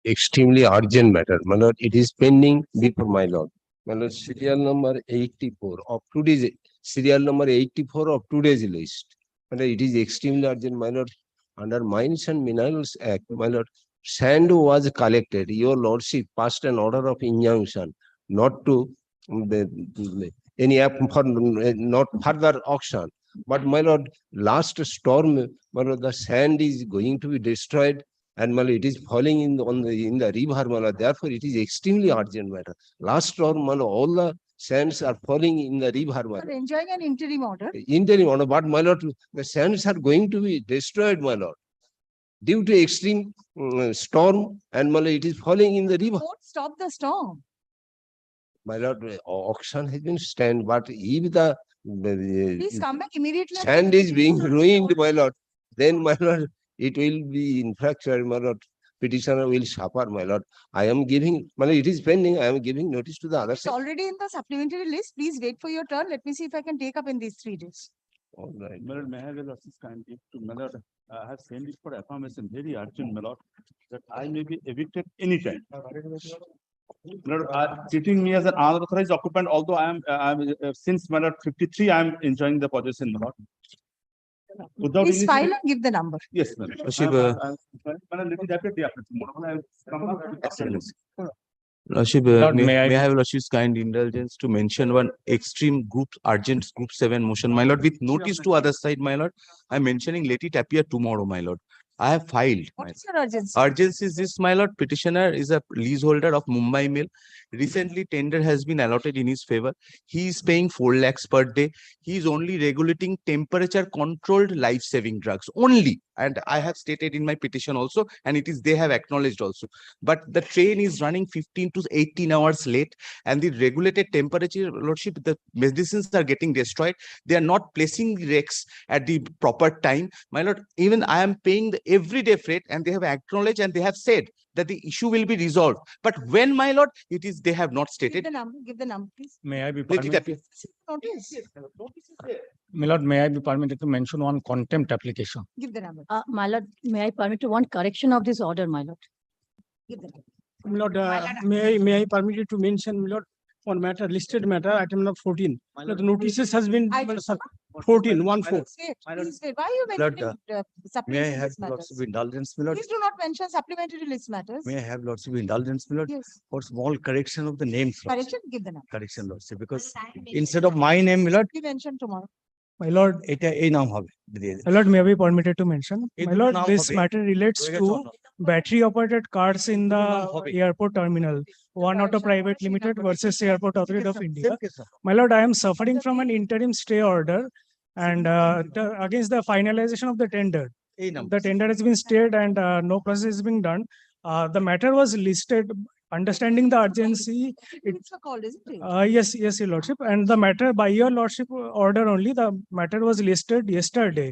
extremely urgent matter. My lord, it is pending before my lord. My lord, serial number 84 of today's serial number 84 of today's list. My lord, it is extremely urgent, my lord. Under Mines and Minerals Act, my lord, sand was collected. Your lordship passed an order of injunction not to any app for not further auction. But my lord, last storm, my lord, the sand is going to be destroyed, and my lord, it is falling in the river, my lord. Therefore, it is extremely urgent matter. Last storm, my lord, all the sands are falling in the river. We're enjoying an interim order. Interim order, but my lord, the sands are going to be destroyed, my lord, due to extreme storm, and my lord, it is falling in the river. Don't stop the storm. My lord, auction has been stand, but if the Please come back immediately. sand is being ruined, my lord, then my lord, it will be infraction, my lord. Petitioner will suffer, my lord. I am giving, my lord, it is pending. I am giving notice to the other It's side. already in the supplementary list. Please wait for your turn. Let me see if I can take up in these 3 days. All right. My lord, may I have your lordship's kindly to my lord, I have sent it for affirmation, very urgent, my lord, that I may be evicted anytime. My lord, treating me as an unauthorized occupant, although I am since my lord 53, I am enjoying the possession, my lord. Without Please any- file and give the number. Yes, my lord. Lordship, Lordship, Lord, may may I- I have Lordship's kind indulgence to mention one extreme group, urgent group 7 motion, my lord, with notice to other side, my lord. I'm mentioning let it appear tomorrow, my lord. I have filed. What is your urgency? Urgency is this, my lord. Petitioner is a leaseholder of Mumbai Mill. Recently, tender has been allotted in his favor. He is paying 4 lakhs per day. He is only regulating temperature controlled life-saving drugs only. And I have stated in my petition also, and it is they have acknowledged also. But the train is running 15 to 18 hours late, and the regulated temperature, lordship, the medicines are getting destroyed. They are not placing the rakes at the proper time. My lord, even I am paying the everyday freight, and they have acknowledged and they have said that the issue will be resolved. But when, my lord, it is they have not Give stated. the number. Give the number, please. May I be Let it appear. Notice. My lord, may I be permitted to mention one contempt application? Give the number. My lord, may I permit to one correction of this order, my lord? Give the number. My lord, may I permit you to mention, my lord, on matter, listed matter, item number 14. My lord, the notices has been I- 14, 1-4. Wait, please wait. Why are you Lord, mentioning may I supplementary have list matters? lots of indulgence, my lord? Please do not mention supplementary list matters. May I have lots of indulgence, my lord? Yes. For small correction of the names. lordship. Correction, give the number. Correction, lordship, because instead of my name, my lord, Be mentioned tomorrow. My lord, এটা এই নাম হবে। my lord, may I be permitted to mention? এই My দুটো lord, নাম this হবে। matter relates হয়ে গেছে to অন্য। battery operated cars in the হবে। airport terminal. One Auto Private Limited versus Airport Authority of India. Same case, sir. My lord, I am suffering from an interim stay order and against the finalization of the tender. এই নাম। The tender has been stayed and no process is being done. The matter was listed, understanding the urgency. It's a call, isn't it? Yes, your lordship. And the matter by your lordship order only, the matter was listed yesterday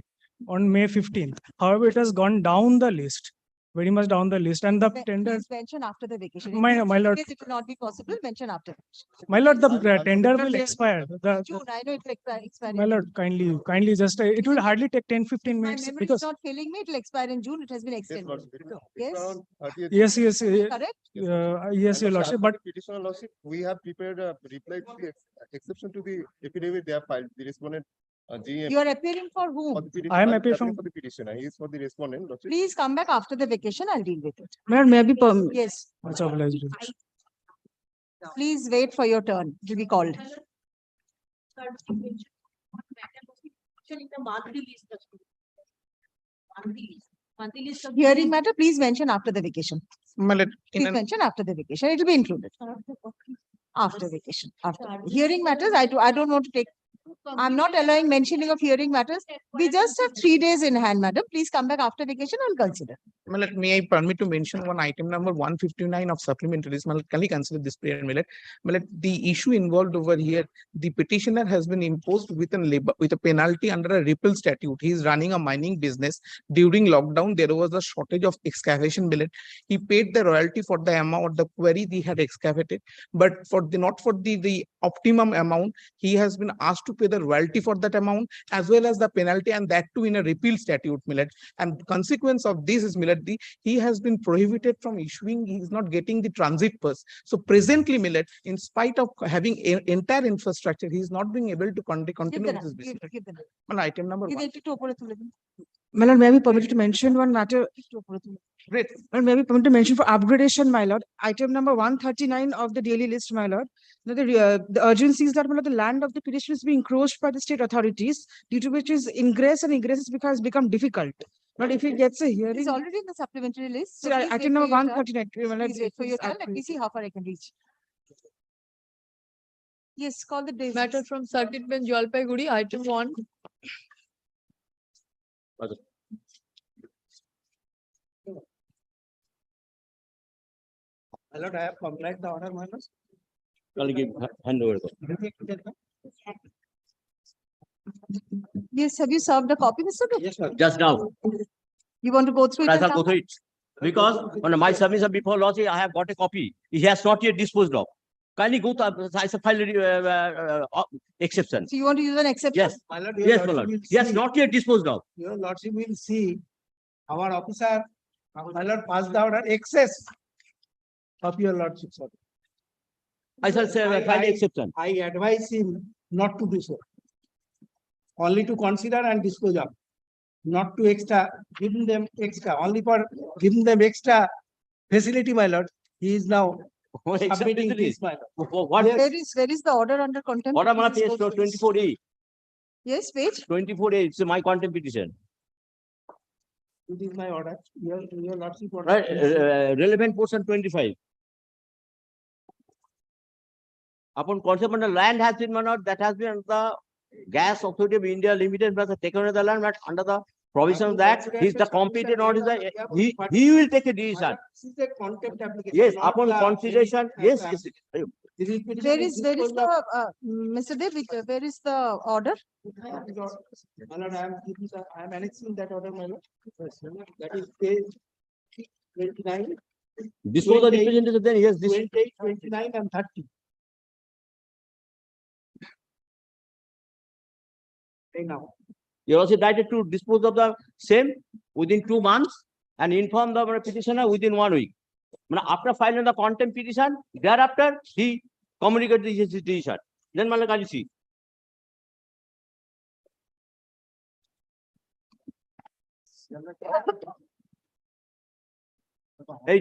on May 15th. However, it has gone down the list, very much down the list, and the tender. Please mention after the vacation. My lord. In case it will not be possible, mention after. My lord, the tender will expire. June, I know it will expire. My in lord, kindly just, it will hardly take 10-15 My minutes memory is because. not failing me. It will expire in June. It has been extended. Yes. Yes, Correct? yes, your lordship, but Petitioner lordship, we have prepared a reply to the exception to the affidavit they have filed, the respondent, GM. You are appearing for whom? I am appealing from- For the petitioner, he is for the respondent, lordship. Please come back after the vacation. I'll deal with it. Madam, may I be permitted? Yes. much obliged. Please wait for your turn. It will be called. Hearing matter, please mention after the vacation. Please mention after the vacation. It will be included. After vacation. After hearing matters, I don't want to take. I'm not allowing mentioning of hearing matters. We just have 3 days in hand, madam. Please come back after vacation. I'll consider. Millet, may I permit to mention one item number 159 of supplementaries? Millet, can we consider this period, Millet? Millet, the issue involved over here, the petitioner has been imposed with a penalty under a repeal statute. He is running a mining business. During lockdown, there was a shortage of excavation, Millet. He paid the royalty for the amount, the quarry he had excavated, but for the not for the optimum amount. He has been asked to pay the royalty for that amount as well as the penalty, and that too in a repeal statute, millet. And consequence of this is, millet, he has been prohibited from issuing, he is not getting the transit pass. So presently, millet, in spite of having entire infrastructure, he is not being able to continue with this business. Well, item number one. My lord, may I be permitted to mention one matter? Great. Well, may I be permitted to mention for upgradation, my lord, item number 139 of the daily list, my lord. Now, the urgency is that, my lord, the land of the petitioner is being encroached by the state authorities, due to which his ingress and egress has become difficult. But if he gets a hearing. It's already in the supplementary list. So, please wait item for number your turn. 139. my lord, Please wait for your please, turn. Let me see how far I can reach. Yes, call the days. Matter from Circuit Bench Jalpaiguri, item 1. My lord, I have complied the order, my lord. I'll give hand over. Yes, have you served a copy, Mr. Dutt? Yes, sir. Just now, You want to go through it? I and shall go come? through it. Because on my submission before lodging, I have got a copy. He has not yet disposed of. Kindly go to, I shall file exception. So you want to use an exception? Yes, My lord, yes, my lord. Yes, not yet disposed of. Your lordship will see our officer, my lord, passed the order excess of your lordship, sir. I shall say, file exception. I advise him not to do so. Only to consider and dispose of, not to giving them extra, only for giving them extra facility, my lord. He is now submitting this, my lord. What? Where is the order under contempt? What am I Please page go through it. 24A? Yes, page. 24A, it's my contempt petition. It is my order. Your lordship order. Right, relevant portion 25. Upon concept under land has been managed, that has been under the Gas Authority of India Limited, has taken over the land, but under the provision of that, he's the competent auditor, he will take a decision. This is a contempt application. Yes, not upon the- consideration, yes, yes. This is petition Where is disposed of- the, Mr. Dev, where is the order? My lord, I am annexing that order, my lord. That is page 29, This was the 28, representative, then yes, this. 28, 29 and 30. Okay, now. You are also directed to dispose of the same within 2 months and inform the petitioner within 1 week. After filing the contempt petition, thereafter he communicated his decision. Then can you see?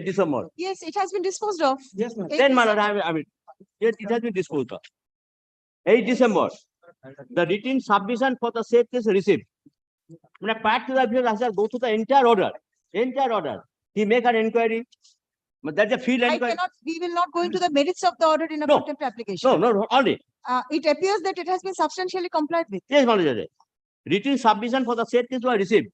December. Yes, it has been disposed of. Yes, ma'am. Then I mean, yes, it has been disposed of. 8 December, the written submission for the said case received. Part to the appeal has to go to the entire order. He make an inquiry. But that's a field inquiry. We will not go into the merits of the order in a No. contempt application. No, only. It appears that it has been substantially complied with. Yes, Manager. Written submission for the said case were received.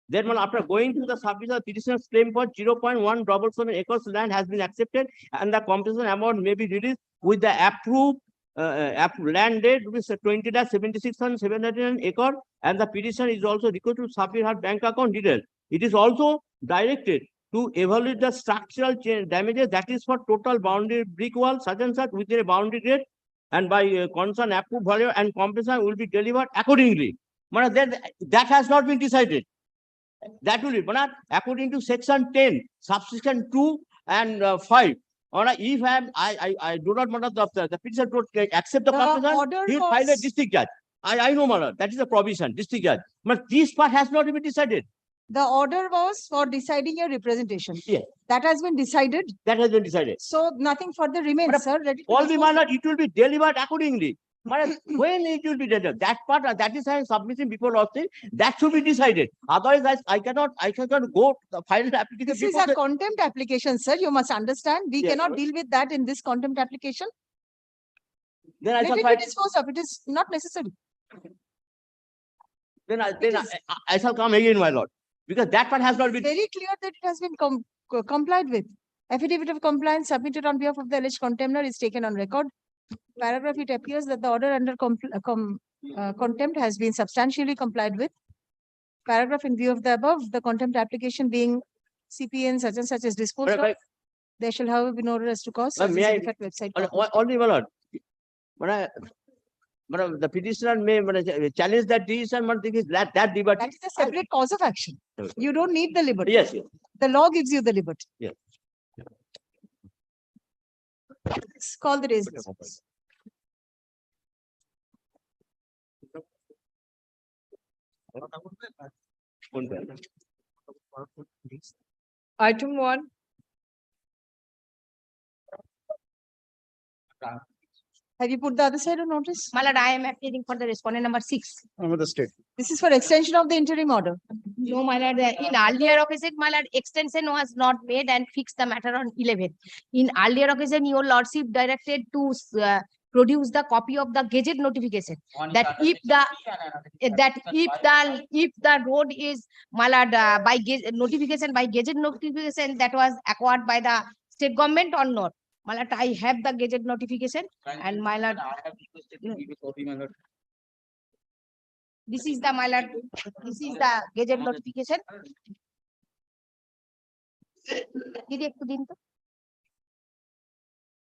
Then after going to the submission, petitioner's claim for 0.177 acres land has been accepted and the compensation amount may be released with the approved land rate rupees 20,76,700 acre, and the petition is also required to submit her bank account details. It is also directed to evaluate the structural damages, that is for total boundary brick wall such and such within a boundary rate, and by concern approved value and compensation will be delivered accordingly. That has not been decided. That will be according to section 10, subsection 2 and 5. If I do not want the petitioner to accept the compensation, order he will file a was- district judge. I know, madam, that is a provision, district judge. But this part has not been decided. The order was for deciding your representation. Yes. That has been decided. That has been decided. So nothing further remains, But sir. Let it be All the disposed manner, it will be delivered accordingly. Madam, when it will be delivered, that part, that is I am submitting before lordship, that should be decided. Otherwise, I cannot go file the application. This is before a the- contempt application, sir. You must understand. We Yes, cannot but- deal with that in this contempt application. Then I Let shall it file, be disposed of. It is not necessary. then is- I shall come again, my lord. Because that part has not been. Very clear that it has been complied with. Affidavit of compliance submitted on behalf of the alleged contemptor is taken on record. Paragraph, it appears that the order under contempt has been substantially complied with. Paragraph, in view of the above, the contempt application being CPN such and such is disposed of. Right. There shall however be no order as to cause. May I- Website. Only, my lord. The petitioner may challenge that decision, that liberty. That is a separate cause of action. You don't need the liberty. Yes, yes. The law gives you the liberty. Yes. Let's call the raised. Item 1. Have you put the other side of notice? My lord, I am appearing for the respondent number 6. Another state. This is for extension of the interim order. No, my lord, in earlier occasion, my lord, extension was not made and fixed the matter on 11th. In earlier occasion, your lordship directed to produce the copy of the gazette notification. That if the road is, my lord, by notification, by gazette notification that was acquired by the state government or not. My lord, I have the gazette notification and my lord. This is the, my lord, this is the gazette notification. দিদি একটু দিন তো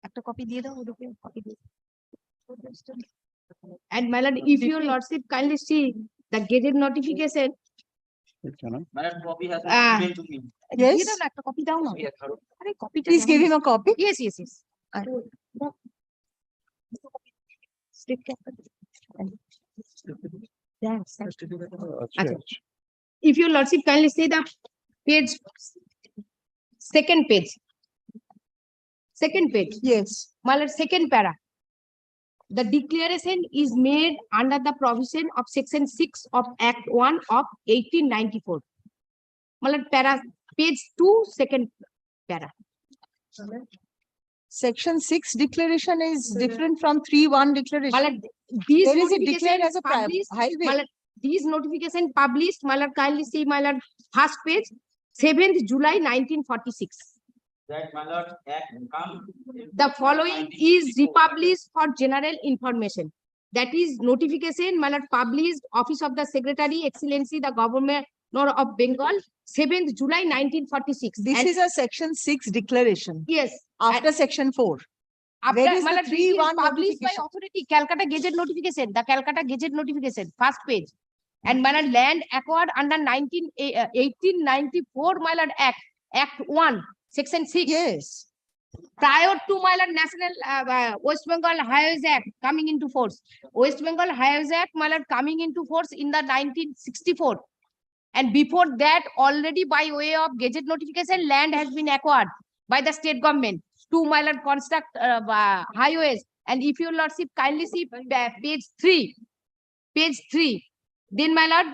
একটা copy দিয়ে দাও ওর উপরে copy দিয়ে and my lord, if your lordship kindly see the gazette notification Yes. দিয়ে দাও না একটা কপি দাও না আরে কপিটা Please give him a copy. yes State capital. Yes, Okay. if your lordship kindly see the page, second page, Yes. my lord, second para. The declaration is made under the provision of section 6 of Act 1 of 1894. My lord, para, page 2, second para. Section 6 declaration is different from 3(1) declaration. My lord, these There is a notification declared as a published, highway. my lord, these notification published, my lord, kindly see, my lord, first page, 7th July 1946. The following is republished for general information. That is notification, my lord, published, Office of the Secretary, Excellency, the Governor of Bengal, 7th July 1946. This And is a section 6 declaration yes, after section 4. after, Where is my the lord, this is 3(1) published by notification? authority, Calcutta Gazette notification, the Calcutta Gazette notification, first page. And my lord, land acquired under 1894, my lord, Act 1, section 6. Yes. Prior to, my lord, National West Bengal Highways Act coming into force. West Bengal Highways Act, my lord, coming into force in the 1964. And before that, already by way of gazette notification, land has been acquired by the state government to, my lord, construct highways. And if your lordship kindly see page 3, then, my lord,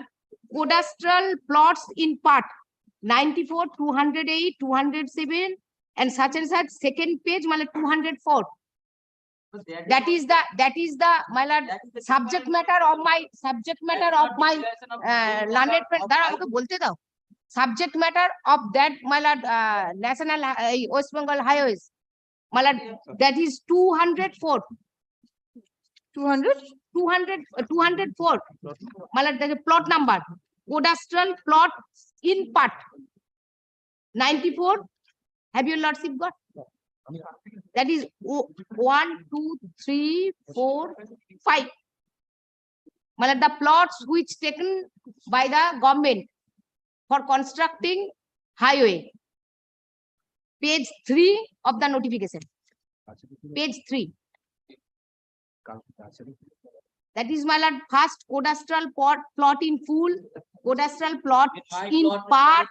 cadastral plots in part 94, 208, 207, and such, second page, my lord, 204. That is the, my lord, subject matter of my learned friend. দাঁড়াও, আমাকে বলতে দাও। Subject matter of that, my lord, National West Bengal Highways, my lord, that is 204. 200? 204. My lord, that is plot number. Cadastral plot in part 94. Have your lordship got? That is 1, 2, 3, 4, 5. My lord, the plots which taken by the government for constructing highway. Page 3 of the notification. Page 3. That is, my lord, first cadastral plot in full, cadastral plot in part,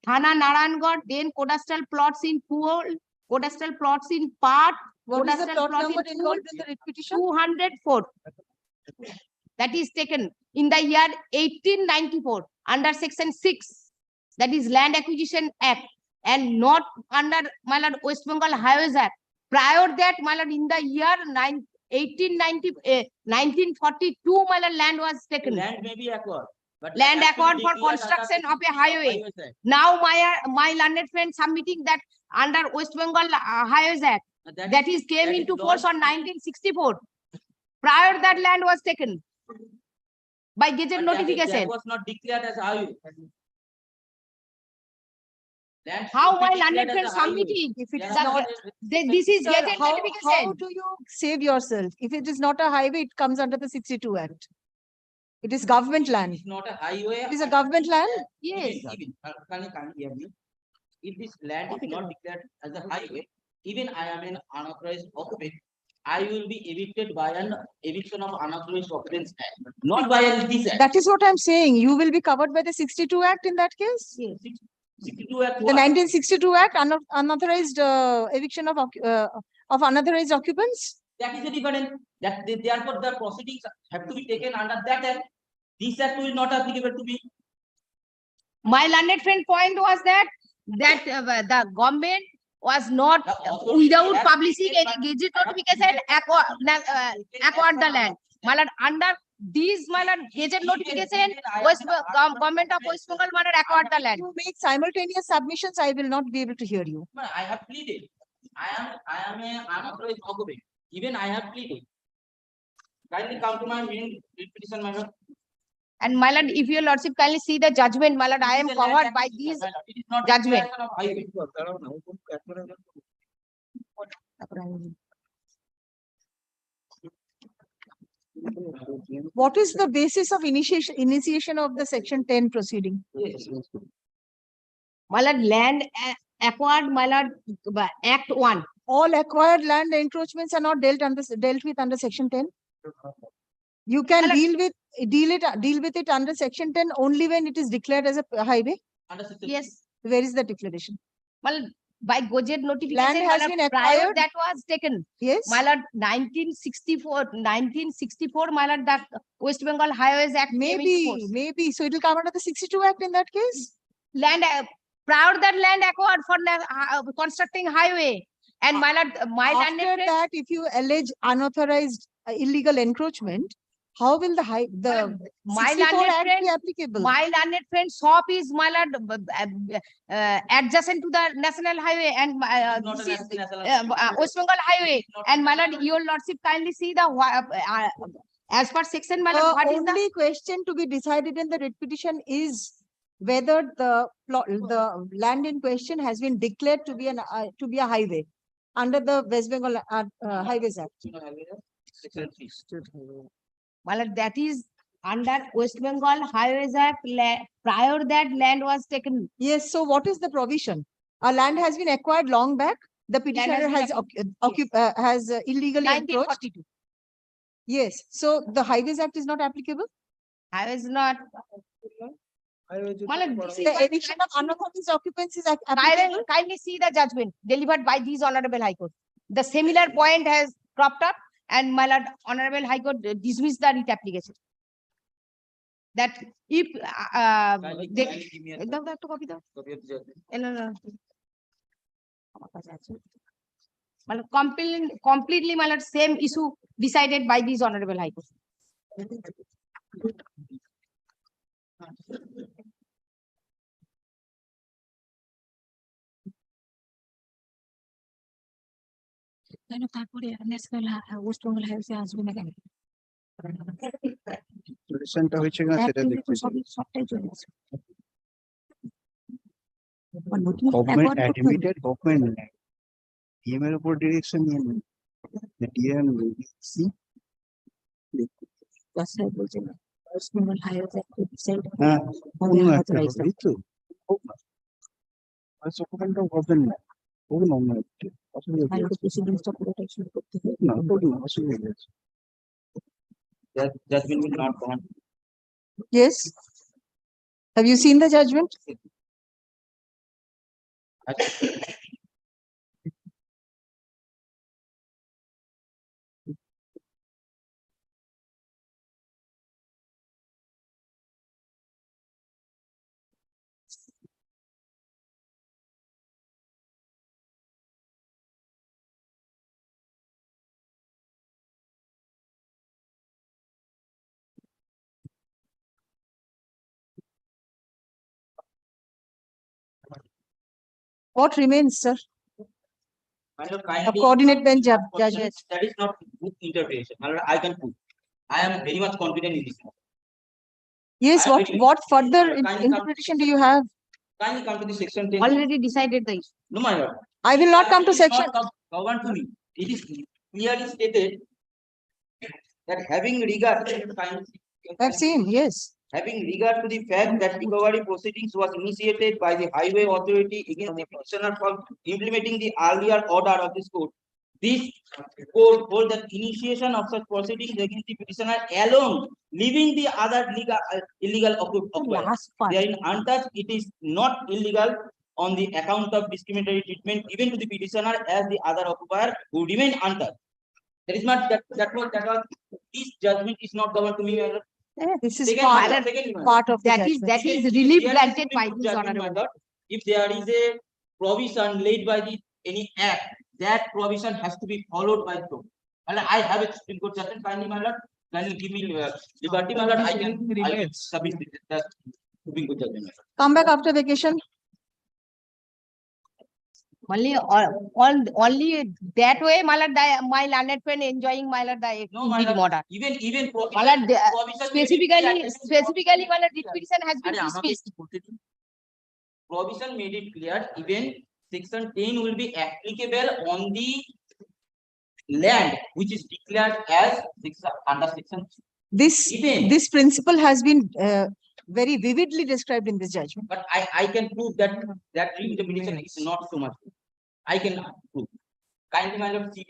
Thana Narangarh, then cadastral plots in full, cadastral plots in part, What is the cadastral plot plot number in full, involved in the repetition? 204. That is taken in the year 1894 under section 6, that is Land Acquisition Act, and not under, my lord, West Bengal Highways Act. Prior that, my lord, in the year 1942, my lord, land was taken. Land may be acquired. But Land that has to be acquired for declared construction as of a highway. Now my learned friend submitting that under West Bengal Highways Act, that is came that is into force not- on 1964. Prior that land was taken by gazette But that notification. was not declared as highway. How my landed friend submitting? If it is The- not, This is sir, gazetted how notification. do you save yourself? If it is not a highway, it comes under the 62 Act. It is government land. It's not a highway. It is a government land. Yes. Can you hear me? If this land is not declared as a highway, even I am an unauthorized occupant, I will be evicted by an eviction of unauthorized occupants act, not by this act. That is what I'm saying. You will be covered by the 62 Act in that case. 62 act. The what? 1962 Act, unauthorized eviction of unauthorized occupants. That is a different, therefore the proceedings have to be taken under that act. This act will not applicable to me. My landed friend point was that the government was not The authority without has publishing taken any gazette notification acquired the land. My lord, under these my lord gazette notification, government of West Bengal my lord acquired the land. You make simultaneous submissions, I will not be able to hear you. No, I have pleaded. I am an unauthorized occupant. Even I have pleaded. Kindly come to my main petition, my lord. And my lord, if your lordship kindly see the judgment, my lord, I am It is a land covered by acquisition, these my lord. It is not judgment. declaration of highway. What is the basis of initiation of the section 10 proceeding? Yes. My lord, land acquired, my lord, Act 1. All acquired land encroachments are not dealt with under section 10. You can Well, deal with it under section 10 only when it is declared as a highway. Under section Yes. Where is the declaration? Well, by gazette notification, Land my has lord, been prior acquired. that was taken. Yes. My lord, 1964, my lord, the West Bengal Highways Act came into force. Maybe. So it will come under the 62 Act in that case. Land, prior that land acquired for constructing highway. And my lord, my landed After friend, that, if you allege unauthorized illegal encroachment, how will the my 64 landed Act friend, be applicable? my landed friend shop is my lord adjacent to the national highway and Not a this is national West Bengal highway. And my lord, your lordship kindly see the as per section, my lord, what is the Only question to be decided in the writ petition is whether the land in question has been declared to be a highway under the West Bengal Highways Act. Section 3. my lord, that is under West Bengal Highways Act. Prior that land was taken. Yes, so what is the provision? A land has been acquired long back. The petitioner has illegally encroached. 1942. Yes, so the Highways Act is not applicable. Highways not. My lord, this is The my eviction of unauthorized occupants is applicable. kindly see the judgment delivered by these honorable High Court. The similar point has cropped up and my lord, honorable High Court dismissed the writ application. That if they দাও, দাও, একটু copy দাও। No, no, no. আমার কাছে আছে। my lord, completely my lord, same issue decided by these honorable High Court. কেন তারপরে national West Bengal highway আসবে না কেন? রেশনটা হয়েছে কিনা সেটা একদিন দেখতে তো সবটাই চলে আসবে। Government admitted government land DM এর উপর ডিরেকশন নিয়ে নেন ডিএম সি বাসায় বলছেন ওয়েস্ট বেঙ্গল হাইওয়ে ডিসাইড হ্যাঁ হবে অন্য একটা authorized. হবে, এই তো গভর্নমেন্ট গভর্নমেন্ট ওগুলো অন্য একটা অসুবিধা আর ওটা প্রসিডিংসটা পুরোটাই শুরু করতে হবে। না ওগুলো অসুবিধা আছে Judgment will not go on. Yes. Have you seen the judgment? What remains, sir? My lord, A kindly- coordinate bench judgment. That is not good interpretation. My lord, I can prove. I am very much confident in this. Yes, I am very- what further Kindly come- interpretation do you have? Kindly come to the section 10. Already decided the issue. No, my lord. I will not come to It is not section. Governed to me. It is clearly stated that having regard, I've seen, yes. having regard to the fact that recovery proceedings was initiated by the highway authority against the petitioner for implementing the earlier order of this court. This court holds that initiation of such proceedings against the petitioner alone, leaving the other illegal occupiers. Last part. Therein untouched, it is not illegal on the account of discriminatory treatment given to the petitioner as the other occupier who remain untouched. That is not that was this judgment is not governed to me. my lord. This is Second, part, my lord, second, my lord. part of the That is judgment. relief There is granted Supreme by Court this judgment, my honorable. lord. If there is a provision laid by the any act, that provision has to be followed by the court. And I have a Supreme Court judgment, kindly, my lord. Kindly give me liberty, my lord. I can submit the Supreme Court judgment. my lord. Come back after vacation. Only that way, my lord, my learned friend enjoying my lord the No, my lord. order. Even My lord, provision specifically, my lord, petition has been আরে আমাকে dismissed. একটু বলতে দিন। Provision made it clear, even section 10 will be applicable on the land which is declared as under section. This, Even. this principle has been very vividly described in this judgment. But I can prove that delimitation is not so much. I can prove. Kindly, my lord, see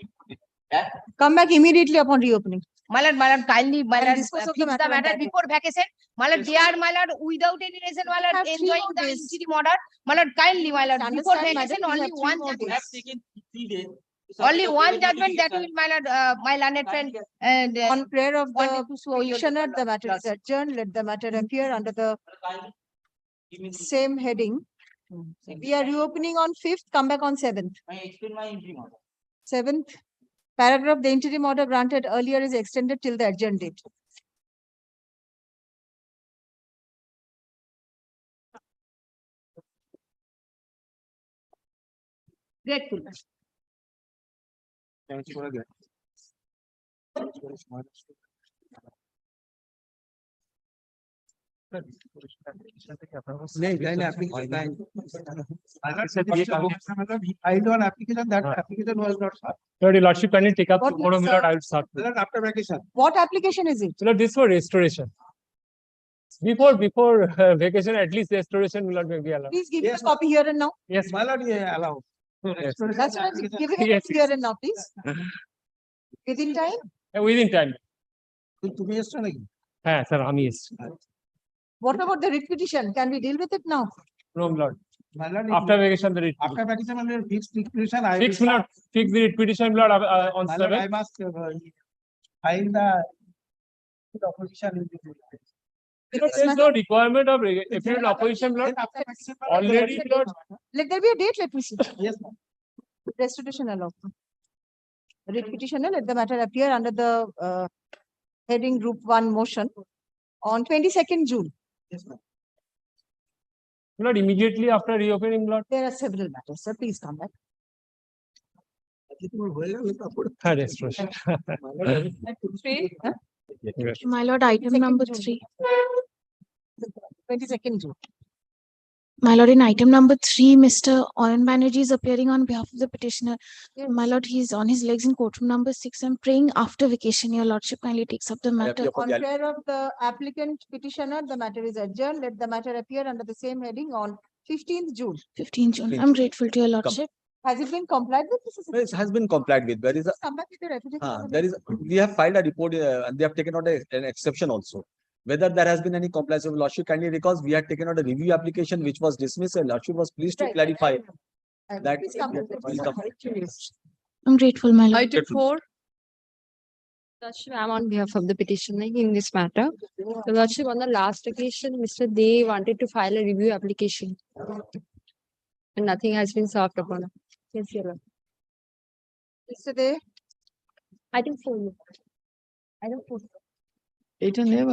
that. Come back immediately upon reopening. My lord, kindly, my And lord, dispose of fix the the matter on matter that day. before vacation. My lord, they are, my lord, without any reason, my lord, Have 3 enjoying more the days. interim order. My lord, kindly, my lord, before Understand, madam, vacation, we only have 3 one more judgment. I have days. taken 3 days. to Only submit a one further judgment that litigation. will, my lord, my learned friend, and On prayer of the wanted to show your petitioner, the matter is adjourned. Let the matter appear under the Kindly give me the- same heading. We are reopening on 5th, come back on 7th. I explain my interim order. 7th paragraph, the interim order granted earlier is extended till the adjourned date. grateful. filed one application, that application was not filed. Your lordship, can you take up What tomorrow, is, my lord, I will start. After vacation. What application is it? My lord, this for restoration. Before vacation, at least restoration will not be allowed. Please give me a Yes, copy here and now. Yes, My lord, yeah, allow. Yes. That's what I'm giving it Yes, here and now, please. Within time? within time. তুমি এসছো নাকি? হ্যাঁ sir আমি এসেছি। What about the writ petition? Can we deal with it now? No, my lord. My lord, After vacation, the writ after vacation, my lord, fixed petition, I fix, my lord, fix the writ petition, my lord, on my lord, I 7th. must file the opposition in the. There is no requirement of affidavit opposition, my lord. After vacation, my lord, Already, my lord. Let there be a date, let me see. Yes, ma'am. Restitution allowed. Writ petitioner, let the matter appear under the heading group 1 motion on 22nd June. Yes, ma'am. My lord, immediately after reopening, my lord. There are several matters, sir. Please come back. হ্যাঁ, restoration. Huh? My lord, item Second number June. 3. 22nd June. My lord, in item number 3, Mr. Oyan Banerjee is appearing on behalf of the petitioner. My lord, he is on his legs in courtroom number 6. I'm praying after vacation, your lordship kindly takes up the matter. On prayer of the applicant petitioner, the matter is adjourned. Let the matter appear under the same heading on 15th June. 15 June. I'm grateful to your lordship. Has it been complied with? This is- It has been complied with. There is a, Come back with your affidavit. there is, we have filed a report and they have taken out an exception also. Whether there has been any compliance with lordship, kindly because we had taken out a review application which was dismissed and lordship was pleased to Right. clarify that. Please come with it. Please come. I'm grateful, my lord. Item 4. Lordship, I'm on behalf of the petitioner in this matter. The Lordship, on the last occasion, Mr. Dey wanted to file a review application. And nothing has been solved upon. Yes, Your Lord. Yesterday, Item 4. Item 4. এটা নেই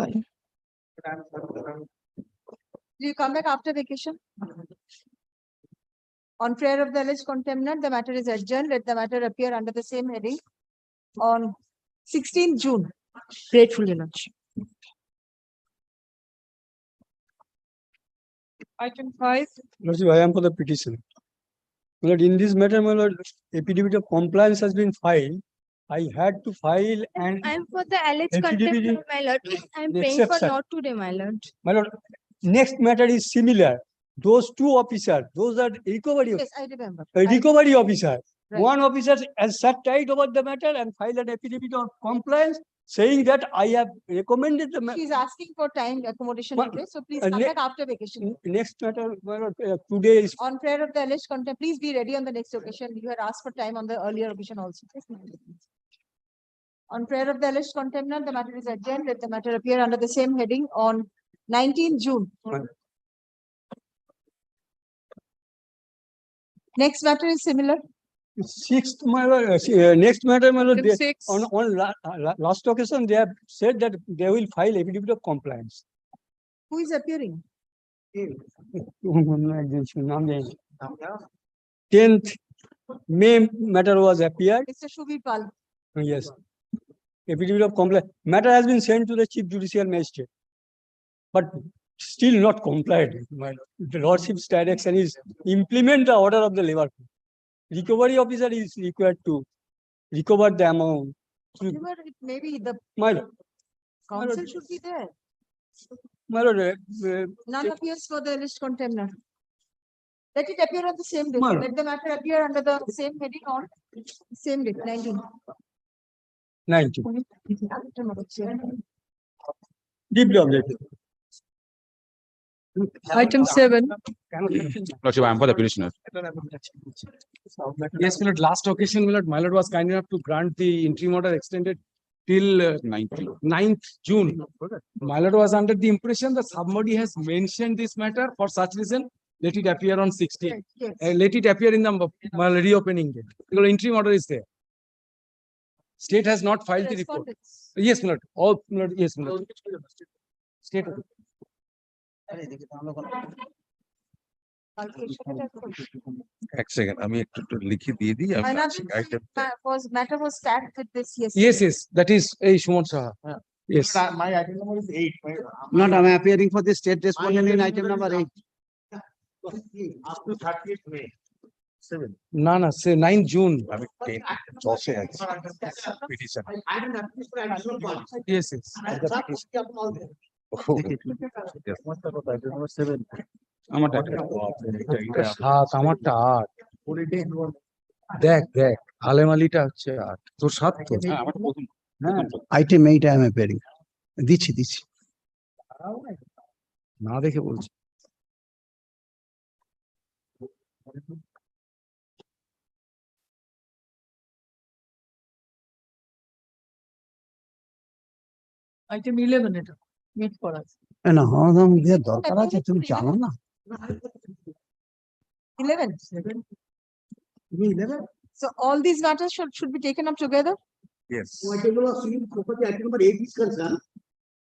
do you come back after vacation? On prayer of the alleged contemner, the matter is adjourned. Let the matter appear under the same heading on 16th June. Grateful, Your Lordship. Item 5. Lordship, I am for the petition. My lord, in this matter, my lord, affidavit of compliance has been filed. I had to file and I'm for the alleged affidavit contempt, my lord. I'm the paying for exception. not today, my lord. My lord, next matter is similar. Those two officers, those are recovery, Yes, I remember. recovery officer. Right. One officer has sat tight over the matter and filed an affidavit of compliance saying that I have recommended the She's asking for time accommodation Ma- today, so please uh, come ne- back after vacation. next matter, my lord, today is On prayer of the alleged contempt, please be ready on the next occasion. You had asked for time on the earlier occasion also. On prayer of the alleged contempt, the matter is adjourned. Let the matter appear under the same heading on 19th June. Next matter is similar. sixth, my lord, next matter, my lord, Item they- 6. on last occasion, they have said that they will file affidavit of compliance. Who is appearing? 10th May matter was appeared. Mr. Shubhi Pal. Yes. Affidavit of compliance. Matter has been sent to the Chief Judicial Magistrate. But still not complied. My lord. The Lordship's direction is implement the order of the labor court. Recovery officer is required to recover the amount. Whatever it may be, the My lord, counsel should be there. my lord, None appears for the alleged contemner. Let it appear on the same date. My lord. Let the matter appear under the same heading on same date, 19. 19. Deeply objected. Item 7. Lordship, I am for the petitioner. Yes, my lord, last occasion, my lord was kind enough to grant the interim order extended till 9th June. My lord was under the impression that somebody has mentioned this matter for such reason, let it appear on 16th. Yes. Let it appear in the my lord, reopening date. Because interim order is there. State has not filed the report. Respondents. Yes, my lord. All, my lord, yes, my lord. State. এক second আমি একটু লিখে দিয়ে দিই আমি Another matter was stacked with this, yes. Yes, yes, that is a Shumon Saha. Yes. My item number is 8. Not, I am appearing for the state respondent in item number 8. Up to 30th May. 7. No, no, say 9th June. আমি 10 আছি petition Yes, yes. আমারটা একটা 7, আমারটা 8। দেখ আলেমালিটা হচ্ছে 8, তোর 7 তো। হ্যাঁ আমারটা প্রথম হ্যাঁ, Item 8 I am appearing. দিচ্ছি। না দেখে বলছি। Item 11 এটা meet করা আছে। না, হরদম দিয়ে দরকার আছে, তুমি জানো না? 11. So all these matters should be taken up together. Yes. Item number 8 is concerned.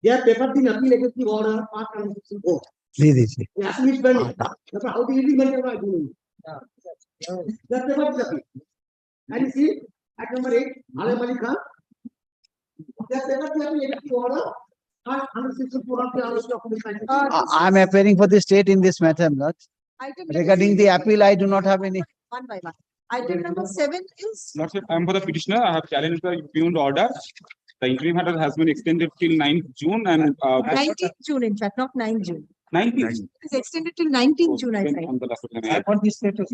They are paper the appeal against the order passed on 64. দিয়ে দিচ্ছি। Yes, Miss Benny. How do you implement your argument? That paper is appeal. And you see, at number 8, Ale Malik Khan. That paper the appeal against the order passed under 64 of the ROC of the I am appearing for the state in this matter, Lord. Item Regarding the appeal, I do not have any. one by one. Item number 7 is Lordship, I am for the petitioner. I have challenged the impugned order. The interim matter has been extended till 9th June and 19th June, in fact, not 9 June. 19th. It is extended till 19th June, I think. On the last one.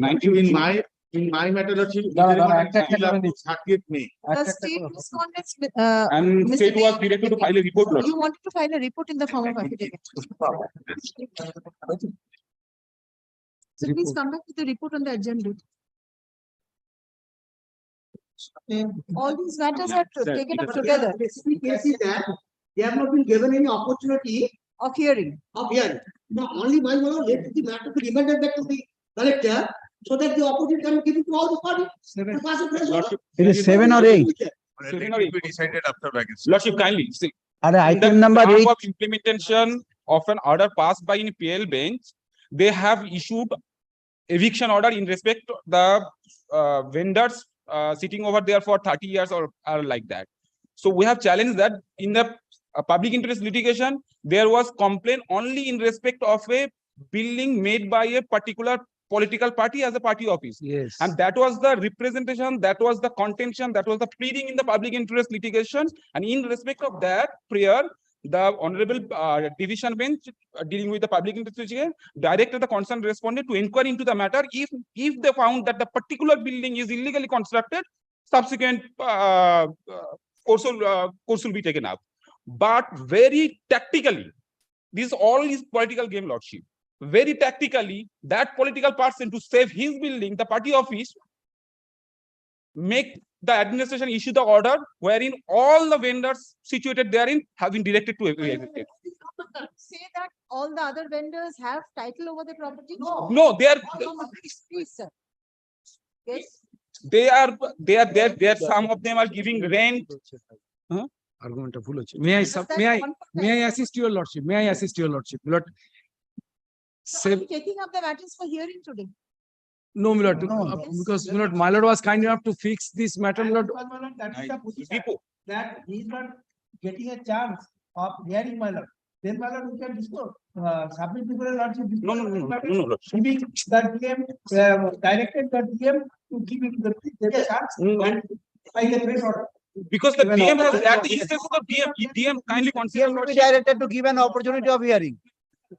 19th In my matter, Lordship, একটা 30th May. The state respondents, and Mr. state was Dev, directed to file a report. Lordship. you wanted to file a report in the form of affidavit. So please come back with the report on the agenda. All these matters are taken up together specific case is that they have not been given any opportunity of hearing. of hearing. Now, only by law, let the matter be remanded back to the collector so that the opportunity can give it to all the parties. To pass a fresh order. Lordship, It is 7 or 8. 7 or 8. We decided after vacancy. Lordship, kindly see. Item In the number form 8. of implementation of an order passed by in PL bench, they have issued eviction order in respect to the vendors sitting over there for 30 years or like that. So we have challenged that in the public interest litigation, there was complaint only in respect of a building made by a particular political party as a party office. Yes. And that was the representation, that was the contention, that was the pleading in the public interest litigation. And in respect of that prayer, the honorable division bench dealing with the public interest litigation directed the concerned respondent to inquire into the matter. If they found that the particular building is illegally constructed, subsequent course will be taken up. But very tactically, this all is political game, Lordship. Very tactically, that political person, to save his building, the party office, make the administration issue the order wherein all the vendors situated therein have been directed to evicted. Say that all the other vendors have title over the property? No, they are Please, sir. Yes. some of them are giving rent. Argument of full. May I assist your lordship? May I assist your lordship? Lord, So are we taking up the matters for hearing today? no, my lord, because my lord, my lord was kind enough to fix this matter, my lord. That is the position, that he is not getting a chance of hearing my lord. Then my lord, we can discuss, submit before a lordship. No, Lord. Giving that DM, directed that DM to give him the chance and by the great order. Because the DM has at the instance of the DM kindly consider Lordship. Directed to give an opportunity of hearing.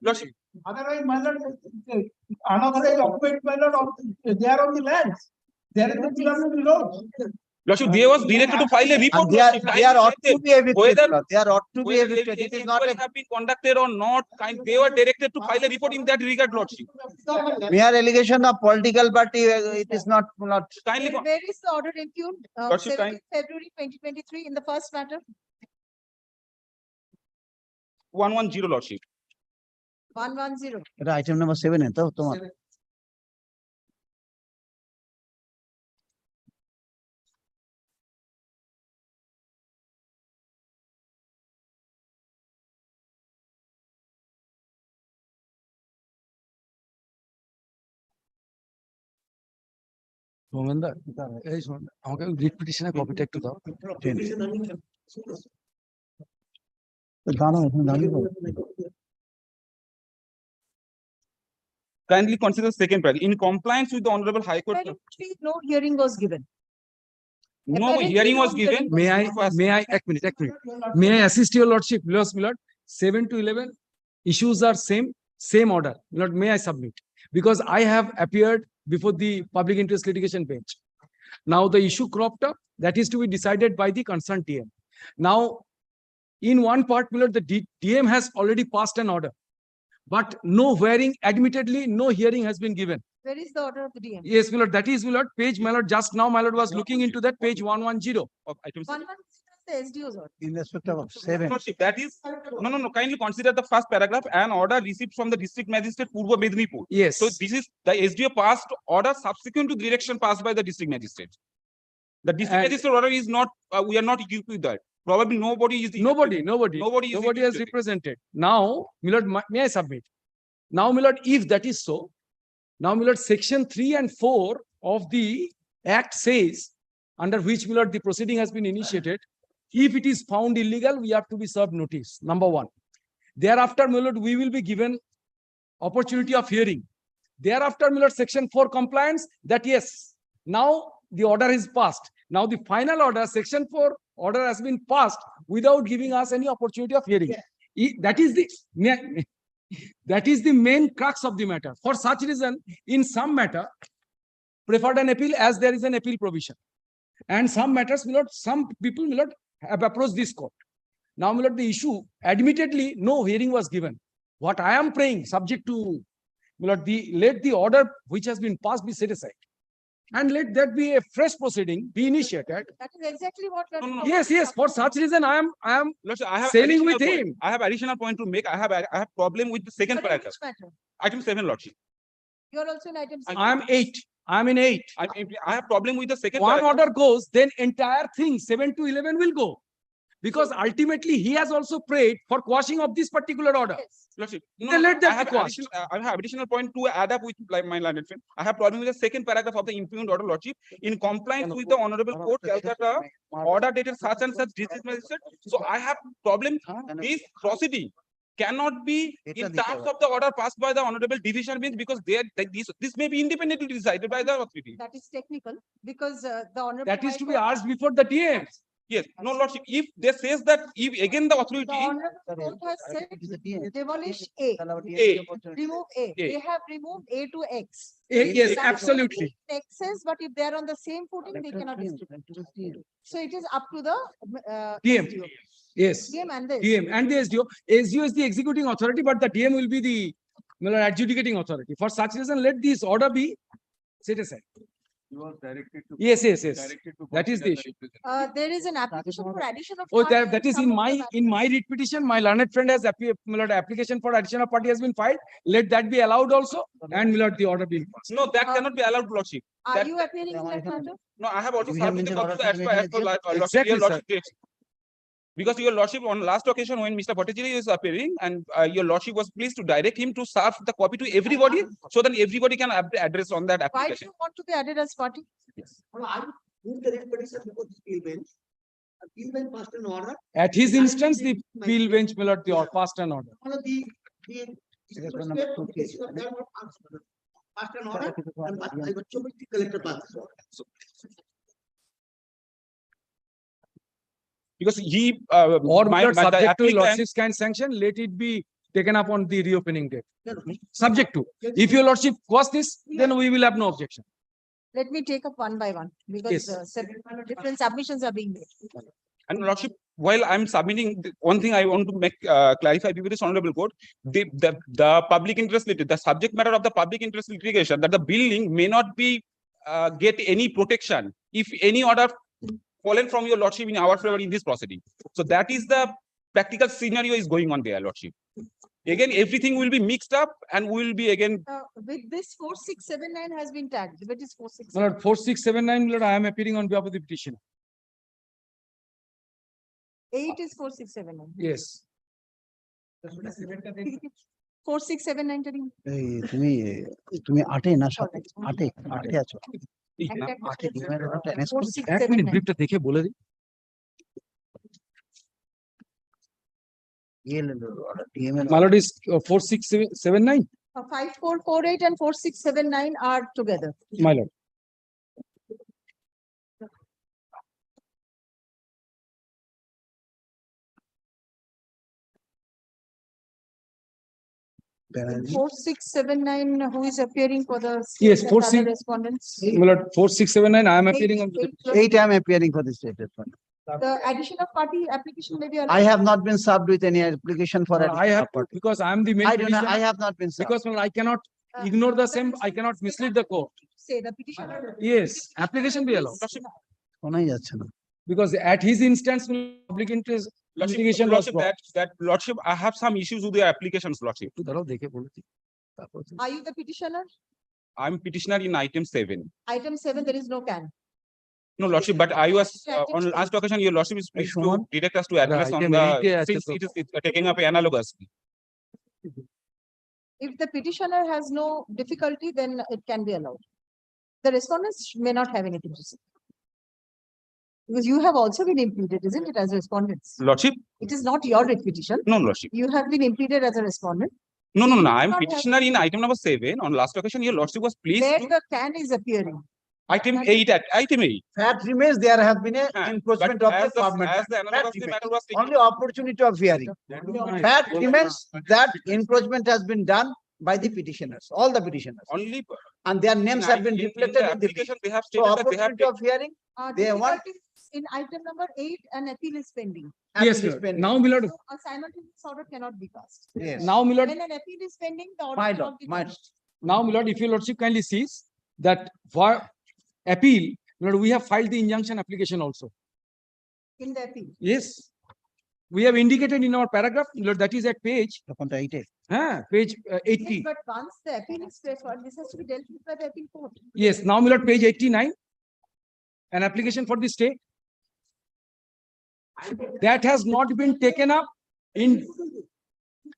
Lordship, Otherwise, my lord, unauthorized occupant, my lord, they are on the lands. They are in the belonging roads. Lordship, they was directed to file a report. They are Lordship. ought to be evicted. Whether- They are ought to be Whether evicted. It is not inquiry have been conducted or not, they were directed to file a report in that regard, Lordship. a mere allegation of political party. It is not. Kindly, Where is the order impugned? Lordship, 17th February 2023 in the first matter? 110, Lordship. 110. Item number 7 है तो तुम्हारा. Mohammed, এই শোন, আমাকে writ পিটিশনের কপিটা একটু দাও। Kindly consider second paragraph. In compliance with the Honorable High Court, Apparently, no hearing was given. no apparently hearing was no given. hearing May I, ek minute. May I assist your lordship, my lord? 7 to 11 issues are same order. My lord, may I submit? Because I have appeared before the public interest litigation bench. Now the issue cropped up, that is to be decided by the concerned DM. Now, in one part, my lord, the DM has already passed an order, but no hearing, admittedly, no hearing has been given. Where is the order of the DM? Yes, my lord, that is, my lord, page, my lord, just now, my lord was looking into that page 110. Of item 110 is the SDO's order. In respect of 7. Lordship, that is, no, kindly consider the first paragraph, an order received from the district magistrate Purva Medinipur. Yes. So this is the SDO passed order subsequent to the direction passed by the district magistrate. The district And- magistrate order is not, we are not equipped with that. Probably nobody is. Nobody Nobody is has equipped. represented. Now, my lord, may I submit? Now, my lord, if that is so, now, my lord, section 3 and 4 of the act says, under which, my lord, the proceeding has been initiated. If it is found illegal, we have to be served notice, number 1. Thereafter, my lord, we will be given opportunity of hearing. Thereafter, my lord, section 4 compliance, that yes, now the order is passed. Now the final order, section 4 order has been passed without giving us any opportunity of hearing. That is the main crux of the matter. For such reason, in some matter, preferred an appeal as there is an appeal provision. And some matters, my lord, some people, my lord, have approached this court. Now, my lord, the issue, admittedly, no hearing was given. What I am praying, subject to, my lord, let the order which has been passed be set aside. And let that be a fresh proceeding be initiated. That is exactly what. we are No. doing. Yes, for such reason, I am Lordship, I have sailing with additional point. him. I have additional point to make. I have problem with the second But in paragraph. which matter? Item 7, Lordship. You are also in item. six. I am 8. I am in 8. I have problem with the second One paragraph. order goes, then entire thing 7 to 11 will go. Because ultimately he has also prayed for quashing of this particular order. Yes. Lordship, Then let that be quashed. I have additional point to add up with my learned friend. I have problem with the second paragraph of the impugned order, Lordship. In compliance with the Honorable Court, Calcutta, order dated such and such district magistrate. So I have problem. This proceeding cannot be in terms of the order passed by the honorable division bench because this may be independently decided by the authority. That is technical because the honorable. That is High to be Court- asked before the DM. Yes, no lordship, if they says that if again the The authority, honorable court has said demolish A, A, remove A. A. They have removed A to X. Yes, That absolutely. is X's, but if they are on the same footing, they cannot distribute. So it is up to the DM. SDO. Yes. DM and the DM and the SDO. SDO is the executing authority, but the DM will be the adjudicating authority. For such reason, let this order be set aside. You are directed to. Yes, yes, yes. directed to That is the consider issue. There is an application for addition of. Oh, party that is some in of my the writ petition. My learned friend has application for addition of party has been filed. Let that be allowed also, and the order be passed. no, that cannot be allowed lordship. Are that- you appearing in that matter? No, I have also We have served the mentioned copy order as to per make lordship, Exactly, your sir. lordship takes. Because your lordship on last occasion when Mr. Bhattacharya is appearing and your lordship was pleased to direct him to serve the copy to everybody so that everybody can address on that Why do application. you want to be added as party? I would move the petition before the appeal bench. Appeal bench passed an order. At his instance, the appeal bench passed an order. One of the. Passed an order and I got so much the collector passed this order. So Because he, Or my subject to applicant- lordship's kind sanction, let it be taken up on the reopening date. no, no. Subject to. If your lordship was this, then we will have no objection. Let me take up one by one because Yes. different submissions are being made. and lordship, while I'm submitting, one thing I want to make clarify before this honorable court, the public interest, the subject matter of the public interest litigation, that the building may not be get any protection if any order fallen from your lordship in our favor in this proceeding. So that is the practical scenario is going on there, lordship. Again, everything will be mixed up and will be again, With this 4679 has been tagged. What is 46? My lord, 4679, I am appearing on behalf of the petitioner. 8 is 4679. Yes. 4679 telling. তুমি আটে না সাথে আটে আছো আটে এক minute ব্রিফটা দেখে বলে দিই। My lord is 4679. 5448 and 4679 are together. My lord. Penalty. 4679, who is appearing for the. Yes, state and 46 other respondents. My lord, 4679, I am appearing on. Eight I am appearing for the state respondent. The addition of party application may be. allowed. I have not been served with any application for I addition have of to, party. because I am the main I do not, petitioner. I have not been served. Because my lord, I cannot ignore the same, I cannot mislead the court. Say the petitioner. Yes, application be allowed. শোনাই যাচ্ছে না। Because at his instance, public interest litigation was lordship, brought. that lordship, I have some issues with the applications, lordship. একটু দাঁড়াও, দেখে বলেছি। Are you the petitioner? I'm petitioner in item 7. Item 7, there is no can. No, lordship, but I was on last occasion, your lordship is pleased to Showman. direct us to address on item the, 8 আছে since তো। it is taking up analogously. If the petitioner has no difficulty, then it can be allowed. The respondents may not have anything to say. Because you have also been impeded, isn't it, as respondents? Lordship, It is not your repetition. no, lordship. You have been impeded as a respondent. No, You I'm do not have- petitioner in item number 7. On last occasion, your lordship was pleased Where to the can is appearing. item 8 at item 8. Fact remains, there have been a Huh, encroachment but of the as the government. analogous Fact matter remains. was taken. Only opportunity of hearing. Fact remains that encroachment has been done by the petitioners, all the petitioners. Only And their names have been in the reflected in the application, they have So stated that they have opportunity of hearing, They want- Difficulties in item number 8, an appeal is pending. Yes, appeal is Lord. pending. Now, my lord, So a simultaneous order cannot be passed. Yes. now, my lord, When an appeal is pending, the order My cannot lord, be my passed. now, my lord, if your lordship kindly sees that for appeal, my lord, we have filed the injunction application also. In the appeal. Yes. We have indicated in our paragraph, my lord, that is at page, তখন তো এইটাই। page Yes, 80. but once the appeal is preferred, this has to be dealt with by the appeal court. Yes, now, my lord, page 89. An application for the stay. That has not been taken up in,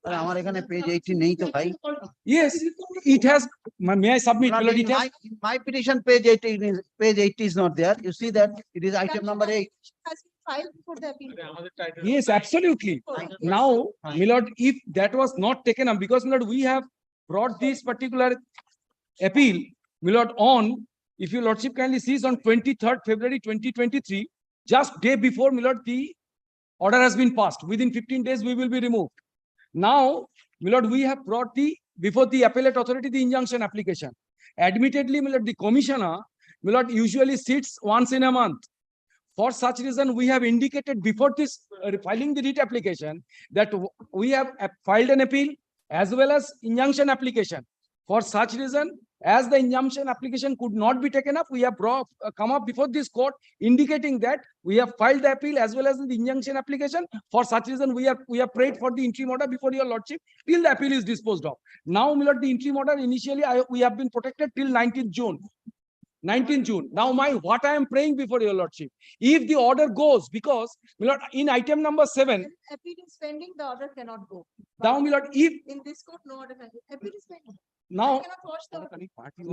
আর আমার এখানে page 80 নেই তো ভাই। yes, it has, may I submit, my lord, it has, My petition page 80 is not there. You see that it is item number 8. Has been filed before the appeal. Yes, absolutely. Now, my lord, if that was not taken up, because my lord, we have brought this particular appeal, my lord, on, if your lordship kindly sees on 23rd February 2023, just day before, my lord, the order has been passed. Within 15 days, we will be removed. Now, my lord, we have brought before the appellate authority, the injunction application. Admittedly, my lord, the commissioner, my lord, usually sits once in a month. For such reason, we have indicated before this filing the writ application that we have filed an appeal as well as injunction application. For such reason, as the injunction application could not be taken up, we have come up before this court indicating that we have filed the appeal as well as the injunction application. For such reason, we have prayed for the interim order before your lordship till the appeal is disposed of. Now, my lord, the interim order initially we have been protected till 19th June. 19th June. Now, what I am praying before your lordship, if the order goes, because my lord, in item number 7, Appeal is pending, the order cannot go. now, my lord, if In this court, no order can go. Appeal is pending. now, I cannot watch the order.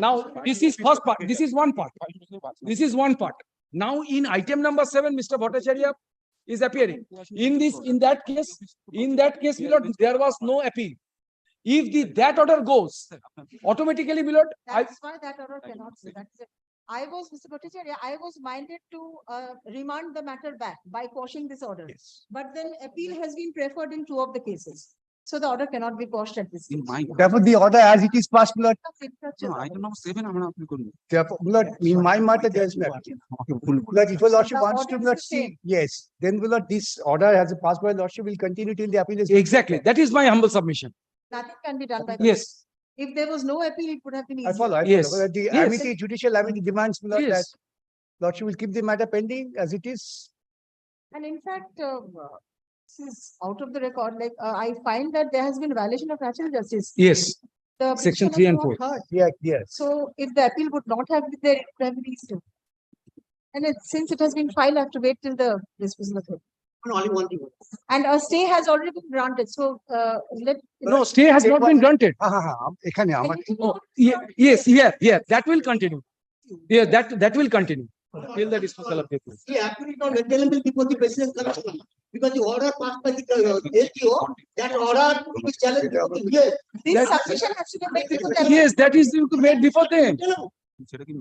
now this is first part. This is one part. This is one part. Now, in item number 7, Mr. Bhattacharya is appearing. In that case, my lord, there was no appeal. If that order goes, automatically, my lord, That's why that order cannot say. That's it. Mr. Bhattacharya, I was minded to remand the matter back by quashing this order. But then appeal has been preferred in 2 of the cases. So the order cannot be quashed at this stage. Therefore, the order as it is passed, my lord. Item number 7 আমরা appeal করব। Therefore, my lord, in my matter, there is no appeal. But if your lordship The wants to order is not the see, same. yes, then my lord, this order as a passed by lordship will continue till the appeal is. exactly. That is my humble submission. Nothing can be done by the. Yes. If there was no appeal, it would have been I easier. follow. Yes. But the Yes. amity, judicial amity demands, my lord, that Yes. lordship will keep the matter pending as it is. And in fact, this is out of the record, like I find that there has been violation of natural justice. Yes. The Section petition 3 was and not 4. heard. Yeah, yes. So if the appeal would not have been there, it would have been easier. And since it has been filed, I have to wait till the disposal of it. Only one thing. And a stay has already been granted, so No, stay has not been granted. এখানে আমার Oh, yes, that will continue. Yeah, that will continue till the disposal of the case. The appeal is not available before the president comes. Because the order passed by the LTO, that order is challenged. Yes. this submission has to be made before the. Yes, that is made before then.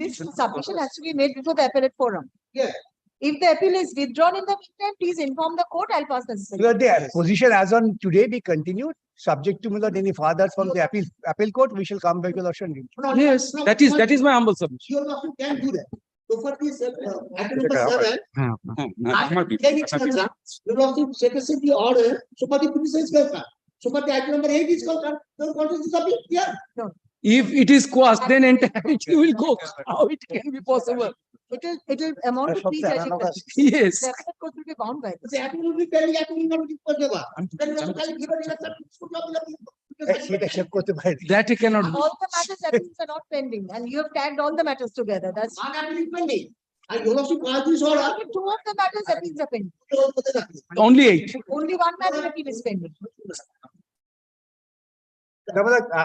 This submission has to be made before the appellate forum. Yeah. If the appeal is withdrawn in the meantime, please inform the court, I'll pass necessary. my lord, the position as on today be continued, subject to my lord, any further from the appeal court, we shall come back to lordship. Yes, that is my humble submission. Your lordship can do that. So for this, item number 7, আমার take it concern, your lordship satisfies the order, so for the petition is concerned. So for the item number 8 is concerned, the contest is appeal, yeah. If it is quashed, then entirety will go. How it can be possible? It will amount to prejudgment. Yes. The appellate court will be bound by this. The appeal will be pending, appeal will not be disposed of. Then you have to give a direction, should not be সেটা shape করতে পারি। That it cannot be. All the matters appeals are not pending, and you have tagged all the matters together. That's. One appeal is pending. And your lordship passed this order. 2 of the matters appeals are pending. Only 8. Only 1 matter appeal is pending.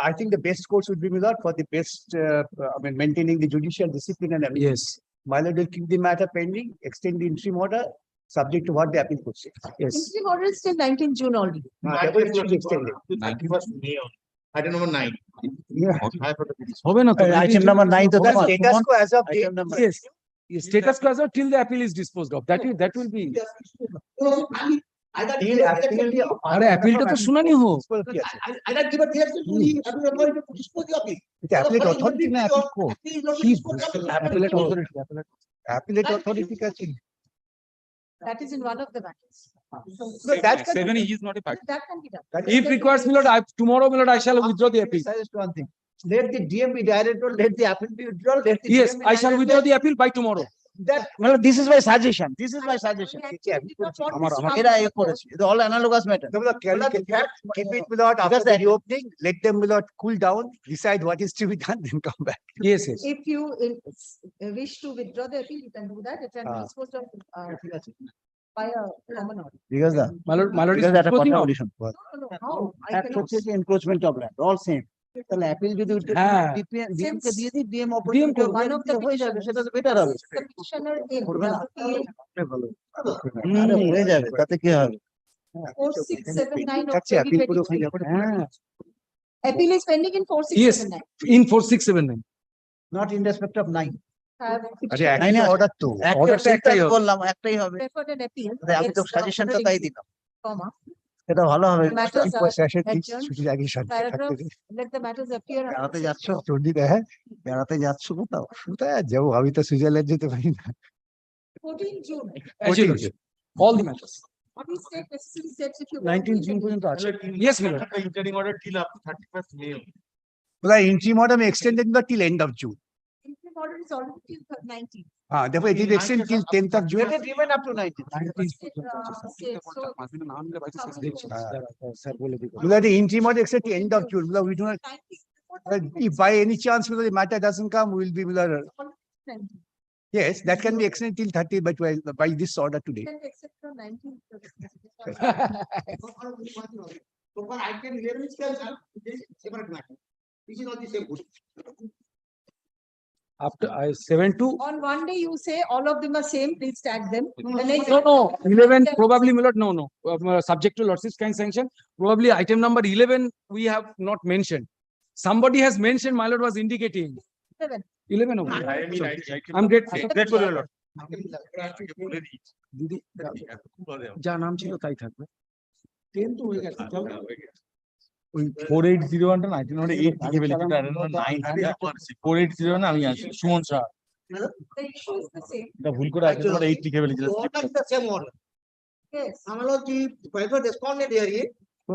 I think the best course would be, my lord, for the best, maintaining the judicial discipline and everything. Yes. My lord will keep the matter pending, extend the interim order, subject to what the appeal court says. Yes. Interim order is till 19th June already. Therefore, it should be extended. 91st May, item number 9. হবে না তো? Item number 9 to the status quo as of date. Yes. Yes, status quo as of till the appeal is disposed of. That will be. আরে appealটা তো শুনানি হোক। Either give a direction to the appeal authority to dispose the appeal. The appellate authority na appeal court. Appellate authority, appellate authority কাছে। That is in one of the matters. So that can, 7 is not a fact. That can be done. If requires, my lord, tomorrow, my lord, I shall withdraw the appeal. suggest one thing. Let the DM be directed, let the appeal be withdrawn, let the Yes, DM be I shall directed. withdraw the appeal by tomorrow. That, well, this is my suggestion. This is my suggestion. এরা এ করেছে। It's all analogous matter. Keep it without after the reopening, let them without cool down, decide what is to be done, then come back. Yes, yes. If you wish to withdraw the appeal, you can do that. It can be disposed of by a common order. Because the, My lord is because that a disposing of. condition. No, how? I That cannot. is encroachment of land, all same. তাহলে appeal যদি হ্যাঁ। DM কে দিয়ে দিই, DM DM করবে। One of the হয়ে যাবে, সেটা তো বেটার হবে। the petitioner in করবে না? the ভালো। আরে হয়ে যাবে, তাতে কি হবে? 4679 of থাকছে অ্যাপিল করে হয়ে 2023. যাবে। হ্যাঁ, Appeal is pending in Yes. 4679. in 4679. Not in respect of 9। Have আরে নাইনে অর্ডার তো, অর্ডার তো একটাই হবে। বললাম একটাই হবে। preferred an appeal. আমি তো against the সাজেশনটা order তাই in দিলাম। comma. সেটা ভালো হবে। Matters are adjourned. ছুটির আগে Paragraph, let the matters appear. on বেড়াতে the যাচ্ছ চন্ডিদা? হ্যাঁ, বেড়াতে যাচ্ছ কোথাও? কোথায় আর যাবো, আমি তো সুইজারল্যান্ড যেতে পারি না। 14 June. As you wish. All the matters. What is state necessary steps if you. 19 June পর্যন্ত আছে। Yes, my lord. Interim order till up 31st May. The interim order may extend till end of June. Interim order is already till 19. Therefore it will extend till 10th of June. Let it remain up to 19. The interim order extend till end of June. We do not, if by any chance the matter doesn't come, we will be. Yes, that can be extended till 30 by 12 by this order today. Except for 19. So for item 11 is cancelled, this is separate matter. This is not the same. After 7 to. On one day you say all of them are same, please tag them. The next. No, 11 probably, my lord, no. Subject to lordship's kind sanction, probably item number 11 we have not mentioned. Somebody has mentioned, my lord was indicating. 11 only. I'm grateful, my lord. দিদি যা নাম ছিল তাই থাকবে। 10 তো হয়ে গেছে, চল। ওই 4801 টা 1908 লিখে ফেলেছি, এটা 4801 না, আমি আছি Suman Shah. The issue is the same. এটা ভুল করে 8 লিখে ফেলেছি। Order is the same order. Yes. Analogy, private respondent here,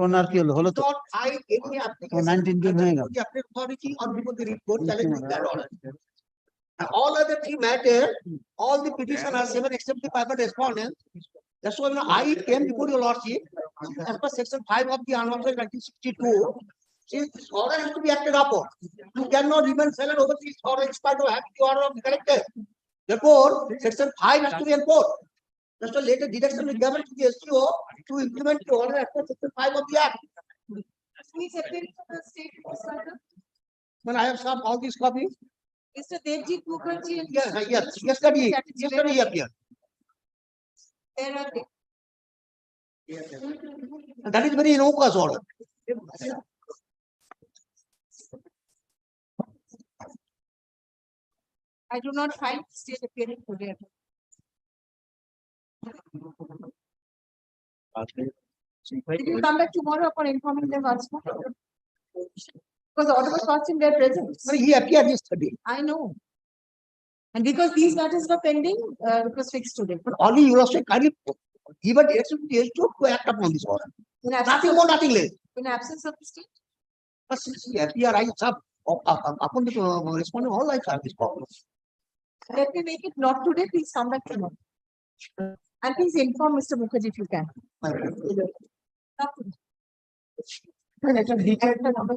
ওনার কি হলো, হলো তো not I any application. 19 June হয়ে গেল। The applicant authority or before the report challenging that order. And all other three matters, all the petitioners, even except the private respondent. That's why I came before your lordship, as per section 5 of the unauthorized 1962. Since this order has to be acted upon, you cannot remain silent over this order in spite of having the order of the collector. Therefore, section 5 has to be enforced. Just a later direction will be given to the SGO to implement the order as per section 5 of the act. Please appeal to the state. When I have some all these copies, Mr. Devjit Mukherjee. and yes, Mr. yes, yesterday he appeared. There are. And that is very innocuous order. I do not find state appearing today. Will you come back tomorrow upon informing them once more? Because the order was passed in their presence. But he appeared yesterday. I know. And because these matters were pending, it was fixed today. But only you have to kindly give a direction to the SGO to act upon this order. In absence Nothing of- more, nothing less. In absence of the state. But since he appeared, I have upon the responding all I have this problem. Let me make it not today, please come back tomorrow. And please inform Mr. Mukherjee if you can. Not today. Let us declare the number.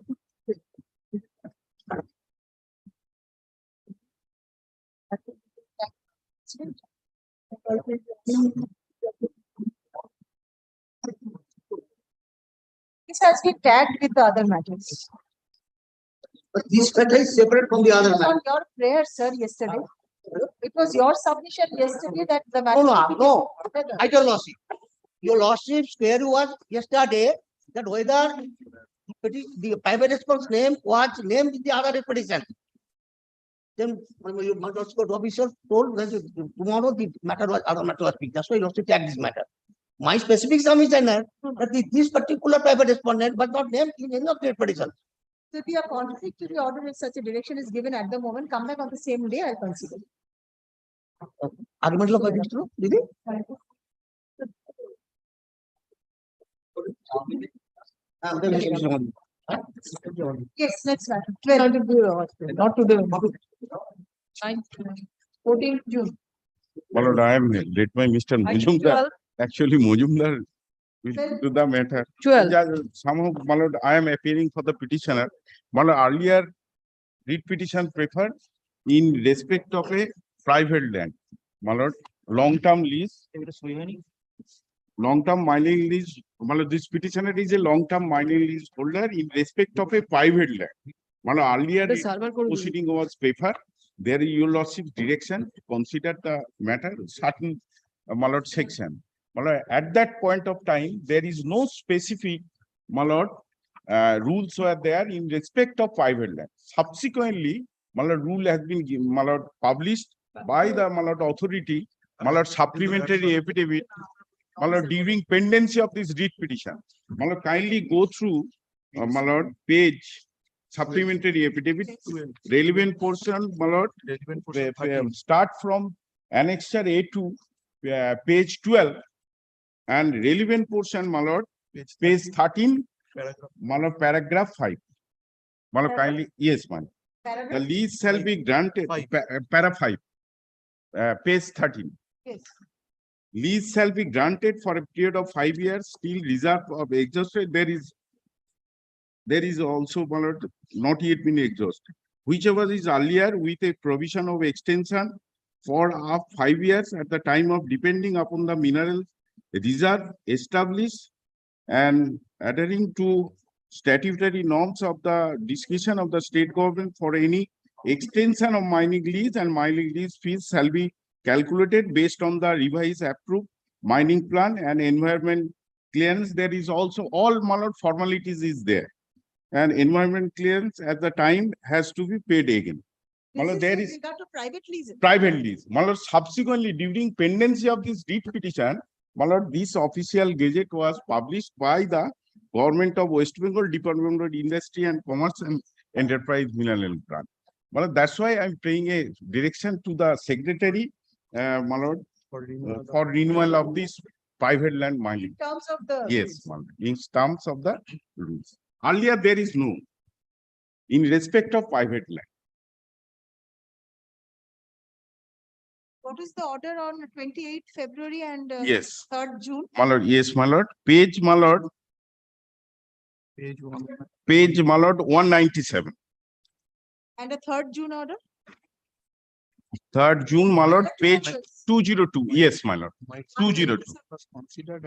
This has been tagged with the other matters. But this matter is separate from the other On matter. your prayer, sir, yesterday. It was your submission yesterday that the. No, matter no, should be- no. I tell lordship. Your lordship's query was yesterday that whether the private response name was named in the other petition. Then you must also go to official told that tomorrow the matter was other matter was picked. That's why you have to tag this matter. My specific submission is that this particular private respondent was not named in any of the petition. If you are contrary to the order, if such a direction is given at the moment, come back on the same day, I'll consider. Argument law is true, did it? Yes, next matter. 12. Not to the. 14th June. My lord, I am led by Mr. Majumdar. Actually, Majumdar will do the matter. 12. Somehow, my lord, I am appearing for the petitioner. My lord, earlier read petition preferred in respect of a private land. My lord, long-term lease, long-term mining lease this petitioner is a long-term mining lease holder in respect of a private land. Earlier proceeding was paper. There is your lordship's direction to consider the matter certain section. At that point of time, there is no specific rules were there in respect of private land. Subsequently, rule has been published by the authority, supplementary affidavit, during pendency of this writ petition. Kindly go through page supplementary affidavit, relevant portion, start from annexure A2, page 12, and relevant portion, page 13, paragraph 5. Kindly, yes, man. The lease shall be granted, para 5, page 13. Yes. Lease shall be granted for a period of 5 years, still reserve of exhausted. There is also not yet been exhausted. Whichever is earlier with a provision of extension for up 5 years at the time of depending upon the mineral reserve established and adhering to statutory norms of the discretion of the state government for any extension of mining lease, and mining lease fees shall be calculated based on the revised approved mining plan and environment clearance. There is also all formalities is there, and environment clearance at the time has to be paid again. There is regard to private lease. private lease. Subsequently, during pendency of this writ petition, this official gazette was published by the Government of West Bengal Department of Industry and Commerce and Enterprise Mineral Plant. That's why I'm paying a direction to the secretary, for renewal of this private land mining. In terms of the. Yes, in terms of the rules. Earlier, there is no, in respect of private land. What is the order on 28th February and Yes. 3rd June? Yes, my lord. Page 197. And a 3rd June order? 3rd June, my lord, page 202. Yes, my lord. 202.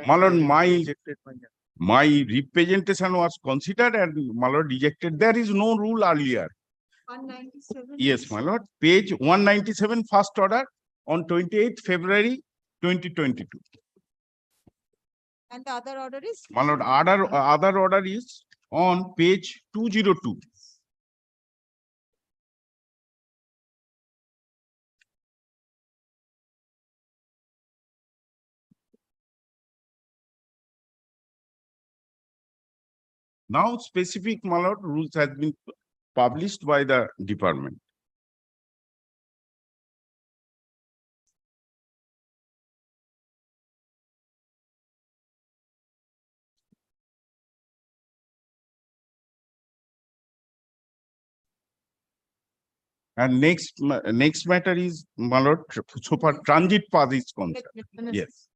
My lord, my representation was considered and my lord rejected. There is no rule earlier. 197. Yes, my lord. Page 197, first order on 28th February 2022. And the other order is? My lord, other order is on page 202. Now specific, my lord, rules has been published by the department. And next matter is, my lord, so far transit path is concerned. Yes.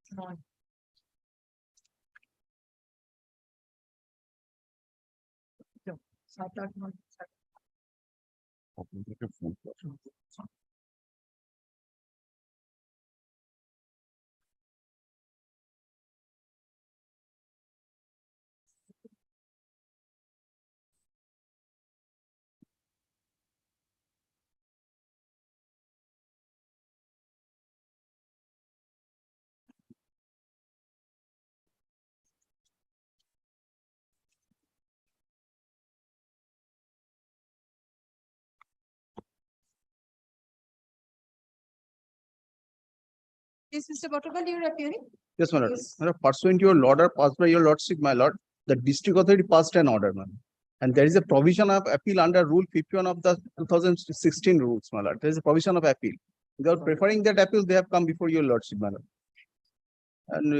Yes, Mr. Butterfield, you are appearing? Yes, my lord. Yes. My lord, pursuant to your order passed by your lordship, my lord, the district authority passed an order, man. And there is a provision of appeal under Rule 51 of the 2016 rules, my lord. There is a provision of appeal. Without preferring that appeal, they have come before your lordship, my lord. And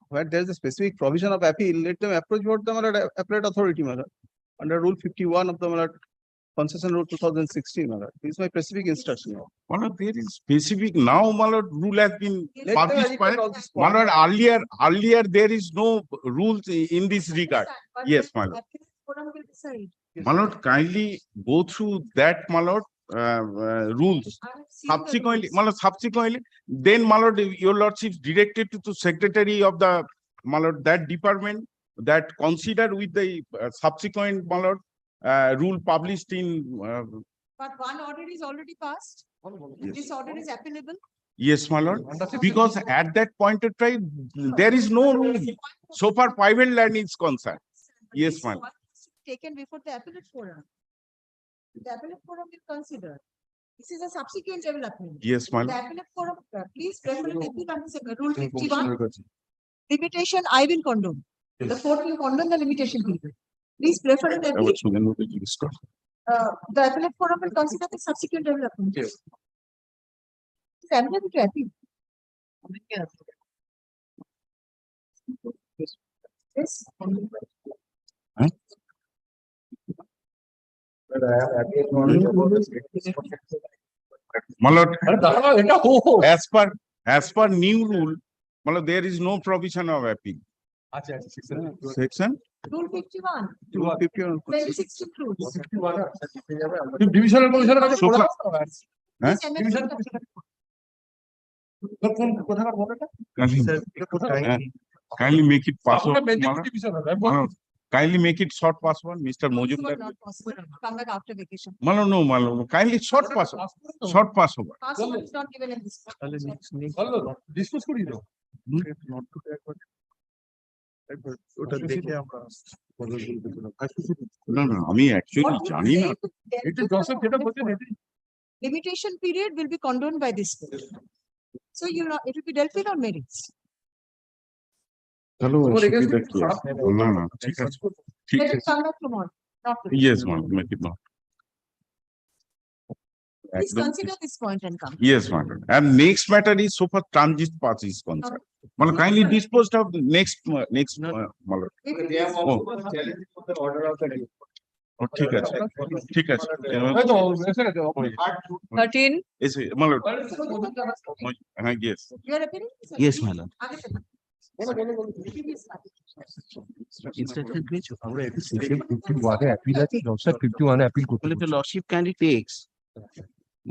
where there is a specific provision of appeal, let them approach what the my lord, appellate authority, my lord. Under Rule 51 of the my lord, Concession Rule 2016, my lord. This is my specific instruction. My lord, there is specific now, my lord, rule has been Let them published by, agitate all this my point. lord, earlier there is no rules in this regard. Yes, my lord. Forum will decide. My lord, kindly go through that, my lord, rules. I have seen the Subsequently, rules. my lord, subsequently, then, my lord, your lordship directed to the secretary of the, my lord, that department that consider with the subsequent, my lord, rule published in, But one order is already passed. Yes. This order is applicable. yes, my lord, because at that point of time, there is no rule so far private land is concerned. Yes, This ma'am. one is taken before the appellate forum. The appellate forum will consider. This is a subsequent development. Yes, my The lord. appellate forum, please refer to rule 51. Limitation, I will condone. The court will condone the limitation period. Please prefer an appeal. The appellate forum will consider the subsequent development. Yes. It's available to appeal. Yes. My lord, as per new rule, my lord, there is no provision of appeal. Section? Rule 51. Rule 51. 2016 rules. Divisional commissioner কাছে So পড়া far- আছে। হ্যাঁ? This amendment- কোথাকার বলটা? Kindly make it pass. আপনার বেঞ্জিপুর divisional Kindly make it short pass one, Mr. Mojumdar. Not possible. Come back after vacation. No, kindly short pass, short pass over. Pass on is not given in this. Discuss করি তো। ওটা দেখে আমরা No, আমি actually What you জানি say না। to them এটা is দর্শক যেটা the বলছেন এটাই limitation period will be condoned by this court. So you know, it will be dealt with on merits. তাহলে তোমার অসুবিধা এগেইনস্ট কি খারাপ আছে? না, ঠিক আছে, ঠিক Let it আছে। come back tomorrow, not today. Yes, ma'am, make it not. Please একদম consider this point and come. Yes, madam. And next matter is so far transit pass is concerned. Madam, kindly dispose of the next, my lord. It will be- Oh, ঠিক আছে, ঠিক আছে। এই তো এসে গেছে অপরে 13. Yes, my lord. Yes. You are appealing? Yes, my lord. আগে থেকে। Instruction পেয়েছো? আমরা একটু সেকশন 51 এ অ্যাপিল আছে, দর্শক 51 এ অ্যাপিল করতে Well, if the lordship kindly takes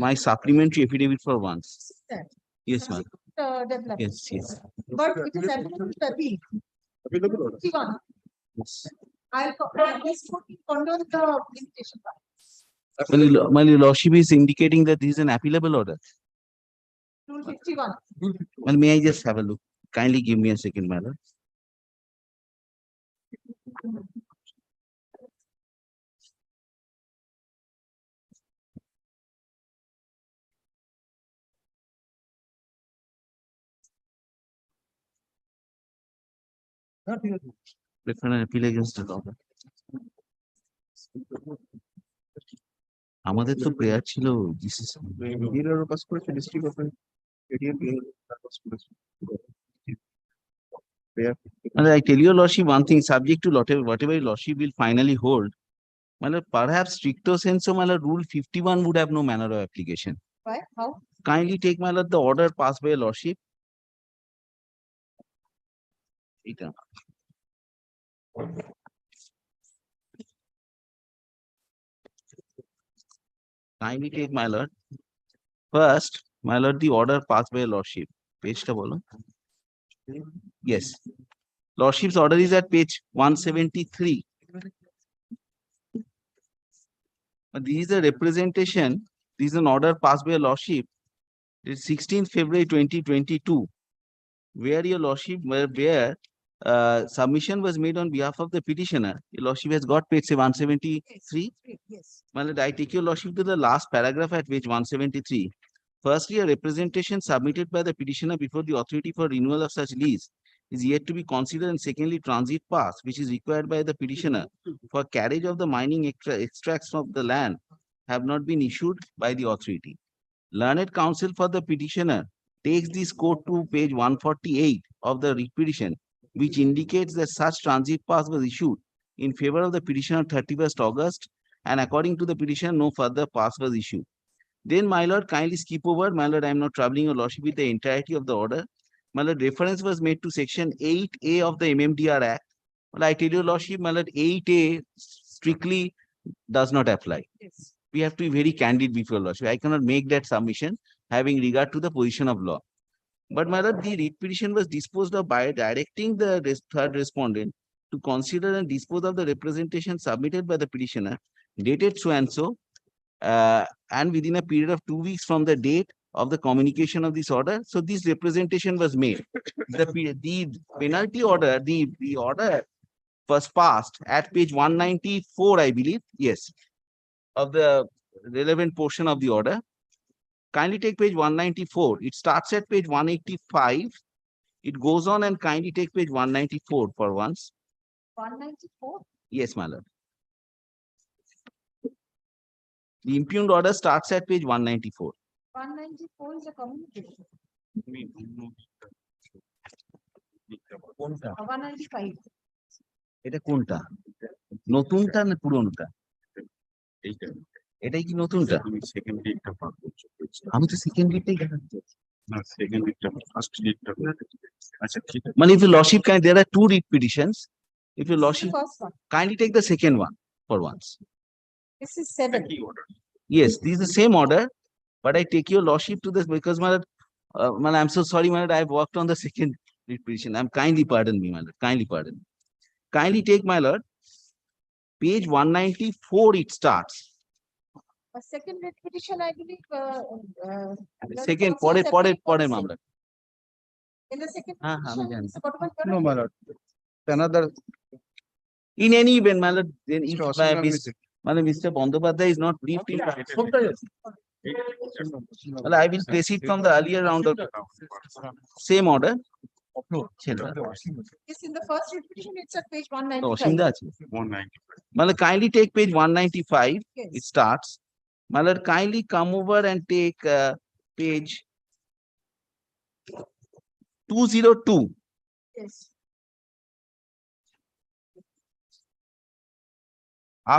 my supplementary affidavit for once. Yes, ma'am. Development. Yes. But it is applicable to appeal. 51. Yes. This court will condone the limitation. Well, your lordship is indicating that this is an appealable order. Rule 51. Well, may I just have a look? Kindly give me a second, my lord. Prefer an appeal against the order. আমাদের তো prayer ছিল decision pass করেছে district of And I tell your lordship one thing, subject to whatever your lordship will finally hold. My lord, perhaps stricto sensu, my lord, rule 51 would have no manner of application. Why? How? Kindly take, my lord, the order passed by your lordship. Eta. Kindly take, my lord. First, my lord, the order passed by your lordship. Page ta bolo. Yes. Lordship's order is at page 173. But this is a representation. This is an order passed by your lordship. It's 16th February 2022. Where your lordship, where submission was made on behalf of the petitioner. Your lordship has got page say 173. Yes. My lord, I take your lordship to the last paragraph at page 173. Firstly, a representation submitted by the petitioner before the authority for renewal of such lease is yet to be considered, and secondly, transit pass, which is required by the petitioner for carriage of the mining extracts from the land, have not been issued by the authority. Learned counsel for the petitioner takes this quote to page 148 of the petition, which indicates that such transit pass was issued in favor of the petitioner on 31st August, and according to the petitioner, no further pass was issued. Then, my lord, kindly skip over. My lord, I am not troubling your lordship with the entirety of the order. My lord, reference was made to section 8A of the MMDR Act. Well, I tell your lordship, my lord, 8A strictly does not apply. Yes. We have to be very candid before your lordship. I cannot make that submission having regard to the position of law. But my lord, the writ petition was disposed of by directing the third respondent to consider and dispose of the representation submitted by the petitioner dated so and so, and within a period of 2 weeks from the date of the communication of this order. So this representation was made. The penalty order, the order was passed at page 194, I believe, yes, of the relevant portion of the order. Kindly take page 194. It starts at page 185. It goes on, and kindly take page 194 for once. 194? Yes, my lord. The impugned order starts at page 194. 194 is a communication. 195. এটা কোনটা? নতুনটা না পুরনোটা? এটাই কি নতুনটা? আমি তো second ডেটটাই দেখাচ্ছি। মানে if your lordship can, there are two read petitions. If your lordship First one. kindly take the second one for once. This is 7. Yes, this is the same order, but I take your lordship to this because my lord, I'm so sorry, my lord, I've worked on the second read petition. Kindly pardon me, my lord. Kindly pardon. Kindly take, my lord, page 194. It starts. A second writ petition, I believe. Second, পরে মামলা। In the second. হ্যাঁ, আমি জানি। petition, what was No, my lord. Another. In any event, my lord, then if Mr. Bandyopadhyay is not briefed in well, I will proceed from the earlier round of same order. Yes, in the first writ petition, it's at page তো অসীমদা 195. আছে। মানে kindly take page 195. Yes. It starts. My lord, kindly come over and take page 202. Yes.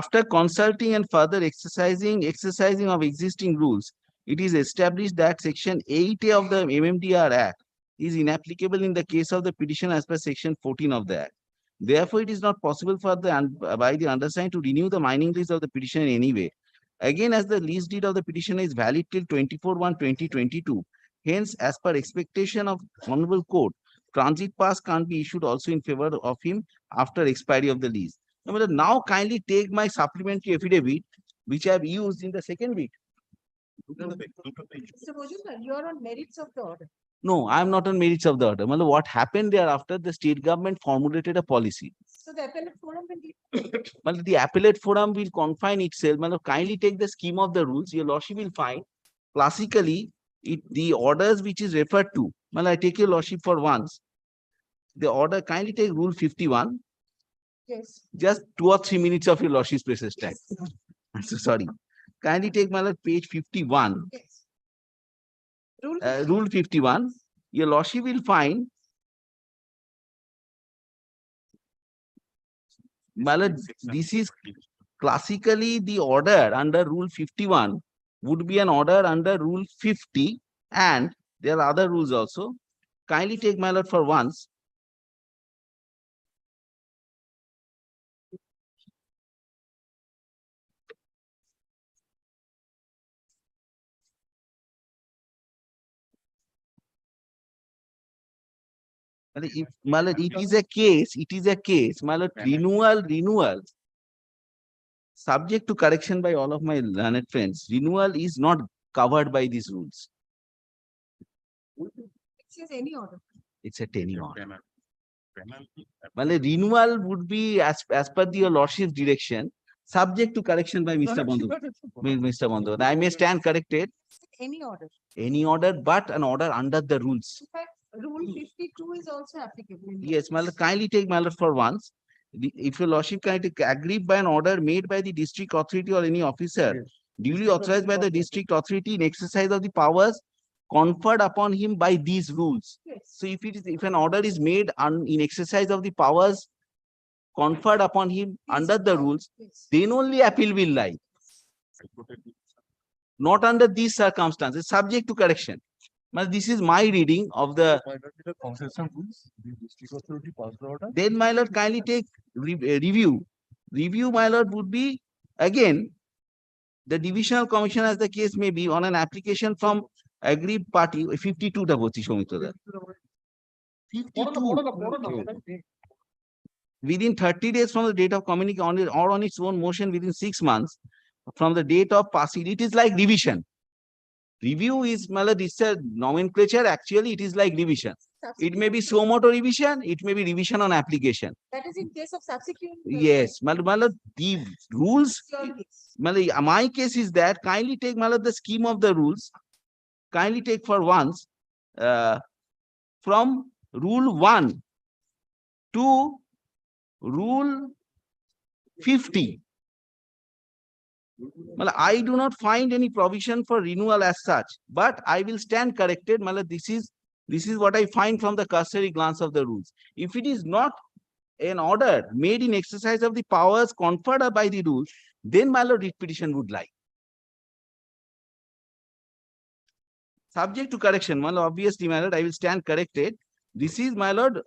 After consulting and further exercising of existing rules, it is established that section 8A of the MMDR Act is inapplicable in the case of the petition as per section 14 of the Act. Therefore, it is not possible for by the undersigned to renew the mining lease of the petition in any way. Again, as the lease deed of the petitioner is valid till 24/1/2022, hence, as per expectation of Honorable Court, transit pass can't be issued also in favor of him after expiry of the lease. Now, kindly take my supplementary affidavit, which I have used in the second week. Mr. Mojumdar, you are on merits of the order. No, I am not on merits of the order. What happened thereafter, the state government formulated a policy. So the appellate forum will be. The appellate forum will confine itself. Kindly take the scheme of the rules. Your lordship will find classically the orders which is referred to. I take your lordship for once. The order, kindly take rule 51. Yes. Just 2 or 3 minutes of your lordship's precious time. I'm so sorry. Kindly take my lord page 51. Yes. Rule 51. Your lordship will find, my lord, this is classically the order under rule 51 would be an order under rule 50, and there are other rules also. Kindly take, my lord, for once. If, my lord, it is a case, my lord, renewal, subject to correction by all of my learned friends, renewal is not covered by these rules. It says any order. It's a tenure order. Well, a renewal would be as per your lordship's direction, subject to correction by Mr. Bandhu. I may stand corrected. Any order. Any order, but an order under the rules. In fact, rule 52 is also applicable. Yes, my lord, kindly take, my lord, for once. If your lordship kindly agree by an order made by the district authority or any officer duly authorized by the district authority in exercise of the powers conferred upon him by these rules. Yes. So if an order is made in exercise of the powers conferred upon him under the rules, Yes. then only appeal will lie. Not under these circumstances, subject to correction. But this is my reading of the. Then, my lord, kindly take review. Review, my lord, would be again the divisional commission, as the case may be, on an application from aggrieved party. 52 ta bochi Soumitra da. 52. within 30 days from the date of communication or on its own motion within 6 months from the date of passing. It is like revision. Review is, it's a nomenclature. Actually, it is like revision. It may be suo motu revision. It may be revision on application. That is in case of subsequent. Yes, the rules. My case is that kindly take the scheme of the rules. Kindly take for once from rule 1 to rule 50. I do not find any provision for renewal as such, but I will stand corrected. This is what I find from the cursory glance of the rules. If it is not an order made in exercise of the powers conferred by the rules, then writ petition would lie. Subject to correction, obviously, I will stand corrected. This is,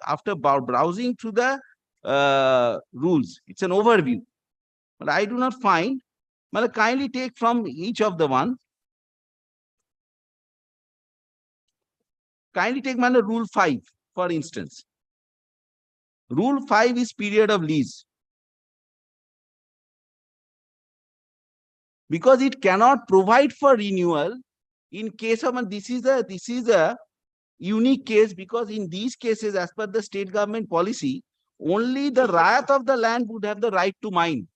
after browsing through the rules. It's an overview. But I do not find. Kindly take from each of the one. Kindly take rule 5, for instance. Rule 5 is period of lease. Because it cannot provide for renewal in case of, this is a unique case, because in these cases, as per the state government policy, only the Rayat of the land would have the right to mine.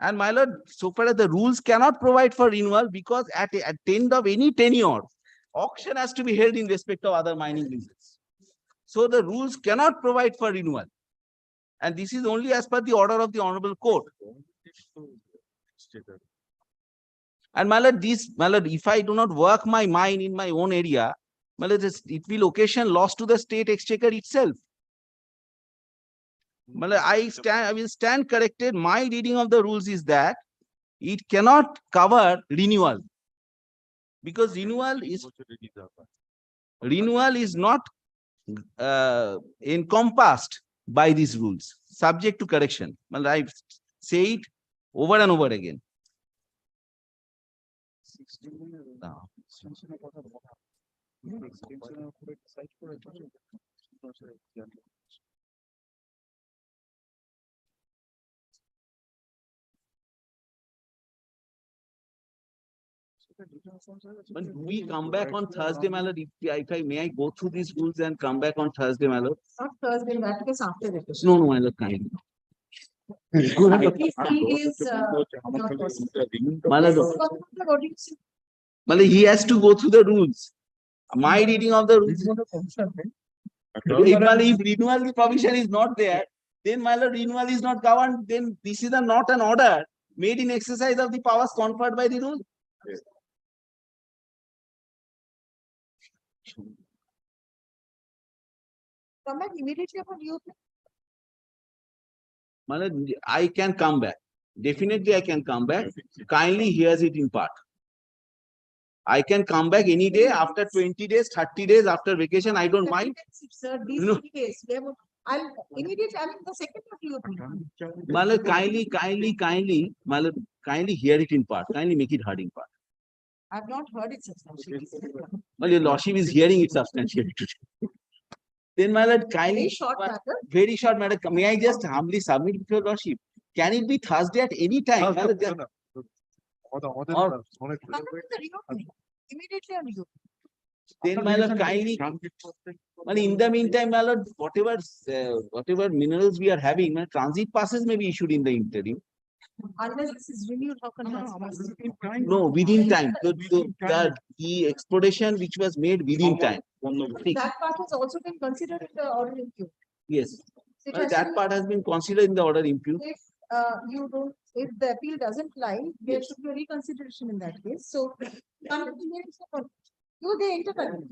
And so far as the rules cannot provide for renewal, because at the end of any tenure, auction has to be held in respect of other mining leases. So the rules cannot provide for renewal. And this is only as per the order of the Honorable Court. And if I do not work my mine in my own area, it will occasion loss to the state exchequer itself. I will stand corrected. My reading of the rules is that it cannot cover renewal, because renewal is not encompassed by these rules, subject to correction. I say it over and over again. Now. When we come back on Thursday, may I go through these rules and come back on Thursday, Not Thursday, that is after the. No, kindly. He has to go through the rules. My reading of the rules. If renewal provision is not there, then renewal is not governed, then this is not an order made in exercise of the powers conferred by the rule. Come back immediately upon you. I can come back. Definitely I can come back. Kindly hears it in part. I can come back any day after 20 days, 30 days after vacation. I don't mind. Sir, these 3 days. I'll immediately, the second of you. Kindly hear it in part. Kindly make it heard in part. I've not heard it substantially. Your Lordship is hearing it substantially today. Then, kindly. Very short matter. May I just humbly submit with your Lordship? Can it be Thursday at any time? Immediately on you. Then, kindly. In the meantime, whatever minerals we are having, transit passes may be issued in the interim. Unless this is renewed, how can No, within time. The exploration which was made within time. That part has also been considered in the order in queue. Yes. That part has been considered in the order in queue. If the appeal doesn't lie, there should be a reconsideration in that case. So, you they interconnect.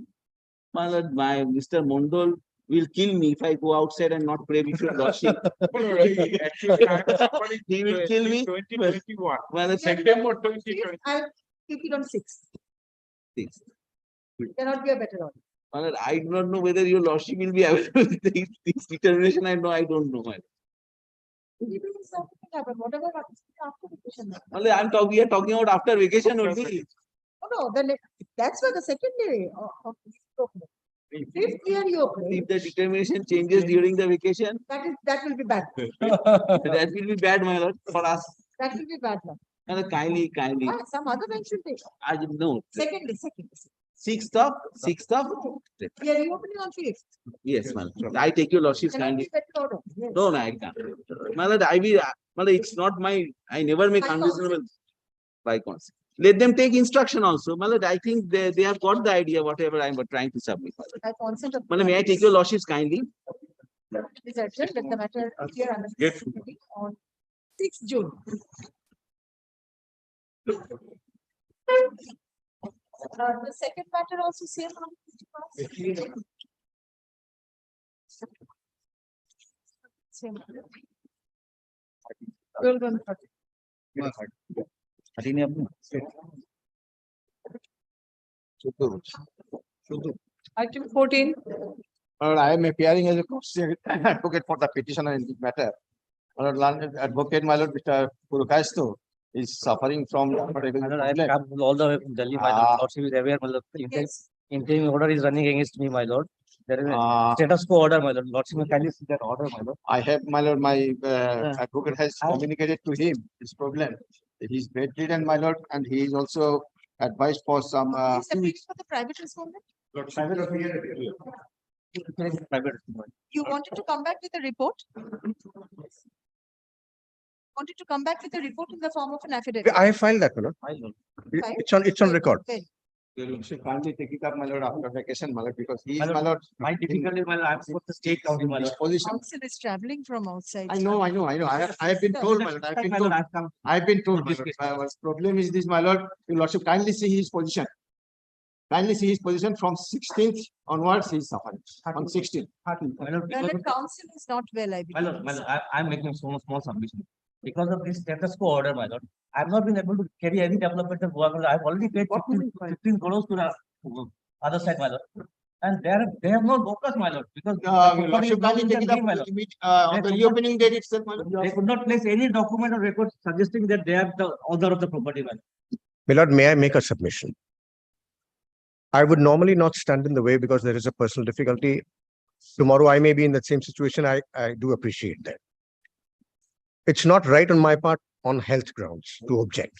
Mr. Mondol will kill me if I go outside and not pray with your Lordship. He will kill me. 2021. September 2020. I'll keep it on 6. Cannot be a better order. I do not know whether your Lordship will be able to take this determination. I don't know. Whatever happens after vacation. We are talking about after vacation only. Oh, no, then that's why the second day of this program. Fifth year you open, If the determination changes during the vacation, that will be bad. that will be bad, my lord, for us. That will be bad luck. No, kindly. Some other bank should take. I didn't know. Secondly. Sixth of. We are reopening on fifth. Yes, my lord. I take your lordship's Cannot kindly. be better order. Yes. No, I can't. My lord, it's not I never make By unreasonable by consent. Let them take instruction also. My lord, I think they have got the idea, whatever I'm trying to submit. By consent of. My lord, may I take your lordship's kindly? Is adjourned, let the matter appear under Yes. meeting on 6th June. The second matter also same. Same. Well done. Item 14. I am appearing as a proxy advocate for the petitioner in this matter. Learned advocate, my lord, Mr. Purukaisto, is suffering from. All the way from Delhi, my lord. Lordship is aware, my lord. Yes. Interim order is running against me, my lord. There is a status quo order, my lord. Lordship, can you see that order, my lord? I have, my lord, my advocate has communicated to him this problem. He's bedridden, my lord, and he is also advised for some. Is appealing for the private respondent? You wanted to come back with a report? Wanted to come back with a report in the form of an affidavit? I filed that, my lord. Filed? It's on record. Well, So kindly take it up, my lord, after vacation, my lord, because he is, My my lord. My difficulty, my lord, I'm supposed to state county, my lord. Position. council is traveling from outside. I know. I have been told, my lord. I've been told. I've been told, my lord. My problem is this, my lord. Your lordship, kindly see his position. Kindly see his position from 16th onwards, he is suffering. On 16th. Learned council is not well, I My believe. lord, I'm making small submission. Because of this status quo order, my lord, I've not been able to carry any developmental work. I've already paid 15 crores to the other side, my lord. And they have no focus, my lord, because. Your lordship, kindly take it up on the reopening date itself, my lord. They could not place any document or record suggesting that they are the owner of the property, my lord. My lord, may I make a submission? I would normally not stand in the way because there is a personal difficulty. Tomorrow I may be in that same situation. I do appreciate that. It's not right on my part on health grounds to object.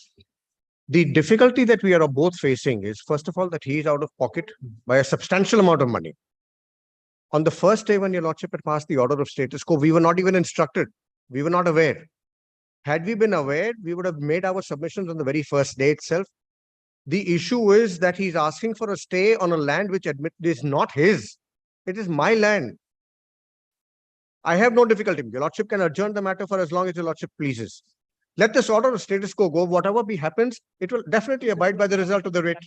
The difficulty that we are both facing is, first of all, that he is out of pocket by a substantial amount of money. On the first day when your lordship had passed the order of status quo, we were not even instructed. We were not aware. Had we been aware, we would have made our submissions on the very first day itself. The issue is that he's asking for a stay on a land which is not his. It is my land. I have no difficulty. Your lordship can adjourn the matter for as long as your lordship pleases. Let this order of status quo go. Whatever happens, it will definitely abide by the result of the writ.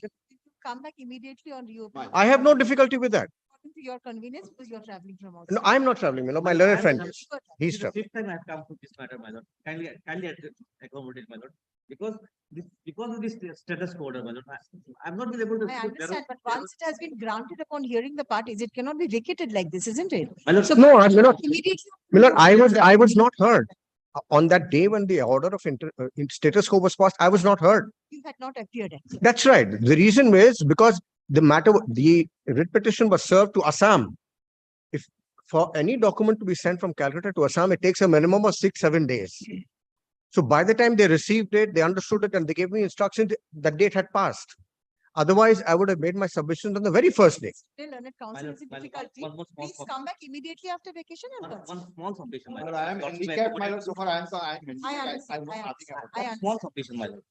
Come back immediately on reopening. I have no difficulty with that. According to your convenience, because you're traveling from outside. No, I'm not traveling. My learned friend is. He's This is the traveling. fifth time I've come to this matter, my lord. Kindly accommodate, my lord. Because of this status quo order, my lord, I've not been able to. I understand, but once it has been granted upon hearing the parties, it cannot be vacated like this, isn't it? My lord, So No, I'm not. immediately. Milord, I was not heard. On that day when the order of status quo was passed, I was not heard. You had not appeared. Actually. That's right. The reason is because the writ petition was served to Assam. If for any document to be sent from Calcutta to Assam, it takes a minimum of 6-7 days. So by the time they received it, they understood it and they gave me instructions, that date had passed. Otherwise, I would have made my submissions on the very first day. Still, learned council is in my lord, difficulty. one more small Please come back immediately after vacation and consult. one small submission, my My lord. lord, I am Lordship, handicapped, my lord, accommodate- so far I am I handicapped. understand. know I nothing understand. about I Small understand. submission, my lord.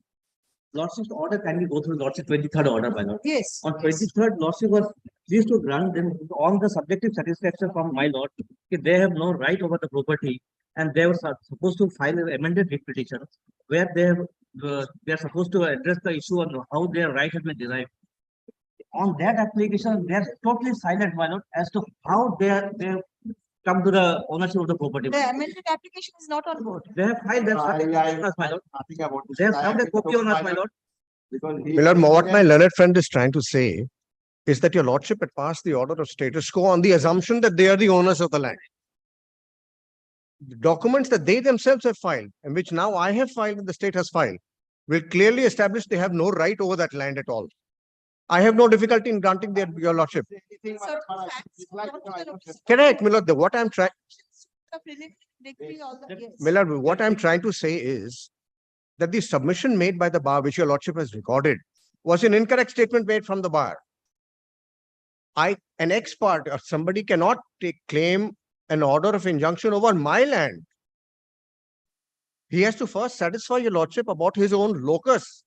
Lordship's order can be go through Lordship 23rd order, my lord. Yes. On 23rd, Lordship was pleased to grant them on the subjective satisfaction from my lord. That they have no right over the property and they were supposed to file an amended writ petition where they are supposed to address the issue on how their right has been derived. On that application, they are totally silent, my lord, as to how they come to the ownership of the property. The amended application is not on board. They have filed their my lord. Nothing about this. They have I served a been copy told, on us, my lord. Because he. Milord, what my learned friend is trying to say is that your lordship had passed the order of status quo on the assumption that they are the owners of the land. The documents that they themselves have filed, and which now I have filed and the state has filed, will clearly establish they have no right over that land at all. I have no difficulty in granting their, your lordship. Certain facts brought to the notice. Correct, Milord, what I'm trying, The preliminary decree, all the- yes. Milord, what I'm trying to say is that the submission made by the bar, which your lordship has recorded, was an incorrect statement made from the bar. An ex parte or somebody cannot claim an order of injunction over my land. He has to first satisfy your lordship about his own locus.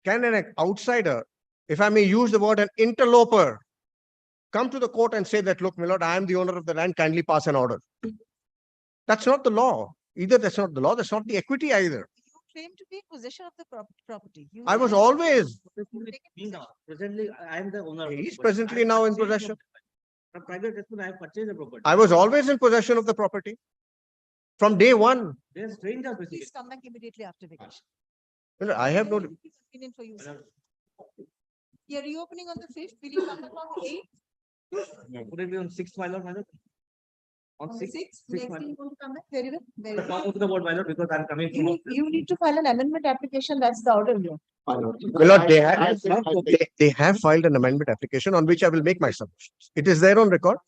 Can an outsider, if I may use the word an interloper, come to the court and say that, look, my lord, I am the owner of the land, kindly pass an order? That's not the law. Either that's not the law, that's not the equity either. You claim to be in possession of the property. You I was claim- always, Presently, I am the owner. of the he's property. presently I now in purchased the possession. property. From private residence, I have purchased the property. I was always in possession of the property. From day one. They are strangers basically. Please come back immediately after vacation. Milord, I have no, Convenient for you, sir. You're reopening on the 5th. Will you come back on the 8th? Would it be on 6th, my lord, my lord? On On the 6th? 6th? Sixth, Next my day lord. you want to come back? Very well. Very Come well. to the board, my lord, because I'm coming from. You need to file an amendment application. That's the order here. Milord, they have filed an amendment application on which I will make my submissions. It is there on record.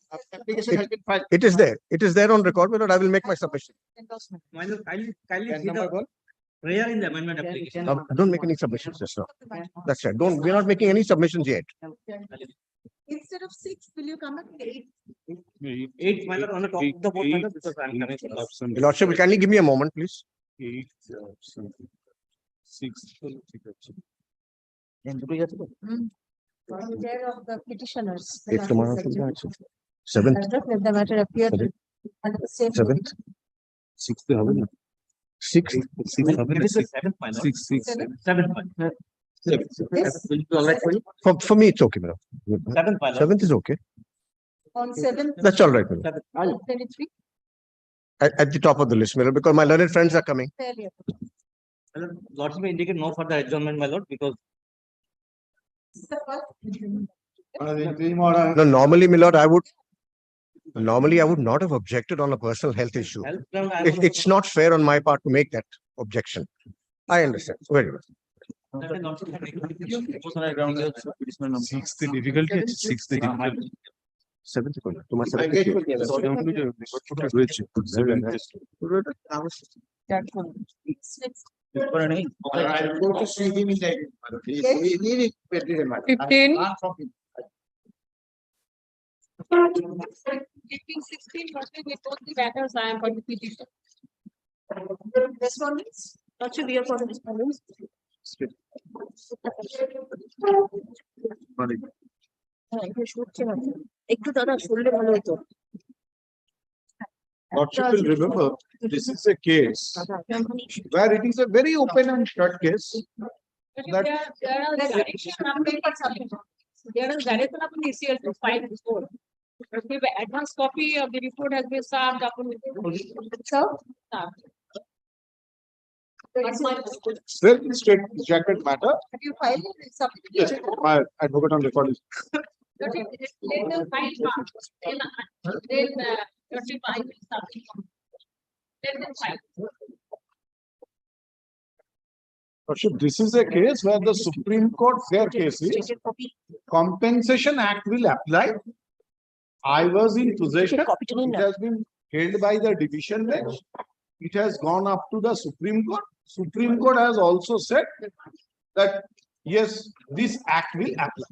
It is there. It is there on record, Milord, I will make my submission. Endorsement. My lord, kindly see the prayer in the amendment application. Don't make any submissions just now. That's right. We're not making any submissions yet. Instead of 6th, will you come back on the 8th? 8th, my lord, on the top of the board, my lord, because I'm coming from. Your lordship, will kindly give me a moment, please. 6. Chair of the petitioners. Eighth tomorrow, Seventh, Let the matter appear Seventh. under the same. seventh, 6th. sixth. It is the 7th, my lord. 7th, my lord. Yes, Will it be all right for you? For me, it's okay, Milord. 7th, my lord. Seventh is okay. on 7th. That's all right, Milord. 23. At the top of the list, Milord, because my learned friends are coming. Fairly. My lord, lordship may indicate no further adjournment, my lord, because No, normally, Milord, I would not have objected on a personal health issue. health ground, I was. It's not fair on my part to make that objection. I understand. Very well. Sixth difficulty আছে, sixth difficulty. Seventh কোন? তোমার seventh কি? রয়েছে। I'll go to see him in the. He needed. 15. 16, with both the matters, I am for the petition. Respondents? What should be for the respondents? একটু দাদা শুনলে ভালো হতো। Lordship will remember, this is a case where it is a very open and shut case. That- There is direction upon ECL to file this report. If advance copy of the report has been served upon. Very straight jacket matter. Have you filed it? It's up to Yes, my advocate on record is. Let them file first, then I will submit. Let them file. Lordship, this is a case where the Supreme Court, their case is Stated copy. Compensation Act will apply. I was in possession. Copy to me It now. has been held by the division bench. It has gone up to the Supreme Court. Supreme Court has also said that, yes, this act will apply.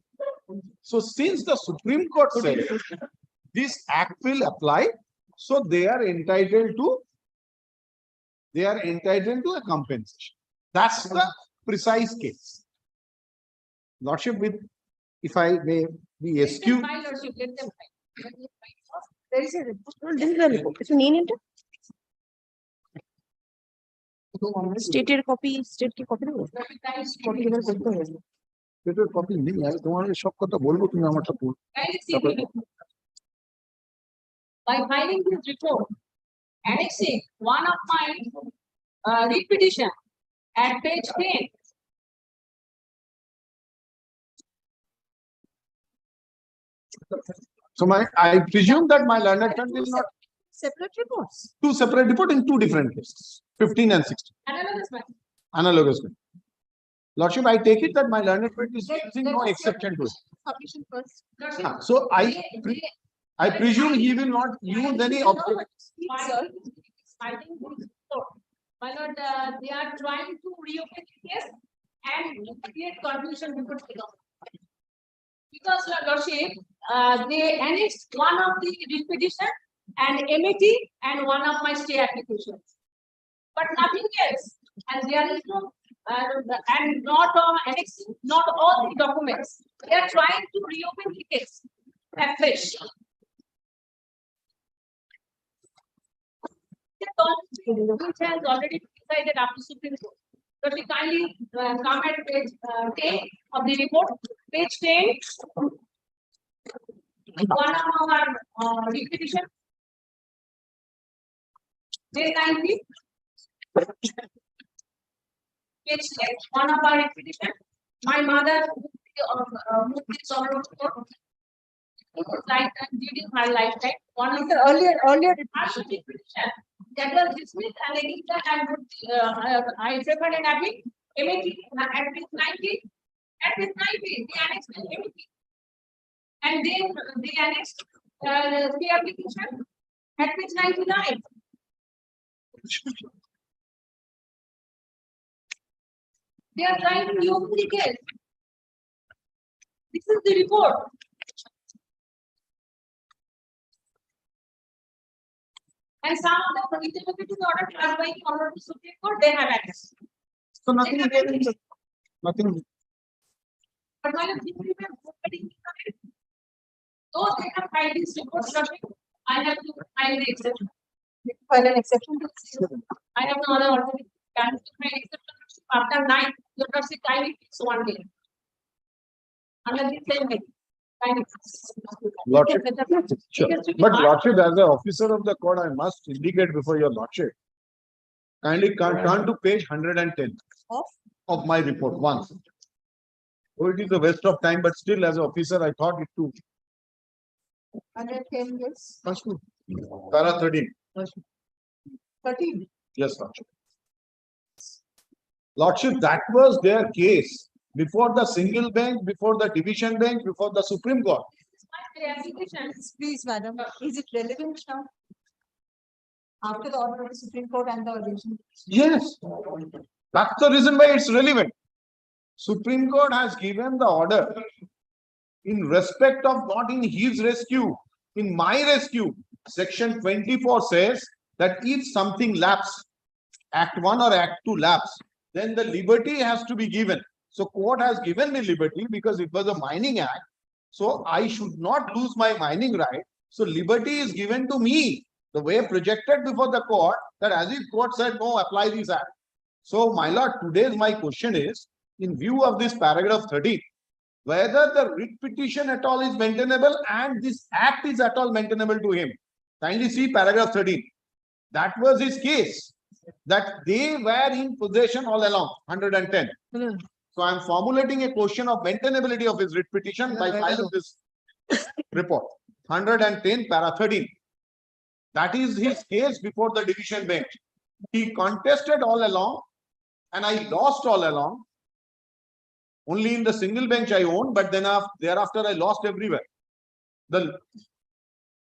So since the Supreme Court said this act will apply, so they are entitled to a compensation. That's the precise case. Lordship, with, if I may be Let them excused. file or should let them file. There is a report. This is the report. It's named. Stated copy, state की copy देबो? Copy এবার করতে হবে। এটার copy নেই, আমি তোমার সব কথা বলবো, তুমি আমারটা বল। By filing this report, annexing one of my writ petition at page 10. So I presume that my learned friend is not Separate reports. two separate report in two different cases, 15 and 16, Analogous matter. analogous. Lordship, I take it that my learned friend is using no exception to it. Submission first. So I presume he will not use any objection. Sir, I think my lord, they are trying to reopen the case and create confusion before the government. Because your lordship, they annexed one of the writ petition and MAT and one of my stay applications. But nothing else. And there is no, and not annexing, not all the documents. They are trying to reopen the case afresh. Which has already decided after Supreme Court. So we kindly come at page 10 of the report, page 10. One of our repetition. Page 19. Page 10, one of our repetition. My mother moved this on report. Lifetime during her lifetime. One of the Earlier repetition that was dismissed and against that I prepared an appeal. MAT at page 90. At page 90, they annexed an MAT. And then they annexed the application at page 99. They are trying to reopen the case. This is the report. And some of the interpreting order are going forward to Supreme Court, they have access. So nothing is there in the, nothing. But while those they have filed these reports, I have to file the exception. File an exception to this. I have no other alternative. Can file exception after 9, your lordship kindly takes 1 day. Under the same way. Lordship. Sure. But Lordship, as an officer of the court, I must indicate before your Lordship. Kindly turn to page 110 of my report once. Oh, it is a waste of time, but still as an officer, I thought it too. 110 yes. Para 13. 13. Yes, Lordship. Lordship, that was their case before the single bench, before the division bench, before the Supreme Court. Please, madam, is it relevant now? After the order of the Supreme Court and the division? Yes, that's the reason why it's relevant. Supreme Court has given the order in respect of not in his rescue, in my rescue. Section 24 says that if something lapse, Act 1 or Act 2 lapse, then the liberty has to be given. So court has given me liberty because it was a mining act. So I should not lose my mining right. So liberty is given to me, the way projected before the court, that as if court said, no, apply this act. So my lord, today my question is, in view of this paragraph 13, whether the writ petition at all is maintainable and this act is at all maintainable to him. Kindly see paragraph 13. That was his case, that they were in possession all along, 110. So I am formulating a question of maintainability of his writ petition by filing this report. 110 para 13. That is his case before the division bench. He contested all along and I lost all along. Only in the single bench I owned, but then thereafter I lost everywhere. The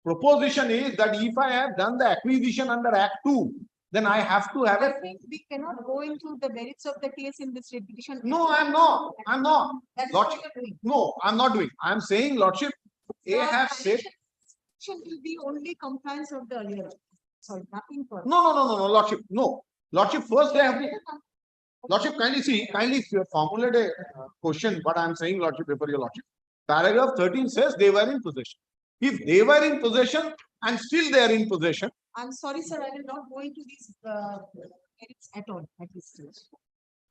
proposition is that if I have done the acquisition under Act 2, then I have to have I think we cannot go into the merits of the case in this repetition. No, I'm not. I'm not. That's Lordship, what you're doing. no, I'm not doing. I'm saying, Lordship, A has said. Will be only compliance of the earlier. Sorry, nothing further. No, Lordship, no. Lordship, first they have to. Lordship, kindly formulate a question, what I'm saying, Lordship, before your Lordship. Paragraph 13 says they were in possession. If they were in possession and still they are in possession. I'm sorry, sir, I will not go into these merits at all at this stage.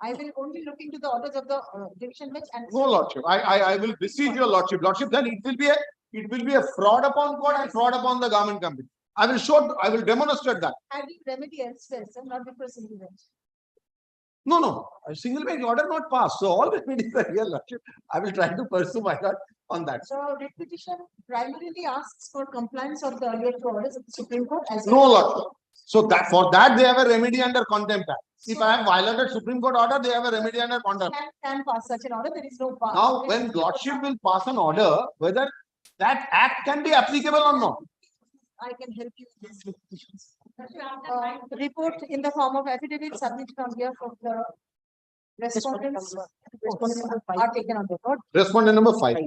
I will only look into the orders of the division bench and. No, Lordship, I will beseech your Lordship. Lordship, then it will be a fraud upon court and fraud upon the government company. I will demonstrate that. Have you remedy elsewhere, sir, not before single bench? No, a single bench order not passed. So all remedies are here, Lordship. I will try to pursue my thought on that. So writ petition primarily asks for compliance of the earlier orders of the Supreme Court as well. No, Lordship. So that for that they have a remedy under Contempt Act. If I have violated Supreme Court order, they have a remedy under conduct. Can pass such an order, there is no bar. Now, when Lordship will pass an order, whether that act can be applicable or not. I can help you with these issues. Report in the form of affidavit submitted on behalf of the respondents are taken on record. Respondent number 5.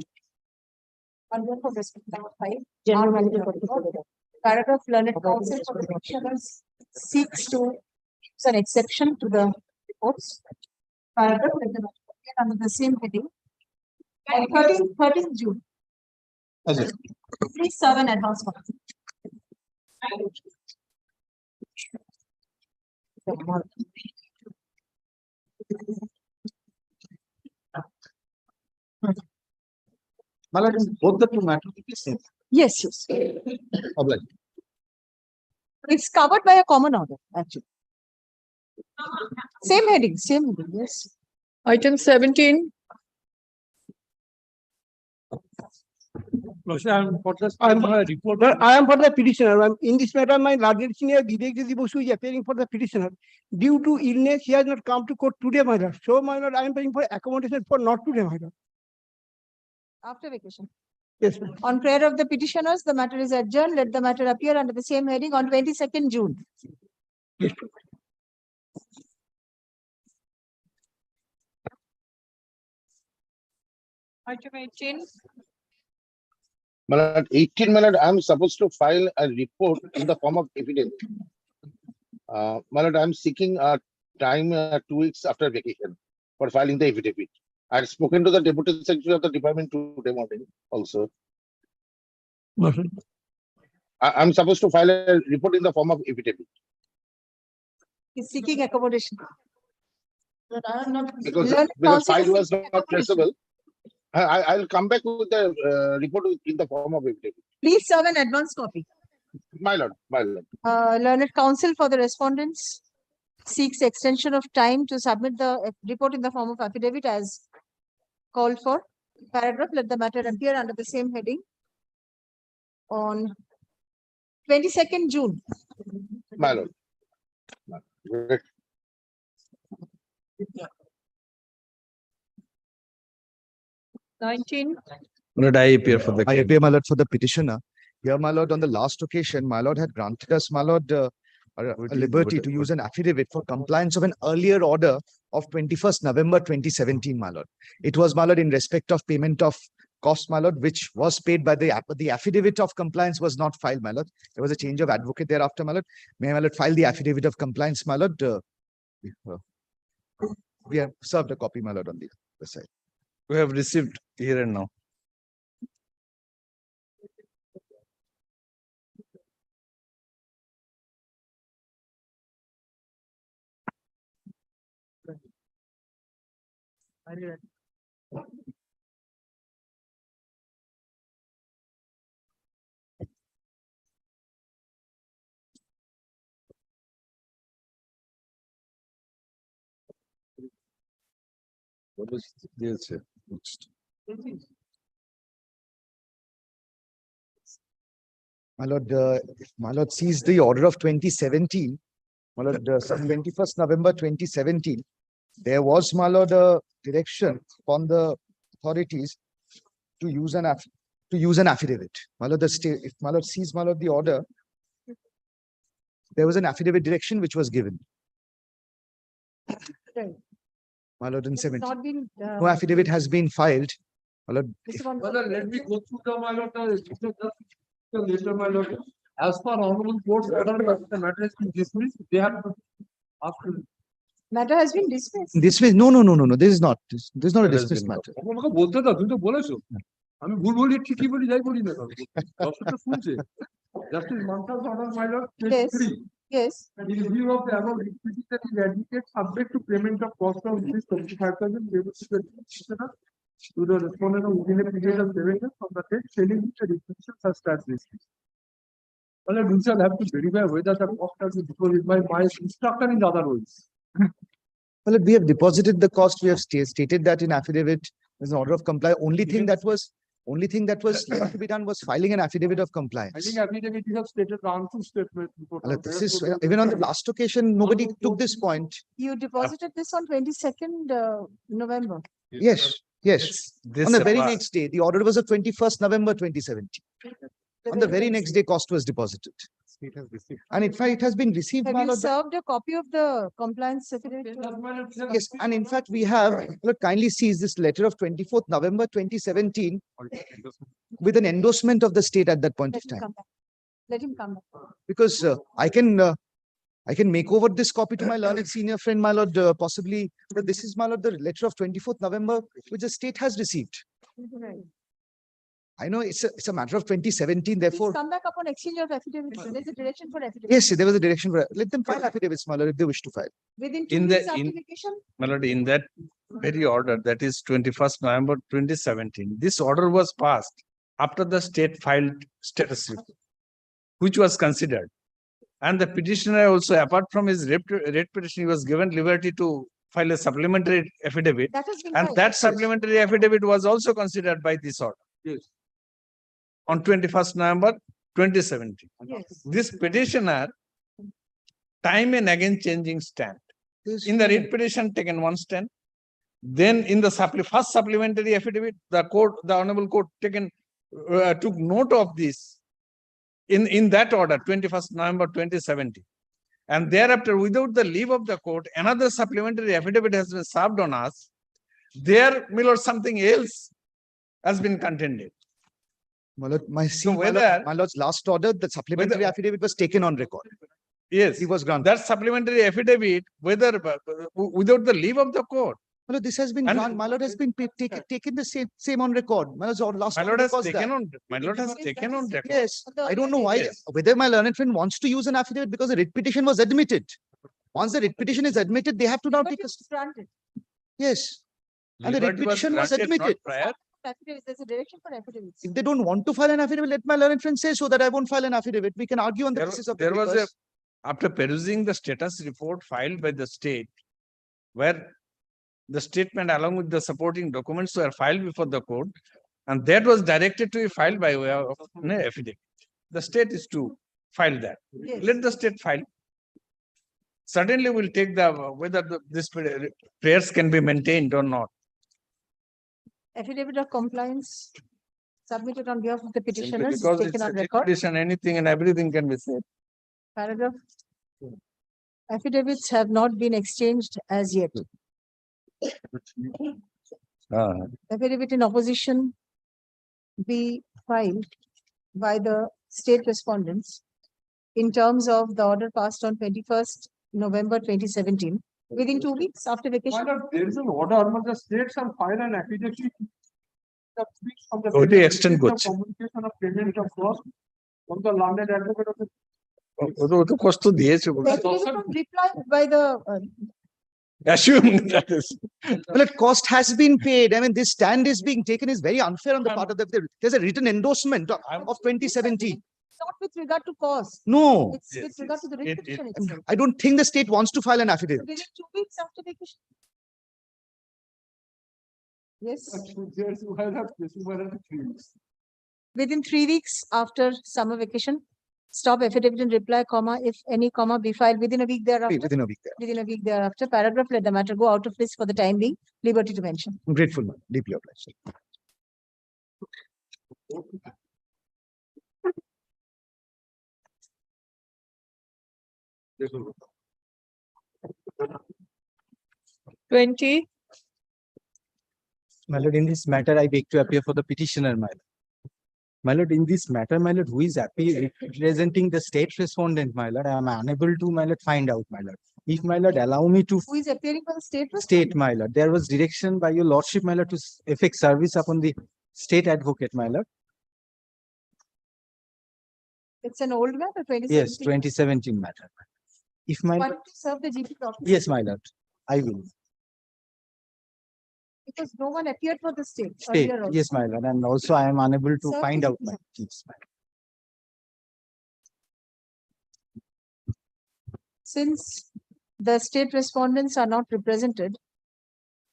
On behalf of respondent number 5. General Manager for the paragraph learned counsel for the petitioners seeks to use an exception to the reports. Paragraph let the matter appear under the same heading. On 13th June. Please serve an advance copy. Both the two matters are the same. Yes, yes. Obliged. It's covered by a common order, actually. Same heading, yes. Item 17. I am for the petitioner. In this matter, my largest senior Vivek Bosu is appearing for the petitioner. Due to illness, he has not come to court today, my lord. So, my lord, I am paying for accommodation for not today, my lord. After vacation. Yes, ma'am. On prayer of the petitioners, the matter is adjourned. Let the matter appear under the same heading on 22nd June. Yes. Item 18. My lord, 18, my lord, I am supposed to file a report in the form of affidavit. My lord, I am seeking a time 2 weeks after vacation for filing the affidavit. I had spoken to the Deputy Secretary of the Department today morning also. I am supposed to file a report in the form of affidavit. He's seeking accommodation. But I am not. Because file was not traceable. I'll come back with the report in the form of affidavit. Please serve an advance copy. My lord, my lord. Learned counsel for the respondents seeks extension of time to submit the report in the form of affidavit as called for. Paragraph, let the matter appear under the same heading on 22nd June. My lord. 19. Lord, I appear for the. I appear, my lord, for the petitioner. Here, my lord, on the last occasion, my lord had granted us, my lord, a liberty to use an affidavit for compliance of an earlier order of 21st November 2017, my lord. It was, my lord, in respect of payment of cost, my lord, which was paid by the affidavit of compliance was not filed, my lord. There was a change of advocate thereafter, my lord. May my lord file the affidavit of compliance, my lord. We have served a copy, my lord, on the other side. We have received here and now. What is this? Next. My lord, if my lord sees the order of 2017, my lord, 21st November 2017, there was, my lord, a direction upon the authorities to use an affidavit. My lord, if my lord sees, my lord, the order, there was an affidavit direction which was given. Right. My lord, in It's 17. not been. No affidavit has been filed. My lord, Let me go through the, my lord, later, my lord. As per honorable court's order, the matter has been dismissed. They have after. Matter has been dismissed. dismiss. No. This is not. This is not a dismissed matter. আমাকে বলতে দাও, তুমি তো বলেছো। আমি ভুল বলি ঠিকই বলি যাই বলি না দর্শক তো শুনছে। Justice Manta's order, my lord, Yes. 23. Yes. In view of the above, petition is advocate subject to payment of cost of rupees 25,000 payable to the petitioner to the respondent within a period of 7 years from the date selling which a restriction has started this. Well, we shall have to verify whether the cost has been deposited by my instructor in other words. Well, we have deposited the cost. We have stated that in affidavit. There's an order of compliance. Only thing that was Only thing that was left to be done was filing an affidavit of I compliance. think affidavit you have stated the untrue statement before. now. This is, Therefore, even on the last occasion, nobody took this point. You deposited this on 22nd November. Yes, yes. This On the very next day, the order was of 21st November 2017. On the very next day, cost was deposited. And in fact, it has been received. Have my you lord, served a copy of the compliance affidavit? Yes, and in fact, we have, my lord, kindly sees this letter of 24th November 2017 with an endorsement of the state at that point of Let him time. come back. Let him come back. Because I can make over this copy to my learned senior friend, my lord, possibly, but this is, my lord, the letter of 24th November, which the state has received. Right. I know it's a matter of 2017, Please therefore, come back upon exchange of affidavits. There's a direction for affidavits. yes, there was a direction for, let them file affidavits, my lord, if they wish to file. Within 2 In weeks the- after in- vacation? My lord, in that very order, that is 21st November 2017, this order was passed after the state filed status report, which was considered. And the petitioner also, apart from his writ petition, he was given liberty to file a supplementary affidavit. That has been And filed. that supplementary affidavit was also considered by this order. Yes. On 21st November 2017. Yes. This petitioner, time and again changing stand. In the writ petition, taken one stand. Then in the first supplementary affidavit, the honorable court took note of this in that order, 21st November 2017. And thereafter, without the leave of the court, another supplementary affidavit has been served on us. There, my lord, something else has been contended. My lord, So whether- my lord's last order, the supplementary affidavit was taken on record. Yes, He was granted. that supplementary affidavit, whether without the leave of the court. My lord, this has been And- granted. My lord has been taken the same on record. My lord's last My order lord has was taken that. on, my lord has taken on record. Yes, I don't know why, Yes. whether my learned friend wants to use an affidavit because the writ petition was admitted. Once the writ petition is admitted, they have to now But take it a, was granted. yes. And the writ Liberty petition was granted, not admitted. prior. Affidavits, there's a direction for affidavits. If they don't want to file an affidavit, let my learned friend say so that I won't file an affidavit. We can argue on the basis of the There was a, papers. after perusing the status report filed by the state, where the statement along with the supporting documents were filed before the court, and that was directed to be filed by way of an affidavit. The state is to file that. Yes. Let the state file. Certainly we'll take the, whether this prayers can be maintained or not. Affidavit of compliance submitted on behalf of the Simply petitioners is because taken it's a on record. petition, anything and everything can be said. Paragraph. Affidavits have not been exchanged as yet. Affidavit in opposition be filed by the state respondents in terms of the order passed on 21st November 2017, within 2 weeks after vacation. Why not? There is an order, but the states shall file an affidavit. From the To the extent receipt of which- communication of payment of cost from the learned advocate of the. ও তো কষ্ট দিয়েছে The বলছে। affidavit of reply by the Assume that is. Well, cost has been paid. I mean, this stand is being taken is very unfair on the part of there's a written endorsement of 2017. not with regard to cost. No, It's with regard to the writ petition itself. I don't think the state wants to file an affidavit. Within 2 weeks after vacation. Yes, within 3 weeks after summer vacation, stop affidavit in reply, comma, if any comma be filed within a week thereafter. Within a week there. Within a week thereafter, paragraph, let the matter go out of list for the time being, liberty to mention. I'm grateful, man. Deeply obliged. Twenty. My lord, in this matter, I beg to appear for the petitioner, my lord. My lord, in this matter, my lord, who is representing the state respondent, my lord, I am unable to, my lord, find out, my lord. If my lord allow me to Who is appearing for the state? state, my lord, there was direction by your lordship, my lord, to effect service upon the state advocate, my lord. It's an old matter, 2017. Yes, 2017 matter. If my, Why lord- don't you serve the GP office? yes, my lord, I will. Because no one appeared for the state. State, earlier also. yes, my lord, and also I am unable to Sir, find please out my chiefs. Since the state respondents are not represented,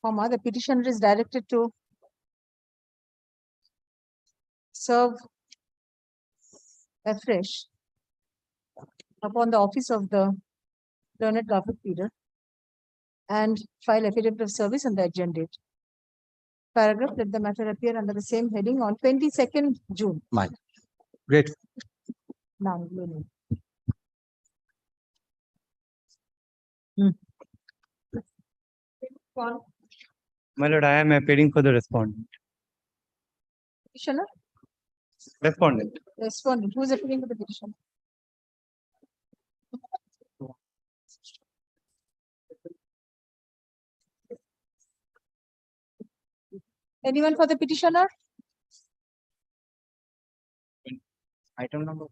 comma, the petitioner is directed to serve afresh upon the office of the learned government leader and file affidavit of service on the adjourned date. Paragraph, let the matter appear under the same heading on 22nd June. Mine. Great. Now, you know. One, My lord, I am appearing for the respondent. petitioner, Respondent. respondent, who is appealing for the petition? Anyone for the petitioner? Item number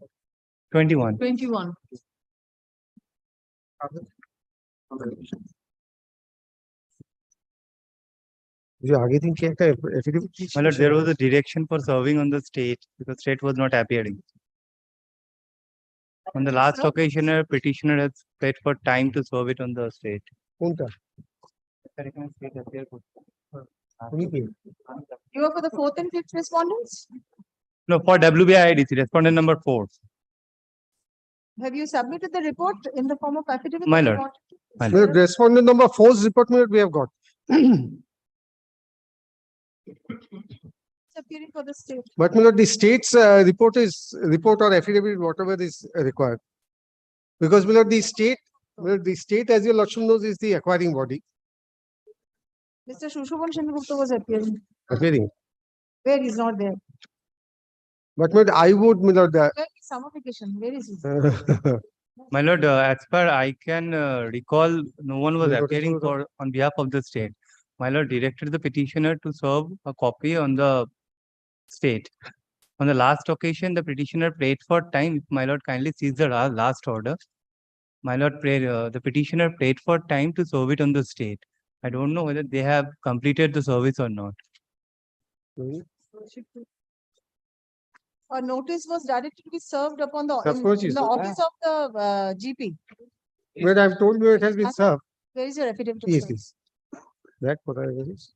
21. 21. आगे दिन क्या affidavit? My lord, there was a direction for serving on the state because state was not appearing. On the last occasion, a petitioner has paid for time to serve it on the state. कोणता? You are for the fourth and fifth respondents? No, for WBIDC, respondent number 4. Have you submitted the report in the form of affidavit? My that you lord. wanted to? My Well, respondent number 4's report we have got. It's appearing for the state. But my lord, the state's report or affidavit, whatever is required. Because my lord, the state, as your lordship knows, is the acquiring body. Mr. Shushovan Shenugupta was appearing. Appearing. Where he's not there. But my lord, I would, my lord, Where is summer vacation? Where is he? My lord, as per I can recall, no one was Notice appearing was for on behalf of the state. My lord directed the petitioner to serve a copy on the state. On the last occasion, the petitioner prayed for time. If my lord kindly sees the last order. My lord prayed, the petitioner prayed for time to serve it on the state. I don't know whether they have completed the service or not. A notice was directed to be served upon the, Of in course, the yes. office of the GP. But I've told you it has been served. Where is your affidavit of Yes, service? yes. That what I was.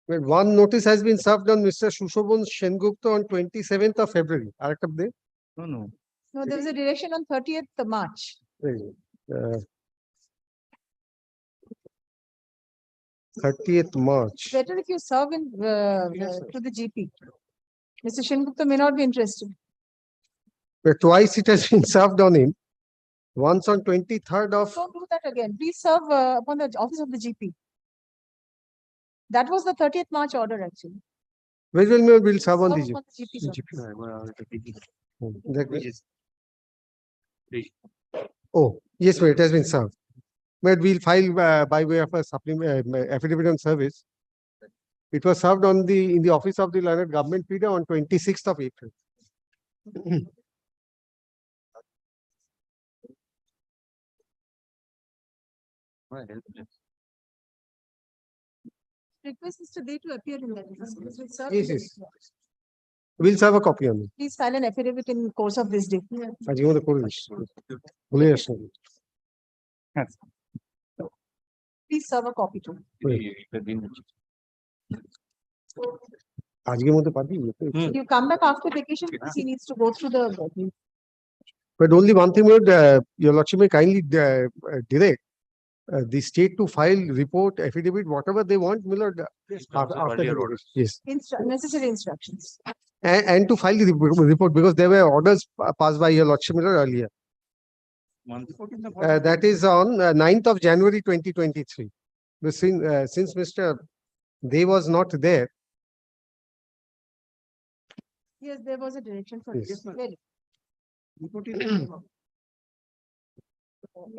Well, one notice has been served on Mr. Shushovan Sengupta on 27th of February. No, no. No, there was a direction on 30th March. 30th March. Better if you serve in to the GP. Mr. Shenugupta may not be interested. But twice it has been served on him. Once on 23rd of. Don't do that again. Please serve upon the office of the GP. That was the 30th March order actually. Which will serve on the Serve upon the GP, sir. Oh, yes, it has been served. But we'll file by way of a supplement affidavit on service. It was served on in the office of the learned government leader on 26th of April. Request Mr. Day to appear in that. Yes, yes. We'll serve a copy on it. Please file an affidavit in course of this day. আজকে মধ্যে করে this. ভুলে যাস না। Please serve a copy too. আজকের মধ্যে পারবি? If you come back after vacation, because he needs to go through the. But only one thing, your lordship may kindly direct the state to file report, affidavit, whatever they want, my lord, after the orders. Yes. Necessary instructions. And to file the report because there were orders passed by your lordship my lord, earlier. That is on 9th of January 2023. But since Mr. They was not there. Yes, there was a direction for Yes. this. Very.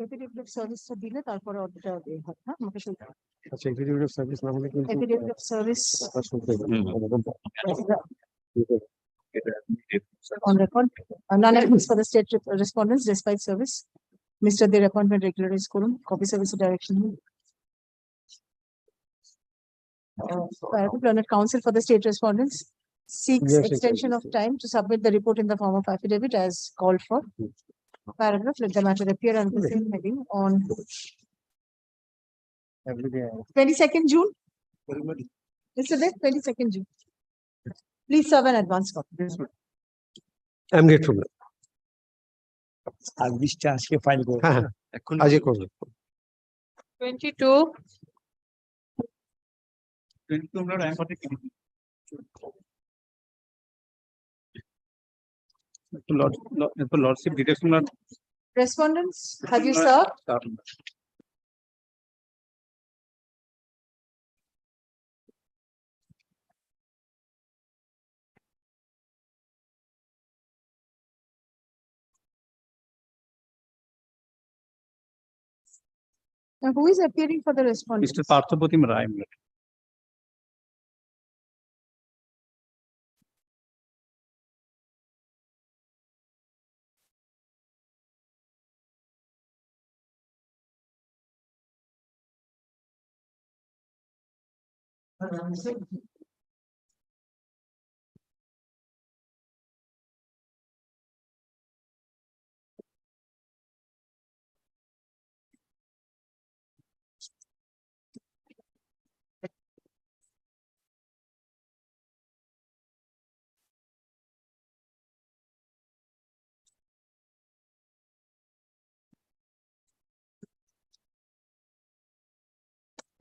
Affidavit of service to দিলে তারপরে অর্ডারটা দেয়া হয় হ্যাঁ আমাকে শুনতে হবে। আচ্ছা affidavit of service না হলে কিন্তু Affidavit of service on record. None for the state respondents despite service. Mr. Their appointment regularized করুন copy service direction. Learned counsel for the state respondents seeks Yes, extension of time to submit the report in the form of affidavit as called for. Paragraph, let the matter appear under the same heading on 22nd June. Mr. Dev, 22nd June. Please serve an advance copy. I'm grateful. I wish to ask you file go. হ্যাঁ হ্যাঁ আজই করবো 22. Lordship details Respondents, have you served? Now, who is appearing for the respondents? Mr. Parthapatim Rai.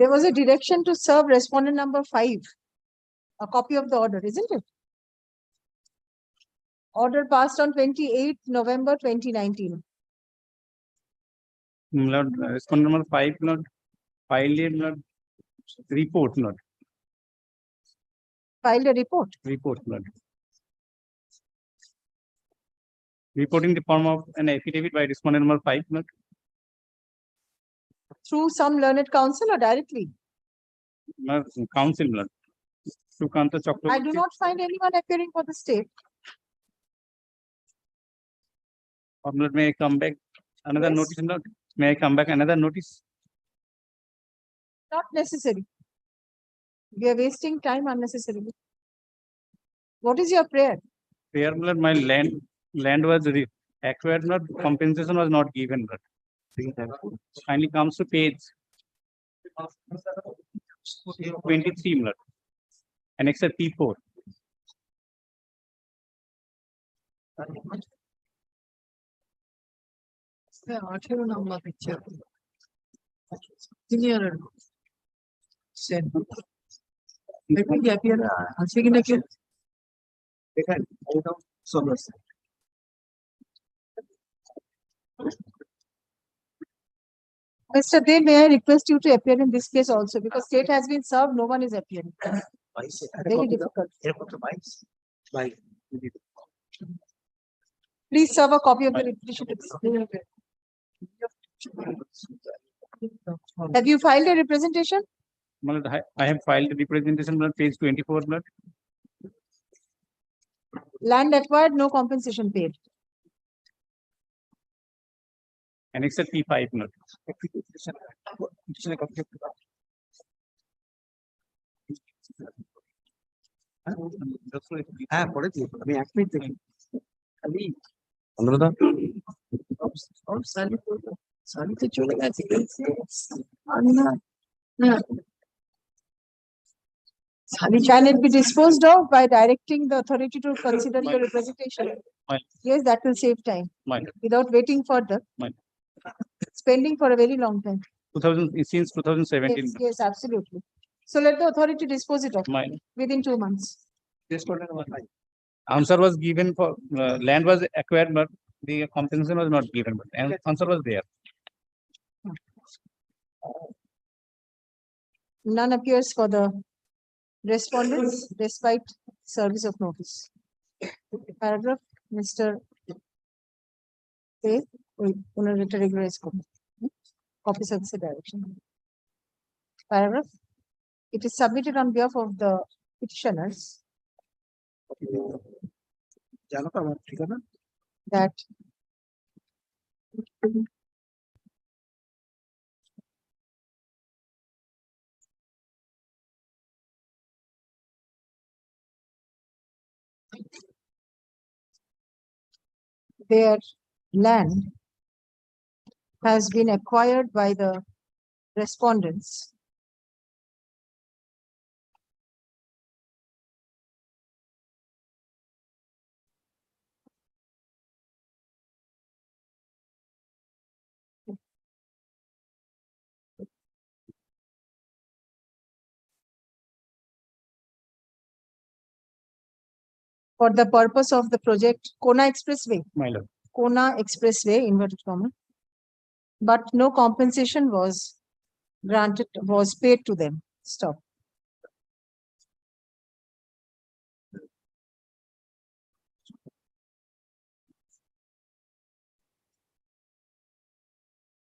There was a direction to serve respondent number 5, a copy of the order, isn't it? Order passed on 28th November 2019. Lord, respondent number 5, Lord, filed a Lord, report, Lord. Filed a report. Report, Lord. Report in the form of an affidavit by respondent number 5, Lord. Through some learned counsel or directly? Lord, council, Lord. Sukanta Chakraborty. I do not find anyone appearing for the state. Lord, may I come back another Yes. notice, Lord? May I come back another notice? Not necessary. We are wasting time unnecessarily. What is your prayer? Prayer, Lord, my land was acquired, Lord, compensation was not given, Lord. Finally comes to page 23, Lord. Annex P4. Number picture. Senior. Said. Maybe appear. Mr. Dev, may I request you to appear in this case also because state has been served, no one is appearing. Very difficult. Please serve a copy of the petition. Have you filed a representation? I have filed the representation on page 24, Lord. Land acquired, no compensation paid. Annex P5, Lord. হ্যাঁ পড়েছি আমি 1 minute দেখি খালি অনুরোধ সালিতে চলে গেছে Can it be disposed of by directing the authority to consider your representation? Yes, that will save time. Without waiting further. Spending for a very long time. 2000 since 2017. Yes, yes, absolutely. So let the authority dispose it of within 2 months. Answer was given for land was acquired, but the compensation was not given. But answer was there. None appears for the respondents despite service of notice. Paragraph, Mr. A. Copies of the direction. Paragraph. It is submitted on behalf of the petitioners that their land has been acquired by the respondents for the purpose of the project Kona Expressway, My lord. Kona Expressway, inverted comma. But no compensation was paid to them. Stop.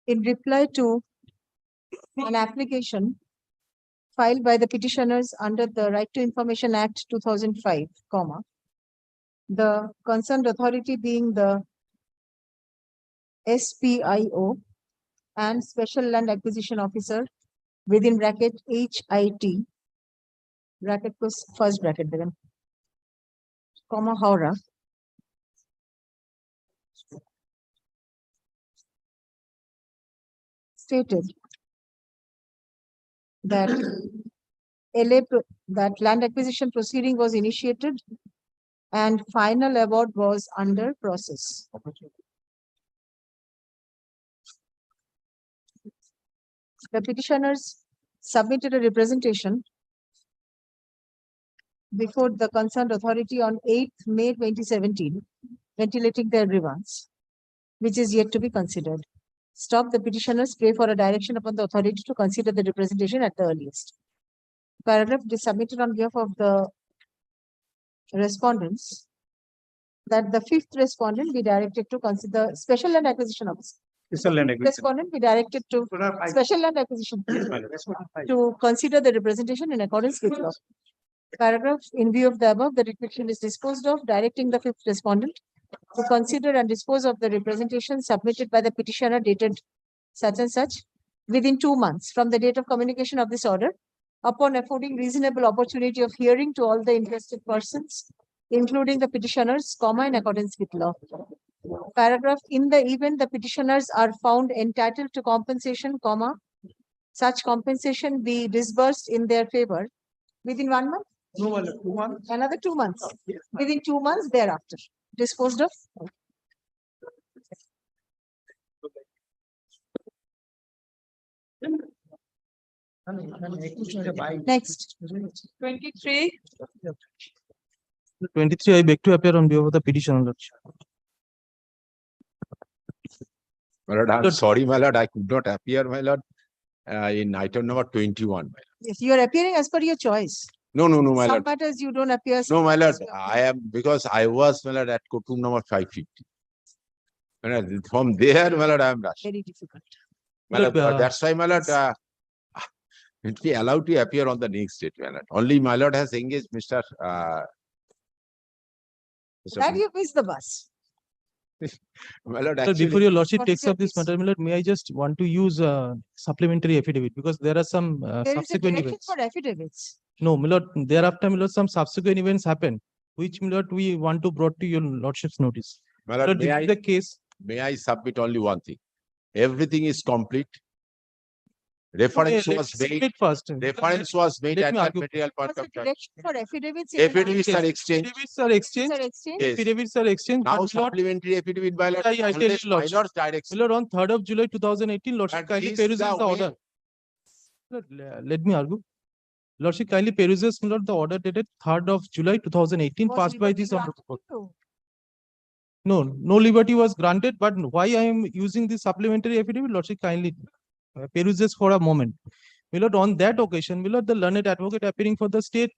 In reply to an application filed by the petitioners under the Right to Information Act 2005, the concerned authority being the SPIO and Special Land Acquisition Officer within bracket HIT, bracket was first bracket then, Howrah, stated that that land acquisition proceeding was initiated and final award was under process. The petitioners submitted a representation before the concerned authority on 8th May 2017, ventilating their grievance, which is yet to be considered. Stop. The petitioners pray for a direction upon the authority to consider the representation at the earliest. Paragraph is submitted on behalf of the respondents that the fifth respondent be directed to consider Special Land Acquisition Officer. Special Land Acquisition. Respondent be directed to Special Land Acquisition to consider the representation in accordance with law. Paragraph, in view of the above, the requisition is disposed of, directing the fifth respondent to consider and dispose of the representation submitted by the petitioner dated such and such within 2 months from the date of communication of this order, upon affording reasonable opportunity of hearing to all the interested persons, including the petitioners, in accordance with law. Paragraph, in the event the petitioners are found entitled to compensation, such compensation be disbursed in their favor within 1 month. No, 2 months. Another 2 months. Within 2 months thereafter. Disposed of. Next. 23. 23, I beg to appear on behalf of the petitioner. My lord, I'm sorry, my lord, I could not appear, my lord, in item number 21. My lord. Yes, you are appearing as per your choice. No, my Some lord. matters you don't appear. No, my lord, I am, because I was, my lord, at Kotum number 550. My lord, from there, my lord, I am rushed. Very difficult. My lord, that's why, my lord, it be allowed to appear on the next date, my lord. Only my lord has engaged Mr. That you miss the bus. My lord, Sir, actually, before your lordship What takes is up this matter, my lord, may I just want to use supplementary affidavit because there are some There is a subsequent direction events. for affidavits. No, my lord, thereafter, my lord, some subsequent events happen, which, my lord, we want to brought to your lordship's notice. my My lord, lord, this is the case. may I submit only one thing? Everything is complete. Reference Okay, was let's made. submit first. Reference was made Let at me that argue. material point What's the of time. direction for affidavits? in the Affidavits are exchanged. Affidavits are exchanged. exchanged? Yes. Affidavits are exchanged. Now but my lord, supplementary affidavit by lord. I tell you, unless lordship. my lord's my direction. lord, on 3rd of July 2018, lordship And kindly this is peruses the the way- order. Lord, let me argue. Lordship kindly peruses, my lord, the order dated 3rd of July 2018 Was passed by liberty this honorable granted court. to? No liberty was granted, but why I am using this supplementary affidavit, lordship kindly peruses for a moment. My lord, on that occasion, my lord, the learned advocate appearing for the state,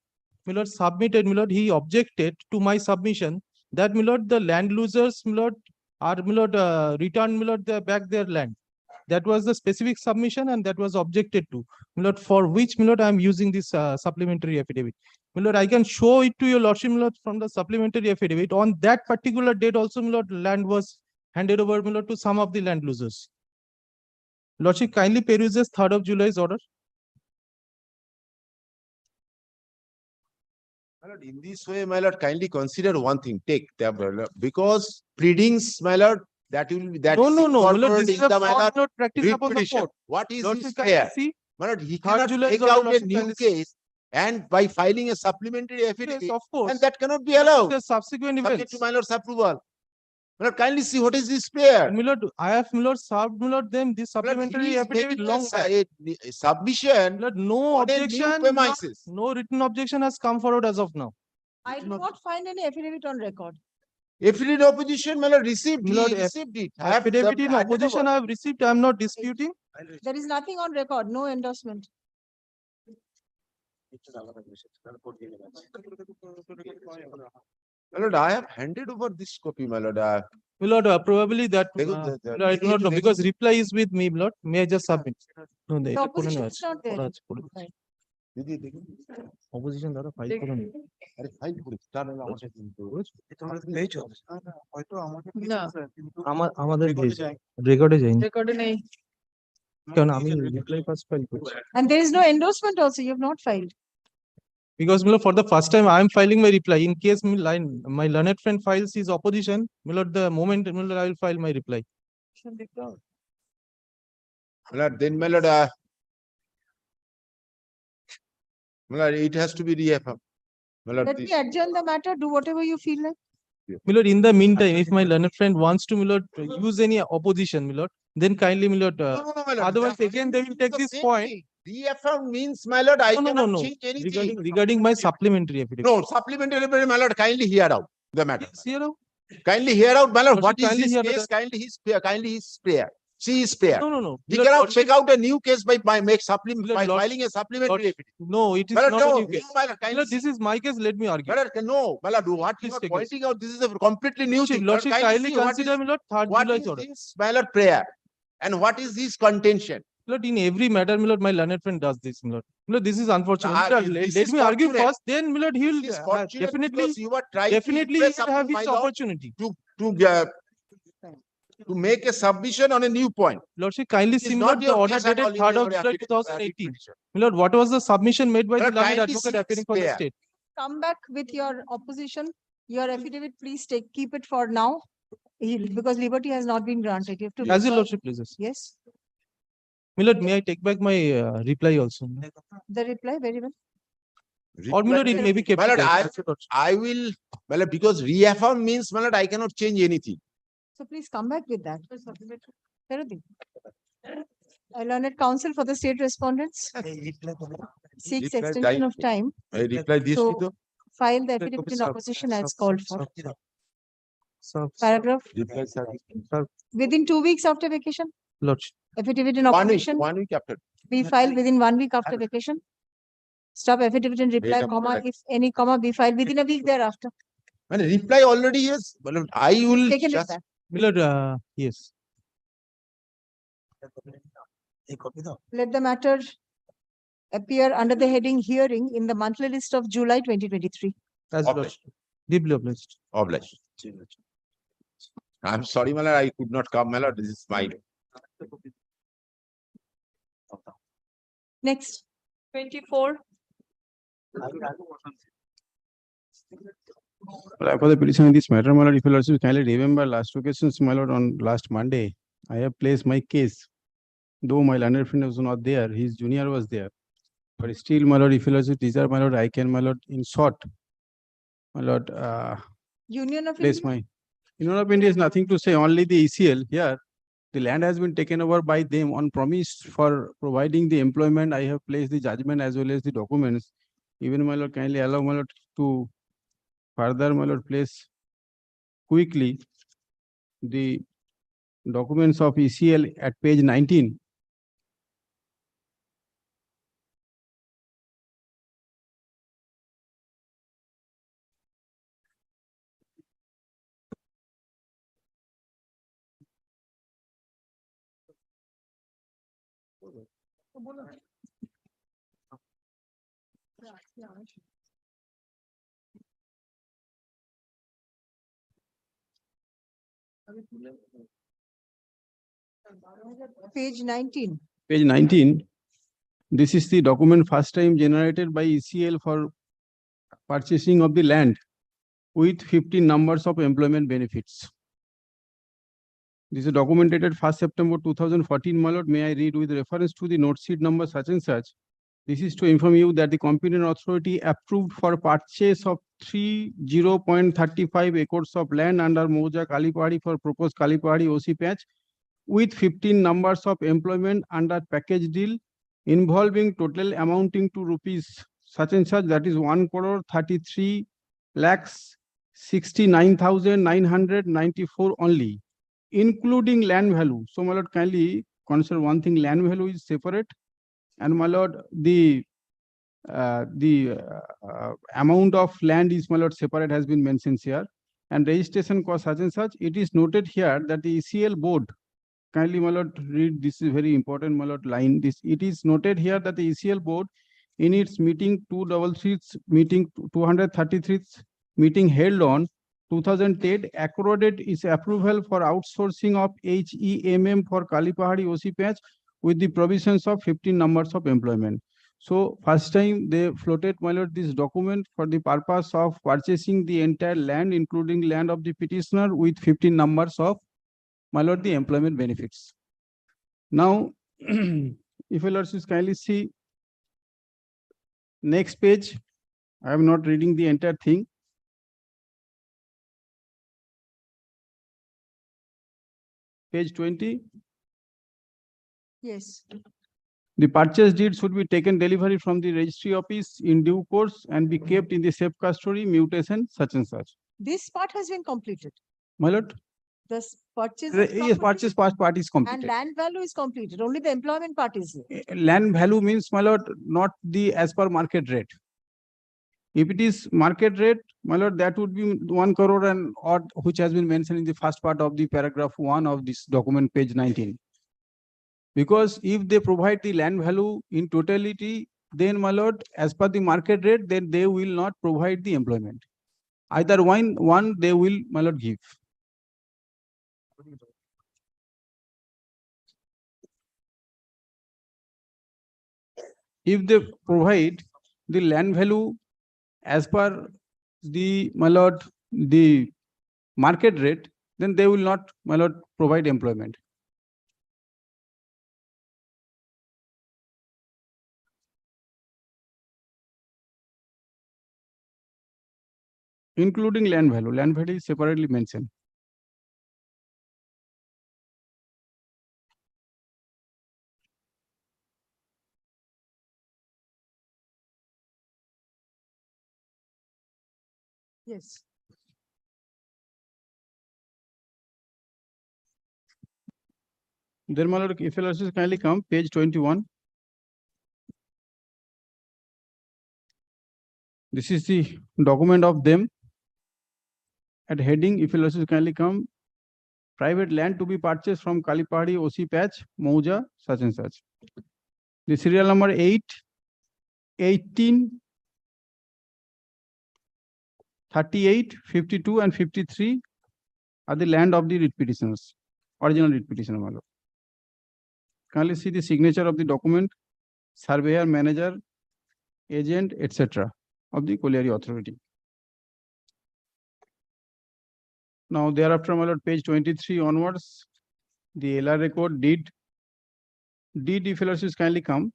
my lord, submitted, my lord, he objected to my submission that, my lord, the land losers, my lord, are, my lord, returned, my lord, back their land. That was the specific submission and that was objected to. My lord, for which, my lord, I am using this supplementary affidavit. My lord, I can show it to your lordship, my lord, from the supplementary affidavit. On that particular date also, my lord, land was handed over, my lord, to some of the land losers. Lordship kindly peruses 3rd of July's order. My lord, in this way, my lord, kindly consider one thing. Take the because pleadings, my lord, that will be that. No, is my lord, incorporated this is in a the my lord, fraud practice writ upon the petition. court. What is Lordship this kindly fair? see, My lord, he 3rd cannot July's take order, out a lordship new kindly see. case and by filing a supplementary Yes, affidavit, of course. and that cannot be allowed. The subsequent Subject events. to my lord's approval. My lord, kindly see what is this fair. My lord, I have, my lord, served, my lord, them this My lord, supplementary he is affidavit making long back. a submission My lord, no on a new objection, premises. no written objection has come forward as of now. I do not find any affidavit on record. Affidavit opposition, my lord, received, Lord, he received it. I have the- Affidavit in I have the opposition number. I have received, I am not disputing. There is nothing on record, no endorsement. My lord, I have handed over this copy, my lord. My lord, probably that, I do not know, because দেখুন, reply is with me, my lord, may I just submit? No, The এটা করে opposition নেওয়া is আছে, not there. করা আছে, করে দিচ্ছি। Right. দিদি দেখুন, Opposition দ্বারা ফাইল করে নিন। আরে ফাইল করেছি, তার নাহলে আমার সাথে কিন্তু রোজ। না, আমাদের রেকর্ডে যায়নি। রেকর্ডে নেই। কারণ আমি রিপ্লাই ফার্স্ট ফাইল করছি। And there is no endorsement also, you have not filed. Because my lord, for the first time I am filing my reply. In case my learned friend files his opposition, my lord, the moment my lord, I will file my reply. My lord, then my lord, my lord, it has to be reaffirmed. My lord, Let me adjourn the matter, do whatever you feel like. My lord, in the meantime, if my learned friend wants to, my lord, use any opposition, my lord, then kindly, my lord, No, my lord. otherwise that again they will take the this same point. thing. Reaffirm means, my lord, I No, no, cannot no. change anything. Regarding my supplementary affidavit. No, supplementary, my lord, kindly hear out the matter. Yes, here now. Kindly hear out, my lord, Lordship, what is kindly this hear case? that. Kindly his prayer. She is prayer. No, no, no. He My lord, cannot lordship- make out a new case by make supplement, Lord, by lord- filing a supplementary lordship- affidavit. No, it is My lord, not a no, new case. no, my lord, My kindly lord, this is my case, let me argue. my lord, no, my lord, what you Please are take this. pointing out, this is a completely new thing. My lord, Lordship, kindly see what consider, is- my lord, 3rd what July's is order. this, my lord, prayer? And what is his contention? Lord, in every matter, my lord, my learned friend does this, my lord. My lord, this is unfortunate. My lord, This let is me argue fortunate. first, then, my lord, he will This is fortunate definitely, because you are trying to definitely he impress will have upon his my lord opportunity. to make a submission on a new point. Lordship, kindly It is see, my not lord, the your order case at dated all in 3rd of your July affidavit, 2018. petition. My lord, what was the submission made by My the lord, learned kindly advocate see appearing this for the prayer. state? Come back with your opposition, your affidavit, please keep it for now. Because liberty has not been granted. You have to. As your lordship pleases. Yes, My lord, may I take back my reply also? the reply, very well. Or my lord, it may be kept. My lord, there. As your lordship. I will, my lord, because reaffirm means, my lord, I cannot change anything. So please come back with that. Everything. I learned counsel for the state respondents. Seeks Reply extension of time I reply this to to file the affidavit in opposition as called for. Paragraph, reply, sir. within 2 weeks after vacation, Lordship. affidavit in 1 week, opposition 1 week after. be filed within 1 week after vacation. Stop affidavit and reply, Date of comma, product. if any comma be filed within a week thereafter. My reply already is, my lord, I will Taken it just, back. My lord, yes. Let the matter appear under the heading hearing in the monthly list of July 2023. As your Okay. lordship. Deeply obliged. obliged. I'm sorry, my lord, I could not come, my lord, this is my. Next. 24. Well, for the petition in this matter, my lord, if you lordship kindly remember last occasions, my lord, on last Monday, I have placed my case. Though my learned friend was not there, his junior was there. But still, my lord, if you lordship desire, my lord, I can, my lord, in short, my lord, Union of place India. my. Union of India is nothing to say, only the ECL here. The land has been taken over by them on promise for providing the employment. I have placed the judgment as well as the documents. Even, my lord, kindly allow, my lord, to further, my lord, place quickly the documents of ECL at page 19. Page 19. Page 19. This is the document first time generated by ECL for purchasing of the land with 15 numbers of employment benefits. This is documented 1st September 2014, my lord. May I read with reference to the note sheet number such and such. This is to inform you that the competent authority approved for purchase of 30.35 acres of land under Mouja Kalipahari for proposed Kalipahari OC patch with 15 numbers of employment under package deal involving total amounting to rupees such and such, that is 1 crore 33 lakhs 69,994 only, including land value. So my lord, kindly consider one thing, land value is separate, and my lord, the amount of land is my lord separate has been mentioned here, and registration cost such and such. It is noted here that the ECL board, kindly my lord read, this is very important my lord line, this, it is noted here that the ECL board in its meeting 233 meeting 233 meeting held on 2010 accorded its approval for outsourcing of HEMM for Kalipahari OC patch with the provisions of 15 numbers of employment. So first time they floated my lord this document for the purpose of purchasing the entire land, including land of the petitioner, with 15 numbers of my lord the employment benefits. Now, if you lords kindly see next page, I am not reading the entire thing. Page 20. Yes. The purchase deed should be taken delivery from the registry office in due course and be kept in the safe custody, mutation, such and such. This part has been completed. My lord, This purchase. yes, purchase part is And completed. land value is completed. Only the employment part is here. Land value means, my lord, not the as per market rate. If it is market rate, my lord, that would be 1 crore and odd, which has been mentioned in the first part of the paragraph 1 of this document, page 19. Because if they provide the land value in totality, then my lord, as per the market rate, then they will not provide the employment. Either one they will, my lord, give. If they provide the land value as per the, my lord, the market rate, then they will not, my lord, provide employment. Including land value is separately mentioned. Yes. Then, my lord, if you'll also kindly come, page 21. This is the document of them. At heading, if you'll also kindly come, private land to be purchased from Kalipahari OC patch, Mauja, such and such. The serial number 8, 18, 38, 52, and 53 are the land of the writ petitioners, original writ petitioner, my lord. Kindly see the signature of the document, surveyor, manager, agent, etc. of the colliery authority. Now, thereafter, my lord, page 23 onwards, the LR record, deed. Deed, if you'll kindly come.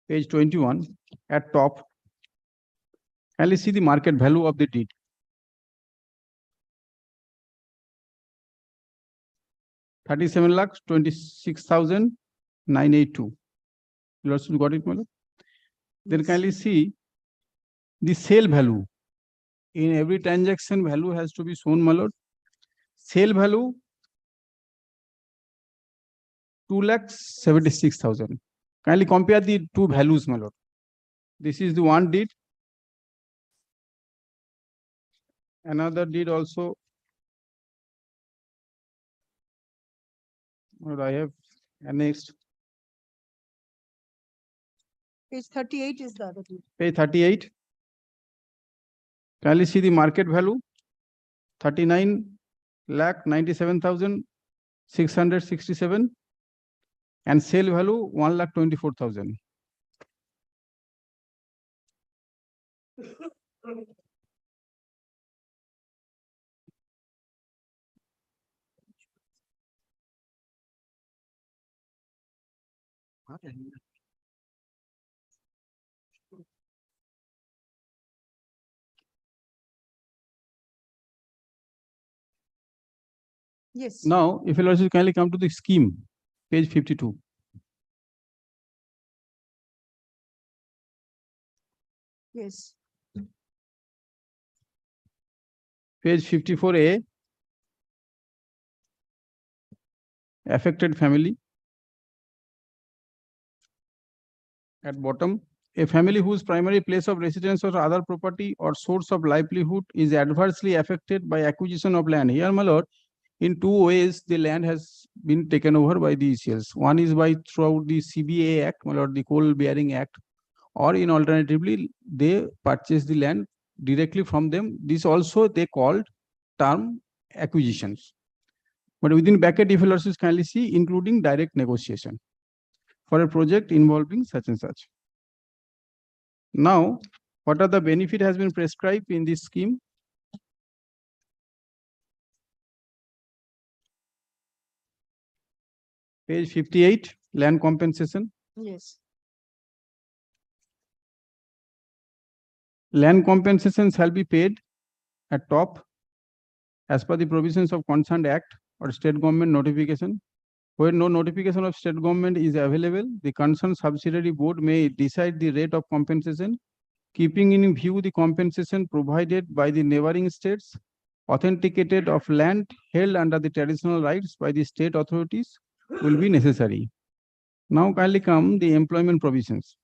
Page 21, at top. Kindly see the market value of the deed. $37 lakhs 26,982. You also got it, my lord? Then kindly see the sale value. In every transaction, value has to be shown, my lord. Sale value 2,76,000. Kindly compare the two values, my lord. This is the one deed. Another deed also. What I have annexed. Page 38 is the other deed. Page 38. Kindly see the market value, 39,97,667, and sale value 1,24,000. Yes. Now, if you'll also kindly come to the scheme, page 52. Yes. Page 54A. Affected family. At bottom, a family whose primary place of residence or other property or source of livelihood is adversely affected by acquisition of land. Here, my lord, in two ways, the land has been taken over by the ECLs. One is by throughout the CBA Act, my lord, the Coal Bearing Act, or in alternatively, they purchase the land directly from them. This also they called term acquisitions. But within bracket, if you also kindly see, including direct negotiation for a project involving such and such. Now, what are the benefit has been prescribed in this scheme? Page 58, land compensation. Yes. Land compensation shall be paid at top as per the provisions of concerned act or state government notification. Where no notification of state government is available, the concerned subsidiary board may decide the rate of compensation, keeping in view the compensation provided by the neighboring states, authenticated of land held under the traditional rights by the state authorities will be necessary. Now kindly come the employment provisions.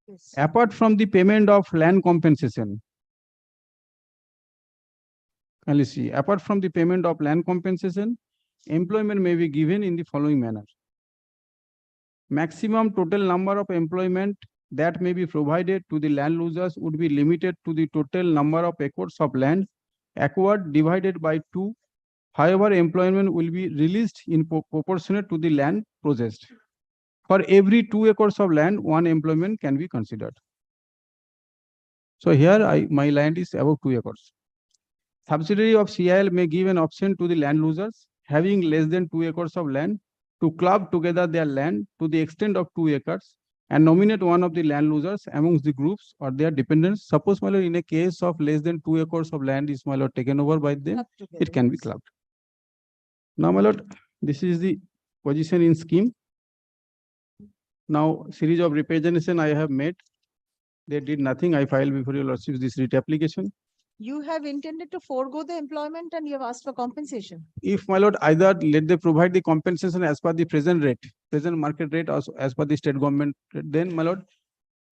Yes. Apart from the payment of land compensation, kindly see, apart from the payment of land compensation, employment may be given in the following manner. Maximum total number of employment that may be provided to the land losers would be limited to the total number of acres of land acquired divided by 2. However, employment will be released in proportionate to the land possessed. For every 2 acres of land, 1 employment can be considered. So here my land is above 2 acres. Subsidiary of CIL may give an option to the land losers having less than 2 acres of land to club together their land to the extent of 2 acres and nominate one of the land losers amongst the groups or their dependents. Suppose, my lord, in a case of less than 2 acres of land is, my lord, taken over by them, it can be clubbed. Now, my lord, this is the position in scheme. Now, series of representation I have made. They did nothing. I filed before your lordship this writ application. You have intended to forego the employment and you have asked for compensation. If, my lord, either let they provide the compensation as per the present rate, present market rate, also as per the state government rate, then, my lord,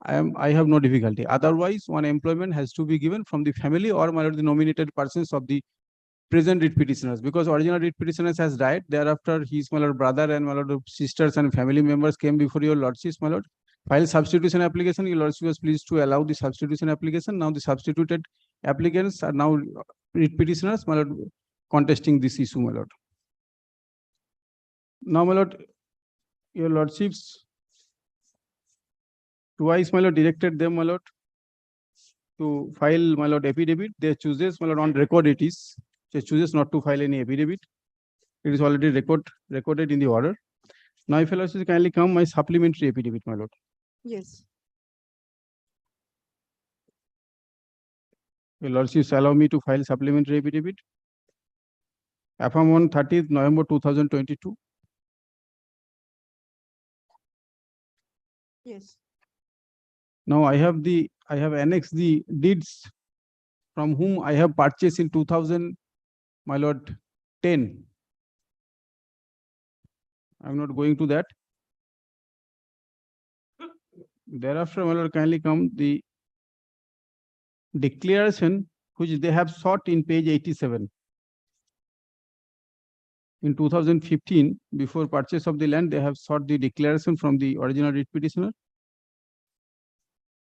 I have no difficulty. Otherwise, one employment has to be given from the family or, my lord, the nominated persons of the present writ petitioners, because original writ petitioners has died. Thereafter, his, my lord, brother and, my lord, sisters and family members came before your lordship, my lord, filed substitution application. Your lordship was pleased to allow the substitution application. Now the substituted applicants are now writ petitioners, my lord, contesting this issue, my lord. Now, my lord, your lordships twice, my lord, directed them, my lord, to file, my lord, affidavit. They chooses, my lord, on record it is. They chooses not to file any affidavit. It is already recorded in the order. Now, if your lordship kindly come my supplementary affidavit, my lord. Yes. Your lordships allow me to file supplementary affidavit. Affirm on 30th November 2022. Yes. Now I have annexed the deeds from whom I have purchased in 2000, my lord, 10. I'm not going to that. Thereafter, my lord, kindly come the declaration which they have sought in page 87. In 2015, before purchase of the land, they have sought the declaration from the original writ petitioner.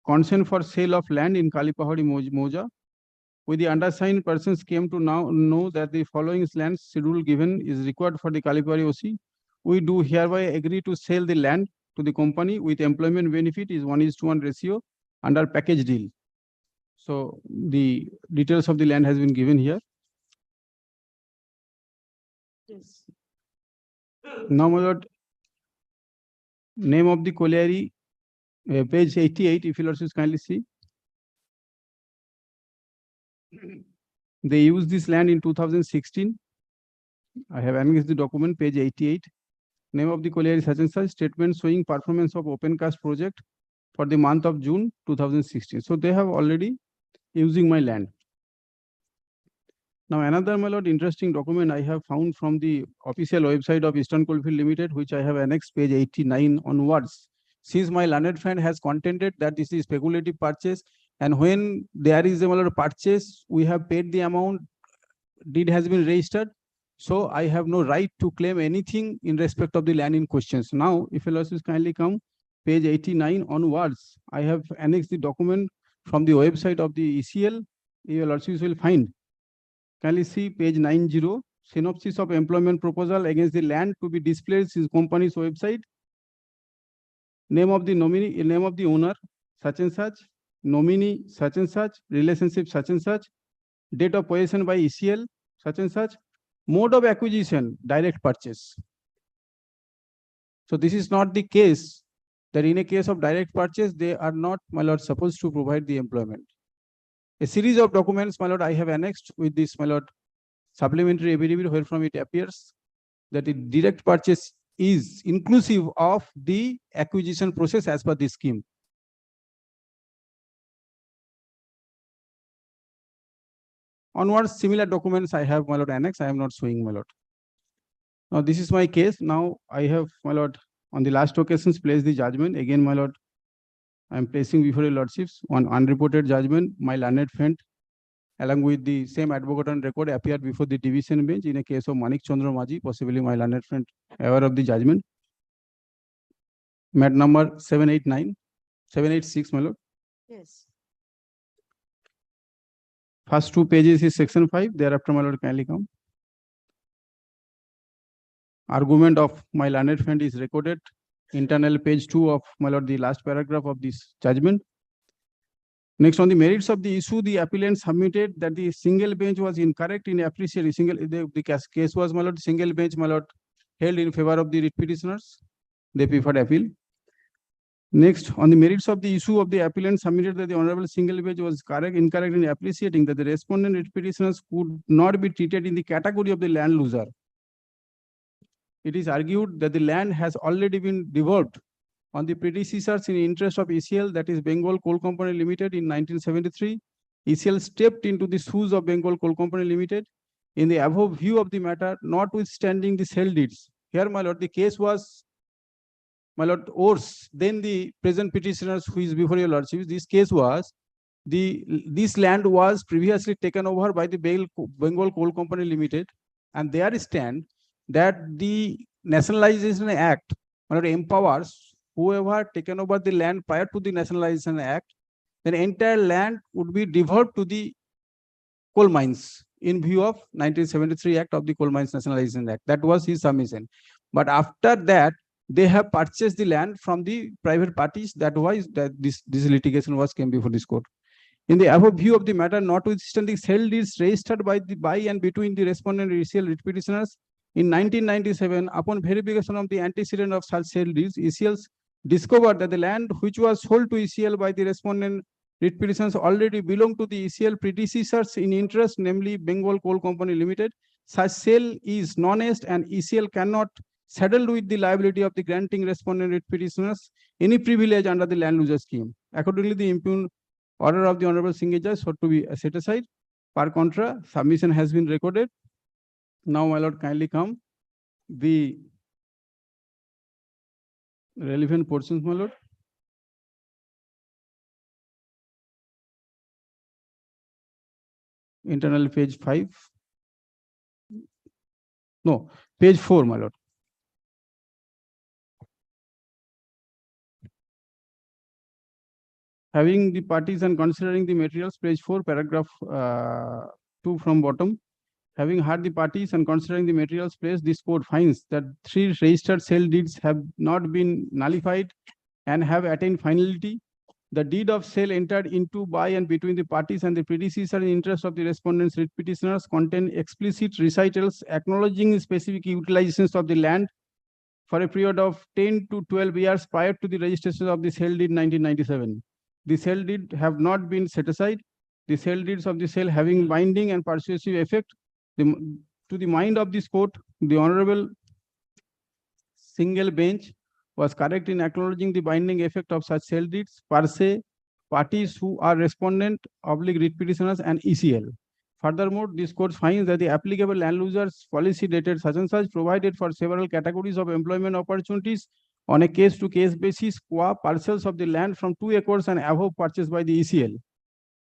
Consent for sale of land in Kalipahari Moja. With the undersigned persons came to now know that the following land schedule given is required for the Kalipahari OC. We do hereby agree to sell the land to the company with employment benefit is 1:1 ratio under package deal. So the details of the land has been given here. Yes. Now, my lord, name of the colliery, page 88, if you lordships kindly see. They used this land in 2016. I have annexed the document, page 88. Name of the colliery such and such, statement showing performance of open cast project. for the month of June 2016. So they have already using my land. Now another, my lord, interesting document I have found from the official website of Eastern Coalfield Limited, which I have annexed page 89 onwards. Since my learned friend has contended that this is speculative purchase, and when there is a, my lord, purchase, we have paid the amount, deed has been registered. So I have no right to claim anything in respect of the land in questions. Now, if your lordships kindly come, page 89 onwards, I have annexed the document from the website of the ECL. Your lordships will find. Kindly see page 90, synopsis of employment proposal against the land to be displayed in company's website. Name of the nominee, name of the owner, such and such, nominee, such and such, relationship, such and such, date of possession by ECL, such and such, mode of acquisition, direct purchase. So this is not the case that in a case of direct purchase, they are not, my lord, supposed to provide the employment. A series of documents, my lord, I have annexed with this, my lord, supplementary affidavit, where from it appears that the direct purchase is inclusive of the acquisition process as per this scheme. Onwards, similar documents I have, my lord, annexed. I am not showing, my lord. Now, this is my case. Now, I have, my lord, on the last occasions, placed the judgment. Again, my lord, I am placing before your lordships on unreported judgment. My learned friend, along with the same advocate on record, appeared before the division bench in a case of Manik Chandra Maji, possibly my learned friend, aware of the judgment. Mat number 786, my lord. Yes. First two pages is section 5. Thereafter, my lord, kindly come. Argument of my learned friend is recorded. Internal page 2 of, my lord, the last paragraph of this judgment. Next, on the merits of the issue, the appellant submitted that the single bench was incorrect in appreciating the case was, my lord, single bench, my lord, held in favor of the writ petitioners. They preferred appeal. Next, on the merits of the issue of the appellant submitted that the honorable single bench was incorrect in appreciating that the respondent writ petitioners could not be treated in the category of the land loser. It is argued that the land has already been devolved on the predecessors in interest of ECL, that is Bengal Coal Company Limited, in 1973. ECL stepped into the shoes of Bengal Coal Company Limited. In the above view of the matter, notwithstanding the sale deeds, here, my lord, the case was, my lord, worse than the present petitioners who is before your lordships. This case was, this land was previously taken over by the Bengal Coal Company Limited, and there stand that the Nationalization Act, my lord, empowers whoever taken over the land prior to the Nationalization Act, then entire land would be devolved to the coal mines in view of 1973 Act of the Coal Mines Nationalization Act. That was his submission. But after that, they have purchased the land from the private parties. That was that this litigation was came before this court. In the above view of the matter, notwithstanding sale deeds registered by and between the respondent and ECL writ petitioners in 1997, upon verification of the antecedent of such sale deeds, ECL discovered that the land which was sold to ECL by the respondent writ petitioners already belonged to the ECL predecessors in interest, namely Bengal Coal Company Limited. Such sale is non-est, and ECL cannot saddled with the liability of the granting respondent writ petitioners any privilege under the land loser scheme. Accordingly, the impugned order of the honorable single judge sought to be set aside. Per contra, submission has been recorded. Now, my lord, kindly come the relevant portions, my lord. Internal page 5. No, page 4, my lord. Having the parties and considering the materials, page 4, paragraph 2 from bottom. Having heard the parties and considering the materials placed, this court finds that 3 registered sale deeds have not been nullified and have attained finality. The deed of sale entered into by and between the parties and the predecessor in interest of the respondents writ petitioners contain explicit recitals acknowledging specific utilizations of the land for a period of 10 to 12 years prior to the registration of the sale deed in 1997. The sale deed have not been set aside. The sale deeds of the sale having binding and persuasive effect to the mind of this court, the honorable single bench was correct in acknowledging the binding effect of such sale deeds per se, parties who are respondent, oblique writ petitioners and ECL. Furthermore, this court finds that the applicable land users policy dated such and such provided for several categories of employment opportunities on a case-to-case basis, qua parcels of the land from 2 acres and above purchased by the ECL.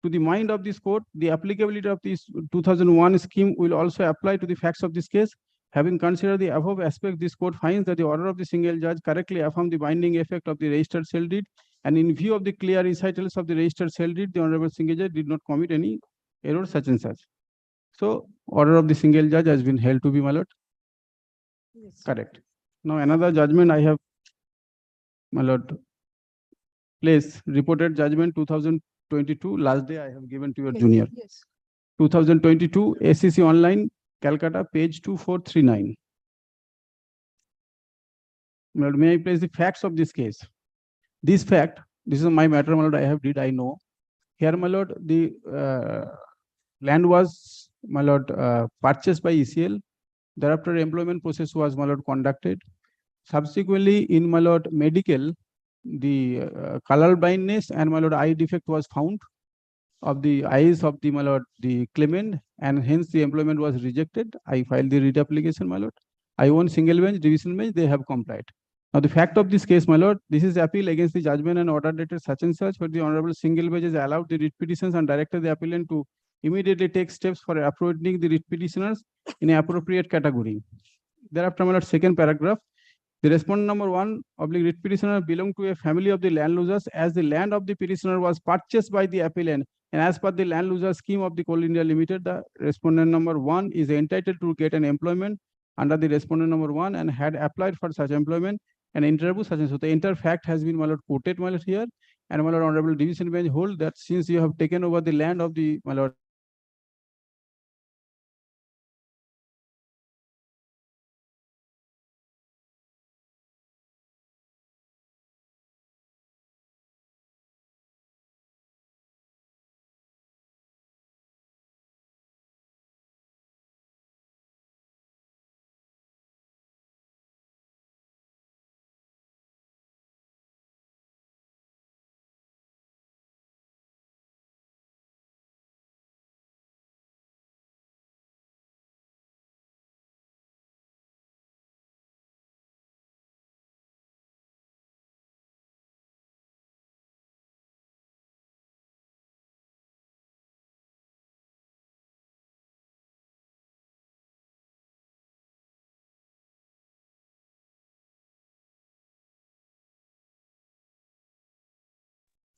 To the mind of this court, the applicability of this 2001 scheme will also apply to the facts of this case. Having considered the above aspect, this court finds that the order of the single judge correctly affirmed the binding effect of the registered sale deed, and in view of the clear recitals of the registered sale deed, the honorable single judge did not commit any error such and such. So, order of the single judge has been held to be, my lord. Yes. Correct. Now, another judgment I have, my lord, place reported judgment 2022, last day I have given to your junior. Yes. 2022 SEC online, Calcutta, page 2439. My lord, may I place the facts of this case? This fact, this is my matter, my lord, I know. Here, my lord, the land was, my lord, purchased by ECL. Thereafter, employment process was, my lord, conducted. Subsequently, in, my lord, medical, the color blindness and, my lord, eye defect was found of the eyes of the, my lord, the claimant, and hence the employment was rejected. I filed the writ application, my lord. I won single bench, division bench, they have complied. Now, the fact of this case, my lord, this is appeal against the judgment and order dated such and such, where the honorable single bench has allowed the writ petitions and directed the appellant to immediately take steps for appropriating the writ petitioners in an appropriate category. Thereafter, my lord, second paragraph. The respondent number 1 oblique writ petitioner belonged to a family of the land losers, as the land of the petitioner was purchased by the appellant, and as per the land loser scheme of the Coal India Limited, the respondent number 1 is entitled to get an employment under the respondent number 1 and had applied for such employment and interview such and so. The entire fact has been, my lord, quoted, my lord, here, and, my lord, honorable division bench hold that since you have taken over the land of the, my lord,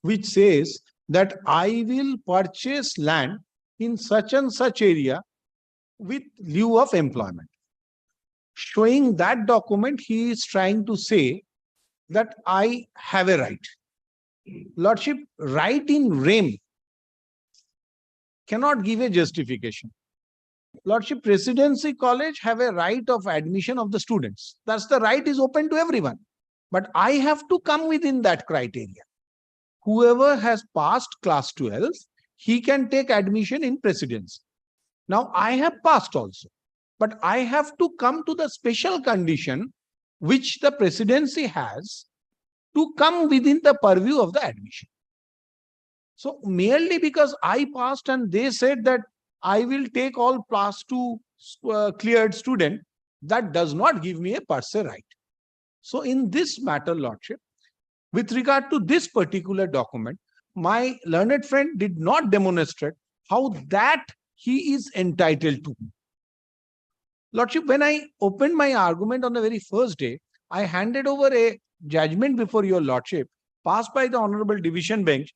which says that I will purchase land in such and such area with lieu of employment. Showing that document, he is trying to say that I have a right. Lordship, right in rem cannot give a justification. Lordship, Presidency College have a right of admission of the students. That's the right is open to everyone. But I have to come within that criteria. Whoever has passed class 12, he can take admission in Presidency. Now, I have passed also, but I have to come to the special condition which the Presidency has to come within the purview of the admission. So, merely because I passed and they said that I will take all class 2 cleared student, that does not give me a per se right. So, in this matter, Lordship, with regard to this particular document, my learned friend did not demonstrate how that he is entitled to. Lordship, when I opened my argument on the very first day, I handed over a judgment before your Lordship, passed by the Honorable Division Bench,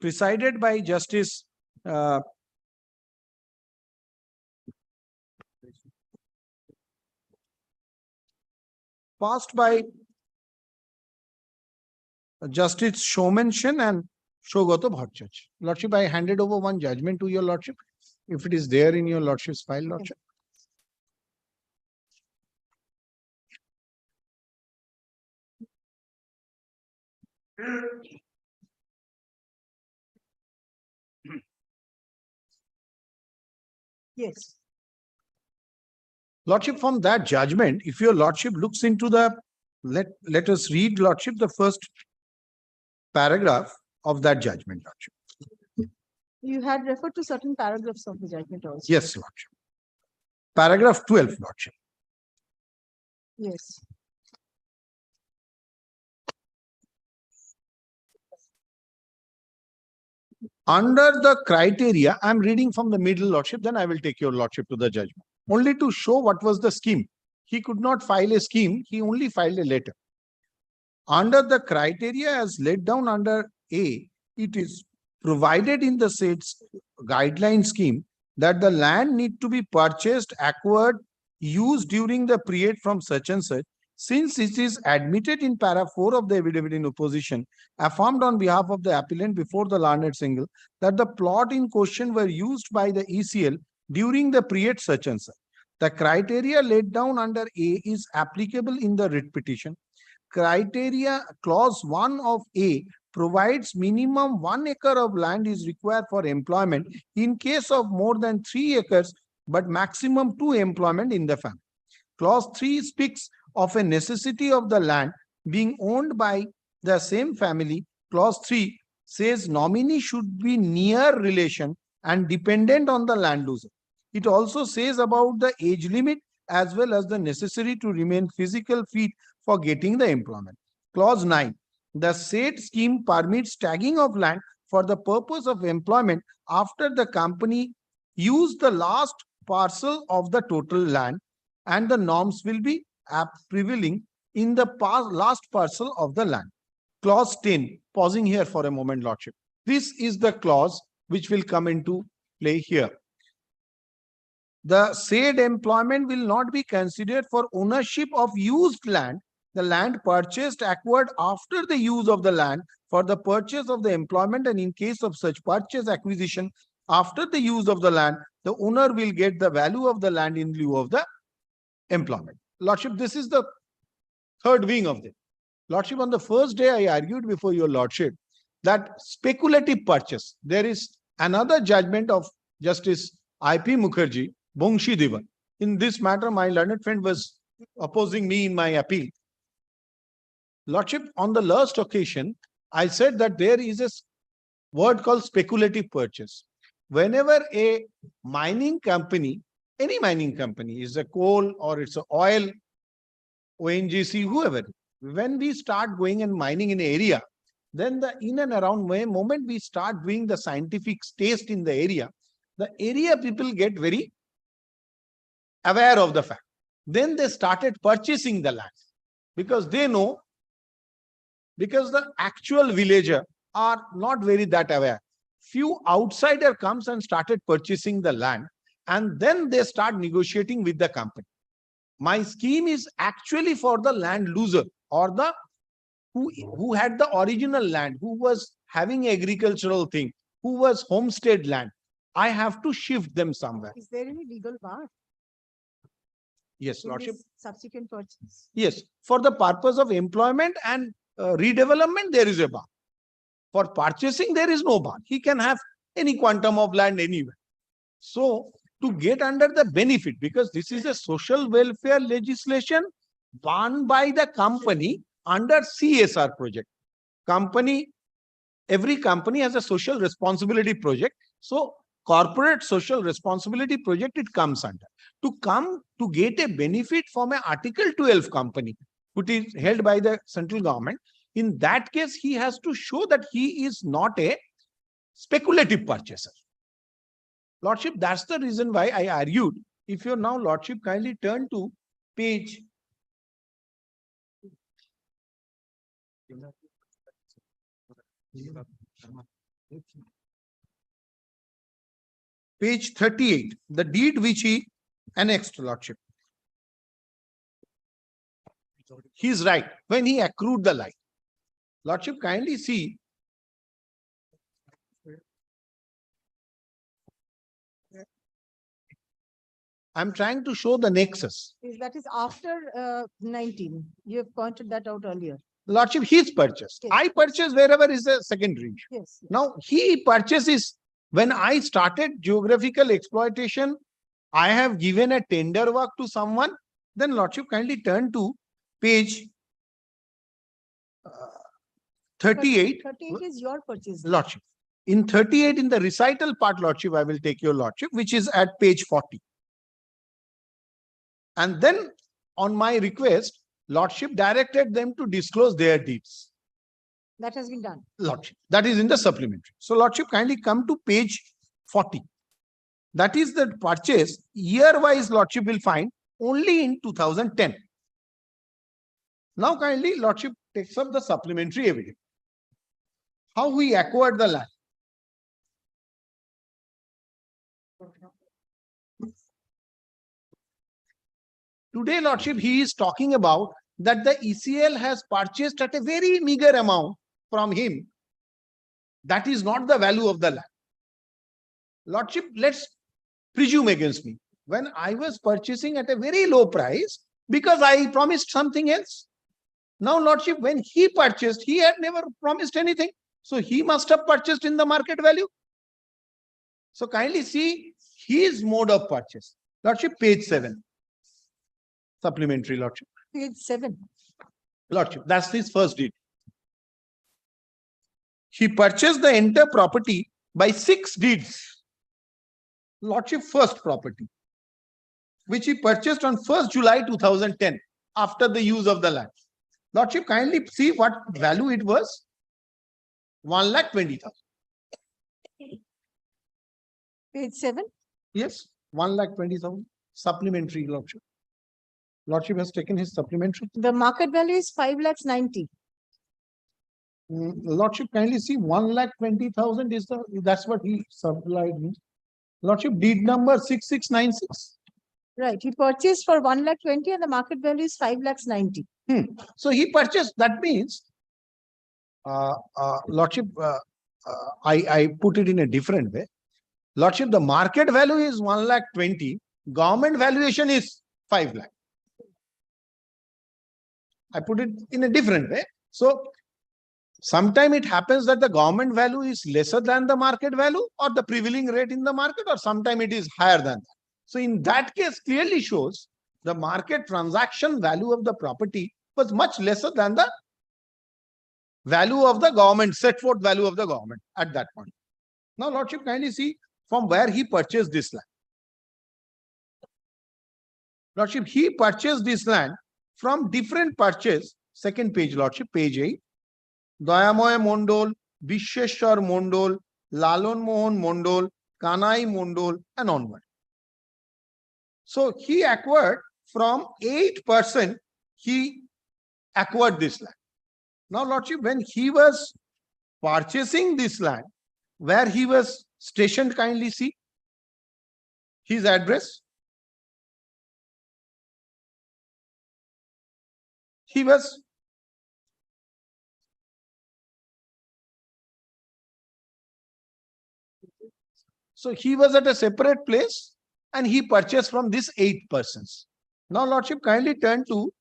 presided by Justice passed by Justice Shomenshan and Shogoto Bhattacharya. Lordship, I handed over one judgment to your Lordship, if it is there in your Lordship's file, Lordship. Yes. Lordship, from that judgment, if your Lordship looks into the Let us read, Lordship, the first paragraph of that judgment, Lordship. You had referred to certain paragraphs of the judgment also. Yes, Lordship. Paragraph 12, Lordship. Yes. Under the criteria, I'm reading from the middle, Lordship, then I will take your Lordship to the judgment. Only to show what was the scheme. He could not file a scheme, he only filed a letter. Under the criteria as laid down under A, it is provided in the said guideline scheme that the land need to be purchased, acquired, used during the period from such and such. Since it is admitted in para 4 of the affidavit in opposition, affirmed on behalf of the appellant before the learned single, that the plot in question were used by the ECL during the period such and such. The criteria laid down under A is applicable in the writ petition. Criteria clause 1 of A provides minimum 1 acre of land is required for employment in case of more than 3 acres, but maximum 2 employment in the family. Clause 3 speaks of a necessity of the land being owned by the same family. Clause 3 says nominee should be near relation and dependent on the landlord. It also says about the age limit as well as the necessary to remain physical fit for getting the employment. Clause 9. The said scheme permits tagging of land for the purpose of employment after the company use the last parcel of the total land, and the norms will be prevailing in the last parcel of the land. Clause 10, pausing here for a moment, Lordship. This is the clause which will come into play here. The said employment will not be considered for ownership of used land, the land purchased, acquired after the use of the land for the purchase of the employment, and in case of such purchase acquisition after the use of the land, the owner will get the value of the land in lieu of the employment. Lordship, this is the third wing of this. Lordship, on the first day I argued before your Lordship that speculative purchase, there is another judgment of Justice I.P. Mukherjee, Bongshi Divan. In this matter, my learned friend was opposing me in my appeal. Lordship, on the last occasion, I said that there is a word called speculative purchase. Whenever a mining company, any mining company, is a coal or it's a oil, ONGC, whoever, when we start going and mining in an area, then the in and around moment we start doing the scientific taste in the area people get very aware of the fact. Then they started purchasing the land because they know, because the actual villager are not very that aware. Few outsider comes and started purchasing the land, and then they start negotiating with the company. My scheme is actually for the land loser or the who had the original land, who was having agricultural thing, who was homestead land. I have to shift them somewhere. Is there any legal bar? Yes, Lordship. Subsequent purchase. Yes, for the purpose of employment and redevelopment, there is a bar. For purchasing, there is no bar. He can have any quantum of land anywhere. So, to get under the benefit, because this is a social welfare legislation done by the company under CSR project. Every company has a social responsibility project. So, corporate social responsibility project, it comes under. To get a benefit from an Article 12 company, which is held by the central government, in that case, he has to show that he is not a speculative purchaser. Lordship, that's the reason why I argued. If you're now, Lordship, kindly turn to page 38, the deed which he annexed, Lordship. He's right when he accrued the light. Lordship, kindly see. I'm trying to show the nexus. That is after 19. You have pointed that out earlier. Lordship, he's purchased. Yes. I purchase wherever is a secondary. Yes. Now, he purchases. When I started geographical exploitation, I have given a tender work to someone. Then, Lordship, kindly turn to page 38, 38 is your purchase. Lordship. In 38, in the recital part, Lordship, I will take your Lordship, which is at page 40. And then on my request, Lordship directed them to disclose their deeds. That has been done. Lordship, that is in the supplementary. So Lordship, kindly come to page 40. That is the purchase year-wise Lordship will find only in 2010. Now kindly Lordship takes up the supplementary evidence. How we acquired the land. Today, Lordship, he is talking about that the ECL has purchased at a very meager amount from him. That is not the value of the land. Lordship, let's presume against me. When I was purchasing at a very low price, because I promised something else. Now, Lordship, when he purchased, he had never promised anything. So he must have purchased in the market value. So kindly see his mode of purchase. Lordship, page 7. Supplementary, Lordship. Page 7. Lordship, that's his first deed. He purchased the entire property by 6 deeds. Lordship, first property, which he purchased on 1st July 2010, after the use of the land. Lordship, kindly see what value it was. 1,20,000. Page 7. Yes, 1,20,000. Supplementary, Lordship. Lordship has taken his supplementary. The market value is 5,90,000. Lordship, kindly see 1,20,000 is the, that's what he supplied me. Lordship, deed number 6696. Right. He purchased for 1,20,000 and the market value is 5,90,000. So he purchased, that means, Lordship, I put it in a different way. Lordship, the market value is 1,20,000. Government valuation is 5 lakh. I put it in a different way. So sometime it happens that the government value is lesser than the market value or the prevailing rate in the market, or sometime it is higher than that. So in that case, clearly shows the market transaction value of the property was much lesser than the value of the government, set forth value of the government at that point. Now, Lordship, kindly see from where he purchased this land. Lordship, he purchased this land from different purchase. Second page, Lordship, page 8. Dayamoy Mondol, Visheshwar Mondol, Lalon Mohan Mondol, Kanai Mondol, and onward. So he acquired from 8%, he acquired this land. Now, Lordship, when he was purchasing this land, where he was stationed, kindly see his address. He was at a separate place and he purchased from these 8 persons. Now, Lordship, kindly turn to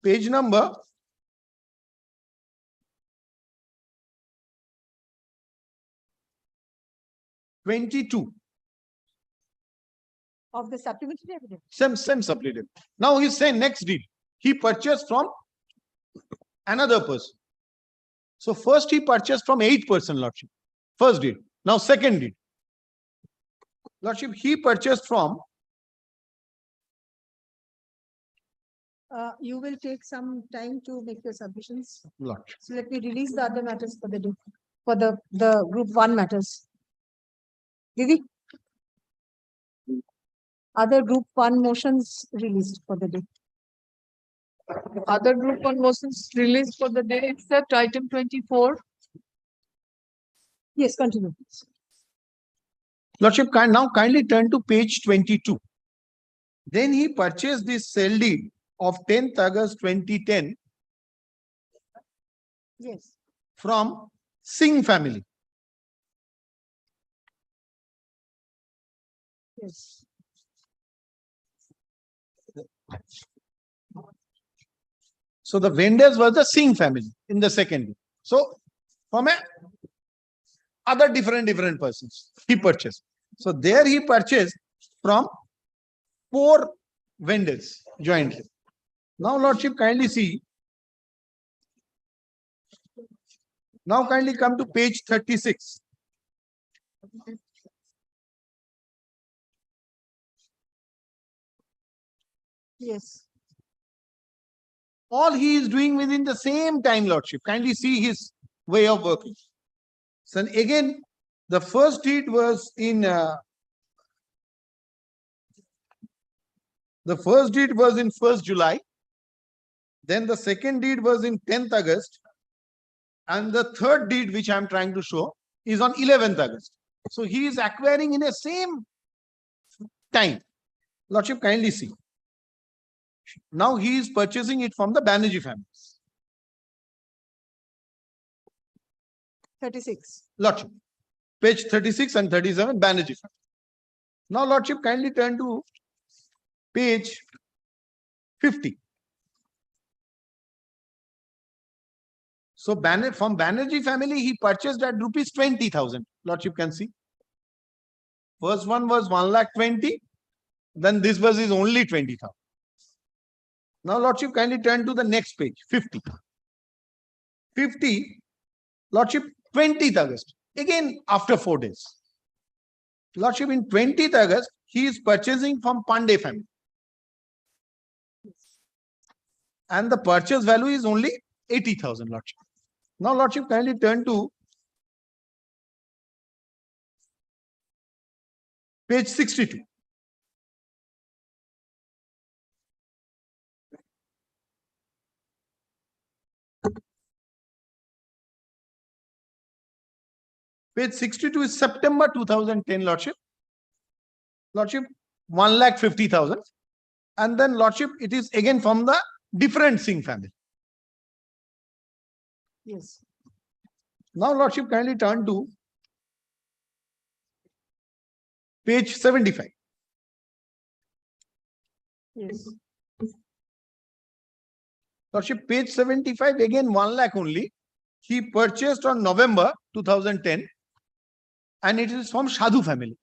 page number 22. Of the supplementary evidence. Same supplementary. Now he's saying next deed. He purchased from another person. So first he purchased from 8%, Lordship. First deed. Now second deed. Lordship, he purchased from. You will take some time to make your submissions. Lordship. So let me release the other matters for the day, for the group 1 matters. Didi? Other group 1 motions released for the day. Other group 1 motions released for the day, except item 24. Yes, continue. Lordship, now kindly turn to page 22. Then he purchased this sale deed of 10th August 2010. Yes. From Singh family. Yes. So the vendors were the Singh family in the second deed. So from other different persons he purchased. So there he purchased from 4 vendors jointly. Now, Lordship, kindly see. Now kindly come to page 36. Yes. All he is doing within the same time, Lordship. Kindly see his way of working. So again, the first deed was in the first deed was in 1st July. Then the second deed was in 10th August. And the third deed, which I am trying to show, is on 11th August. So he is acquiring in the same time. Lordship, kindly see. Now he is purchasing it from the Banerjee family. 36. Lordship, page 36 and 37, Banerjee family. Now, Lordship, kindly turn to page 50. So from Banerjee family, he purchased at rupees 20,000. Lordship can see. First one was 1,20,000. Then this was is only 20,000. Now, Lordship, kindly turn to the next page, 50. 50, Lordship, 20th August. Again, after 4 days. Lordship, in 20th August, he is purchasing from Pandey family. And the purchase value is only 80,000, Lordship. Now, Lordship, kindly turn to page 62. Page 62 is September 2010, Lordship. Lordship, 1,50,000. And then, Lordship, it is again from the different Singh family. Yes. Now, Lordship, kindly turn to page 75. Yes. Lordship, page 75, again 1 lakh only. He purchased on November 2010 and it is from Shadhu family.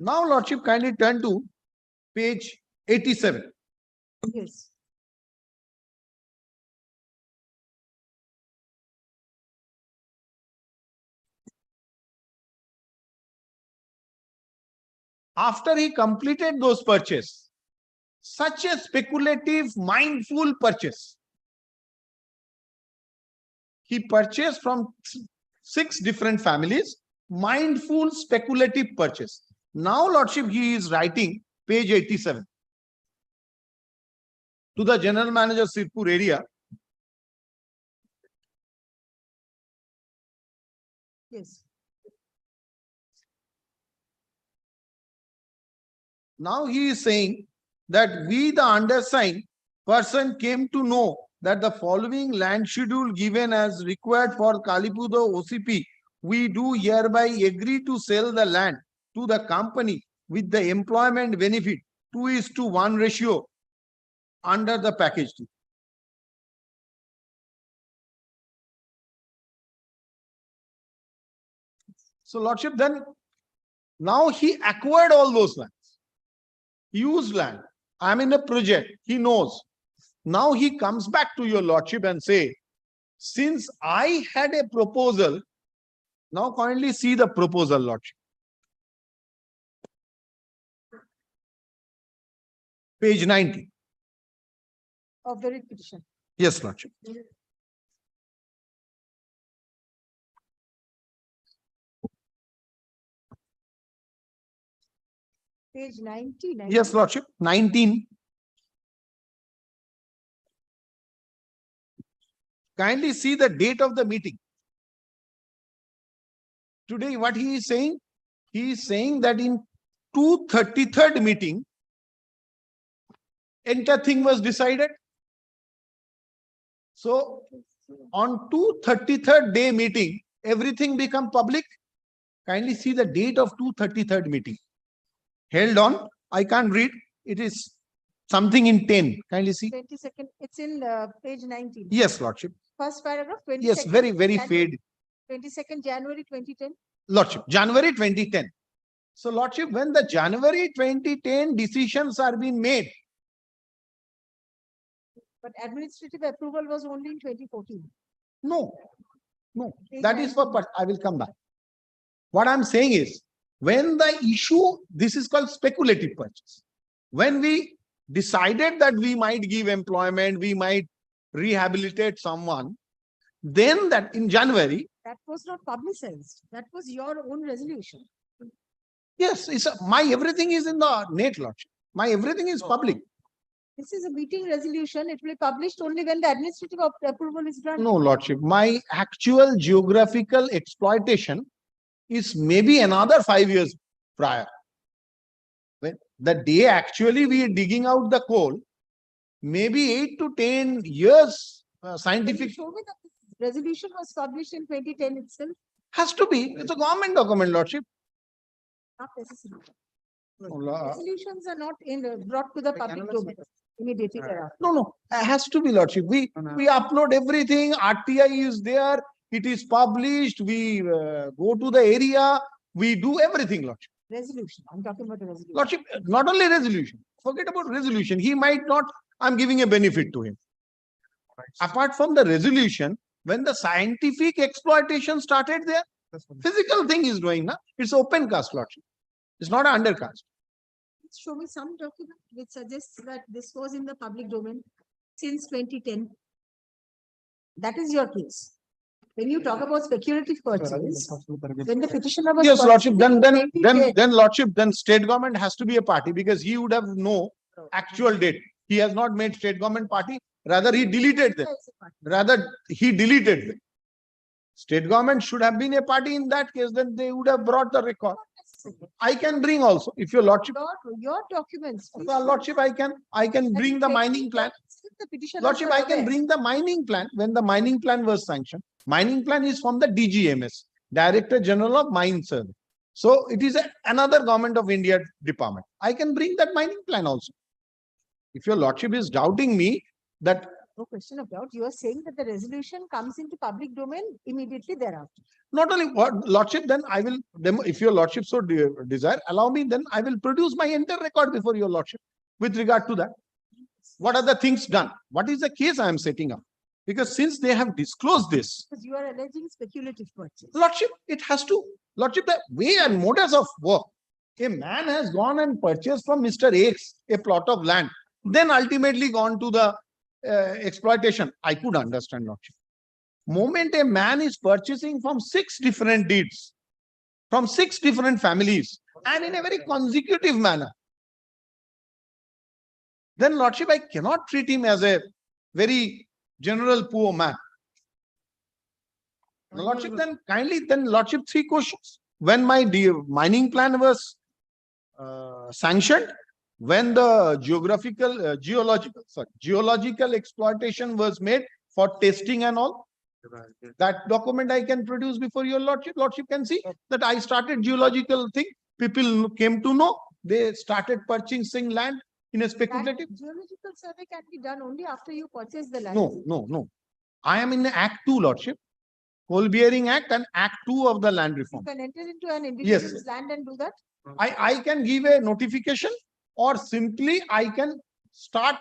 Now, Lordship, kindly turn to page 87. Yes. After he completed those purchases, such a speculative, mindful purchase. He purchased from 6 different families, mindful, speculative purchase. Now, Lordship, he is writing page 87 to the General Manager, Sirpur area. Yes. Now he is saying that we, the undersigned person, came to know that the following land schedule given as required for Kalipudo OCP, we do hereby agree to sell the land to the company with the employment benefit 2:1 ratio under the package deal. So, Lordship, then now he acquired all those lands. Used land. I'm in a project. He knows. Now he comes back to your Lordship and say, since I had a proposal, now kindly see the proposal, Lordship. Page 90. Of the writ petition. Yes, Lordship. Page 90. Yes, Lordship. 19. Kindly see the date of the meeting. Today, what he is saying? He is saying that in 233rd meeting, entire thing was decided. So, on 233rd day meeting, everything become public. Kindly see the date of 233rd meeting. Held on, I can't read. It is something in 10. Kindly see. 22nd. It's in page 19. Yes, Lordship. First paragraph, 22nd. Yes, very, very fade. 22nd January 2010. Lordship, January 2010. So Lordship, when the January 2010 decisions are being made, But administrative approval was only in 2014. no, that is for, I will come back. What I'm saying is, when the issue, this is called speculative purchase. When we decided that we might give employment, we might rehabilitate someone, then that in January, That was not publicized. That was your own resolution. yes, my everything is in the net, Lordship. My everything is public. This is a meeting resolution. It will be published only when the administrative approval is done. No, Lordship, my actual geographical exploitation is maybe another 5 years prior. When the day actually we are digging out the coal, maybe 8 to 10 years scientific. Show me that this resolution was published in 2010 itself. Has to be. It's a government document, Lordship. Not necessary. No, Resolutions are not brought to the public domain immediately thereafter. no, it has to be, Lordship. We upload everything. RTI is there. It is published. We go to the area. We do everything, Lordship. Resolution. I'm talking about the resolution. Lordship, not only resolution. Forget about resolution. He might not. I'm giving a benefit to him. Apart from the resolution, when the scientific exploitation started there, physical thing is doing, na? It's open cast, Lordship. It's not an undercast. Show me some document which suggests that this was in the public domain since 2010. That is your case. When you talk about speculative purchase, when the petitioner was Yes, Lordship, purchasing then Lordship, then state government has to be a party because he would have no actual date. He has not made state government party. Rather, he deleted them. State government should have been a party in that case. Then they would have brought the record. I can bring also, if your Lordship. your documents. Lordship, I can bring the mining plan. Lordship, I can bring the mining plan when the mining plan was sanctioned. Mining plan is from the DGMS, Director General of Mine Service. So it is another Government of India department. I can bring that mining plan also. If your Lordship is doubting me that. No question of doubt. You are saying that the resolution comes into public domain immediately thereafter. Not only what, Lordship, then I will, if your Lordship so desire, allow me, then I will produce my entire record before your Lordship with regard to that. What are the things done? What is the case I am setting up? Because since they have disclosed this. Because you are alleging speculative purchase. Lordship, it has to. Lordship, the way and modus of work. A man has gone and purchased from Mr. X a plot of land, then ultimately gone to the exploitation. I could understand, Lordship. Moment a man is purchasing from 6 different deeds, from 6 different families, and in a very consecutive manner, then Lordship, I cannot treat him as a very general poor man. Lordship, then kindly, Lordship, 3 questions. When my mining plan was sanctioned, when the geological exploitation was made for testing and all, that document I can produce before your Lordship. Lordship can see that I started geological thing. People came to know. They started purchasing land in a speculative. Geological survey can be done only after you purchase the land. No. I am in Act 2, Lordship. Coal Bearing Act and Act 2 of the Land Reform. You can enter into an individual's land and do that. I can give a notification, or simply I can start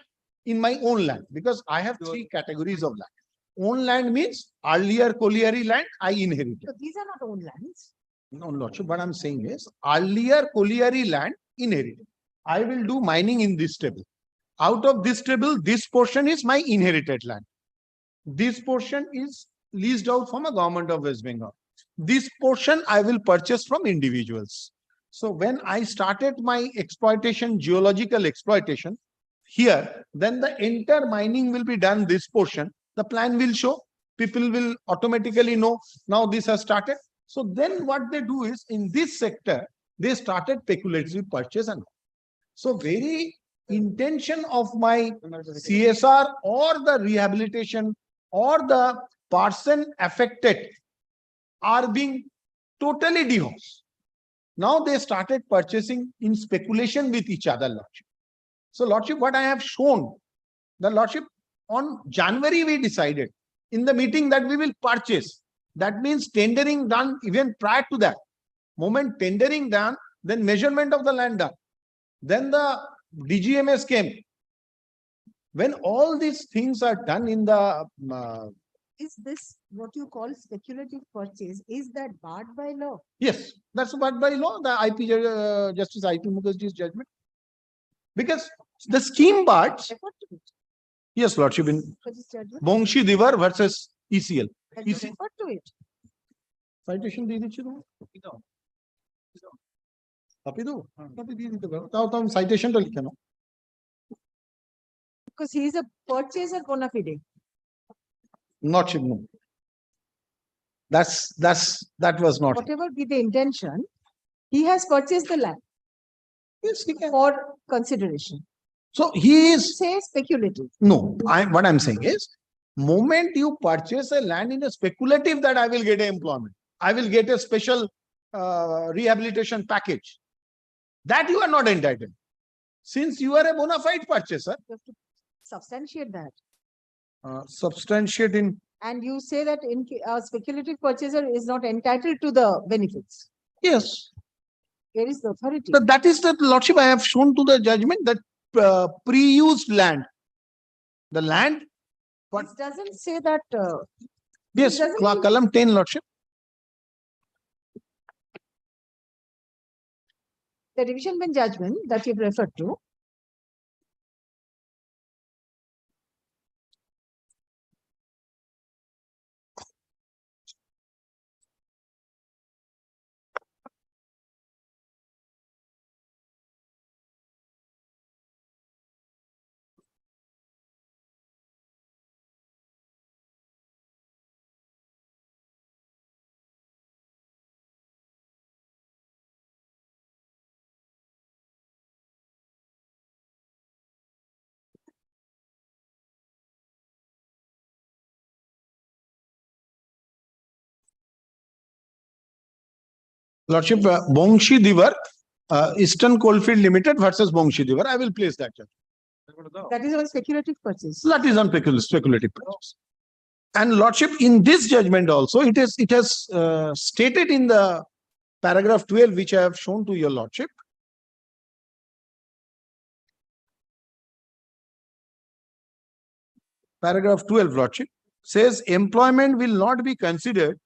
in my own land, because I have 3 categories of land. Own land means earlier colliery land I inherited. So these are not own lands. No, Lordship, what I'm saying is earlier colliery land inherited. I will do mining in this table. Out of this table, this portion is my inherited land. This portion is leased out from a government of West Bengal. This portion I will purchase from individuals. So when I started my exploitation, geological exploitation here, then the entire mining will be done this portion. The plan will show, people will automatically know now this has started. So then what they do is in this sector, they started speculative purchase and all. So very intention of my CSR or the rehabilitation or the person affected are being totally dehoused. Now they started purchasing in speculation with each other, Lordship. So Lordship, what I have shown, the Lordship, on January we decided in the meeting that we will purchase. That means tendering done even prior to that. Moment tendering done, then measurement of the land done. Then the DGMS came. When all these things are done in the Is this what you call speculative purchase? Is that barred by law? yes, that's barred by law, the Justice I.P. Mukherjee's judgment. Because the scheme barred, yes, Lordship, in Bongshi Divar versus ECL. Have you referred to it? Citation দিয়ে দিচ্ছি তো copy দাও copy দিয়ে দিতে পারো তাও তো সাইটেশনটা লিখে নাও Because he is a purchaser bona fide. not should know. That was not. Whatever be the intention, he has purchased the land. Yes, he can. For consideration. So he is Say speculative. no. What I'm saying is, moment you purchase a land in a speculative that I will get an employment, I will get a special rehabilitation package. That you are not entitled. Since you are a bona fide purchaser, You have to substantiate that. Substantiate in. And you say that in a speculative purchaser is not entitled to the benefits. Yes. Where is the authority? So that is the Lordship I have shown to the judgment that pre-used land. The land. This doesn't say that. Yes, doesn't mean- column 10, Lordship. The division bench judgment that you've referred to. Lordship, Bongshi Divar, Eastern Coalfield Limited versus Bongshi Divar. I will place that. That is on speculative purchase. That is on speculative purchase. And Lordship, in this judgment also, it has stated in the paragraph 12, which I have shown to your Lordship. Paragraph 12, Lordship, says employment will not be considered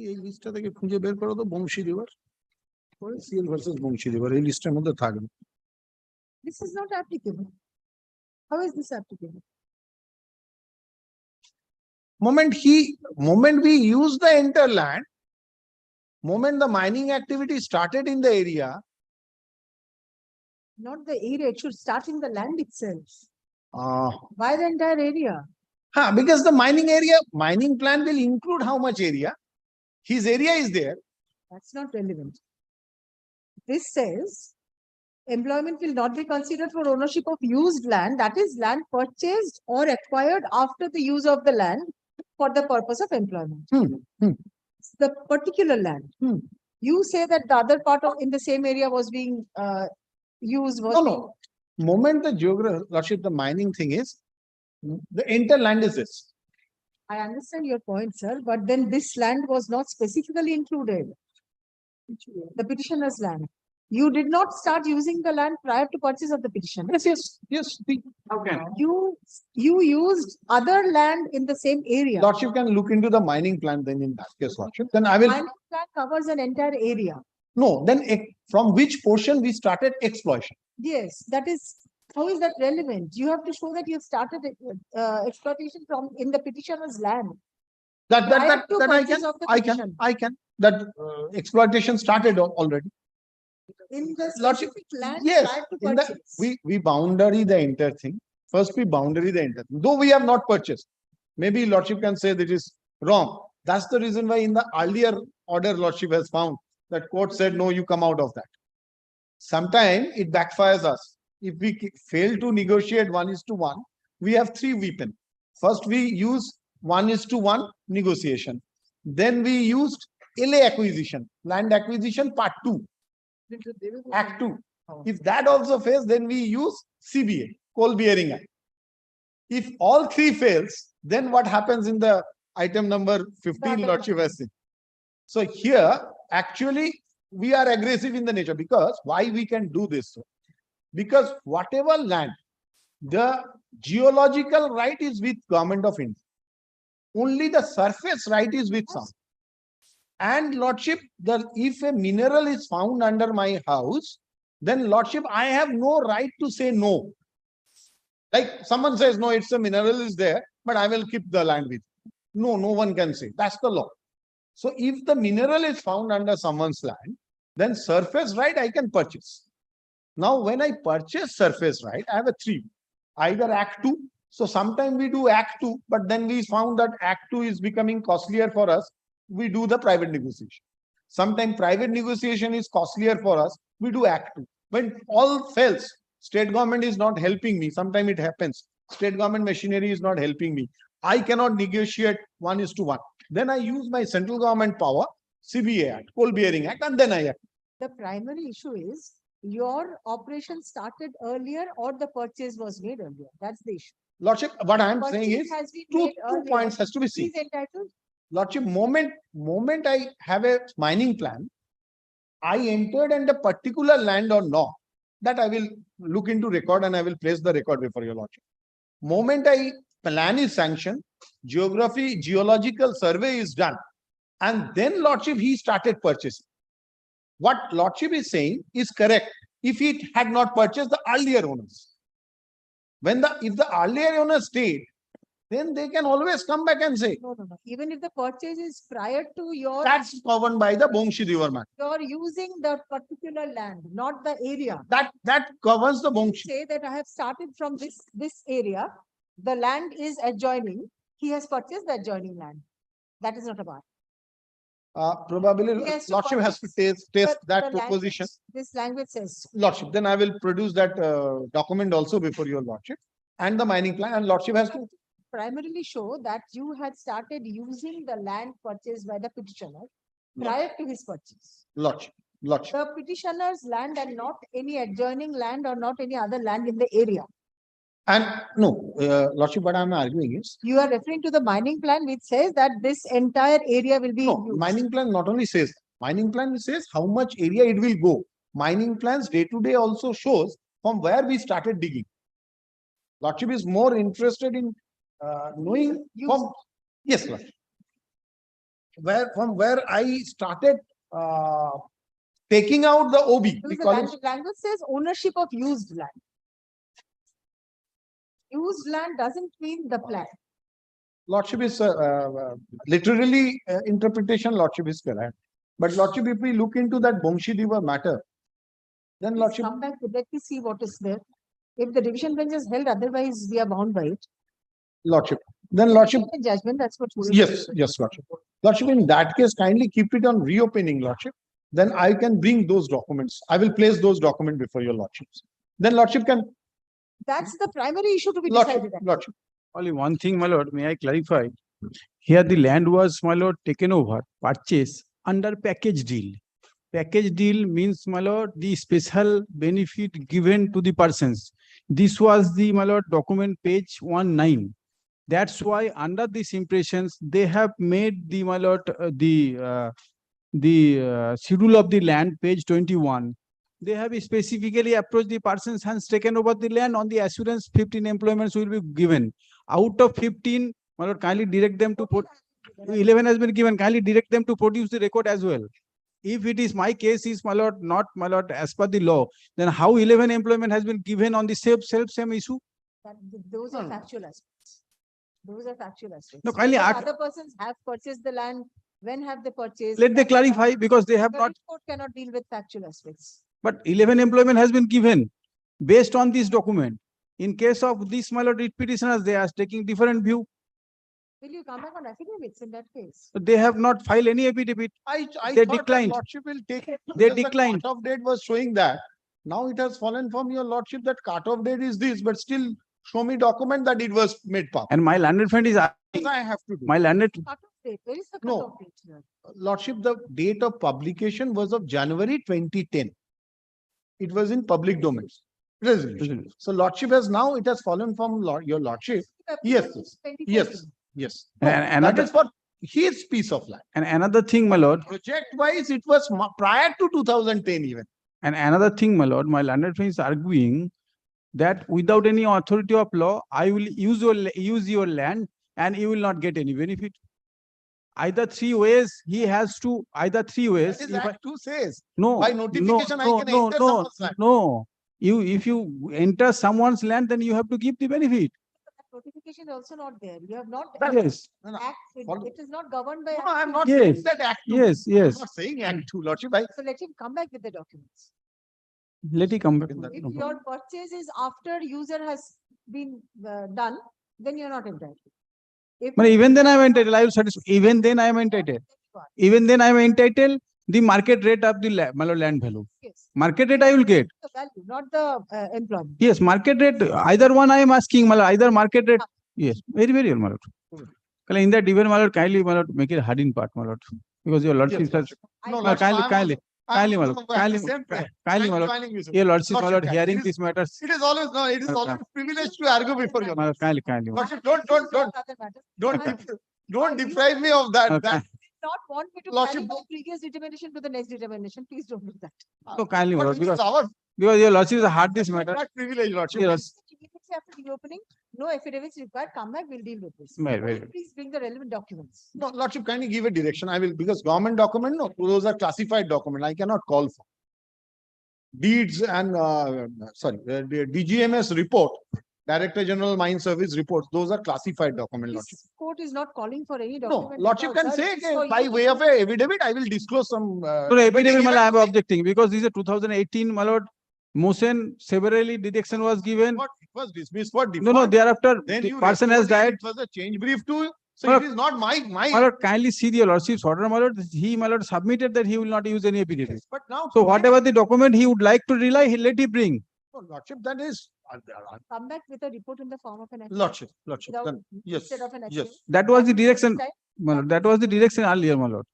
এই লিস্টটা থেকে খুঁজে বের করো তো বংশী দিবার CL versus Banshi দিবার এই লিস্টের মধ্যে থাকবে This is not applicable. How is this applicable? Moment we use the entire land, moment the mining activity started in the area. Not the area, it should start in the land itself. Why the entire area? Because the mining plan will include how much area? His area is there. That's not relevant. This says employment will not be considered for ownership of used land, that is land purchased or acquired after the use of the land for the purpose of employment. It's the particular land. You say that the other part of in the same area was being used. No. Moment the geography, Lordship, the mining thing is, the entire land is this. I understand your point, sir, but then this land was not specifically included. The petitioner's land. You did not start using the land prior to purchase of the petition. Yes. Okay. You used other land in the same area. Lordship can look into the mining plan then in that case, Lordship. Then I will. Mining plan covers an entire area. No, then from which portion we started exploitation? Yes, that is, how is that relevant? You have to show that you have started exploitation from in the petitioner's land. That purchase of the petition. I can. That exploitation started already. In the Lordship, specific land yes, prior to in the, purchase. we boundary the entire thing. First we boundary the entire thing. Though we have not purchased. Maybe Lordship can say that is wrong. That's the reason why in the earlier order Lordship has found that court said, no, you come out of that. Sometimes it backfires us. If we fail to negotiate 1:1, we have 3 weapons. First we use 1:1 negotiation. Then we used LA acquisition, land acquisition part 2. Act 2. If that also fails, then we use CBA, coal bearing act. If all three fails, then what happens in the item number 15, Lordship has seen? So here, actually, we are aggressive in the nature, because why we can do this? Because whatever land, the geological right is with Government of India. Only the surface right is with some. And Lordship, if a mineral is found under my house, then Lordship, I have no right to say no. Like someone says, no, it's a mineral is there, but I will keep the land with you. No, no one can say. That's the law. So if the mineral is found under someone's land, then surface right I can purchase. Now, when I purchase surface right, I have a three. Either Act 2. So sometimes we do Act 2, but then we found that Act 2 is becoming costlier for us. We do the private negotiation. Sometimes private negotiation is costlier for us. We do Act 2. When all fails, state government is not helping me. Sometimes it happens. State government machinery is not helping me. I cannot negotiate 1:1. Then I use my central government power, CBA Act, Coal Bearing Act, and then I act. The primary issue is your operation started earlier or the purchase was made earlier. That's the issue. Lordship, what I am saying is, Purchase has been two made earlier. points has to be seen. He's entitled. Lordship, moment I have a mining plan, I entered in a particular land or not, that I will look into record and I will place the record before your Lordship. Moment plan is sanctioned, geological survey is done, and then Lordship, he started purchasing. What Lordship is saying is correct if he had not purchased the earlier owners. If the earlier owners stayed, then they can always come back and say. No. Even if the purchase is prior to your. That's governed by the Bongshi River Act. You're using the particular land, not the area. That governs the Bongshi. Say that I have started from this area. The land is adjoining. He has purchased the adjoining land. That is not a bar. Probably Lordship has to test that proposition. This language says. Lordship, then I will produce that document also before your Lordship and the mining plan, and Lordship has to primarily show that you had started using the land purchased by the petitioner prior to his purchase. Lordship. The petitioner's land and not any adjoining land or not any other land in the area. And no, Lordship, what I am arguing is. You are referring to the mining plan which says that this entire area will be. No, used. mining plan not only says, mining plan says how much area it will go. Mining plans day to day also shows from where we started digging. Lordship is more interested in knowing from, yes, Lordship. From where I started taking out the OB. The language says ownership of used land. Used land doesn't mean the plan. Lordship is literally interpretation, Lordship is correct. But Lordship, if we look into that Bongshi River matter, then Lordship. Come back, let me see what is there. If the division bench is held, otherwise we are bound by it. Lordship. Then Lordship. Judgment, that's what. Yes, Lordship. Lordship, in that case, kindly keep it on reopening, Lordship. Then I can bring those documents. I will place those documents before your Lordships. Then Lordship can. That's the primary issue to be decided. Lordship. Only one thing, my lord, may I clarify? Here the land was, my lord, taken over, purchased under package deal. Package deal means, my lord, the special benefit given to the persons. This was the, my lord, document page 19. That's why under these impressions, they have made the, my lord, the schedule of the land, page 21. They have specifically approached the persons has taken over the land on the assurance 15 employments will be given. Out of 15, my lord, kindly direct them to put 11 has been given. Kindly direct them to produce the record as well. If it is my case is, my lord, not, my lord, as per the law, then how 11 employment has been given on the same issue? Those are factual aspects. Those are factual aspects. No, kindly other persons have purchased the land. When have they purchased? Let they clarify, because they have not. Court cannot deal with factual aspects. But 11 employment has been given based on this document. In case of this, my lord, petitioners, they are taking different view. Will you come back on affidavits in that case? They have not filed any affidavit. I they thought declined. That Lordship will take it. They declined. The cut-off date was showing that. Now it has fallen from your Lordship that cut-off date is this, but still show me document that it was made public. And my landed friend is asking, I have to do. my landed. Cut-off date. Where is the No. cut-off date here? Lordship, the date of publication was of January 2010. It was in public domain. Resolution. So lordship has now, it has fallen from your lordship. Yes, yes, yes. No, that another- is for his piece of land. And another thing, my lord, Project wise, it was prior to 2010 even. and another thing, my lord, my landed friend is arguing that without any authority of law, I will use your land and you will not get any benefit. Either three ways, he has to, either three ways. That is if I- Act 2 says. No, By no, notification, I no, can no, enter no, someone's land. no. If you enter someone's land, then you have to give the benefit. Notification is also not there. You have not. Yes. Act, it is not governed by. No, Act I'm two. not Yes. saying that Act 2. Yes, I'm yes. not saying Act 2, lordship. So let him come back with the documents. Let it come back. If No problem. your purchase is after user has been done, then you're not entitled. If But even then I am entitled, I will satisfy, even then I am entitled. Even then I am entitled the market rate of the land value. Yes. Market rate I will get. The value, not the employment. Yes, market rate, either one I am asking, either market rate. Yes, very, very well, my lord. In that even, my lord, kindly, my lord, make it hard in part, my lord. Because your lordship says, No, no, lordship, kindly, kindly, my lord, kindly, kindly, my lord. joining you, sir. Your lordship, my lord, Lordship, hearing it is- these matters. It is always, no, it is always privilege to argue before you. My lord, kindly, kindly. my lord. Lordship, don't deprive me of that. Okay. That Not want me to Lordship, carry my previous determination to the next determination. Please don't do that. So kindly, my but lord, it is because, our because your lordship is a hard this matter. that privilege, lordship. Yes. Immediately after reopening, no affidavits required. Come back, we'll deal with this. Very, very Only well. please bring the relevant documents. No, lordship, kindly give a direction. I will, because government document, no, those are classified document. I cannot call for. Deeds and, the DGMS report, Director General Mine Service reports, those are classified document, lordship. This court is not calling for any No, document. lordship at all, can sir. say, It is for by you. way of a affidavit, I will disclose some. No, no, epidemic, my lord, I am objecting because this is a 2018, my lord, motion severally detection was given. What, it was dismissed for default. No, no, thereafter, Then the you person has responded, died. it was a change brief too. So My it is not my. My lord, kindly see the lordship's order, my lord. He, my lord, submitted that he will not use any epidemic. But now. So whatever the document he would like to rely, he let him bring. No, lordship, that is. Come back with a report in the form of an. Lordship, Without- then, yes, instead of an yes. affidavit. That was the That will direction, decide, my lord. That was the direction earlier, my lord.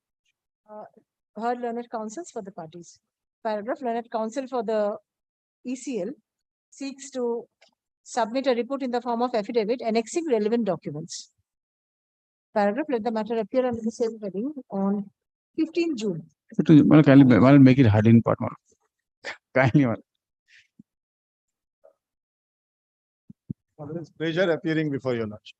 Heard learned counsels for the parties. Paragraph, learned counsel for the ECL seeks to submit a report in the form of affidavit annexing relevant documents. Paragraph, let the matter appear under the same heading on 15 June. My lord, kindly, my lord, make it hard in part, my lord. Kindly, my lord. Always pleasure appearing before your lordship.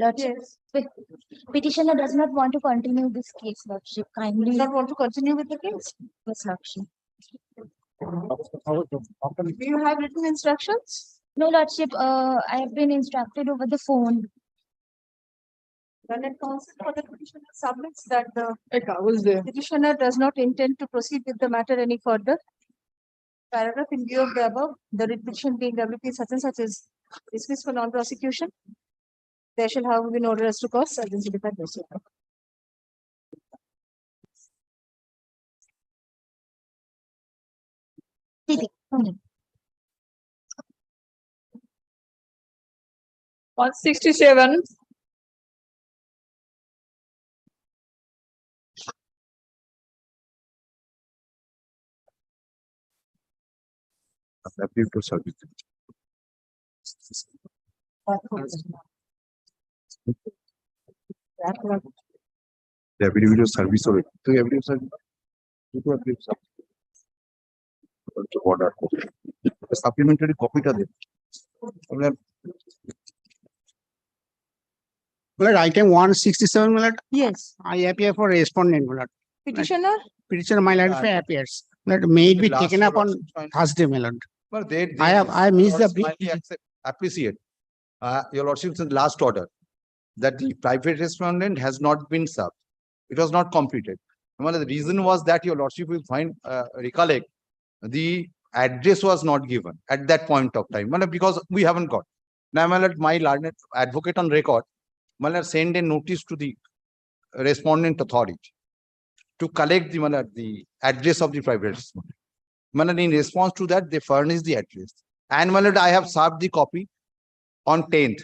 Lordship, petitioner does not want to continue this case, Lordship. Kindly. Not want to continue with the case? Yes, Lordship. Do you have written instructions? No, Lordship, I have been instructed over the phone. When it comes for the petitioner submits that the was there. petitioner does not intend to proceed with the matter any further. Paragraph in view of the above, the writ petition being WP such and such is dismissed for non-prosecution. There shall have been order as to cause urgency deferred. Okay. 167. Appeal to service. The affidavit of service or to affidavit of service. To affidavit of service. Order. The supplementary copy টা দেন। Well, item 167, my lord, Yes. I appear for respondent, my lord. Petitioner, Petitioner, my lord, appears. That may it be Last taken up for on Thursday, my lord. Well, I missed the brief. Appreciate. Your lordship, the last order that the private respondent has not been served. It was not completed. Well, the reason was that your lordship will find, recollect, the address was not given at that point of time. Well, because we haven't got. Now, my lord, my learned advocate on record, my lord, send a notice to the respondent authority to collect the address of the private respondent. My lord, in response to that, they furnish the address. And my lord, I have served the copy on 10th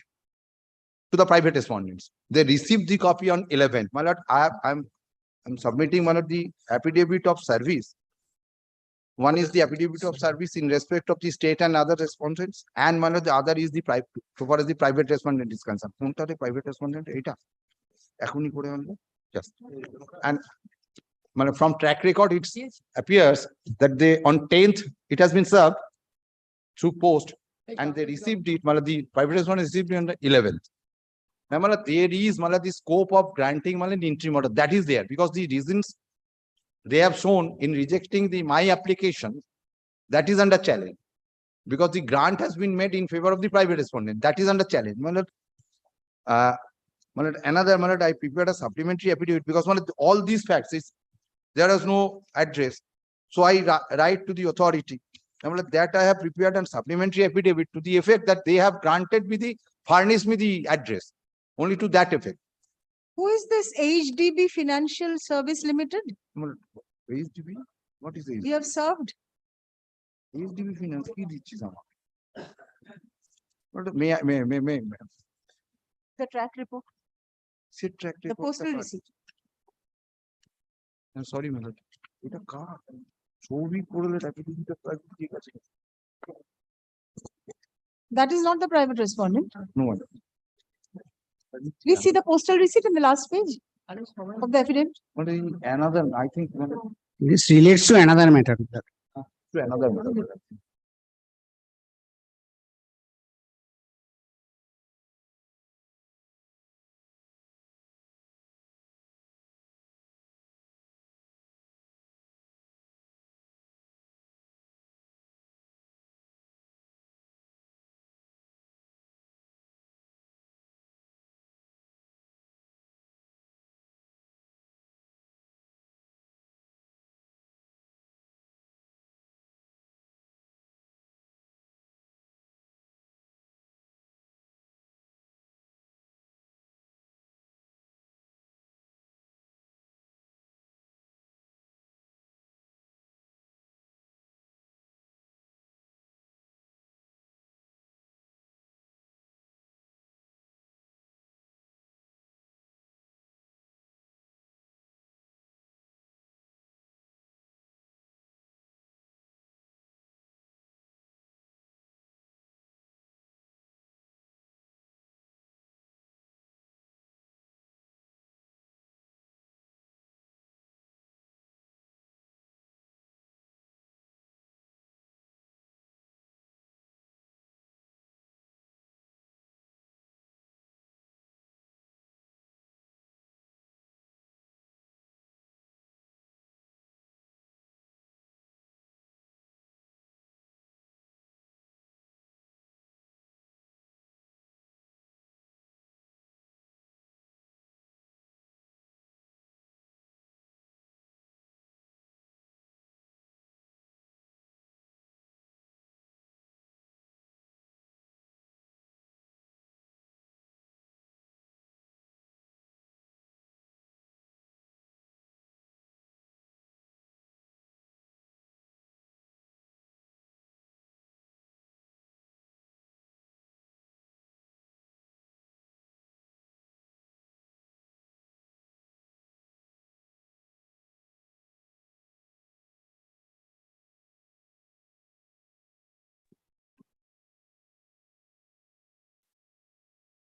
to the private respondents. They received the copy on 11th. My lord, I'm submitting one of the affidavit of service. One is the affidavit of service in respect of the state and other respondents, and one of the other is the private, so far as the private respondent is concerned. কোনটা রে private respondent? এটা এখনই করে আনবো just. And from track record, it appears that they on 10th it has been served through post, and they received it. The private respondent received it on the 11th. Now, there is the scope of granting the interim order that is there, because the reasons they have shown in rejecting my application, that is under challenge, because the grant has been made in favor of the private respondent. That is under challenge. Another I prepared a supplementary affidavit because all these facts is there is no address. So I write to the authority that I have prepared a supplementary affidavit to the effect that they have granted me furnished me the address, only to that effect. who is this HDB Financial Service Limited? HDB? What is You have served. HDB Finance? Ki dichchis amar? May. The track report, Sit track the report. postal receipt. I'm sorry, my lord. এটা কার? ছবি করলে affidavit of service ঠিক আছে। That is not the private respondent. No one. Please see the postal receipt in the last page of the affidavit. But in another, I think, This relates to another matter. to another matter.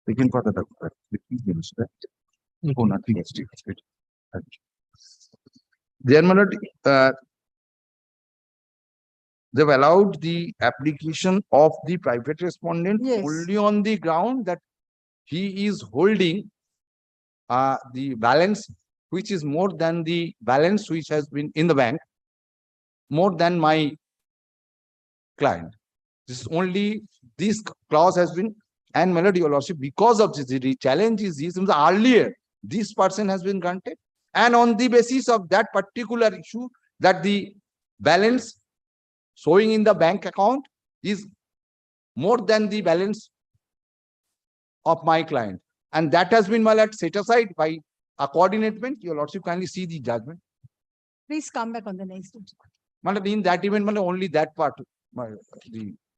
Begin for the document. Oh, nothing is stated. Dear my lord, they've allowed the application of the private respondent Yes. only on the ground that he is holding the balance which is more than the balance which has been in the bank, more than my client. This is only this clause has been, and my lord, your lordship, because of this, the challenge is this, earlier this person has been granted, and on the basis of that particular issue, that the balance showing in the bank account is more than the balance of my client, and that has been, my lord, set aside by a coordination. Your lordship, kindly see the judgment. Please come back on the next. My lord, in that event, my lord, only that part,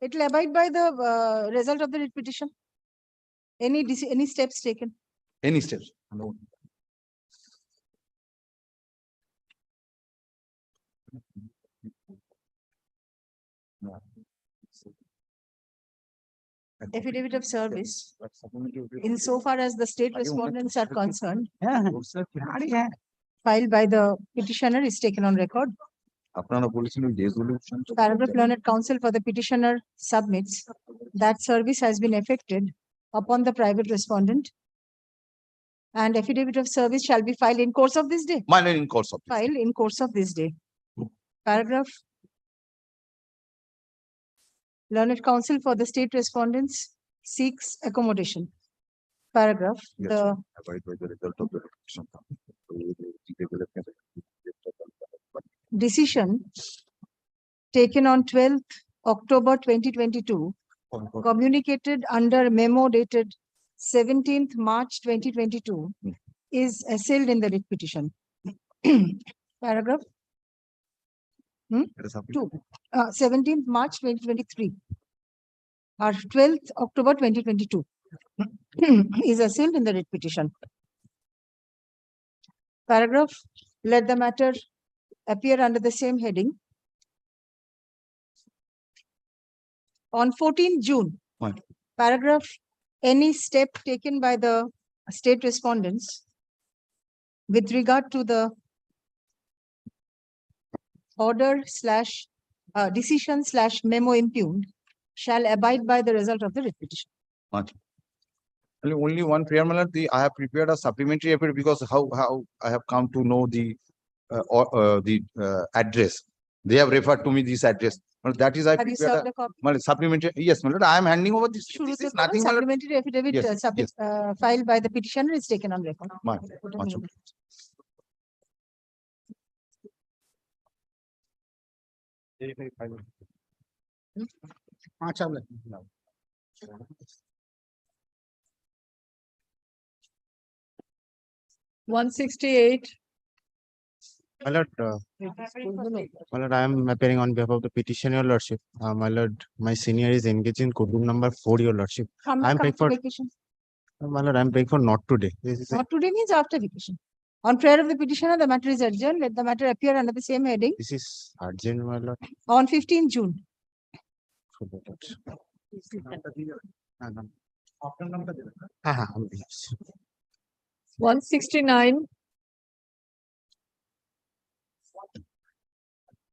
It will abide by the result of the writ petition. Any steps taken? any steps. No. Affidavit of service, insofar as the state respondents are concerned, filed by the petitioner is taken on record. Paragraph learned counsel for the petitioner submits that service has been effected upon the private respondent, and affidavit of service shall be filed in course of this day. My lord, in course of this. Filed in course of this day. Paragraph learned counsel for the state respondents seeks accommodation. Paragraph Yes, the abide by the result of the decision taken on 12th October 2022, communicated under memo dated 17th March 2022, is sealed in the writ petition. Paragraph 2, 17th March 2023, or 12th October 2022, is sealed in the writ petition. Paragraph, let the matter appear under the same heading. On 14th June, paragraph, any step taken by the state respondents with regard to the order slash decision slash memo impugned shall abide by the result of the writ petition. Only one prayer, my lord, I have prepared a supplementary affidavit because how I have come to know the address. They have referred to me this address. Well, that is I Have you prepared served a a copy? supplementary. Yes, my lord, I am handing over this. This is nothing, my lord. Supplementary affidavit Yes, yes. filed by the petitioner is taken on record. Much okay. One 168. My lord, I am appearing on behalf of the petitioner, your lordship. My lord, my senior is engaged in code book number 4, your lordship. I am paying for vacation. my lord, I am paying for not today. This is Not today means after vacation. On prayer of the petitioner, the matter is adjourned. Let the matter appear under the same heading this is urgent, my lord. on 15th June. Yes. 169.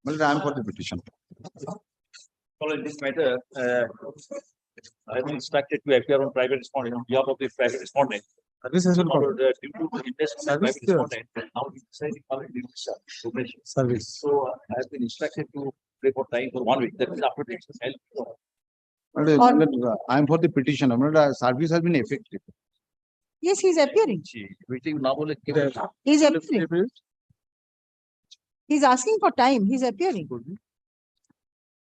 My lord, I am for the petition. Following this matter, I have been instructed to appear on private respondent on behalf of the private respondent. Service has been Due to the interest of the private respondent, now we decided to operation. Service. So I have been instructed to pay for time for 1 week. That is after this. My lord, I am for the petition. My lord, service has been effective. Yes, he is appearing. Waiting now. He is appearing. He is asking for time. He is appearing.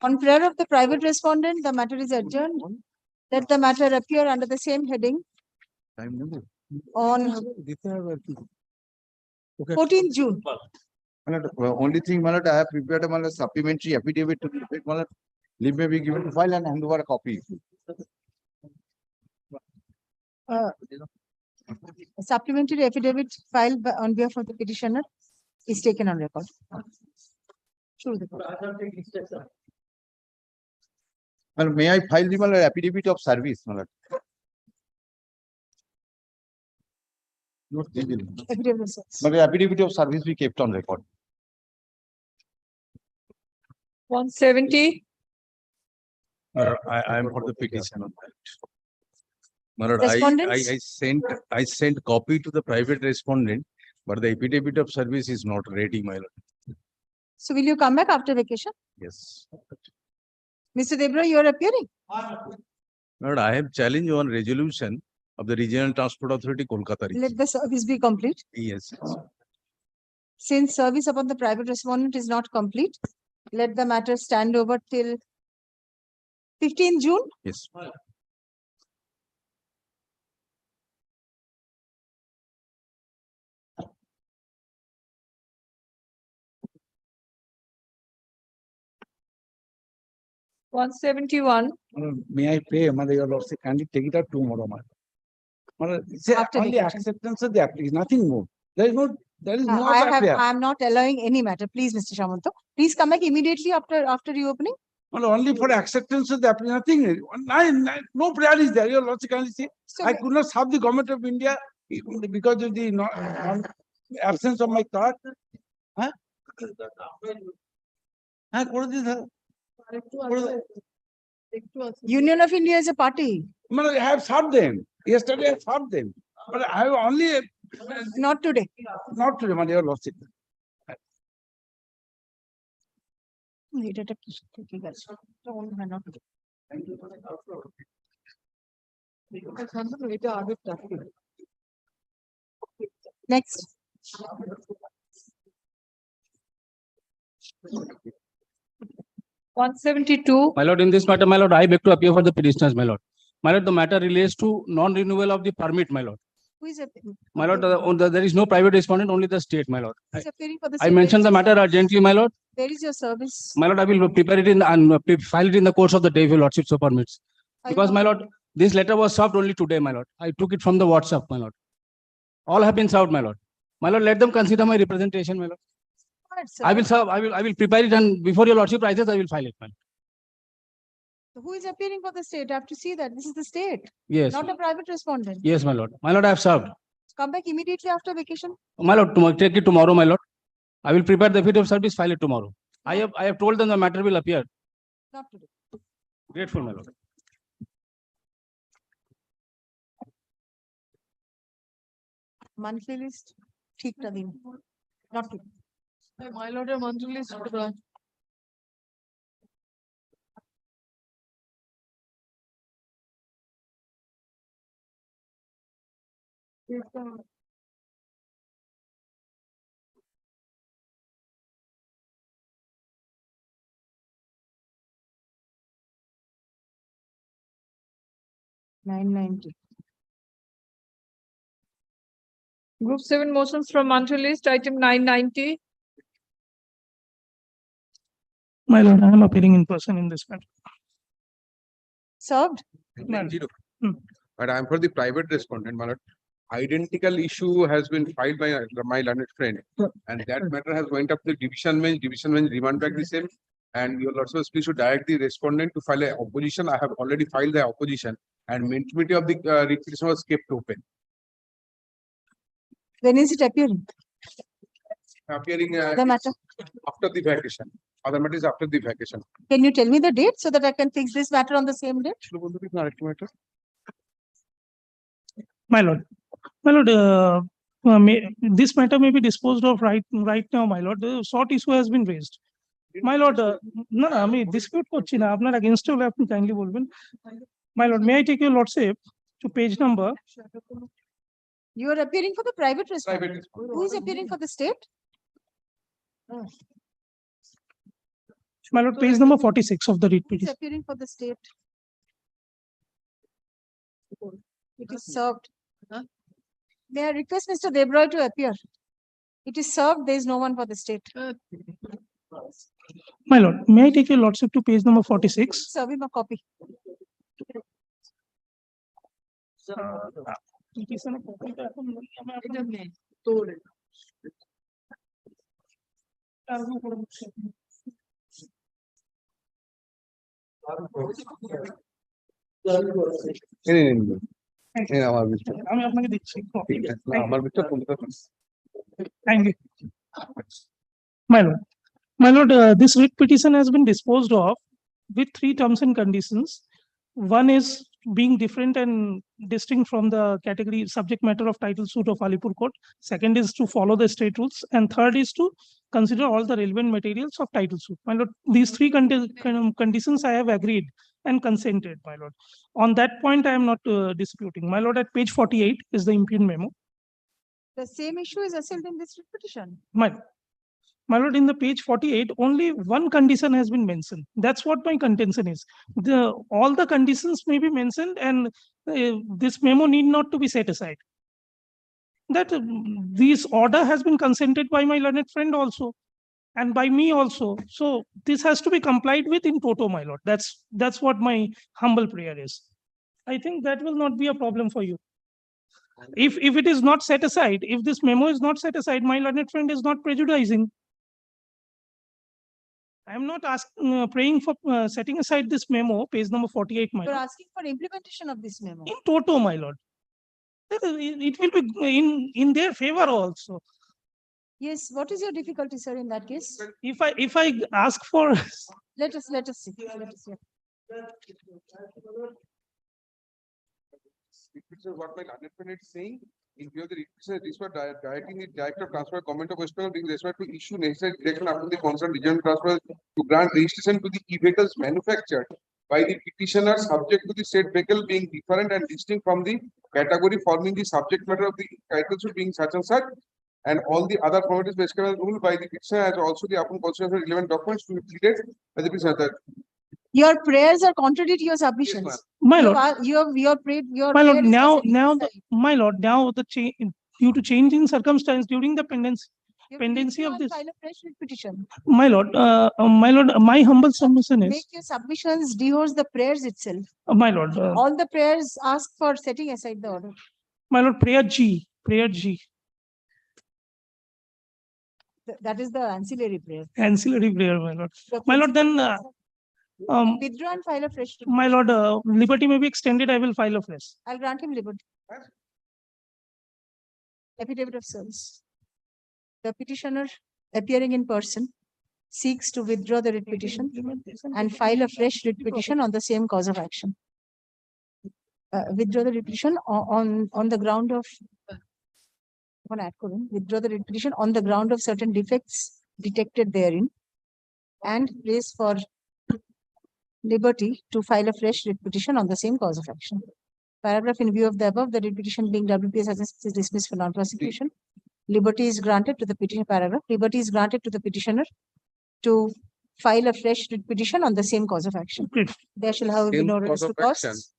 On prayer of the private respondent, the matter is adjourned. Let the matter appear under the same heading on 14th June. My lord, only thing, my lord, I have prepared a supplementary affidavit to the effect, my lord. Leave may be given to file and hand over a copy. Supplementary affidavit filed on behalf of the petitioner is taken on record. Through the court. Well, may I file the affidavit of service, my lord? Not legal. Affidavit of service. But the affidavit of service we kept on record. 170. I am for the petition on that. My lord, Respondents? I sent copy to the private respondent, but the affidavit of service is not ready, my lord. So will you come back after vacation? Yes. Mr. Debra, you are appearing. My lord, I have challenged one resolution of the Regional Transport Authority, Kolkata region. Let the service be complete. Yes. Since service upon the private respondent is not complete, let the matter stand over till 15th June. Yes. One 171. May I pray, Mother, your lordship, kindly take it up tomorrow, Mother. Mother, it's After only vacation. acceptance of the application, nothing more. There is no I other prayer. am not allowing any matter. Please, Mr. Shamanto. Please come back immediately after reopening. Mother, only for acceptance of the application, nothing. No prayer is there. Your lordship kindly say, So I could not serve the government of India because of the absence of my card. Huh? Huh? What is this? Union of India is a party. Mother, I have served them. Yesterday I served them. But I have only. Not today. Not today, Mother, your lordship. এটা ঠিক আছে। এটা অন্য হয়, not today. Next. One 172. My lord, in this matter, my lord, I beg to appear for the petitioners, my lord. My lord, the matter relates to non-renewal of the permit, my lord. Who is appearing? My lord, there is no private respondent, only the state, my lord. Who is appearing for the I state? mentioned the matter urgently, my lord. Where is your service? My lord, I will prepare it and file it in the course of the day if your lordship so permits. Because, my lord, this letter was served only today, my lord. I took it from the WhatsApp, my lord. All have been served, my lord. My lord, let them consider my representation, my lord. Alright, sir. I will serve, I will prepare it, and before your lordship rises, I will file it, my lord. Who is appearing for the state? I have to see that. This is the state. Yes. Not a private respondent. Yes, my lord. My lord, I have served. Come back immediately after vacation. My lord, take it tomorrow, my lord. I will prepare the affidavit of service, file it tomorrow. I have told them the matter will appear. Not today. Grateful, my lord. Monthly list. ঠিকটা দিন। Not today. My lord, a monthly list. $990. Group 7 motions from monthly list, item 990. My lord, I am appearing in person in this matter. Served? But I am for the private respondent, my lord. Identical issue has been filed by my learned friend, and that matter has went up to division bench remand back the same. And your lordship, please should direct the respondent to file a opposition. I have already filed the opposition, and maintainability of the petition was kept open. When is it appearing? Appearing The matter. after the vacation. Other matter is after the vacation. Can you tell me the date so that I can fix this matter on the same date? My lord, this matter may be disposed of right now, my lord. The short issue has been raised. My lord, no, আমি dispute করছি না, আপনার against হলে আপনি kindly বলবেন. My lord, may I take your lordship to page number? You are appearing for the private respondent. Who is appearing for the state? My lord, page number 46 of the writ Who is petition. appearing for the state? It is served. May I request Mr. Debroy to appear? It is served. There is no one for the state. My lord, may I take your lordship to page number 46? Serve him a copy. আমি আপনাকে দিচ্ছি আমার বিষয়টা বলতে পারছি। Thank you. My lord, this writ petition has been disposed of with 3 terms and conditions. One is being different and distinct from the category subject matter of title suit of Alipur Court. Second is to follow the state rules, and third is to consider all the relevant materials of title suit. My lord, these 3 conditions I have agreed and consented, my lord. On that point, I am not disputing. My lord, at page 48 is the impugned memo. The same issue is asserted in this writ petition. My lord, in the page 48, only one condition has been mentioned. That's what my contention is. All the conditions may be mentioned, and this memo need not to be set aside. That this order has been consented by my learned friend also, and by me also. So this has to be complied with in toto, my lord. That's what my humble prayer is. I think that will not be a problem for you. If it is not set aside, if this memo is not set aside, my learned friend is not prejudicing. I am not praying for setting aside this memo, page number 48, my You're lord. asking for implementation of this memo. In toto, my lord. It will be in their favor also. Yes, what is your difficulty, sir, in that case? If I ask for, Let us see. Let us see. This is what my learned friend is saying. In view of the request directing the director of transfer government of West Bengal being respect to issue necessary direction after the concerned regional transfer to grant registration to the e-vehicles manufactured by the petitioner subject to the said vehicle being different and distinct from the category forming the subject matter of the title suit being such and such, and all the other formalities prescribed as rule by the petitioner as also the upon consideration of relevant documents to be pleaded by the petitioner. Your prayers are contrary to your submissions. my lord, You have prayed, your my lord, prayer is now considered aside. my lord, now the change due to change in circumstance during the pendency You have to pendency withdraw of and this. File a fresh writ petition. My lord, my humble submission is, Make your submissions dehouse the prayers itself. my lord, All the prayers ask for setting aside the order. my lord, prayer G. That is the ancillary prayer. Ancillary prayer, my lord. The My lord, then, Withdraw and file a fresh. writ my lord, liberty may be extended. I will file a fresh. I'll grant him liberty. Affidavit of service. The petitioner appearing in person seeks to withdraw the writ petition and file a fresh writ petition on the same cause of action. Withdraw the writ petition on the ground of withdraw the writ petition on the ground of certain defects detected therein, and prays for liberty to file a fresh writ petition on the same cause of action. Paragraph in view of the above, the writ petition being WPS is dismissed for non-prosecution. Liberty is granted to the petitioner. Paragraph. Liberty is granted to the petitioner to file a fresh writ petition on the same cause of action. There shall have Same no cause redress to of action. costs.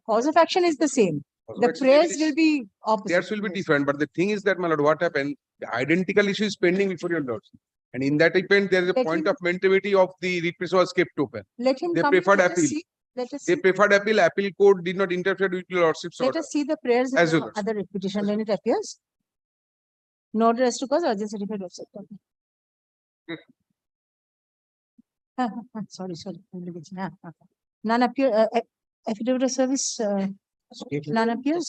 Cause of action is the same. Cause of The action prayers is- will be opposite. Theirs will be different, but the thing is that, my lord, what happened, the identical issue is pending before your lords. And in that event, there is a Let point him- of mentality of the writ petition was kept open. Let him They come. preferred Let us appeal. see- Let us They see. preferred appeal court did not interfere with your lordship's Let order. us see the prayers in As the you wish. other writ petition when it appears. No redress to cause urgent certificate of sector. Sorry. None appear, affidavit of service, none appears.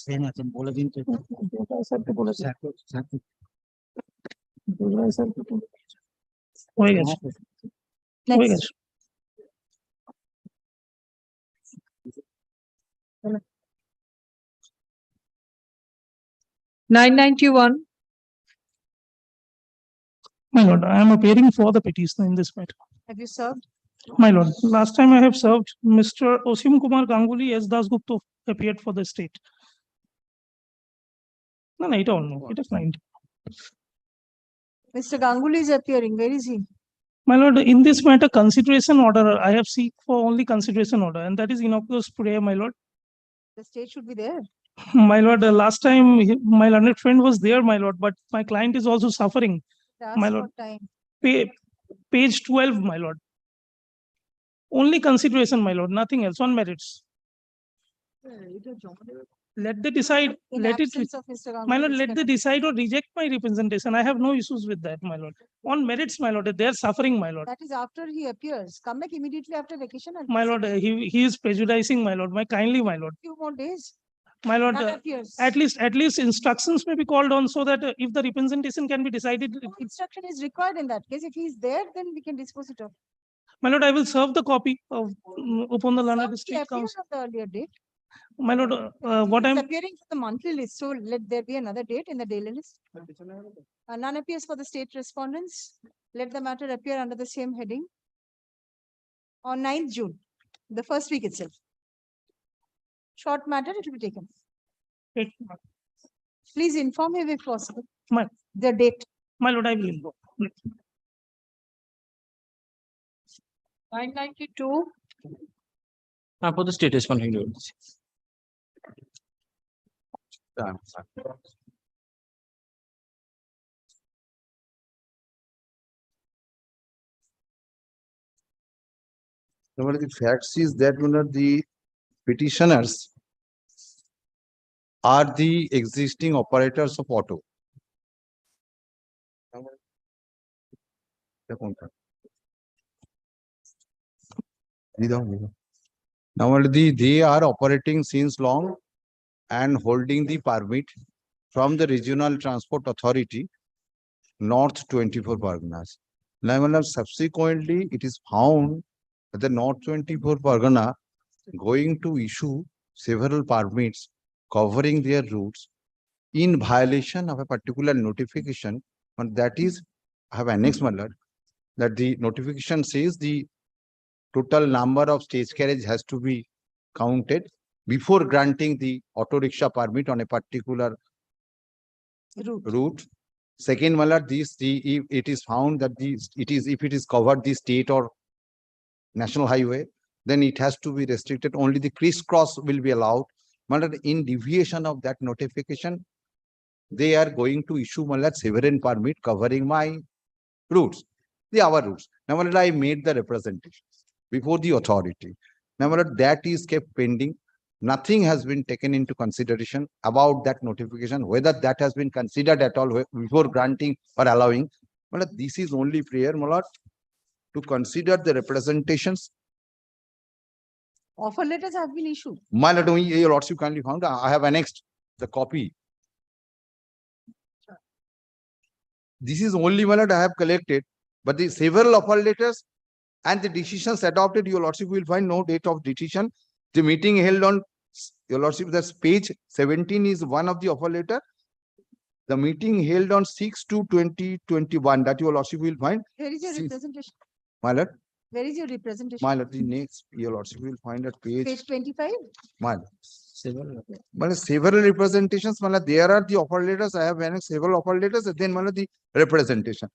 হয়ে গেছে। হয়ে Next. গেছে। (991). My lord, I am appearing for the petitioner in this matter. Have you served? My lord, last time I have served, Mr. Osim Kumar Ganguly as Dasgupta appeared for the state. No, I don't know. It is 90. Mr. Ganguly is appearing. Where is he? My lord, in this matter, consideration order, I have seek for only consideration order, and that is innocuous prayer, my lord. The state should be there. My lord, last time my learned friend was there, my lord, but my client is also suffering. Ask My for lord, time. page 12, my lord. Only consideration, my lord, nothing else on merits. let they decide, In let it, absence of Mr. my lord, Ganguly's let they decide or reject my representation. I have no issues with that, my lord. On merits, my lord, they are suffering, my lord. That is after he appears. Come back immediately after vacation. and My lord, he is prejudicing, my lord, kindly, my lord. Few more days. My lord, None appears. at least instructions may be called on so that if the representation can be decided. No instruction is required in that case. If he is there, then we can dispose it off. My lord, I will serve the copy of upon the learned He district appeared council. on the earlier date. My lord, what He is I'm, appearing for the monthly list. So let there be another date in the daily list. None appears for the state respondents. Let the matter appear under the same heading. On 9th June, the first week itself. Short matter, it will be taken. Please inform him if possible. The date. My lord, I will invoke. 992. For the state respondent. One of the facts is that the petitioners are the existing operators of auto. Now, they are operating since long and holding the permit from the Regional Transport Authority, North 24 Parganas. Now, subsequently, it is found that the North 24 Pargana going to issue several permits covering their routes in violation of a particular notification, and that is, I have annexed, my lord, that the notification says the total number of stage carriage has to be counted before granting the auto rickshaw permit on a particular route. Second, my lord, if it is found that if it is covered the state or national highway, then it has to be restricted. Only the crisscross will be allowed. My lord, in deviation of that notification, they are going to issue, my lord, sovereign permit covering my routes, our routes. Now, my lord, I made the representations before the authority. Now, my lord, that is kept pending. Nothing has been taken into consideration about that notification, whether that has been considered at all before granting or allowing. My lord, this is only prayer, my lord, to consider the representations. Offer letters have been issued. My lord, your lordship kindly found, I have annexed the copy. This is only, my lord, I have collected, but the several offer letters and the decisions adopted, your lordship will find no date of decision. The meeting held on, your lordship, that's page 17 is one of the offer letter. The meeting held on 6/2/2021, that your lordship will find. Where is your representation? My lord. Where is your representation? My lord, the next, your lordship will find at Page 25. My lord. Several representations, my lord, there are the offer letters. I have annexed several offer letters, and then my lord, the representation.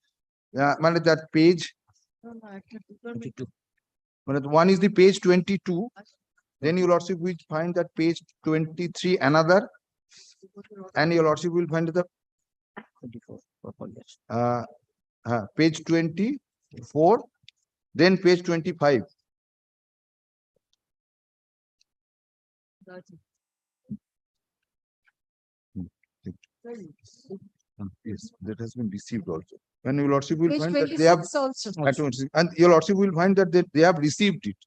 My lord, that page. 22. One is the page 22. Then your lordship will find that page 23 another, and your lordship will find the page 24, then page 25. Yes, that has been received also. And your lordship will Page find that they have 26 also. and your lordship will find that they have received it.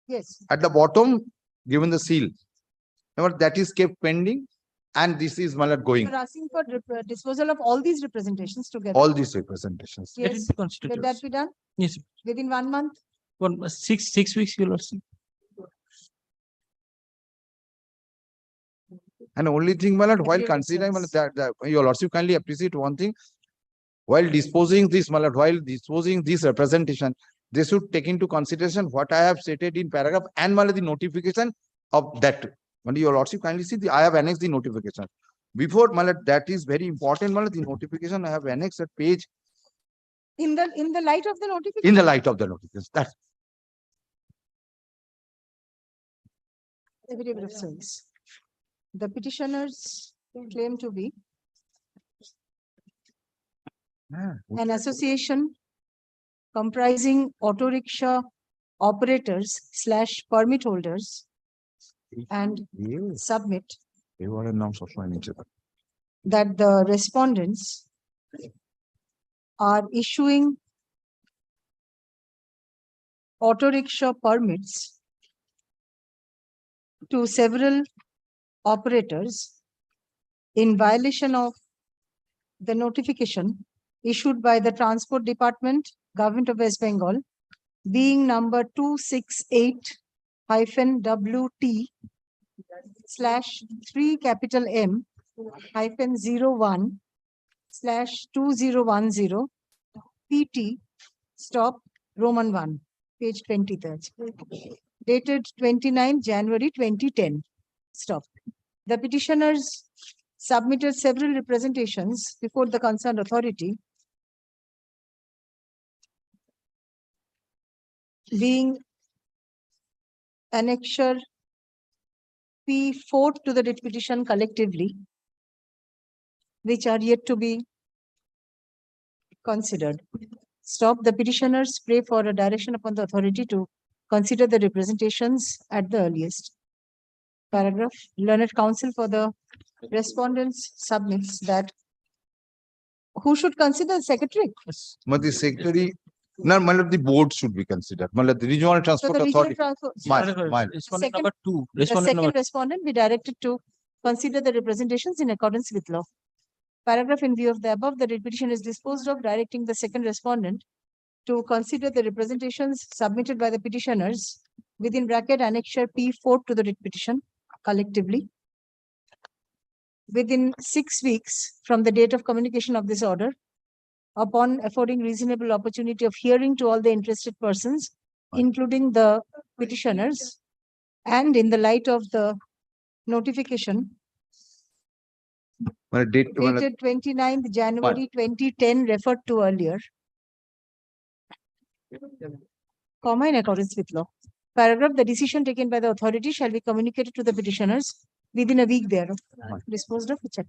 Yes. At the bottom, given the seal. Now, that is kept pending, and this is, my lord, going. You're asking for disposal of all these representations together. All these representations. Let it Yes. be constituted. Let that be done Yes, within 1 month. 6 weeks, your lordship. And only thing, my lord, while Material considering, my lord, expense. that your lordship kindly appreciate one thing. While disposing this, my lord, while disposing this representation, they should take into consideration what I have stated in paragraph and, my lord, the notification of that. And your lordship kindly see, I have annexed the notification. Before, my lord, that is very important, my lord, the notification I have annexed at page. In the light of the notification. In the light of the notification. That's Affidavit of service. The petitioners claim to be an association comprising auto rickshaw operators / permit holders and submit that the respondents are issuing auto rickshaw permits to several operators in violation of the notification issued by the Transport Department, Government of West Bengal, being number 268-WT/3 PT stop Roman 1, page 23, dated 29 January 2010. Stop. The petitioners submitted several representations before the concerned authority, being annexure P4 to the writ petition collectively, which are yet to be considered. Stop. The petitioners pray for a direction upon the authority to consider the representations at the earliest. Paragraph. Learned counsel for the respondents submits that who should consider the secretary? But the secretary, no, the board should be considered. The regional So transport the regional authority. transport. Respondent number two. The Respondent second number respondent be directed to consider the representations in accordance with law. Paragraph. In view of the above, the writ petition is disposed of, directing the second respondent to consider the representations submitted by the petitioners within bracket annexure P4 to the writ petition collectively within 6 weeks from the date of communication of this order, upon affording reasonable opportunity of hearing to all the interested persons, including the petitioners, and in the light of the notification dated 29th January 2010 referred to earlier, comma, in accordance with law. Paragraph. The decision taken by the authority shall be communicated to the petitioners within a week thereof. Disposed of. Check.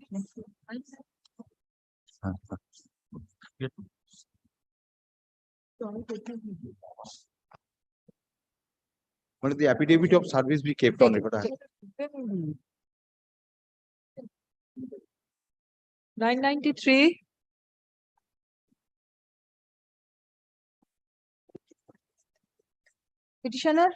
But the affidavit of service be kept on record. 993. Petitioner.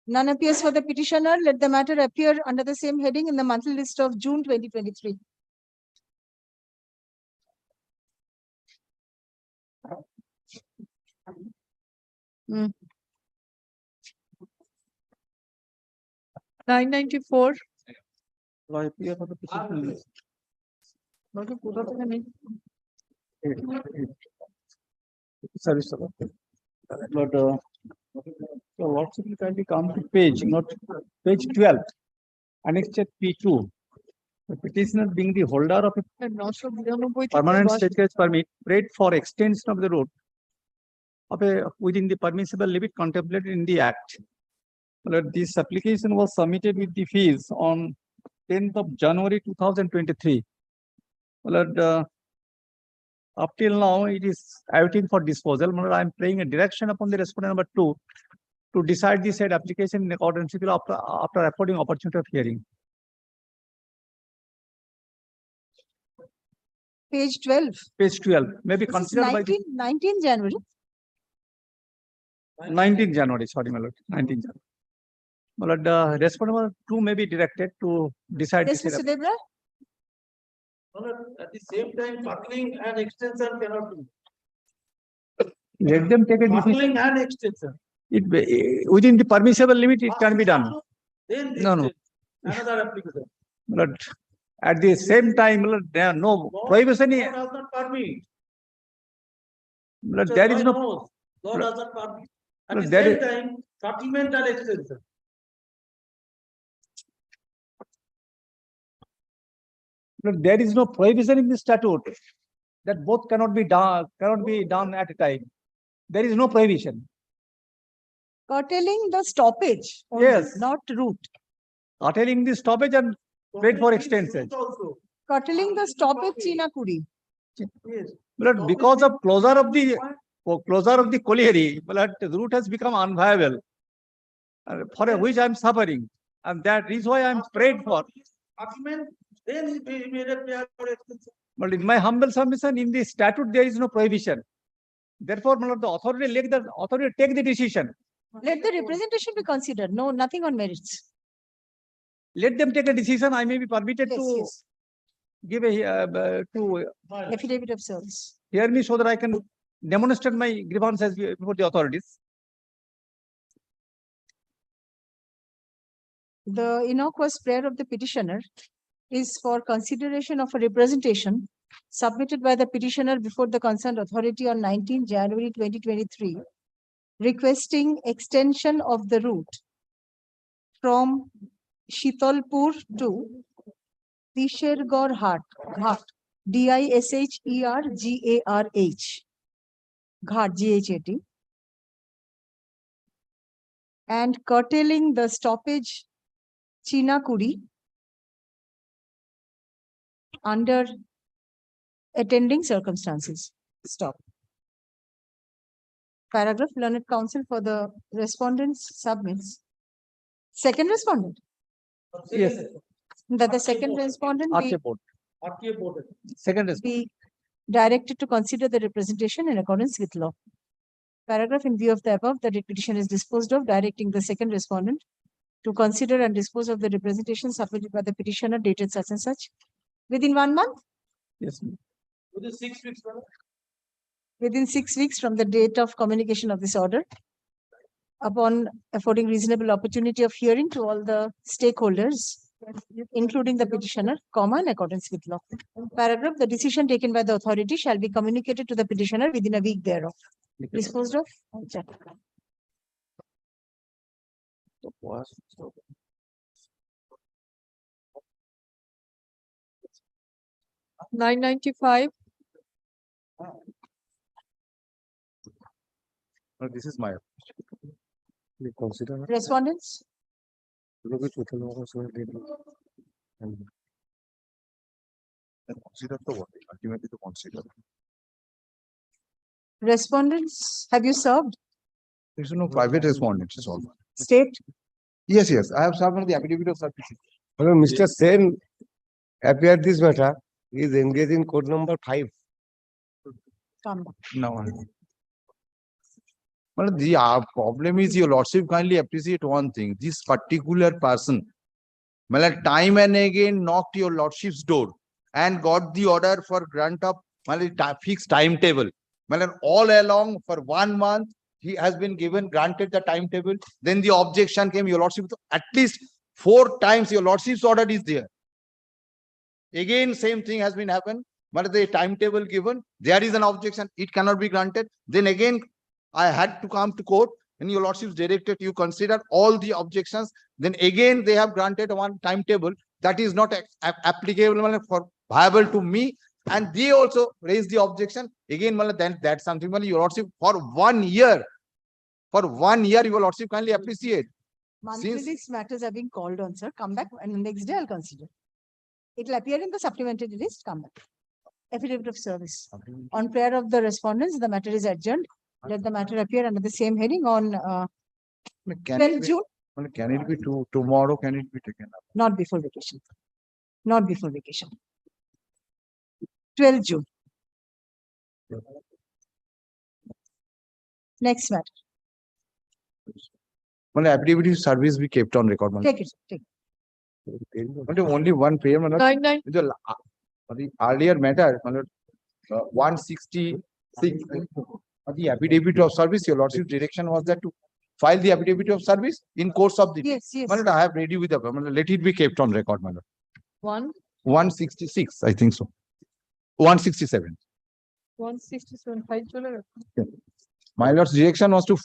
None appears for the petitioner. Let the matter appear under the same heading in the monthly list of June 2023. Hmm. 994. Sorry, sir. But your lordship will kindly come to page 12, annexure P2. The petitioner being the holder of a permanent state carriage permit prayed for extension of the route of within the permissible limit contemplated in the Act. But this application was submitted with the fees on 10th of January 2023. But up till now, it is awaiting for disposal. I am praying a direction upon the respondent number 2 to decide the said application in accordance with after affording opportunity of hearing. Page 12. Page 12 may be This is considered by the 19 January. 19th January, sorry, my lord, 19th January. My lord, respondent number 2 may be directed to decide. Yes, the said Mr. Debra. At the same time, buckling and extension cannot do. Let them take a Buckling decision. and extension. Within the permissible limit, it can be done. Then No, no. another application. But at the same time, there are no prohibition. Law does not permit. But there is no. Law does not permit. At But the there same is- time, supplement and extension. But there is no prohibition in the statute that both cannot be done at a time. There is no prohibition. Curtailing the stoppage. only, Yes. Not route. Curtailing the stoppage and wait for extension. Also. Curtailing the stoppage China Kuri. Yes. But because of closure of the closure of the colliery, but the route has become unviable. For which I'm suffering. And that is why I'm prayed for. But in my humble submission, in the statute, there is no prohibition. Therefore, my lord, the authority take the decision. Let the representation be considered. No, nothing on merits. Let them take a decision. I may be permitted Yes, to yes. give a to Affidavit of service. hear me so that I can demonstrate my grievances before the authorities. The innocuous prayer of the petitioner is for consideration of a representation submitted by the petitioner before the concerned authority on 19 January 2023, requesting extension of the route from Shitalpur to Dishergarh Ghat, Dishergarh, Ghat, Ghat, and curtailing the stoppage Chinakuri under attending circumstances. Stop. Paragraph, learned counsel for the respondents submits. Second respondent. Yes. That the second respondent be Second respondent. be directed to consider the representation in accordance with law. Paragraph, in view of the above, the petition is disposed of, directing the second respondent to consider and dispose of the representation submitted by the petitioner dated such and such within 1 month. Yes. Within 6 weeks, madam. Within 6 weeks from the date of communication of this order, upon affording reasonable opportunity of hearing to all the stakeholders, including the petitioner, in accordance with law. Paragraph, the decision taken by the authority shall be communicated to the petitioner within a week thereof. Disposed of. Check. 995. This is my. Respondents, Consider the what? Ultimately to consider. respondents, have you served? There is no private respondent, is all. State, Yes, yes, I have served on the affidavit of service. Hello, Mr. Sen appeared this matter, he is engaged in code number 5. come. No. Well, the problem is your lordship kindly appreciate one thing. This particular person, well, time and again knocked your lordship's door and got the order for grant of fixed timetable. Well, all along for 1 month, he has been granted the timetable. Then the objection came, your lordship, at least 4 times your lordship's order is there. Again, same thing has been happened. But the timetable given, there is an objection, it cannot be granted. Then again, I had to come to court and your lordship's directed, you consider all the objections. Then again, they have granted one timetable that is not applicable for viable to me. And they also raised the objection. Again, then that's something your lordship for 1 year. For 1 year, your lordship kindly appreciate. Monthly Since- these matters have been called on, sir. Come back and the next day I'll consider. It will appear in the supplementary list. Come back. Affidavit of service. On prayer of the respondents, the matter is adjourned. Let the matter appear under the same heading on Can 12 it be, June, can it be tomorrow? Can it be taken up? not before vacation. Not before vacation. 12 June. Next matter. Well, affidavit of service be kept on record. Take it, take Only one prayer. 99. The earlier matter, 166. The affidavit of service, your lordship's direction was that to file the affidavit of service in course of the. Yes, yes. I have ready with the, let it be kept on record, 166, I think so. 167. 167. File chale ga. My lord's direction was to.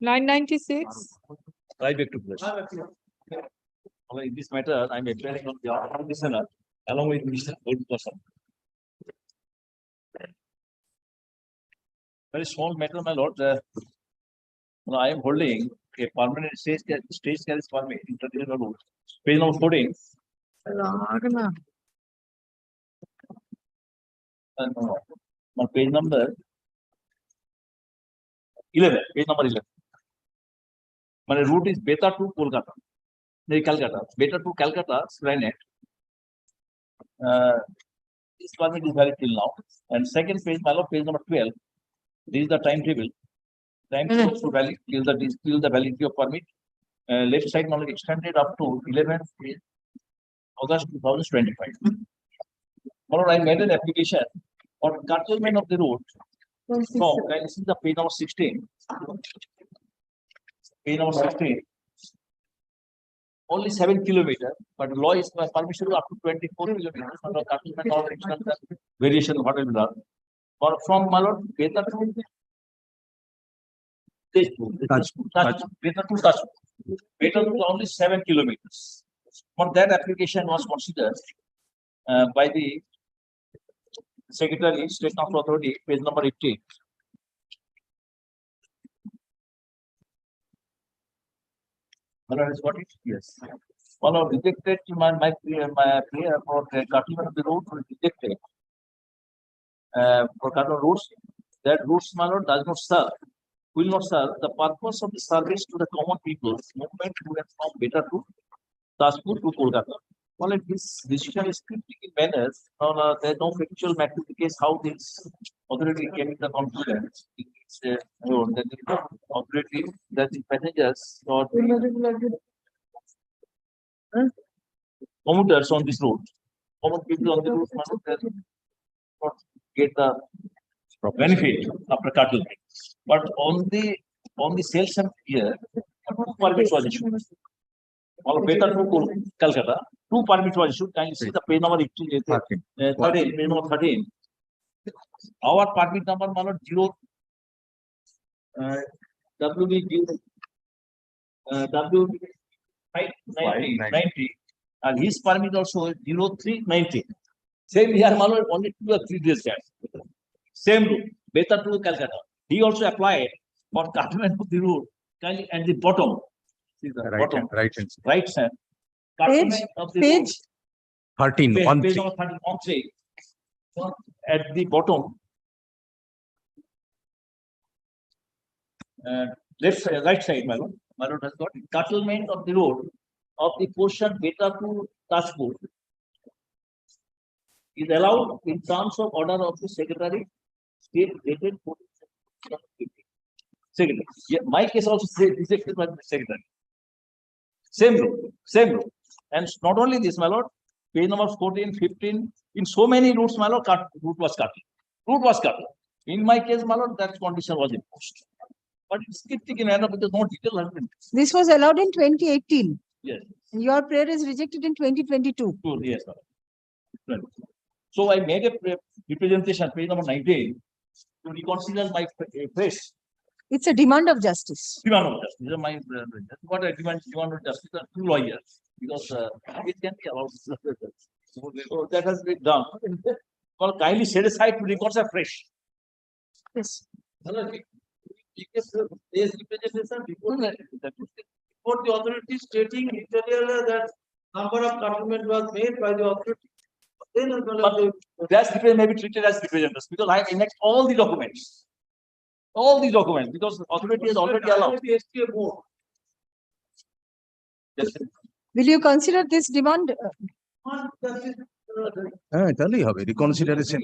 996. Private to place. In this matter, I am appearing on the commissioner along with Mr. Goldberg. Very small matter, my lord. I am holding a permanent stage carriage permit in traditional route. Page number 14. No, no, page number 11, page number 11. My route is Beta to Kolkata, Calcutta, Beta to Calcutta, Skynet. This permit is valid till now. And second page, my lord, page number 12. This is the timetable. Timetable to valid till the validity of permit. Left side now extended up to 11th August 2025. My lord, I made an application for curtailment of the road. So, this is the page number 16. Page number 16. Only 7 kilometers, but law is permission up to 24 kilometers. Under curtailment or extension variation, what will be done. Or from my lord, Beta to Beta to only 7 kilometers. For that application was considered by the Secretary, State Council Authority, page number 18. Hello, is what it? Yes. Well, rejected my prayer for curtailment of the road was rejected. For curtailment roads, that routes, my lord, does not serve, will not serve the purpose of the service to the common people, movement to and from Beta to Tajpur to Kolkata. Well, if this decision is cryptic in manners, there is no factual matter in the case how this authority came in the confidence. That the authority that the passengers or commuters on this road, common people on the road must not get the benefit after curtailment. But on the sales and here, 2 permits was issued. Or Beta to Calcutta, 2 permits was issued. Can you see the page number 18, 13, page number 13. Our permit number, my lord, 0 WB 90, and his permit also 0390. Same here, my lord, only 2 or 3 days there. Same route, Beta to Calcutta. He also applied for curtailment of the road at the bottom. See the bottom, right hand. Page 13, Page 1 number 3. 13, 1 3. At the bottom, right side, my lord has got curtailment of the road of the portion Beta to Tajpur is allowed in terms of order of the Secretary, State dated 14/7/2015. Secretary. Yeah, my case also rejected by the Secretary. Same route. And not only this, my lord, page number 14, 15, in so many routes, my lord, route was cut. In my case, my lord, that condition was imposed. But it's cryptic in manner because no detail has been. This was allowed in 2018. Yes. Your prayer is rejected in 2022. Yes, sir. So I made a representation, page number 19, to reconsider my press. It's a demand of justice. Demand of justice. These are my what I demand of justice are 2 lawyers because it can be allowed. So that has been done. Well, kindly set aside to reconcile fresh. Yes. Representation before the authority stating interior that number of curtailment was made by the authority. Then That may be treated as representatives because I enact all the documents. Because the authority is already allowed. Will you consider this demand? Reconsideration.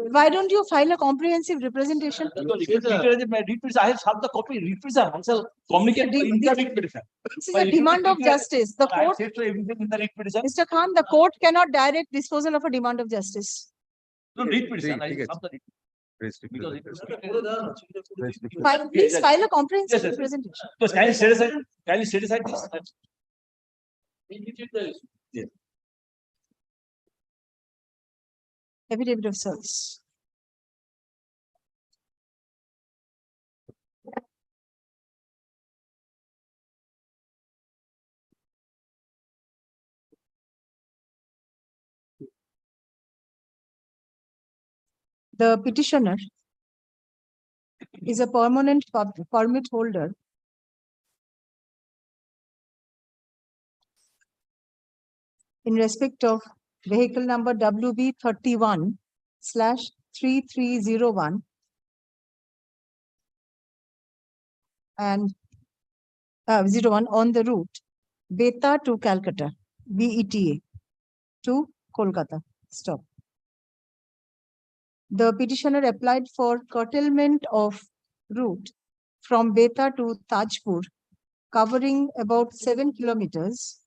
Why don't you file a comprehensive representation? I have the copy. Represent myself. Communicate. This is a demand of justice. The court, Mr. Khan, the court cannot direct disposal of a demand of justice. No, represent. Please file a comprehensive representation. Because can you set aside this? Yes. Affidavit of service. The petitioner is a permanent permit holder in respect of vehicle number WB 31 /3301 and 01 on the route Beta to Calcutta, BETA to Kolkata. Stop. The petitioner applied for curtailment of route from Beta to Tajpur, covering about 7 kilometers.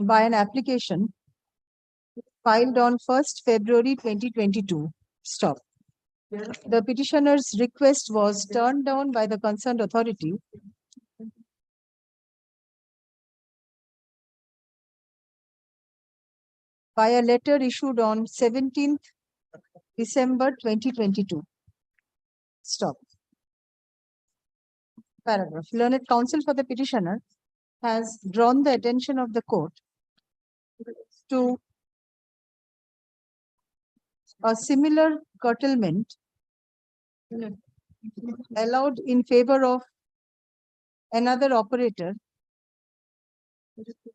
By an application filed on 1st February 2022. Stop. The petitioner's request was turned down by the concerned authority by a letter issued on 17th December 2022. Stop. Paragraph. Learned counsel for the petitioner has drawn the attention of the court to a similar curtailment allowed in favor of another operator,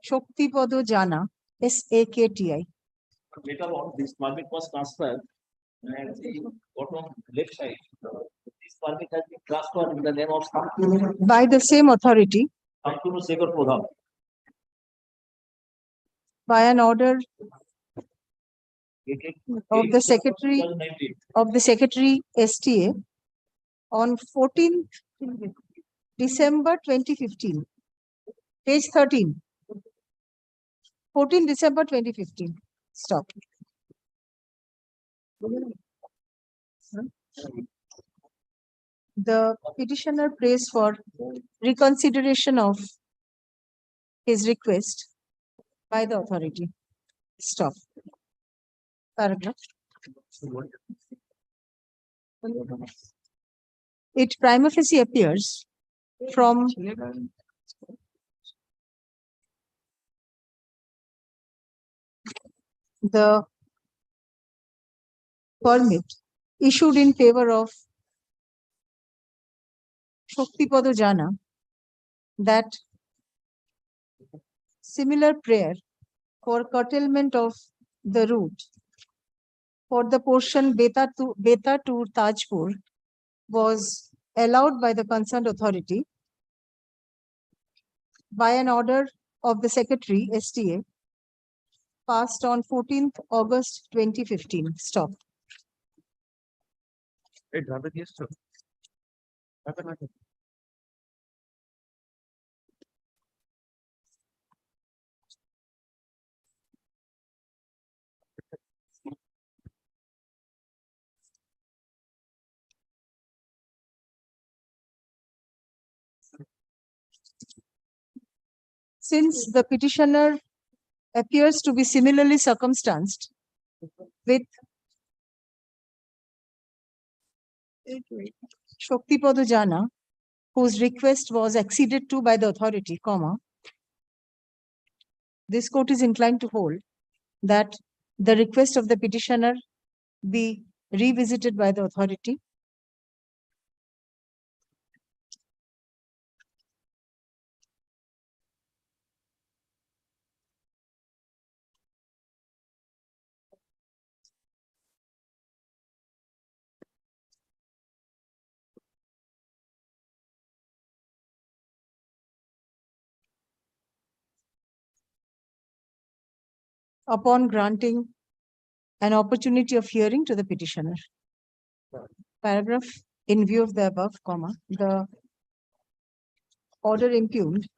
Shaktipada Jana, SAKTI. Later on, this permit was transferred and the bottom left side, this permit has been transferred in the name of By the same authority, Shantanu Sekhar Pradhan. by an order of the Secretary STA on 14th December 2015. Page 13. 14 December 2015. Stop. The petitioner prays for reconsideration of his request by the authority. Stop. Paragraph. It prima facie appears from the permit issued in favor of Shaktipada Jana that similar prayer for curtailment of the route for the portion Beta to Tajpur was allowed by the concerned authority by an order of the Secretary STA passed on 14th August 2015. Stop. Since the petitioner appears to be similarly circumstanced with Shaktipada Jana, whose request was acceded to by the authority, this court is inclined to hold that the request of the petitioner be revisited by the authority upon granting an opportunity of hearing to the petitioner. Paragraph. In view of the above, the order impugned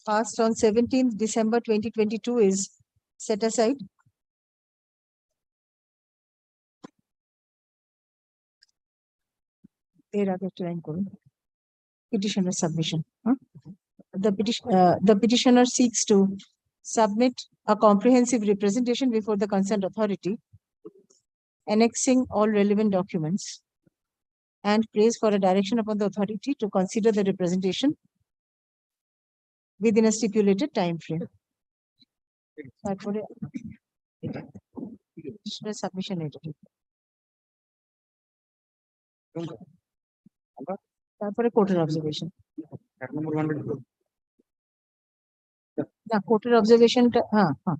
passed on 17th December 2022 is set aside. Petitioner submission. The petitioner seeks to submit a comprehensive representation before the concerned authority, annexing all relevant documents, and prays for a direction upon the authority to consider the representation within a stipulated time frame. Submission. তারপরে কোর্টের observation না কোর্টের অবজারভেশনটা হ্যাঁ হ্যাঁ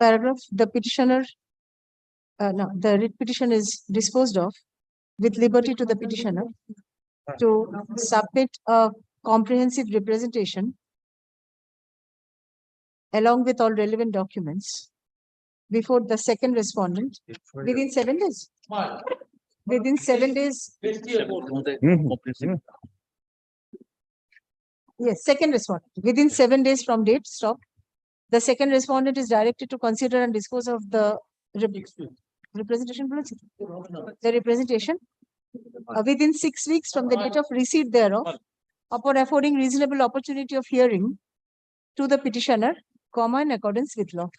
paragraph the petitioner no the writ petition is disposed of with liberty to the petitioner to submit a comprehensive representation along with all relevant documents before the second respondent within 7 days. Within 7 days. Yes, second respondent. Within 7 days from date, stop. The second respondent is directed to consider and dispose of the representation. The representation within 6 weeks from the date of receipt thereof, upon affording reasonable opportunity of hearing to the petitioner, comma, in accordance with law.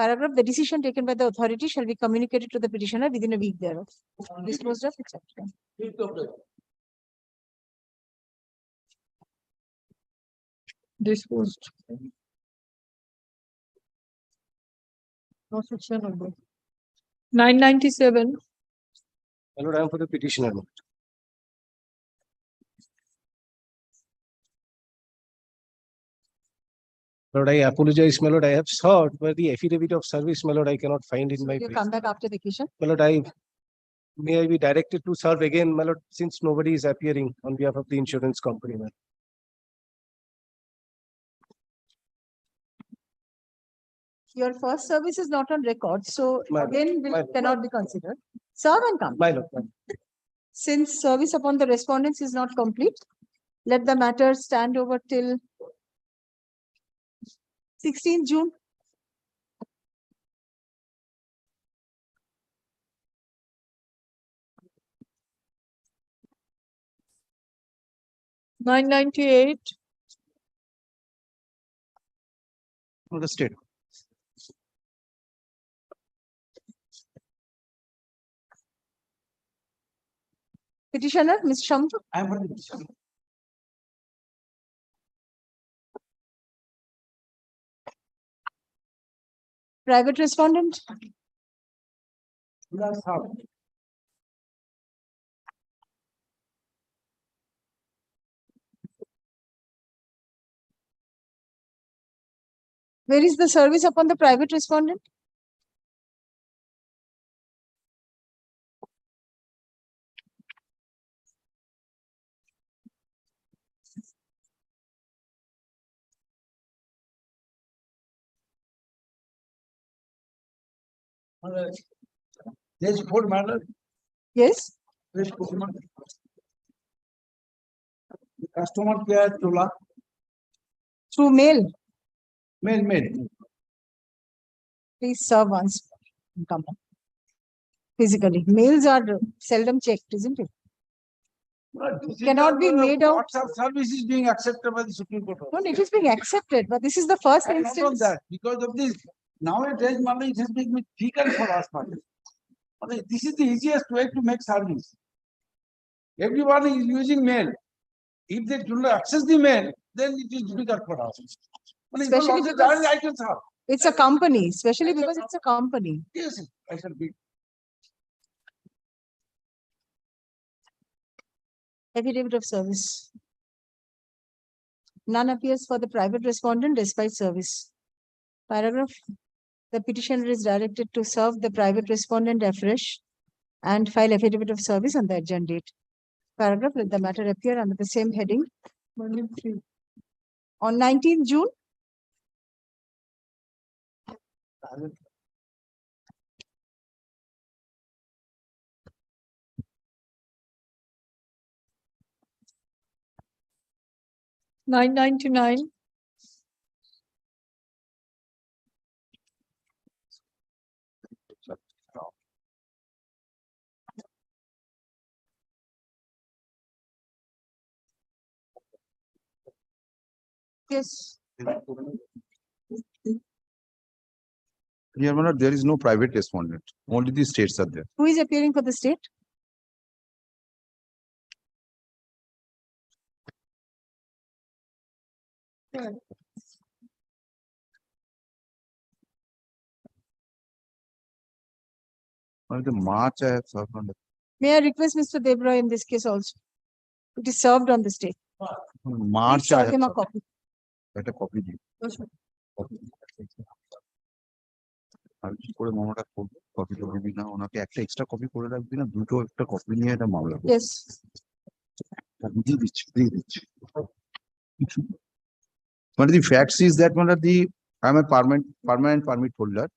Paragraph, the decision taken by the authority shall be communicated to the petitioner within a week thereof. Disposed of, etc. Disposed. No section number. 997. My lord, I am for the petitioner. Lord, I apologize, my lord. I have sought, but the affidavit of service, my lord, I cannot find in my. You come back after vacation. My lord, may I be directed to serve again, my lord, since nobody is appearing on behalf of the insurance company, my lord. Your first service is not on record, so My lord, again my lord, cannot be considered. Serve and come. My lord, my lord. Since service upon the respondents is not complete, let the matter stand over till 16th June. $998. From the state. Petitioner, Ms. Shamtu. I am for the petitioner. Private respondent. Where is the service upon the private respondent? There's four matter. Yes. Customer care Tula. Through mail. Mail. Please serve once. Come on. Physically. Mails are seldom checked, isn't it? Cannot be made out. WhatsApp service is being accepted by the Supreme Court. No, it is being accepted, but this is the first And not instance. of that, because of this, nowadays, it has become difficult for us. This is the easiest way to make service. Everyone is using mail. If they do not access the mail, then it is difficult for us. Especially because it's a company, especially because it's a company. Yes, I shall be. Affidavit of service. None appears for the private respondent despite service. Paragraph. The petitioner is directed to serve the private respondent afresh and file affidavit of service on the adjourned date. Paragraph. Let the matter appear under the same heading. On 19th June. $999. Yes. Your Honor, there is no private respondent. Only the states are there. Who is appearing for the state? Well, the March I have served on the May I request Mr. Debra in this case also? It is served on this day. Please March I serve have him a served. copy. Better copy দিন। আমি কি করে মামলাটা করবো? Copy তো দিবি না, ওনাকে একটা এক্সট্রা কপি করে রাখবি না, দুটো একটা কপি নিয়ে একটা মামলা করবো। Yes. দিয়ে দিচ্ছি। But the facts is that I am a permanent permit holder.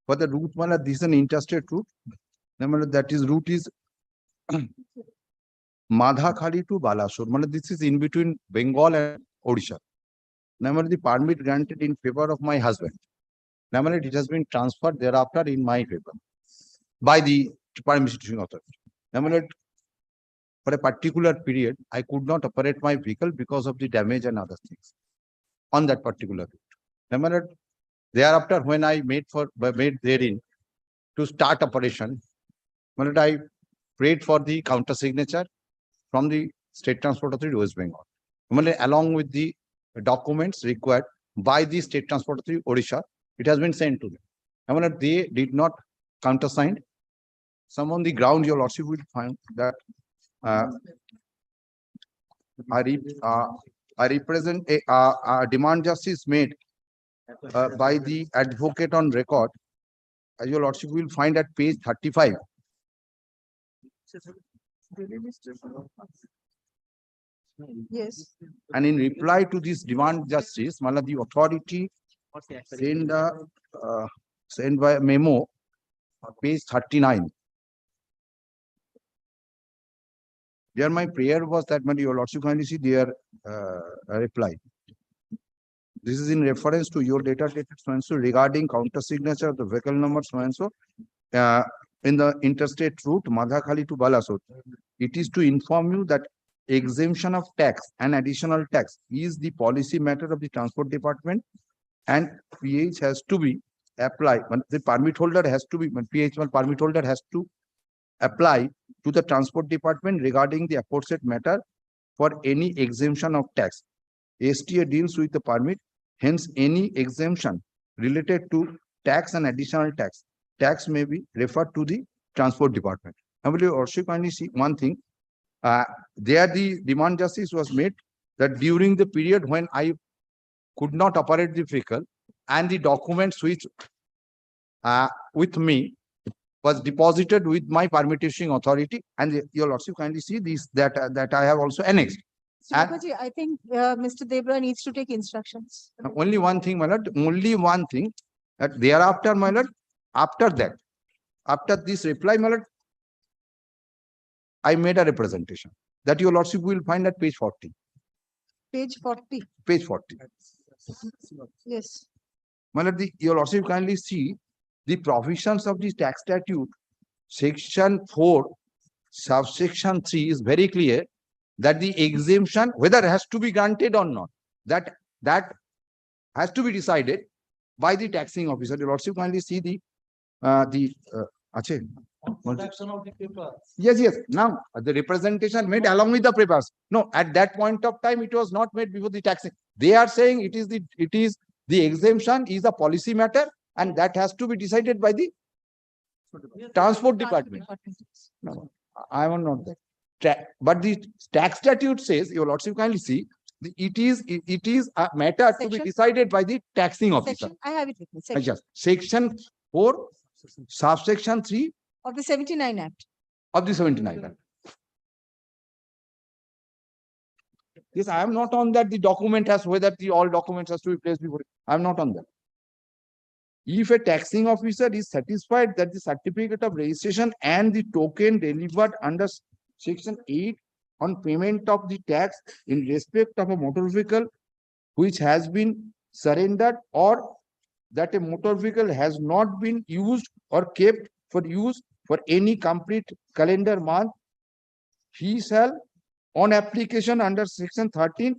For the route, this is an interstate route. That is route is Madhakhali to Balasore. This is in between Bengal and Odisha. The permit granted in favor of my husband. It has been transferred thereafter in my favor by the permit issuing authority. For a particular period, I could not operate my vehicle because of the damage and other things on that particular route. Thereafter, when I made therein to start operation, I prayed for the counter signature from the State Transport Authority West Bengal, along with the documents required by the State Transport Authority Odisha. It has been sent to them. They did not countersign. Some on the ground, your lordship will find that I represent a demand justice made by the advocate on record, as your lordship will find at page 35. Yes. And in reply to this demand justice, the authority send by memo, page 39. There my prayer was that your lordship kindly see their reply. This is in reference to your data dated so regarding counter signature of the vehicle number so in the interstate route Madhakhali to Balasore. It is to inform you that exemption of tax and additional tax is the policy matter of the transport department, and PH has to be applied. The permit holder has to be PH permit holder has to apply to the transport department regarding the aforesaid matter for any exemption of tax. STA deals with the permit, hence any exemption related to tax and additional tax may be referred to the transport department. I will also kindly see one thing. There the demand justice was made that during the period when I could not operate the vehicle and the documents which with me was deposited with my permit issuing authority, and your lordship kindly see this that I have also annexed. Shilpaji, I think Mr. Debra needs to take instructions. Only one thing, my lord, only one thing, that thereafter, my lord, after this reply, my lord, I made a representation that your lordship will find at page 40. Page 40. Page 40. Yes. My lord, your lordship kindly see the provisions of the tax statute, section 4, subsection 3 is very clear that the exemption, whether it has to be granted or not, that has to be decided by the taxing officer. Your lordship kindly see the yes. Now the representation made along with the papers. No, at that point of time, it was not made before the taxing. They are saying it is the exemption is a policy matter, and that has to be decided by the transport department. No, I am not that. But the tax statute says, your lordship kindly see, it is a matter to be decided by the taxing officer. Section, I have it with me. Section. Yes, section 4, subsection 3 Of the 79 Act. of the 79 Act. Yes, I am not on that. The document has whether all documents has to be placed before. I am not on that. If a taxing officer is satisfied that the certificate of registration and the token delivered under section 8 on payment of the tax in respect of a motor vehicle which has been surrendered, or that a motor vehicle has not been used or kept for use for any complete calendar month, he shall, on application under section 13,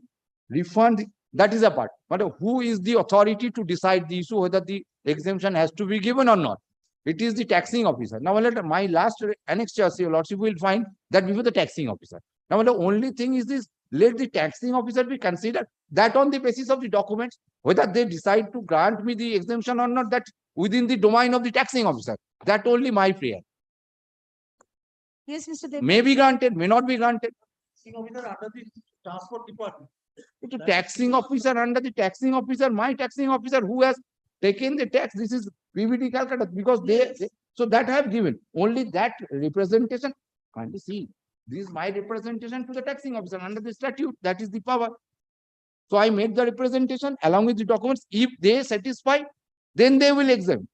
refund. That is a part. But who is the authority to decide the issue whether the exemption has to be given or not? It is the taxing officer. Now, my last annexure, your lordship will find that before the taxing officer. Now, the only thing is this: let the taxing officer be considered that on the basis of the documents, whether they decide to grant me the exemption or not, that within the domain of the taxing officer. That only my prayer. Yes, Mr. Dev. May be granted, may not be granted. Under the transport department. To taxing officer, under the taxing officer, my taxing officer who has taken the tax, this is PVT calculator, because so that I have given, only that representation, kindly see, this is my representation to the taxing officer under the statute, that is the power. So I made the representation along with the documents, if they satisfy, then they will exempt.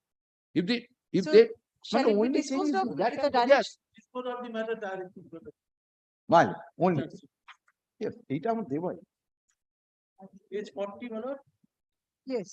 If So, they. shall But it be only thing disposed is of that with the yes, direction? Dispose of the matter directly. why, only. Yes, এইটা আমার দেবই। Page 40, my lord. Yes.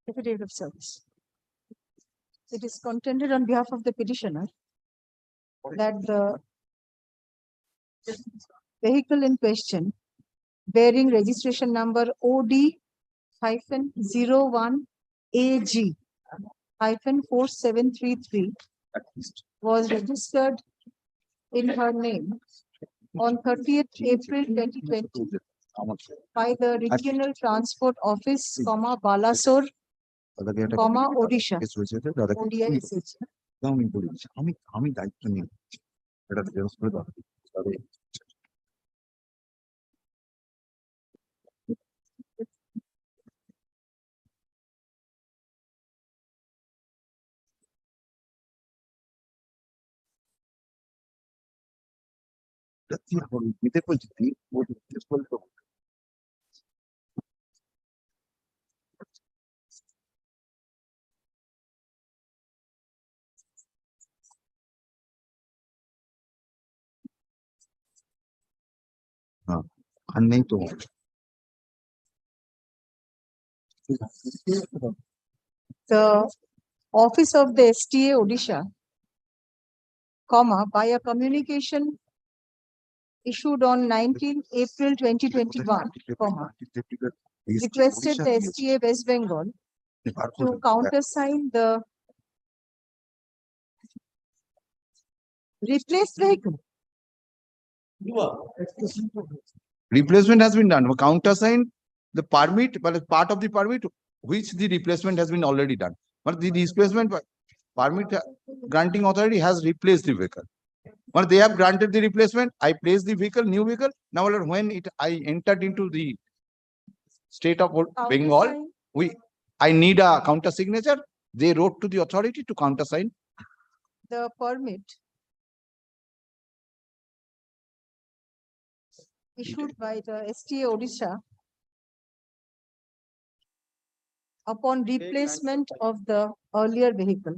Affidavit of service. It is contended on behalf of the petitioner that the vehicle in question bearing registration number OD-01 AG -4733 was registered in her name on 30th April 2020 by the Regional Transport Office, Balasore, Odisha. ODISH. আমি দায়িত্ব নিই এটা ফেরত করে দাও তবে দিতে বলছি আর নেই তো The office of the STA Odisha, by a communication issued on 19th April 2021, requested the STA West Bengal to countersign the replaced vehicle. Replacement has been done. Countersign the permit, but as part of the permit, which the replacement has been already done. But the replacement permit granting authority has replaced the vehicle. But they have granted the replacement. I placed the vehicle, new vehicle. Now, when I entered into the state of Bengal, I need a counter signature. They wrote to the authority to countersign. The permit issued by the STA Odisha upon replacement of the earlier vehicle.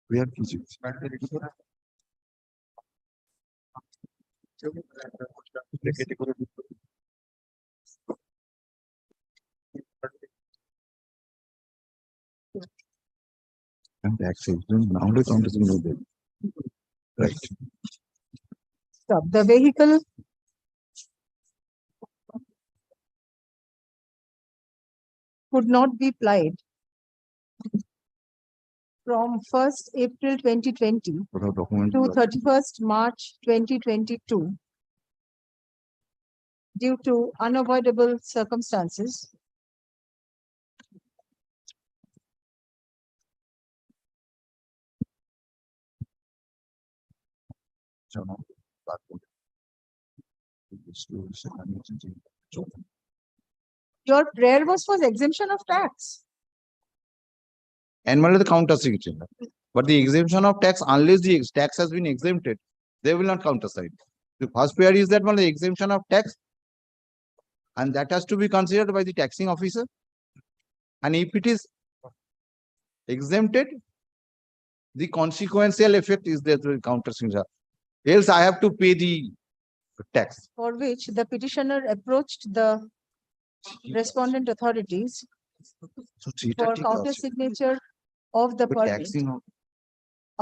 Where is it? And actually, now the countersign is there. Right. Stop. The vehicle could not be plied from 1st April 2020 to 31st March 2022 due to unavoidable circumstances. Your prayer was for exemption of tax. And the counter signature. But the exemption of tax, unless the tax has been exempted, they will not countersign. The first prayer is that the exemption of tax, and that has to be considered by the taxing officer. And if it is exempted, the consequential effect is there to counter signature. Else I have to pay the tax. For which the petitioner approached the respondent authorities for counter signature of the permit taxing of-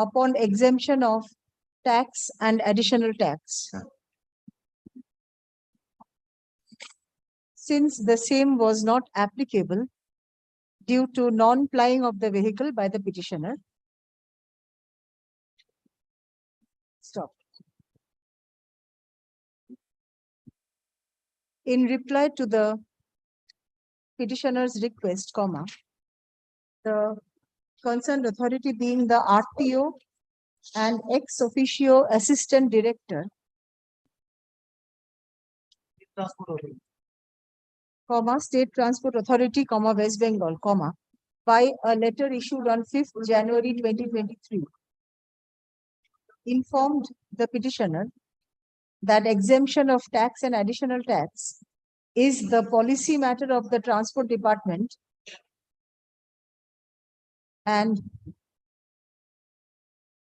upon exemption of tax and additional tax. Since the same was not applicable due to non-plying of the vehicle by the petitioner. Stop. In reply to the petitioner's request, comma, the concerned authority being the RTO and ex officio assistant director, comma, State Transport Authority, comma, West Bengal, comma, by a letter issued on 5th January 2023, informed the petitioner that exemption of tax and additional tax is the policy matter of the Transport Department and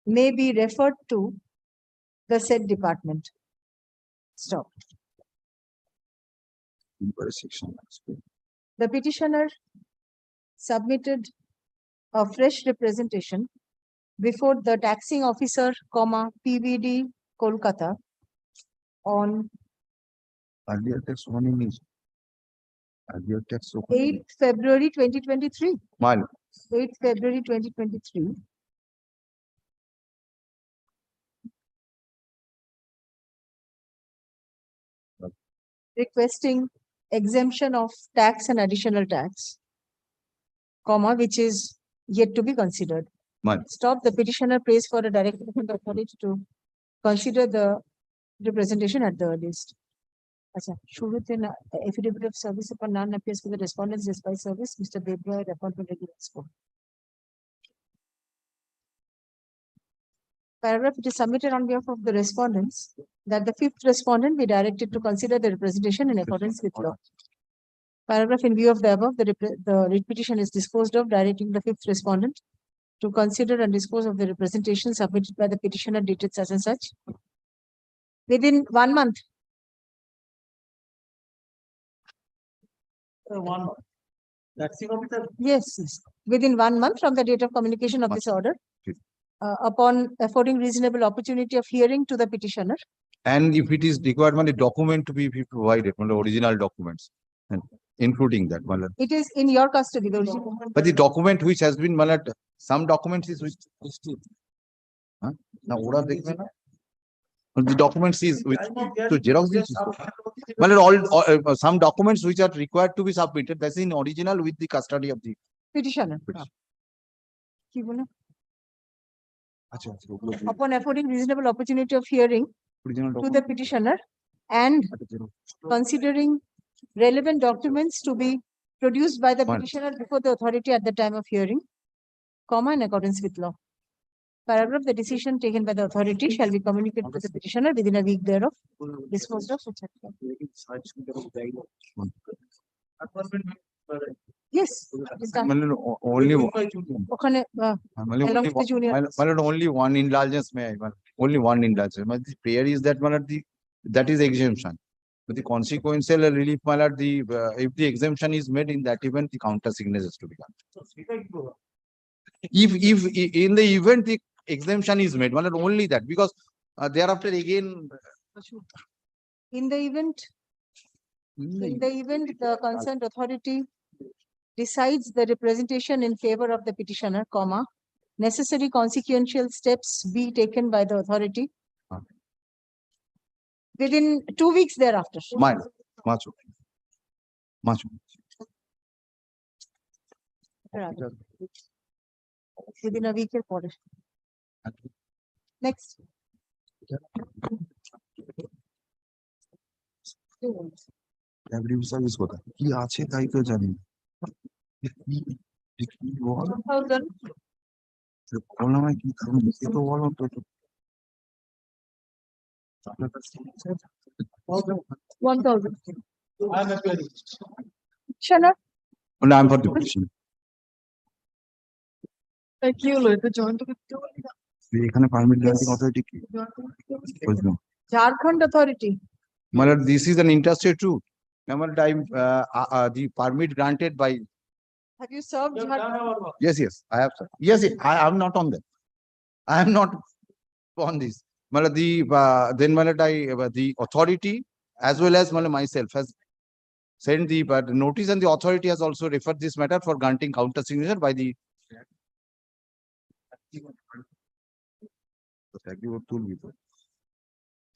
may be referred to the said department. Stop. The petitioner submitted a fresh representation before the taxing officer, comma, PVD, Kolkata on Earlier tax warning is. Earlier tax. 8th February 2023. Mine. 8th February 2023. Requesting exemption of tax and additional tax, comma, which is yet to be considered. Mine. Stop. The petitioner prays for a director of the authority to consider the representation at the earliest. Acha, শুরুতে না affidavit of service upon none appears for the respondents despite service, Mr. Debroy, appointment expo. Paragraph, it is submitted on behalf of the respondents that the 5th respondent be directed to consider the representation in accordance with law. Paragraph, in view of the above, the writ petition is disposed of, directing the 5th respondent to consider and dispose of the representation submitted by the petitioner dated such and such within 1 month. 1 month. Taxing officer. Yes, yes, within 1 month from the date of communication of this order, upon affording reasonable opportunity of hearing to the petitioner. And if it is required, money document to be provided, original documents, and including that, It is in your custody, the original. but the document which has been, some documents is which. Huh? Now, what are they? The documents is with, to Xerox. All, some documents which are required to be submitted, that's in original with the custody of the. Petitioner. কি বলে? Upon affording reasonable opportunity of hearing to the petitioner and considering relevant documents to be produced by the petitioner before the authority at the time of hearing, comma, in accordance with law. Paragraph, the decision taken by the authority shall be communicated to the petitioner within a week thereof, disposed of, etc. Yes. it is done. Only. ওখানে, along with the junior. Only one indulgence may I, only one indulgence. But the prayer is that, that is exemption. But the consequential relief, if the exemption is made in that event, the counter signatures to be done. If in the event the exemption is made, only that, because thereafter again. In the event, the concerned authority decides the representation in favor of the petitioner, comma, necessary consequential steps be taken by the authority within 2 weeks thereafter. Mine, much. Within a week পরে. Next. Service কথা কি আছে তাই তো জানি না। বললাম কি কারণ তো বলো তো। 1,000. Shana. No, I'm for the petition. এখানে পারমিট গ্রান্টিং অথরিটি কি? Jharkhand authority. This is an interstate route. The permit granted by Have you served? You have done our work. Yes, yes, I have, sir. Yes, yes, I am not on them. I am not on this. Matlab then matlab the authority as well as matlab myself has sent the notice, and the authority has also referred this matter for granting counter signature by the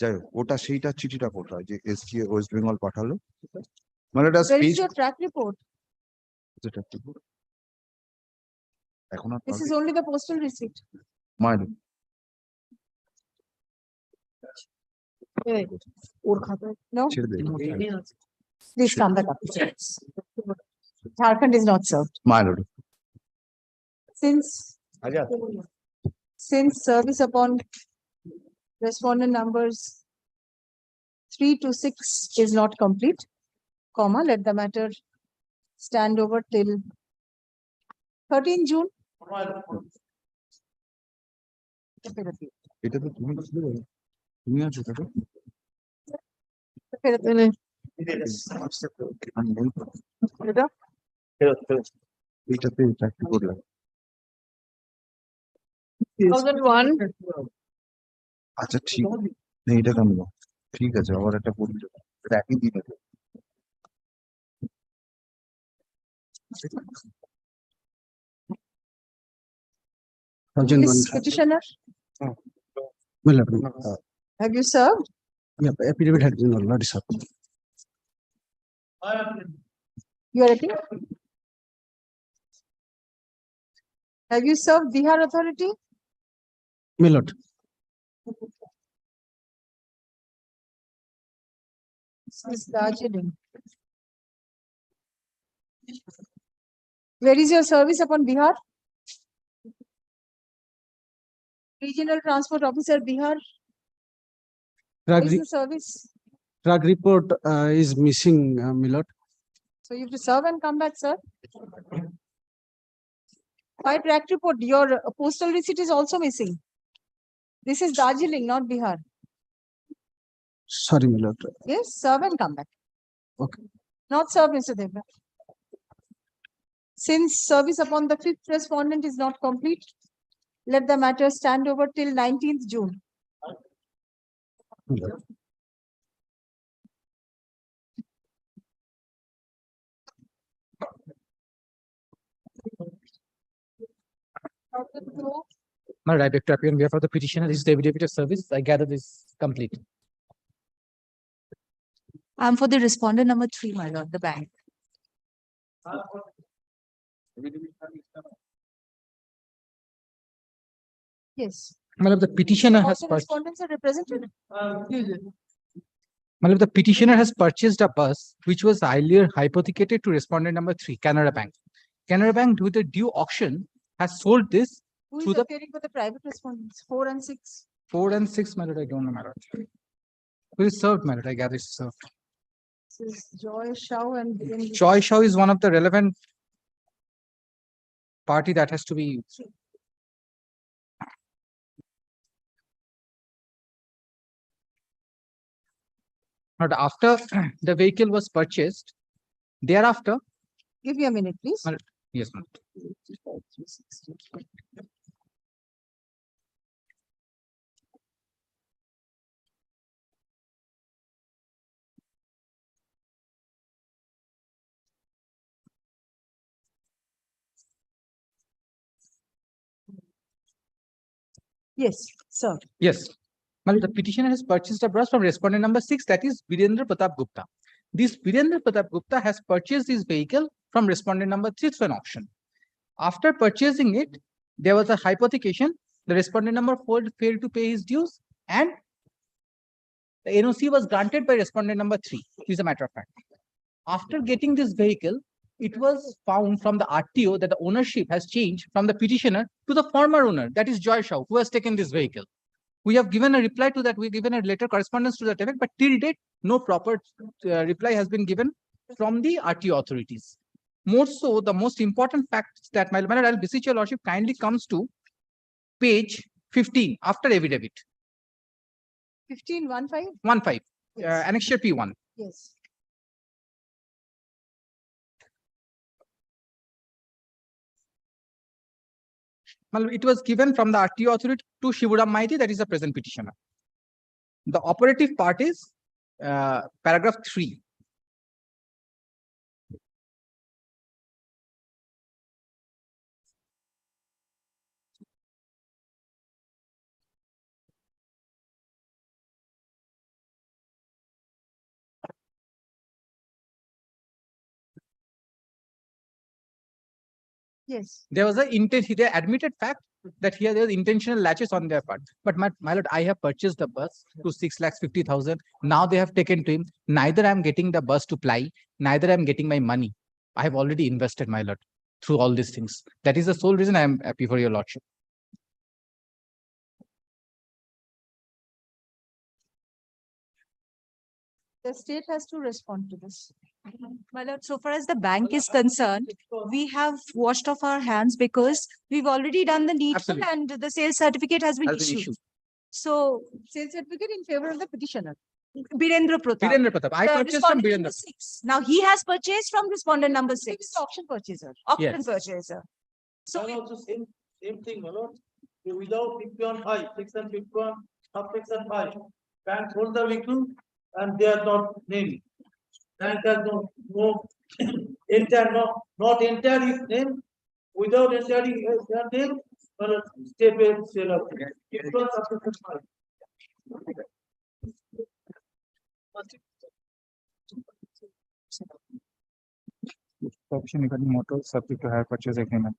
যাই হোক ওটা সেইটা চিঠিটা কোথায় যে SK West Bengal পাঠালো মানে এটা Where is space your track report? যেটা এখন আর This is only the postal receipt. মানে No, ছেড়ে দে please come back up. Jharkhand is not served. my lord Since service upon respondent numbers 3 to 6 is not complete, comma, let the matter stand over till 13 June. এটা তো তুমি আছো তো এইটাতে চাকরি করলাম 2001. আচ্ছা ঠিক না এটা কেন ঠিক আছে আবার একটা পড়ি এটা একই দিন আছে This petitioner, have you served? Affidavit had been already served. You are appealing? Have you served Bihar authority? My lord, This is Darjeeling. Where is your service upon Bihar? Regional Transport Officer, Bihar. Where is the service? track report is missing, my lord. So you have to serve and come back, sir. My track report, your postal receipt is also missing. This is Darjeeling, not Bihar. Sorry, my lord. Yes, serve and come back. Okay. Not serve, Mr. Devra. Since service upon the 5th respondent is not complete, let the matter stand over till 19th June. My right to appear on behalf of the petitioner. This is the affidavit of service. I gather this is complete. I'm for the respondent number 3, my lord, the bank. Yes. Madam, the petitioner has Also purchased. respondents are represented. Madam, the petitioner has purchased a bus which was earlier hypothecated to respondent number 3, Canara Bank. Canara Bank, with a due auction, has sold this Who through is the appearing for the private respondents? 4 and 6. 4 and 6, madam. I don't know, madam. Who is served, madam? I gather it's served. This is Joy Shao and Virendra. Choi Shaw is one of the relevant party that has to be. But after the vehicle was purchased, thereafter, Give me a minute, please. yes, ma'am. Yes, sir. Yes. Well, the petitioner has purchased a bus from respondent number 6, that is Virendra Pratap Gupta. This Virendra Pratap Gupta has purchased this vehicle from respondent number 3 through an auction. After purchasing it, there was a hypothecation. The respondent number 4 failed to pay his dues, and the NOC was granted by respondent number 3. Is a matter of fact. After getting this vehicle, it was found from the RTO that the ownership has changed from the petitioner to the former owner, that is Joy Shaw, who has taken this vehicle. We have given a reply to that. We've given a letter correspondence to that effect, but till date, no proper reply has been given from the RTO authorities. More so, the most important fact that my lord, I'll beseech your lordship kindly comes to page 15 after affidavit. 15:15? 15, Yes. annexure P1. Yes. Well, it was given from the RTO authority to Shivaram Maiti, that is the present petitioner. The operative part is paragraph 3. Yes. There was an intent, they admitted fact that here there is intentional latches on their part. But my lord, I have purchased the bus to 6,50,000. Now they have taken to him. Neither I am getting the bus to ply, neither I am getting my money. I have already invested, my lord, through all these things. That is the sole reason I am happy for your lordship. The state has to respond to this. My lord, so far as the bank is concerned, we have washed off our hands because we've already done the needful and the sales certificate has been issued. So, sales certificate in favor of the petitioner. Birendra Pratap. Birendra Pratap. I purchased from Birendra. 6. Now he has purchased from respondent number 6. Auction purchaser. Auction Yes. purchaser. So also same thing, my lord. Without 51(5), section 51, subsection 5, bank hold the vehicle and they are not named. Bank has no enter, not enter his name. Without entering their name, state will sell out. 51, subsection 5. Option regarding motor subject to hire purchase agreement.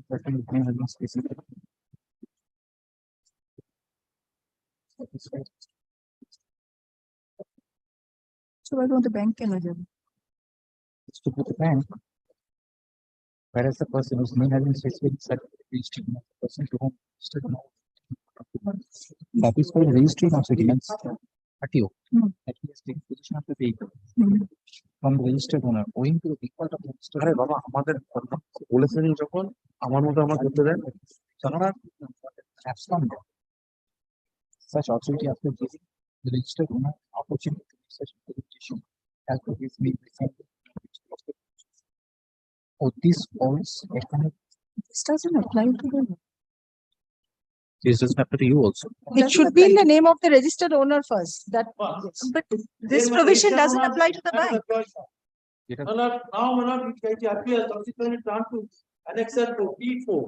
Certain name has been specified. So I don't the bank can do. It's to put the bank. Whereas the person whose name has been specified said registered person to whom that is called registry of settlements. RTO. That is the position of the vehicle. From the registered owner owing to the default of the registered owner. বাবা আমাদের বলেছেন যখন আমার মতো আমার করতে দেন তারা abscond. Such authority after giving the registered owner opportunity to make such implementation as per his being present. Oh, this falls. This doesn't apply to them. This doesn't happen to you also. It should be in the name of the registered owner first. That, but this provision doesn't apply to the bank. Now, it appears subsequently turned to annexure to P4.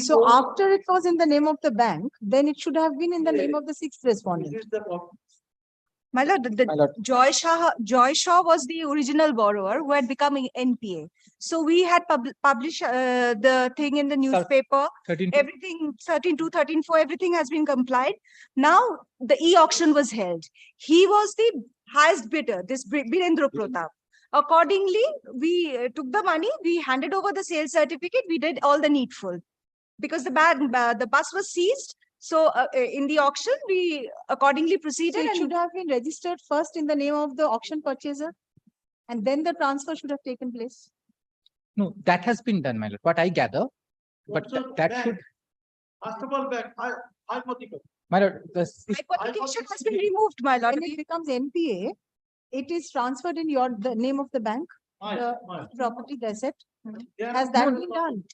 So after it was in the name of the bank, then it should have been in the name of the 6th respondent. My lord, Joy Shaw was the original borrower who had become an NPA. So we had published the thing in the newspaper. 13 everything 13.2, 13.4, everything has been complied. Now the e-auction was held. He was the highest bidder, this Birendra Pratap. Accordingly, we took the money, we handed over the sales certificate, we did all the needful. Because the bus was seized. So in the auction, we accordingly proceeded. So it should have been registered first in the name of the auction purchaser. And then the transfer should have taken place. No, that has been done, my lord. What I gather, but that should. First of all, bank, hypothetical. My lord, Hypothecation has been removed, my lord. When it becomes NPA, it is transferred in the name of the bank, the property, the asset. Has that been done?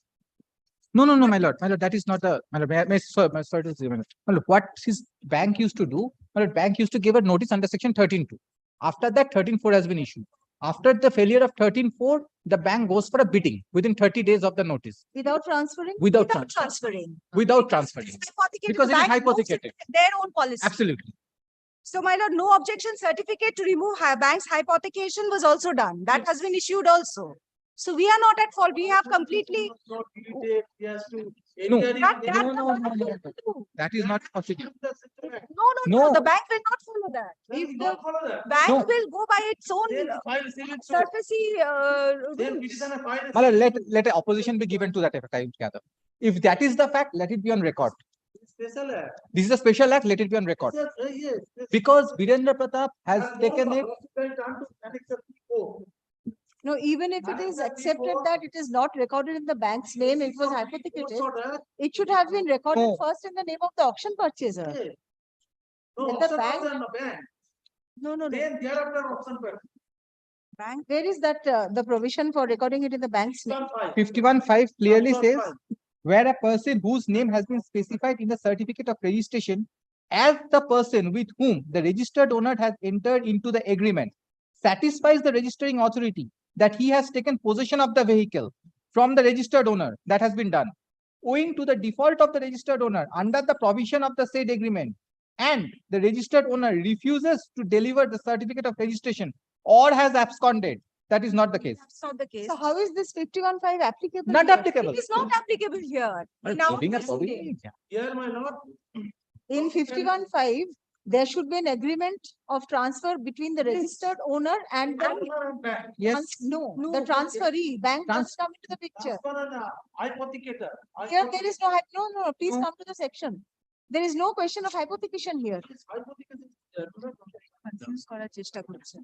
No, my lord. My lord, that is not the. My lord, sorry to say, my lord. What his bank used to do, my lord, bank used to give a notice under section 13.2. After that, 13.4 has been issued. After the failure of 13.4, the bank goes for a bidding within 30 days of the notice. Without transferring? Without transferring. Without transferring. Because it is hypothecated. Their own policy. Absolutely. So, my lord, no objection certificate to remove bank's hypothecation was also done. That has been issued also. So we are not at fault. We have completely. No. That is not possible. No. The bank will not follow that. If the bank will go by its own surface. Let an opposition be given to that effect. I gather. If that is the fact, let it be on record. This is a special act. Let it be on record. Because Birendra Pratap has taken it. No, even if it is accepted that it is not recorded in the bank's name, it was hypothecated, it should have been recorded first in the name of the auction purchaser. No. Then thereafter auction purchaser. Bank, where is that the provision for recording it in the bank's name? 51.5 clearly says where a person whose name has been specified in the certificate of registration as the person with whom the registered owner has entered into the agreement satisfies the registering authority that he has taken possession of the vehicle from the registered owner. That has been done. Owing to the default of the registered owner under the provision of the said agreement, and the registered owner refuses to deliver the certificate of registration or has absconded, that is not the case. That's not the case. So how is this 51(5) applicable? Not here? applicable. It is not applicable here. Now, Here, my lord, in 51(5), there should be an agreement of transfer between the registered owner and the. Yes. No, the transferee, bank must come into the picture. hypothecator. Here, there is no, please come to the section. There is no question of hypothecation here. Confuse করার চেষ্টা করছে।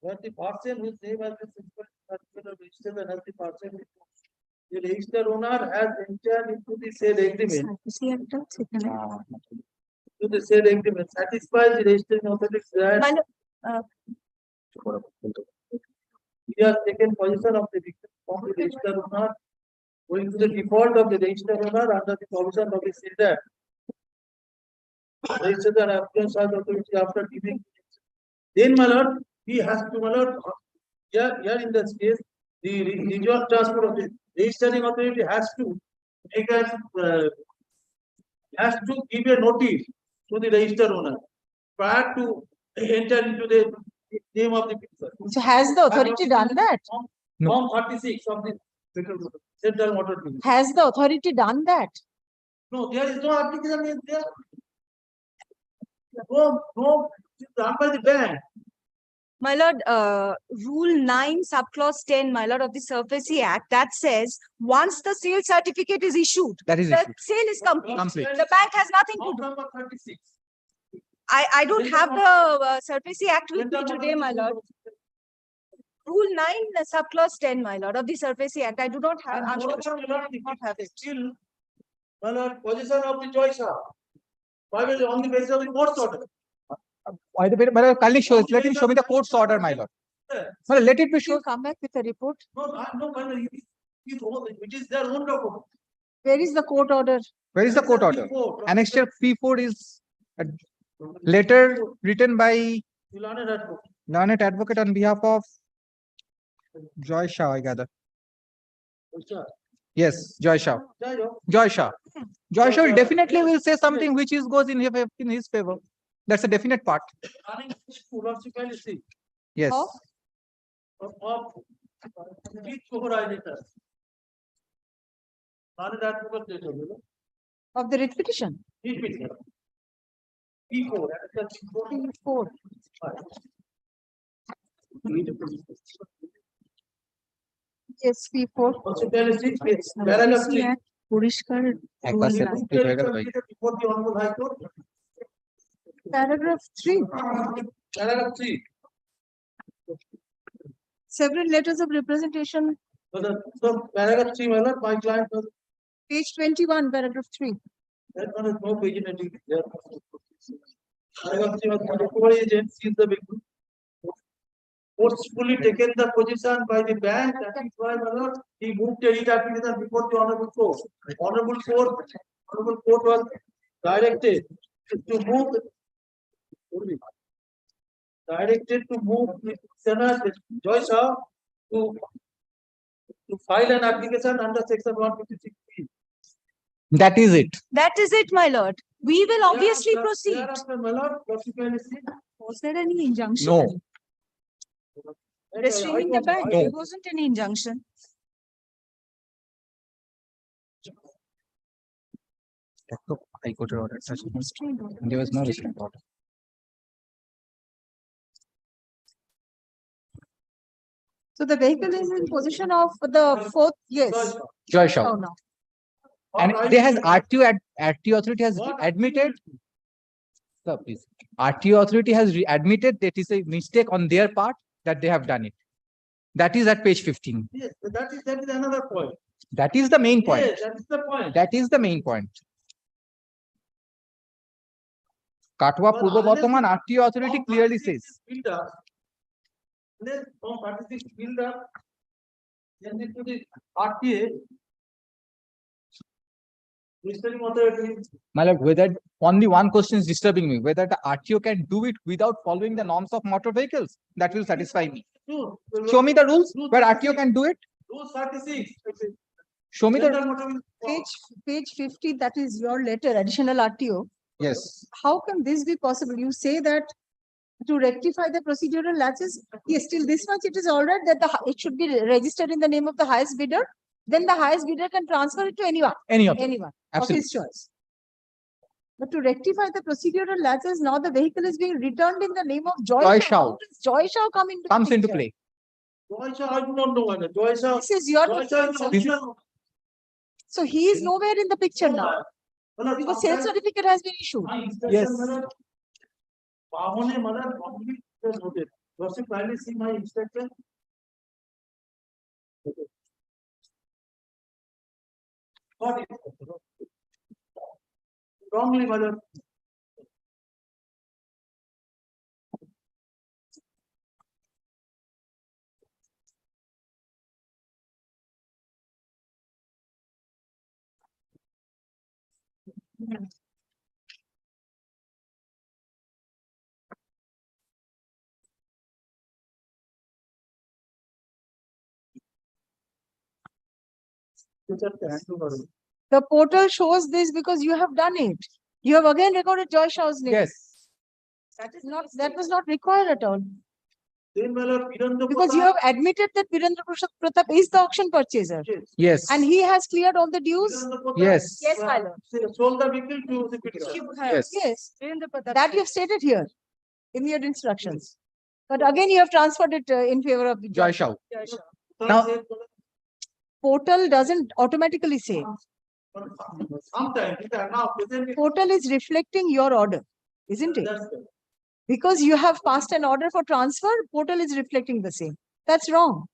Where the person whose name has been registered and has the person, the registered owner has entered into the said agreement. To the said agreement satisfies the registering authority that he has taken possession of the vehicle from the registered owner, going to the default of the registered owner under the provision of the said that registered and applicant charge authority after giving. Then, my lord, he has to, my lord, here in this case, the regional transport of the registering authority has to make has to give a notice to the registered owner prior to enter into the name of the people. So has the authority done that? Form 36 of the Central Motor Vehicle. Has the authority done that? No, there is no application there. No, it's done by the bank. My lord, Rule 9, subclause 10, my lord, of the SUVRA Act, that says once the sale certificate is issued, That is the issued. sale is complete. Complete. The bank has nothing to do. Number 36. I don't have the SUVRA Act with me today, my lord. Rule 9, subclause 10, my lord, of the SUVRA Act. I do not have. And not have it. Still, my lord, position of the choice on the basis of the court's order. Kindly show, let him show me the court's order, my lord. Well, let it be shown. Come back with a report. No, my lord, it is their own document. Where is the court order? Where is the court order? Annexure P4 is a letter written by learned advocate on behalf of Joy Shah, I gather. Yes, Joy Shah. Joy Shah. Joy Shah definitely will say something which goes in his favor. That's a definite part. Yes. Of the writ petition? P4. P4. Yes, P4. Paragraph 3. পরিষ্কার Before the Honorable High Court. Paragraph 3. Paragraph 3. Several letters of representation. So paragraph 3, my lord, my client was. Page 21, paragraph 3. That one is no page in it. Paragraph 3 was the recovery agent seized the vehicle. Forcefully taken the position by the bank, that is why, my lord, he moved a writ application before the honorable court. Honorable court was directed to move the Senate Joy Shah to file an application under section 156B. That is it. That is it, my lord. We will obviously proceed. Thereafter, my lord, subsequently. Was there any injunction? No. Restraining the bank? No. There wasn't any injunction. High Court order. There was no restraint order. So the vehicle is in possession of the fourth, yes. Joy Shah. Oh, no. And there has RTO authority has admitted. Sir, please. RTO authority has admitted that is a mistake on their part that they have done it. That is at page 15. Yes, that is another point. That is the main point. Yes, that is the point. That is the main point. Katwa But Purbo unless Bardhaman the RTO authority Form clearly 36 says. is filled up, unless Form 36 filled up, then it to the RTA. Registering authority. My lord, whether only one question is disturbing me, whether the RTO can do it without following the norms of motor vehicles. That will satisfy me. No, Show me the rules where RTO can do it. Rule 36. Show me General the. motor vehicle law. Page 50, that is your letter, additional RTO. Yes. How can this be possible? You say that to rectify the procedural lapses, yes, till this much it is all right that it should be registered in the name of the highest bidder. Then the highest bidder can transfer it to anyone. Anyone of his choice. But to rectify the procedural lapses, now the vehicle is being returned in the name of Joy Shao. Joy Shao comes into play. Joy Shah, I do not know whether Joy Shah. This is your Joy Shah is the concern. original. So he is nowhere in the picture now. Because sales certificate has been issued. Yes. Pahone mother complete was noted. Gossip kindly see my instruction. Got it. Wrongly, mother. The portal shows this because you have done it. You have again recorded Joy Shaw's name. Yes. That was not required at all. Then, my lord, Because you have admitted that Virendra Pratap is the auction purchaser. Yes. And he has cleared all the dues. Yes. Yes, my lord. Sold the vehicle to the petitioner. Yes. Yes. That you have stated here in your instructions. But again, you have transferred it in favor of Joy Shao. Now, portal doesn't automatically say. Sometimes it are now presently. Portal is reflecting your order, isn't it? Because you have passed an order for transfer, portal is reflecting the same. That's wrong.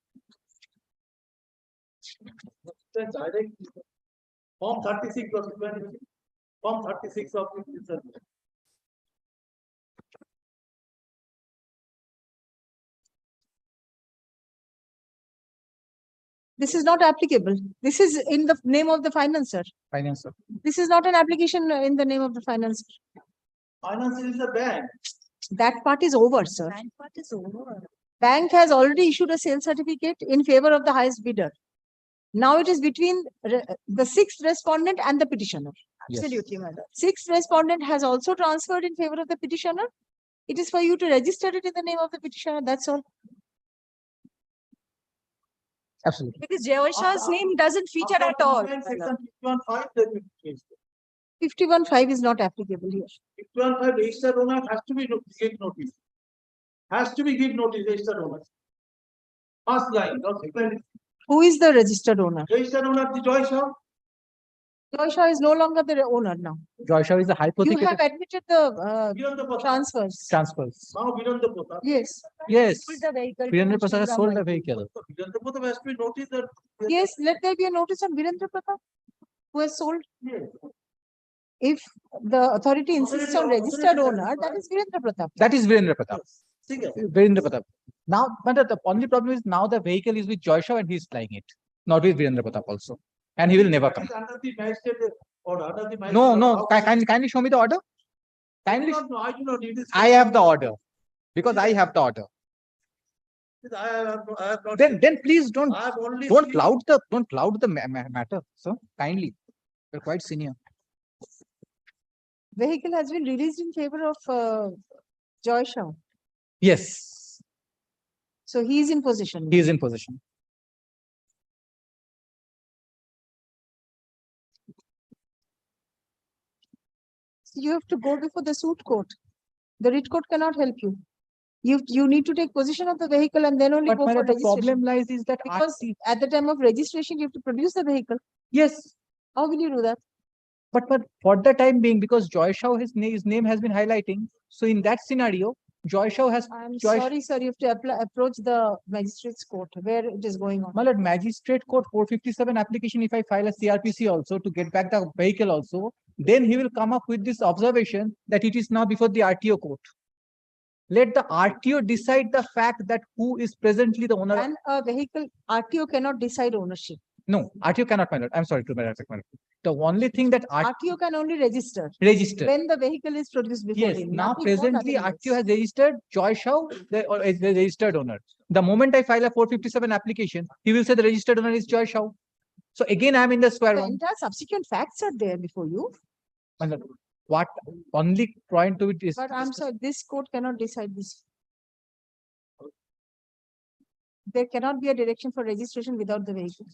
Form 36 of Form 36 of This is not applicable. This is in the name of the financer. Financer. This is not an application in the name of the financer. Financer is the bank. That part is over, sir. Bank has already issued a sales certificate in favor of the highest bidder. Now it is between the sixth respondent and the petitioner. Yes. Absolutely, madam. Sixth respondent has also transferred in favor of the petitioner. It is for you to register it in the name of the petitioner. That's all. Absolutely. Because Joy Shah's name doesn't feature at all. 51.5 is not applicable here. 51.5 registered owner has to be give notice. Has to be give notice registered owner. First line. Who is the registered owner? Registered owner the Joy Shah. Joy Shah is no longer the owner now. Joy Shah is the You hypothetical have admitted the transfers. transfers. Now Virendra Pratap. Yes. Yes. Sold the vehicle to Virendra Prasad has Shivram sold the Mike. vehicle. Virendra Pratap has to be noticed that. Yes, let there be a notice on Virendra Pratap who has sold. Yes. If the authority insists on registered owner, that is Virendra Pratap. That is Virendra Pratap. Single. Virendra Pratap. Now, but the only problem is now the vehicle is with Joy Shah and he is flying it, not with Virendra Pratap also. And he will never come. Under the magistrate order. Under the magistrate No, order. no. Kindly show me the order. I Kindly. do not know. I do not. It is. I have the order. Because I have the order. I have not. Then please don't I have only. don't seen- cloud the matter. So kindly. You're quite senior. Vehicle has been released in favor of Joy Shah. Yes. So he is in possession. He is in position. You have to go before the suit court. The writ court cannot help you. You need to take possession of the vehicle and then only But go my for lord, the registration. problem lies is that Because at the time of registration, you have to produce the vehicle. yes, How will you do that? but for the time being, because Joy Shah his name has been highlighting. So in that scenario, Joy Shah has, I'm Joy- sorry, sir, you have to approach the magistrate's court where it is going on. my lord, magistrate court 457 application, if I file a CRPC also to get back the vehicle also, then he will come up with this observation that it is now before the RTO court. Let the RTO decide the fact that who is presently the owner. And a vehicle, RTO cannot decide ownership. No, RTO cannot, my lord. I'm sorry to my lord. The only thing that RTO can only register. register. When the vehicle is produced before Yes, him. now nothing more, presently nothing RTO less. has registered Joy Shah, is the registered owner. The moment I file a 457 application, he will say the registered owner is Joy Shah. So again, I'm in the square The one. entire subsequent facts are there before you. My lord, what only point to it is. But I'm sorry, this court cannot decide this. There cannot be a direction for registration without the vehicle.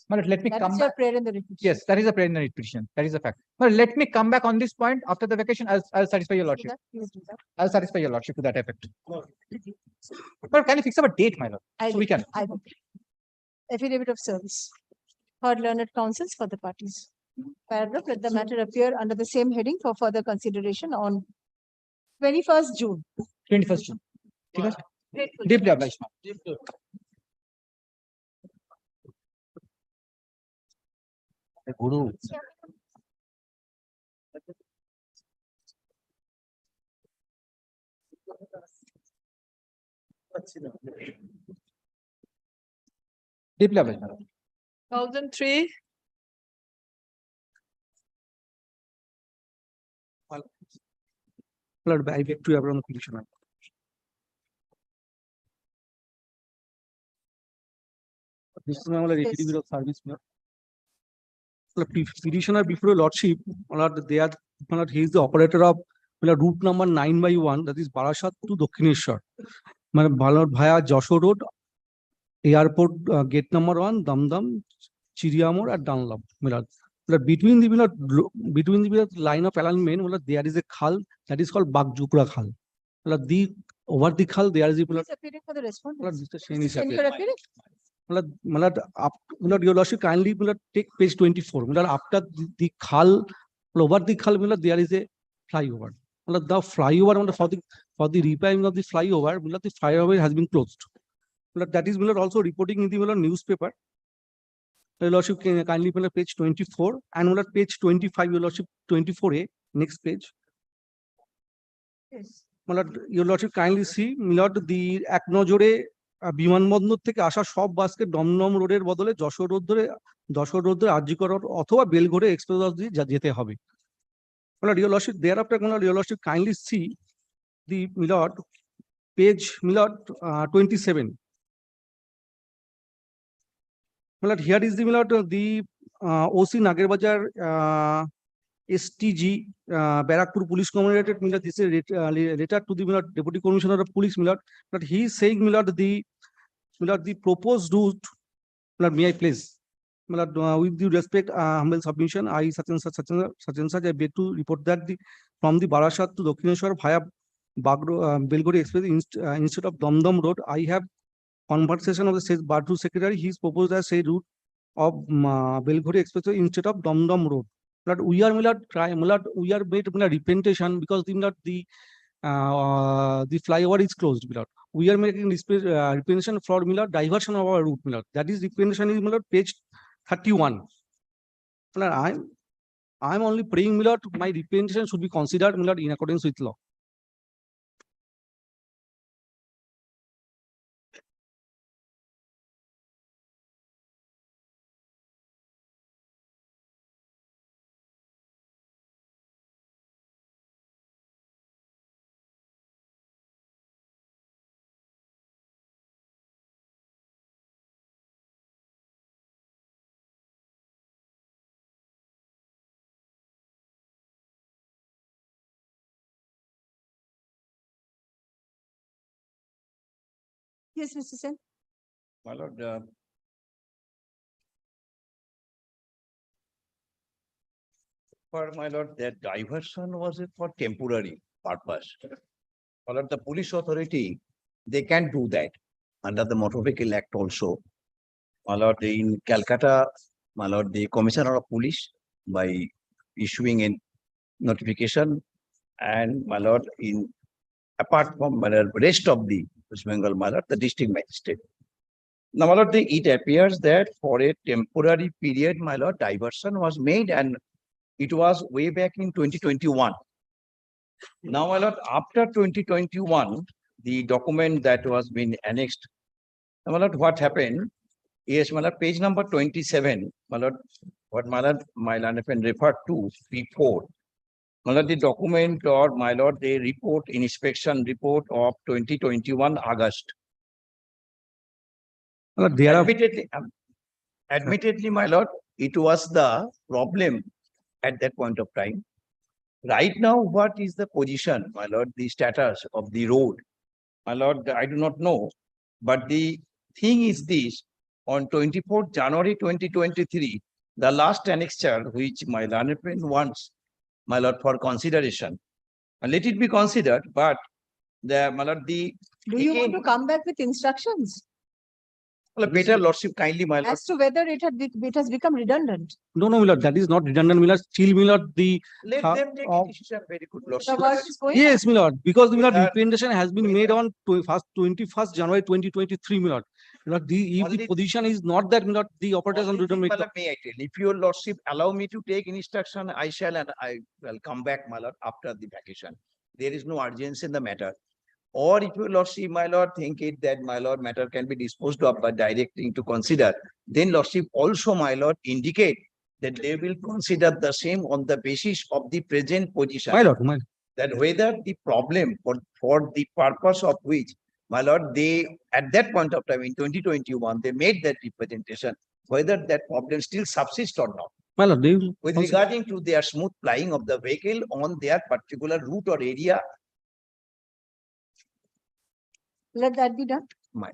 My lord, let me That come is your back. prayer in the repetition. Yes, that is a preliminary petition. That is a fact. But let me come back on this point after the vacation. I'll satisfy your lordship. Please do that. I'll satisfy your lordship to that effect. But can you fix up a date, my lord? I So we can. will. Affidavit of service. Heard learned counsels for the parties. Paragraph, let the matter appear under the same heading for further consideration on 21st June. 21st June. ठीक है? Grateful. Deeply obliged, ma'am. Guru. Deeply obliged, madam. 1003. Lord, I beg to appear on the petition. This is my affidavit of service. Petitioner before your lordship, my lord, they are, my lord, he is the operator of route number 9/1, that is Barashat to Dakshineshwar. My lord, via Joshua Road, airport gate number 1, Damdam, Chiriamor at Dunlop. My lord, between the line of alignment, my lord, there is a khal that is called Bagjupra khal. My lord, over the khal there is a. Please appearing for the response. Same is Send your appearing. Your lordship kindly take page 24. After the khal, over the khal, there is a flyover. The flyover for the repairing of the flyover, the flyover has been closed. That is also reporting in the newspaper. Your lordship can kindly page 24 and page 25. Your lordship 24A, next page. Yes. Your lordship kindly see, the Aknojore বিমানবন্দর থেকে আসা সব বাসকে দমদম রোডের বদলে Jessore road ধরে RG Kar road অথবা বেলঘড়ে express দিয়ে যেতে হবে। Your lordship, thereafter, your lordship kindly see the page 27. Here is the OC Nagarbajar STG Barakpur Police Commissionerate. This is letter to the Deputy Commissioner of Police. But he is saying the proposed route. May I please? With due respect, humble submission, I such and such I beg to report that from the Barashat to Dakshineshwar via Belgori Express instead of Damdam Road, I have conversation of the said Badu Secretary. He is proposed as a route of Belgori Express instead of Damdam Road. But we are we are made representation because the flyover is closed. We are making representation for diversion of our route. That is representation is page 31. I'm only praying my representation should be considered in accordance with law. Yes, Mr. Sen. My lord, for my lord, that diversion was for temporary purpose. My lord, the police authority, they can do that under the Motor Vehicle Act also. My lord, in Calcutta, my lord, the Commissioner of Police by issuing a notification, and my lord, in apart from rest of the West Bengal, my lord, the district magistrate. Now, my lord, it appears that for a temporary period, my lord, diversion was made and it was way back in 2021. Now, my lord, after 2021, the document that was been annexed, now, my lord, what happened? Yes, my lord, page number 27, my lord, what my lord referred to before. My lord, the document or my lord, the report, inspection report of 2021 August. There are Admittedly, my lord, it was the problem at that point of time. Right now, what is the position, my lord, the status of the road? My lord, I do not know, but the thing is this, on 24th January 2023, the last annexure which my learned friend wants, my lord, for consideration, and let it be considered, but my lord, Do you want to come back with instructions better lordship kindly, my lord. as to whether it has become redundant? no, my lord, that is not redundant, my lord. Still, my lord, Let them take a decision, very good The lordship. work is going. yes, my lord, because my lord, Whether- representation has been made on 21st January 2023, my lord. My lord, if Only- the position is not that, my lord, the operators on Only thing, redundant. my lord, may I tell, if your lordship allow me to take instruction, I shall, and I will come back, my lord, after the vacation. There is no urgency in the matter. Or if your lordship, my lord, think it that my lord matter can be disposed of by directing to consider, then lordship also, my lord, indicate that they will consider the same on the basis of the present position. My lord, my That whether the problem for the purpose of which, my lord, they at that point of time in 2021, they made that representation, whether that problem still subsists or not. my lord, they will With consider- regarding to their smooth flying of the vehicle on their particular route or area, Let that be done. my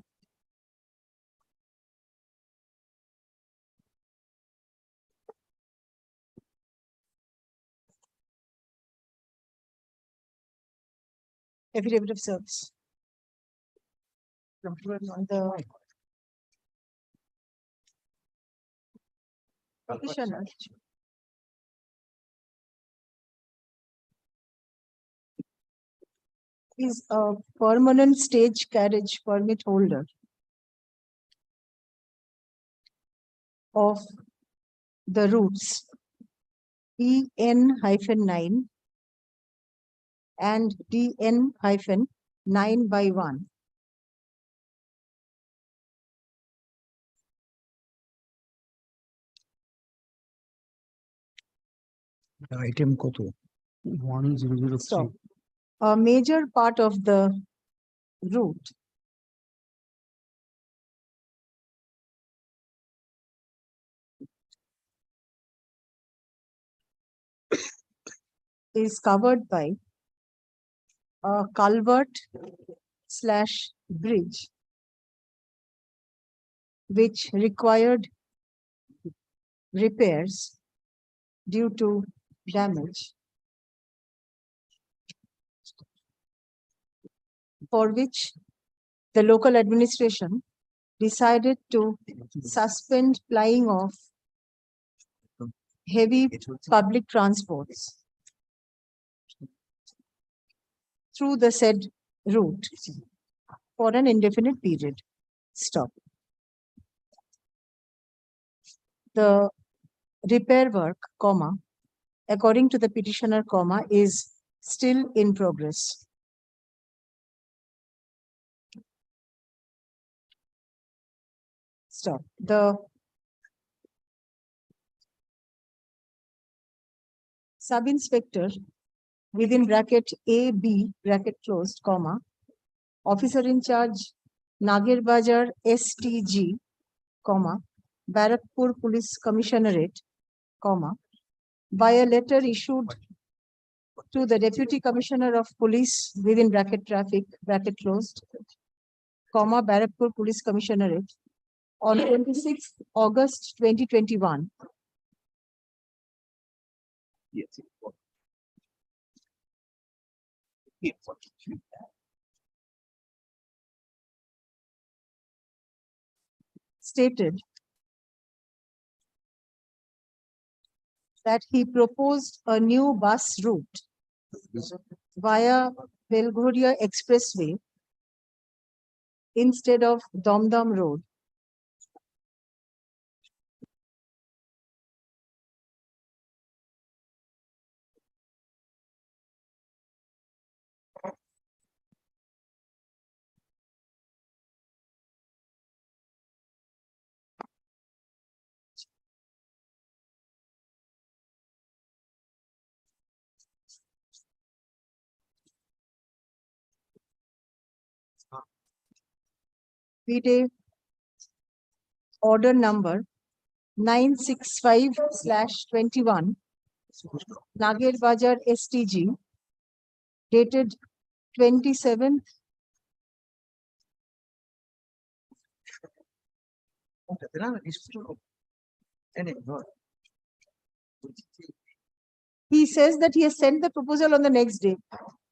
Affidavit of service. On the petitioner. Is a permanent stage carriage permit holder of the routes EN-9 and DN-9/1. item কত? 1003. Stop. A major part of the route is covered by a culvert/bridge which required repairs due to damage, for which the local administration decided to suspend plying of heavy public transports through the said route for an indefinite period. Stop. The repair work, according to the petitioner, is still in progress. Stop. The sub-inspector within bracket AB bracket closed, officer in charge Nagir Bajar STG, Barakpur Police Commissionerate, by a letter issued to the Deputy Commissioner of Police within bracket traffic bracket closed, Barakpur Police Commissionerate on 26th August 2021. Yes. Stated that he proposed a new bus route via Belghoria Expressway instead of Domdom Road. Vide order number 965/21, Nager Bajar STG, dated 27th. He says that he has sent the proposal on the next day.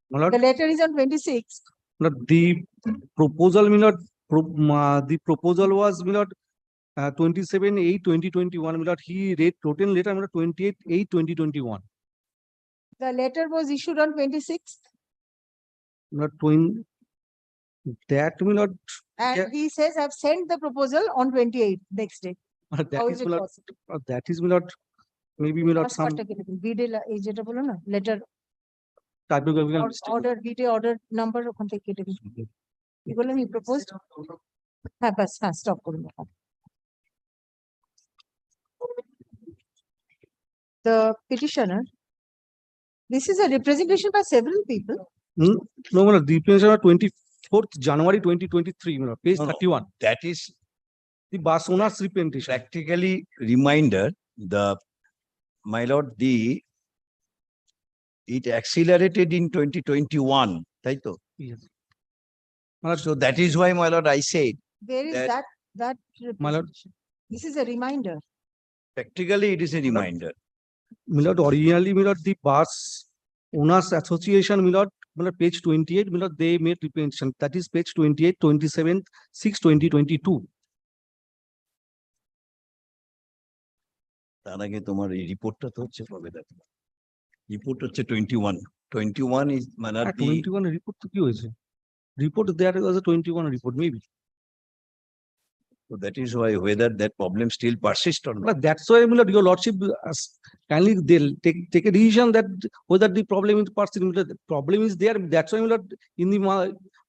My lord, The letter is on 26th. the proposal, my lord, the proposal was, my lord, 27/8/2021, my lord, he read total letter, my lord, 28/8/2021. The letter was issued on 26th. Not twin, that, my lord, yeah, And he says, I've sent the proposal on 28th, next day. that How is, is it my lord, possible? that is, my lord, maybe, my lord, some Letter typographical mistake. order, order number ওখান থেকে কেটে দিন। এগুলো he proposed. হ্যাঁ, বাস, হ্যাঁ, stop করুন। The petitioner, this is a representation by several people. No, my lord, the representation of 24th January 2023, my lord, page No, no. 31. That is The bus owner's representation. practically reminder, my lord, it accelerated in 2021, right? Yes. So that is why, my lord, I said, Where is That- that My lord, representation? This is a reminder. practically it is a reminder. my lord, originally, my lord, the bus owners association, my lord, page 28, my lord, they made representation. That is page 28, 27, 6/2022. তার আগে তোমার এই রিপোর্টটা তো হচ্ছে কবে দেখো report হচ্ছে 21 is মানে আর 21 report তো কি হয়েছে? Report there was a 21 report, maybe. so that is why whether that problem still persists or not. But that's why, my lord, your lordship, kindly they'll take a decision that whether the problem is persisting, the problem is there. That's why, my lord, in the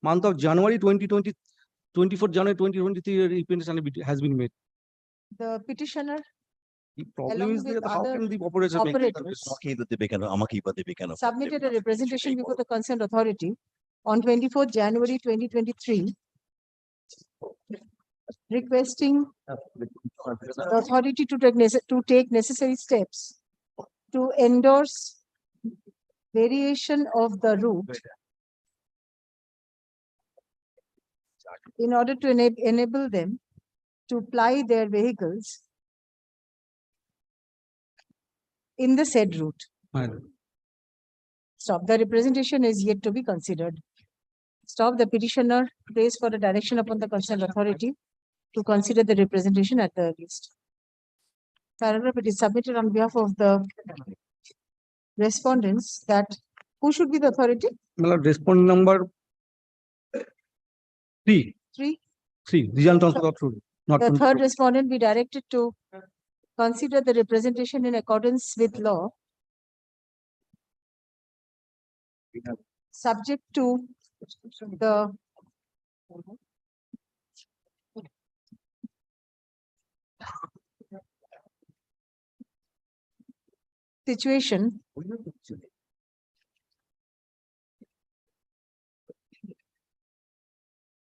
month of January 2020, 24 January 2023, representation has been made. The petitioner The problem along is with that how other can the operator make it? operators আমাকেই বা দেবে কেন আমাকেই বা দেবে কেন submitted a representation before the concerned authority on 24th January 2023, requesting the authority to take necessary steps to endorse variation of the route in order to enable them to ply their vehicles in the said route. Stop. The representation is yet to be considered. Stop. The petitioner prays for a direction upon the concerned authority to consider the representation at the earliest. Paragraph, it is submitted on behalf of the respondents that who should be the authority? My lord, respond number 3. 3. Regional Transport Authority. Not The 24. third respondent be directed to consider the representation in accordance with law, subject to the situation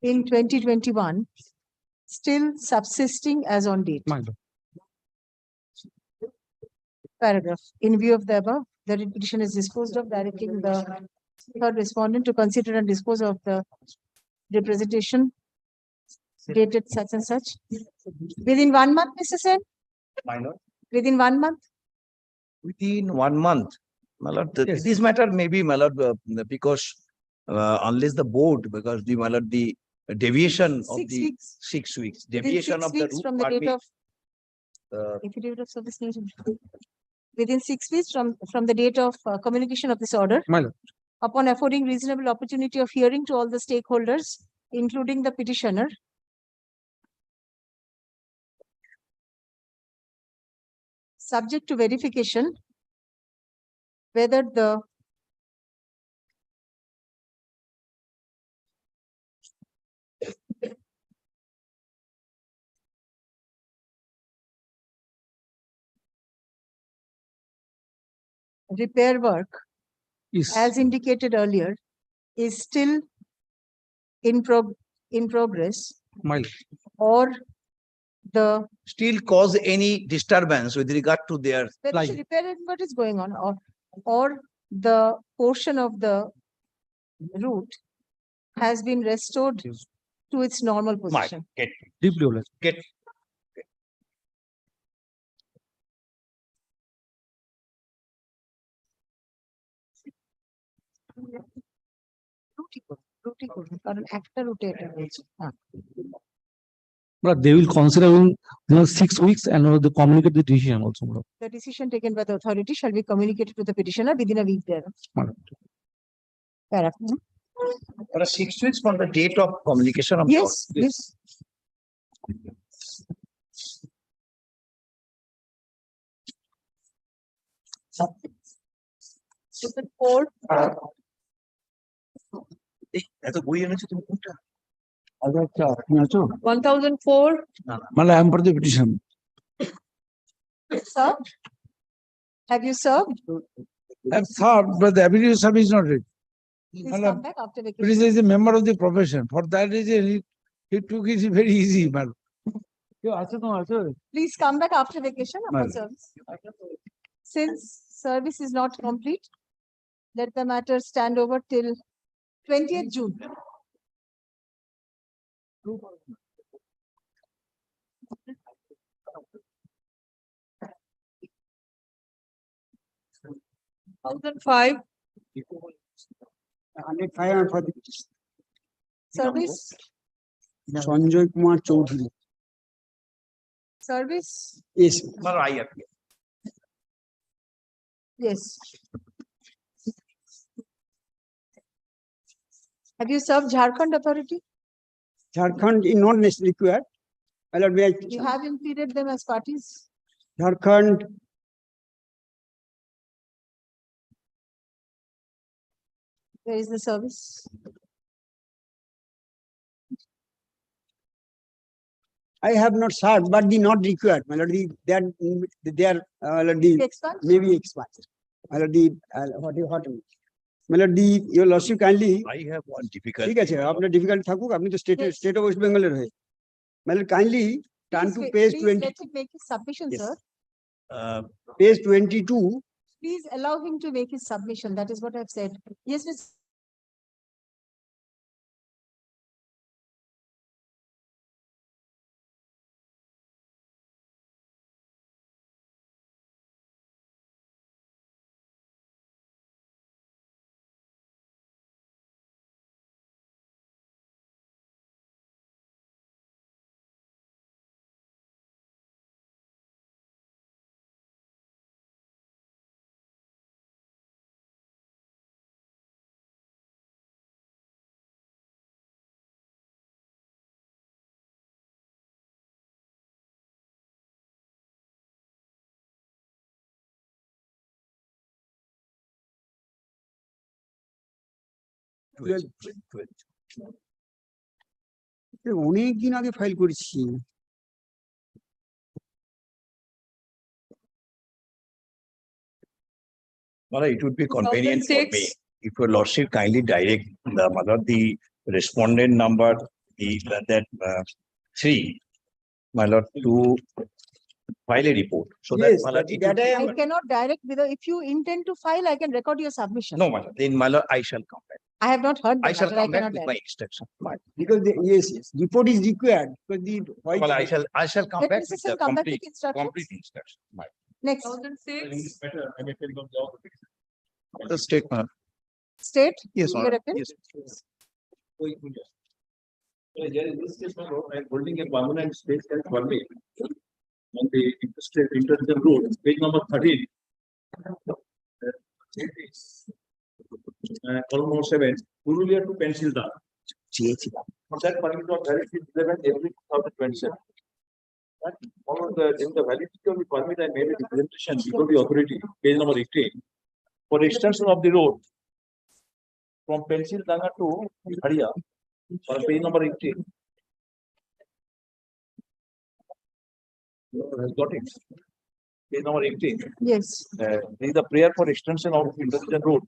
in 2021 still subsisting as on date. My lord. Paragraph. In view of the above, the petition is disposed of, directing the third respondent to consider and dispose of the representation dated such and such within 1 month, Mr. Sen? my lord, Within 1 month? within 1 month, my lord, Yes. this matter may be, my lord, because unless the board, because the, my lord, the deviation of 6 the weeks. 6 weeks, Within deviation 6 of the weeks route from the date permit, of uh, affidavit of service nation. Within 6 weeks from the date of communication of this order. My lord. upon affording reasonable opportunity of hearing to all the stakeholders, including the petitioner, subject to verification whether the repair work, as indicated earlier, is still in progress, or the Still cause any disturbance with regard to their whether the repair work is going on, or the portion of the route has been restored to its normal position. Get. Get. রুটি করুন, কারণ একটা রুটে এটা হয়েছে। But they will consider in 6 weeks and they communicate the decision also. The decision taken by the authority shall be communicated to the petitioner within a week there. Paragraph. There are 6 weeks from the date of communication of. Yes, yes. Four. এত বই এনেছো তুমি কোনটা? 1004. I am for the petition. Sir, have you served? I have served, but the affidavit service is not ready. Please come back after It vacation. is a member of the profession. For that reason, he took it very easy, madam. Please come back after vacation after Madam. service. Since service is not complete, let the matter stand over till 20th June. Five. Service, Sanjay Kumar Chaudhary. service, Yes. I appear. yes. Have you served Jharkhand authority? Jharkhand is not necessarily required. You have impeded them as parties. Jharkhand, Where is the service? I have not served, but the not required. They are Expunge? maybe expunged. Your lordship kindly. I have one difficulty. ঠিক আছে, আপনার difficult থাকুক, আপনি তো state of West বেঙ্গলের হয়ে। Kindly turn to page 20, Let him make his submission, sir. page 22. Please allow him to make his submission. That is what I've said. Yes, Mr. অনেকদিন আগে ফাইল করেছি। It would be convenient for me if your lordship kindly direct the respondent number, that 3, my lord, to file a report. So Yes, that, my lord, it that would- I am. I cannot direct whether, if you intend to file, I can record your submission. No, my lord, then my lord, I shall come back. I have not heard the I shall matter. I come back cannot with my direct. instruction. Because yes, report is required, because the. Well, I shall come Let back Mr. with Singh the come back with complete, instructions. complete instruction. Next, 1006. The statement. state. Yes, your Honor. appeal. Yes. I'm holding a permanent space as permit on the interstate intelligent road, page number 13. column number 7, Purulia to Pencilda. For that permit was valid till 11 April 2027. In the validity of the permit, I made a representation before the authority, page number 18, for extension of the road from Pencildanga to Haria, on page number 18. Has got it. Page number 18. Yes. There is a prayer for extension of the intersection road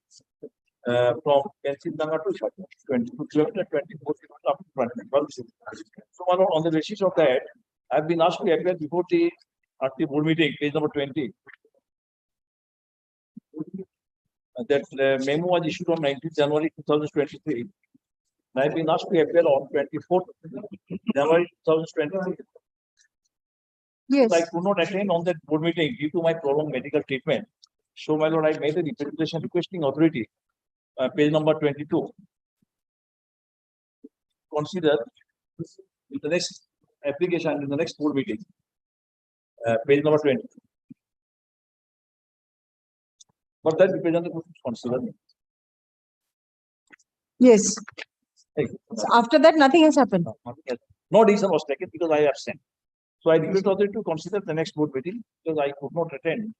from Pencildanga to 22 kilometers, 24 kilometers up to 20. So on the basis of that, I've been asked to appear before the board meeting, page number 20. That memo was issued on 19th January 2023. I've been asked to appear on 24th January 2023. Yes. I could not attend on that board meeting due to my prolonged medical treatment. So, my lord, I made a representation requesting authority, page number 22. Consider in the next application in the next board meeting, page number 20. But that representative was considered. Yes. So after that, nothing has happened. No decision was taken because I absent. So I request authority to consider the next board meeting because I could not attend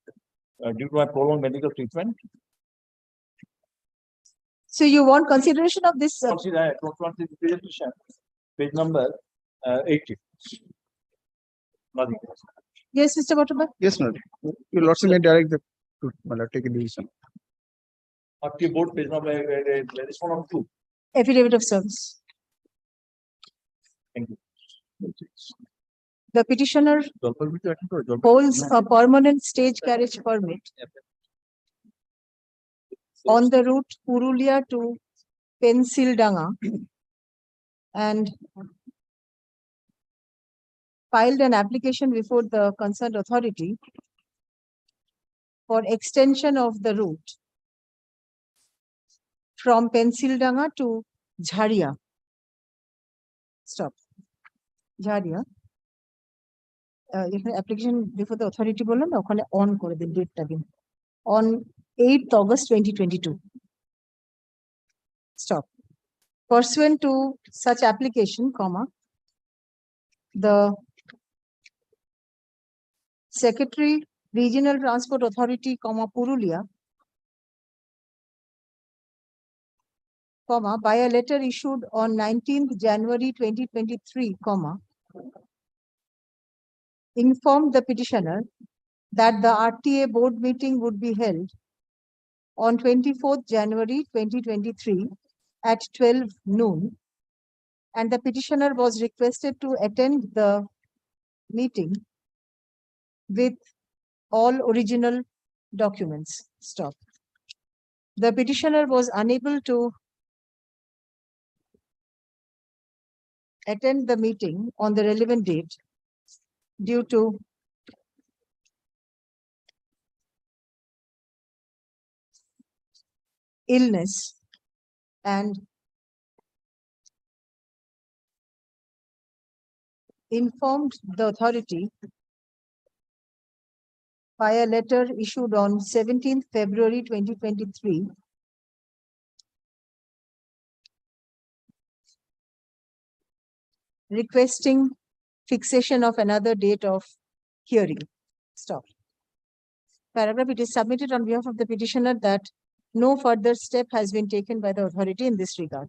due to my prolonged medical treatment. So you want consideration of this? Consider I don't want the presentation. Page number 80. Nothing else. Yes, Mr. Butterman. Yes, Madam. Your lordship may direct the take a decision. Up to board page number this one of 2. Affidavit of service. Thank you. The petitioner holds a permanent stage carriage permit on the route Purulia to Pencildanga and filed an application before the concerned authority for extension of the route from Pencildanga to Jharia. Stop. Jharia. Application before the authority বললাম না ওখানে on করে দিন ডেটটা দিন on 8th August 2022. Stop. Pursuant to such application, comma, the Secretary, Regional Transport Authority, comma, Purulia, comma, by a letter issued on 19th January 2023, comma, informed the petitioner that the RTA board meeting would be held on 24th January 2023 at 12 noon, and the petitioner was requested to attend the meeting with all original documents. Stop. The petitioner was unable to attend the meeting on the relevant date due to illness and informed the authority by a letter issued on 17th February 2023 requesting fixation of another date of hearing. Stop. Paragraph, it is submitted on behalf of the petitioner that no further step has been taken by the authority in this regard.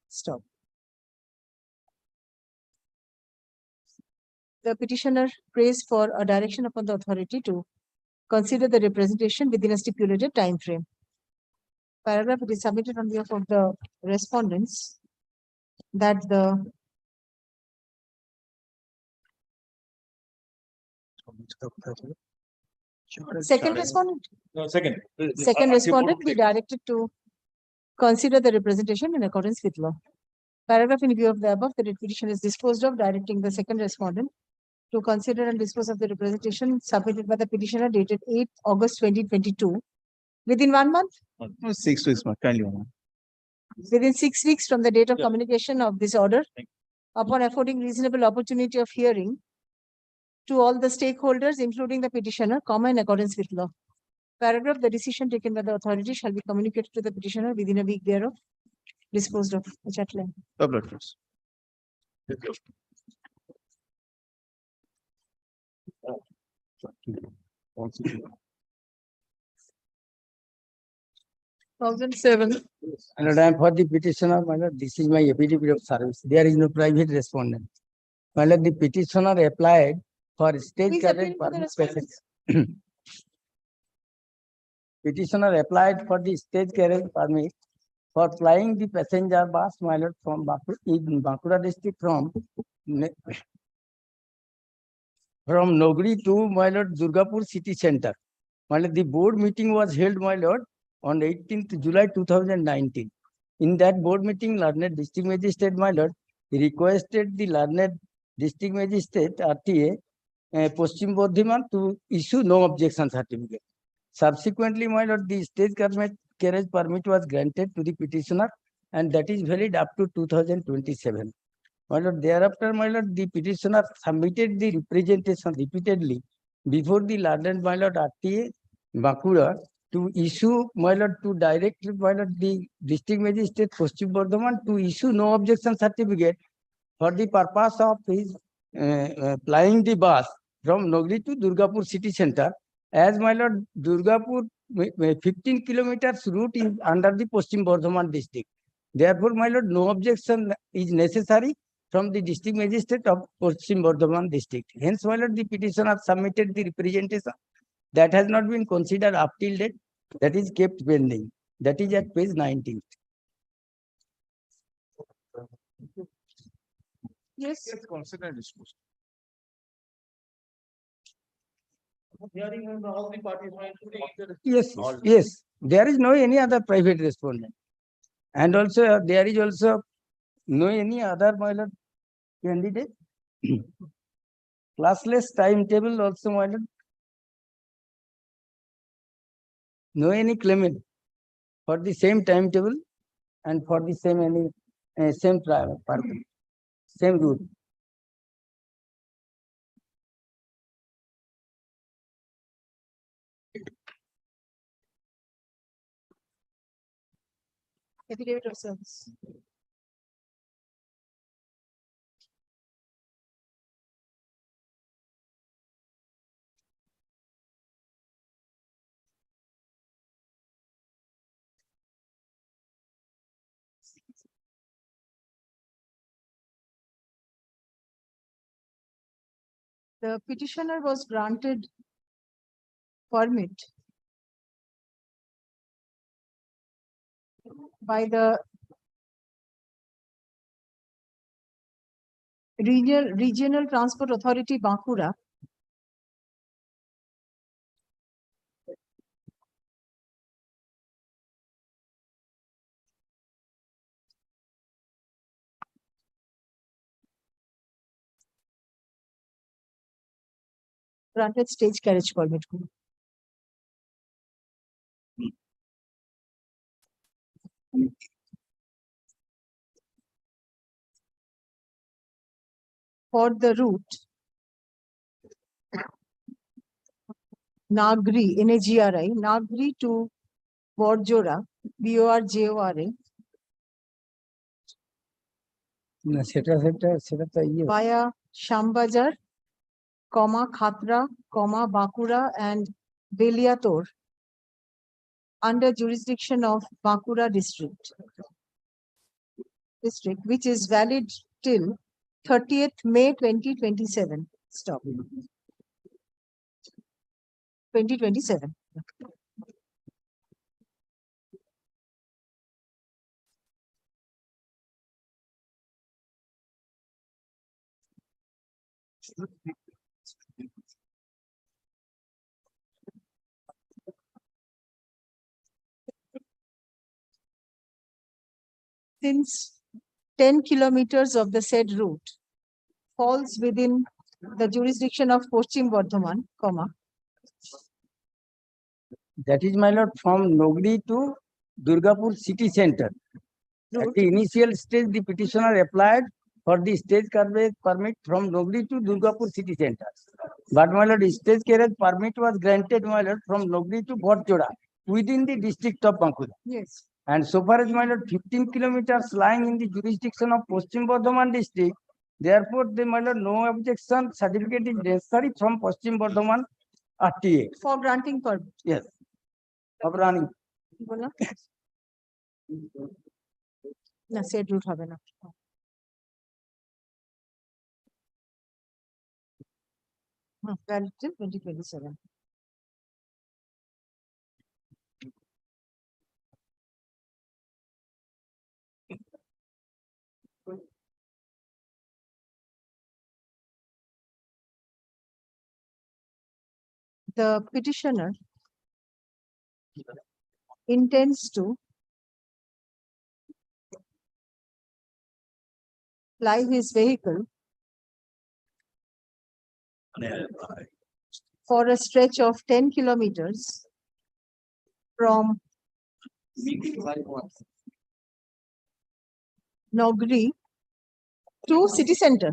Stop. The petitioner prays for a direction upon the authority to consider the representation within a stipulated time frame. Paragraph, it is submitted on behalf of the respondents that the second respondent. No, second. Second respondent be directed to consider the representation in accordance with law. Paragraph, in view of the above, the petition is disposed of, directing the second respondent to consider and dispose of the representation submitted by the petitioner dated 8th August 2022 within 1 month. 6 weeks, kindly. Within 6 weeks from the date of communication of this order, upon affording reasonable opportunity of hearing to all the stakeholders, including the petitioner, comma, in accordance with law. Paragraph, the decision taken by the authority shall be communicated to the petitioner within a week thereof, disposed of. Chatelain. Thousand seven. My lord, I am for the petitioner, my lord, this is my affidavit of service. There is no private respondent. My lord, the petitioner applied for stage Who is carriage appealing for the permit respondent? passage. Petitioner applied for the stage carriage permit for flying the passenger bus, my lord, from Bankura district from Nogri to, my lord, Durgapur city center. My lord, the board meeting was held, my lord, on 18th July 2019. In that board meeting, learned district magistrate, my lord, he requested the learned district magistrate RTA Paschim Bardhaman to issue no objection certificate. Subsequently, my lord, the stage carriage permit was granted to the petitioner, and that is valid up to 2027. My lord, thereafter, my lord, the petitioner submitted the representation repeatedly before the learned, my lord, RTA Bankura to issue, my lord, to direct, my lord, the district magistrate Paschim Bardhaman to issue no objection certificate for the purpose of his flying the bus from Nogri to Durgapur city center. As, my lord, Durgapur 15 kilometers route is under the Paschim Bardhaman district. Therefore, my lord, no objection is necessary from the district magistrate of Paschim Bardhaman district. Hence, my lord, the petitioner submitted the representation that has not been considered up till date, that is kept pending. That is at page 19. Yes. Consider disposed. Hearing on all the parties, including the. Yes, yes. There is no any other private respondent. And also, there is also no any other, my lord, candidate. Classless timetable also, my lord. No any claimant for the same timetable and for the same any same purpose, same route. Affidavit of service. The petitioner was granted permit by the Regional Transport Authority, Bankura, granted stage carriage permit. For the route Nagri, NAGRI, Nagri to Borjora, BORJORA, via Shambazar, Khatra, Bankura and Beliator under jurisdiction of Bankura district, which is valid till 30th May 2027. Stop. 2027. Since 10 kilometers of the said route falls within the jurisdiction of Paschim Bardhaman, that is, my lord, from Nogri to Durgapur city center. At the initial stage, the petitioner applied for the stage carriage permit from Nogri to Durgapur city center. But my lord, stage carriage permit was granted, my lord, from Nogri to Bhatjoda within the district of Bankura. Yes. And so far as my lord, 15 kilometers lying in the jurisdiction of Paschim Bardhaman district, therefore, the my lord, no objection certificate is necessary from Paschim Bardhaman RTA. For granting permit. Yes. Of running. বলো? না set root হবে না। Valid till 2027. The petitioner intends to ply his vehicle for a stretch of 10 kilometers from Nogri to city center.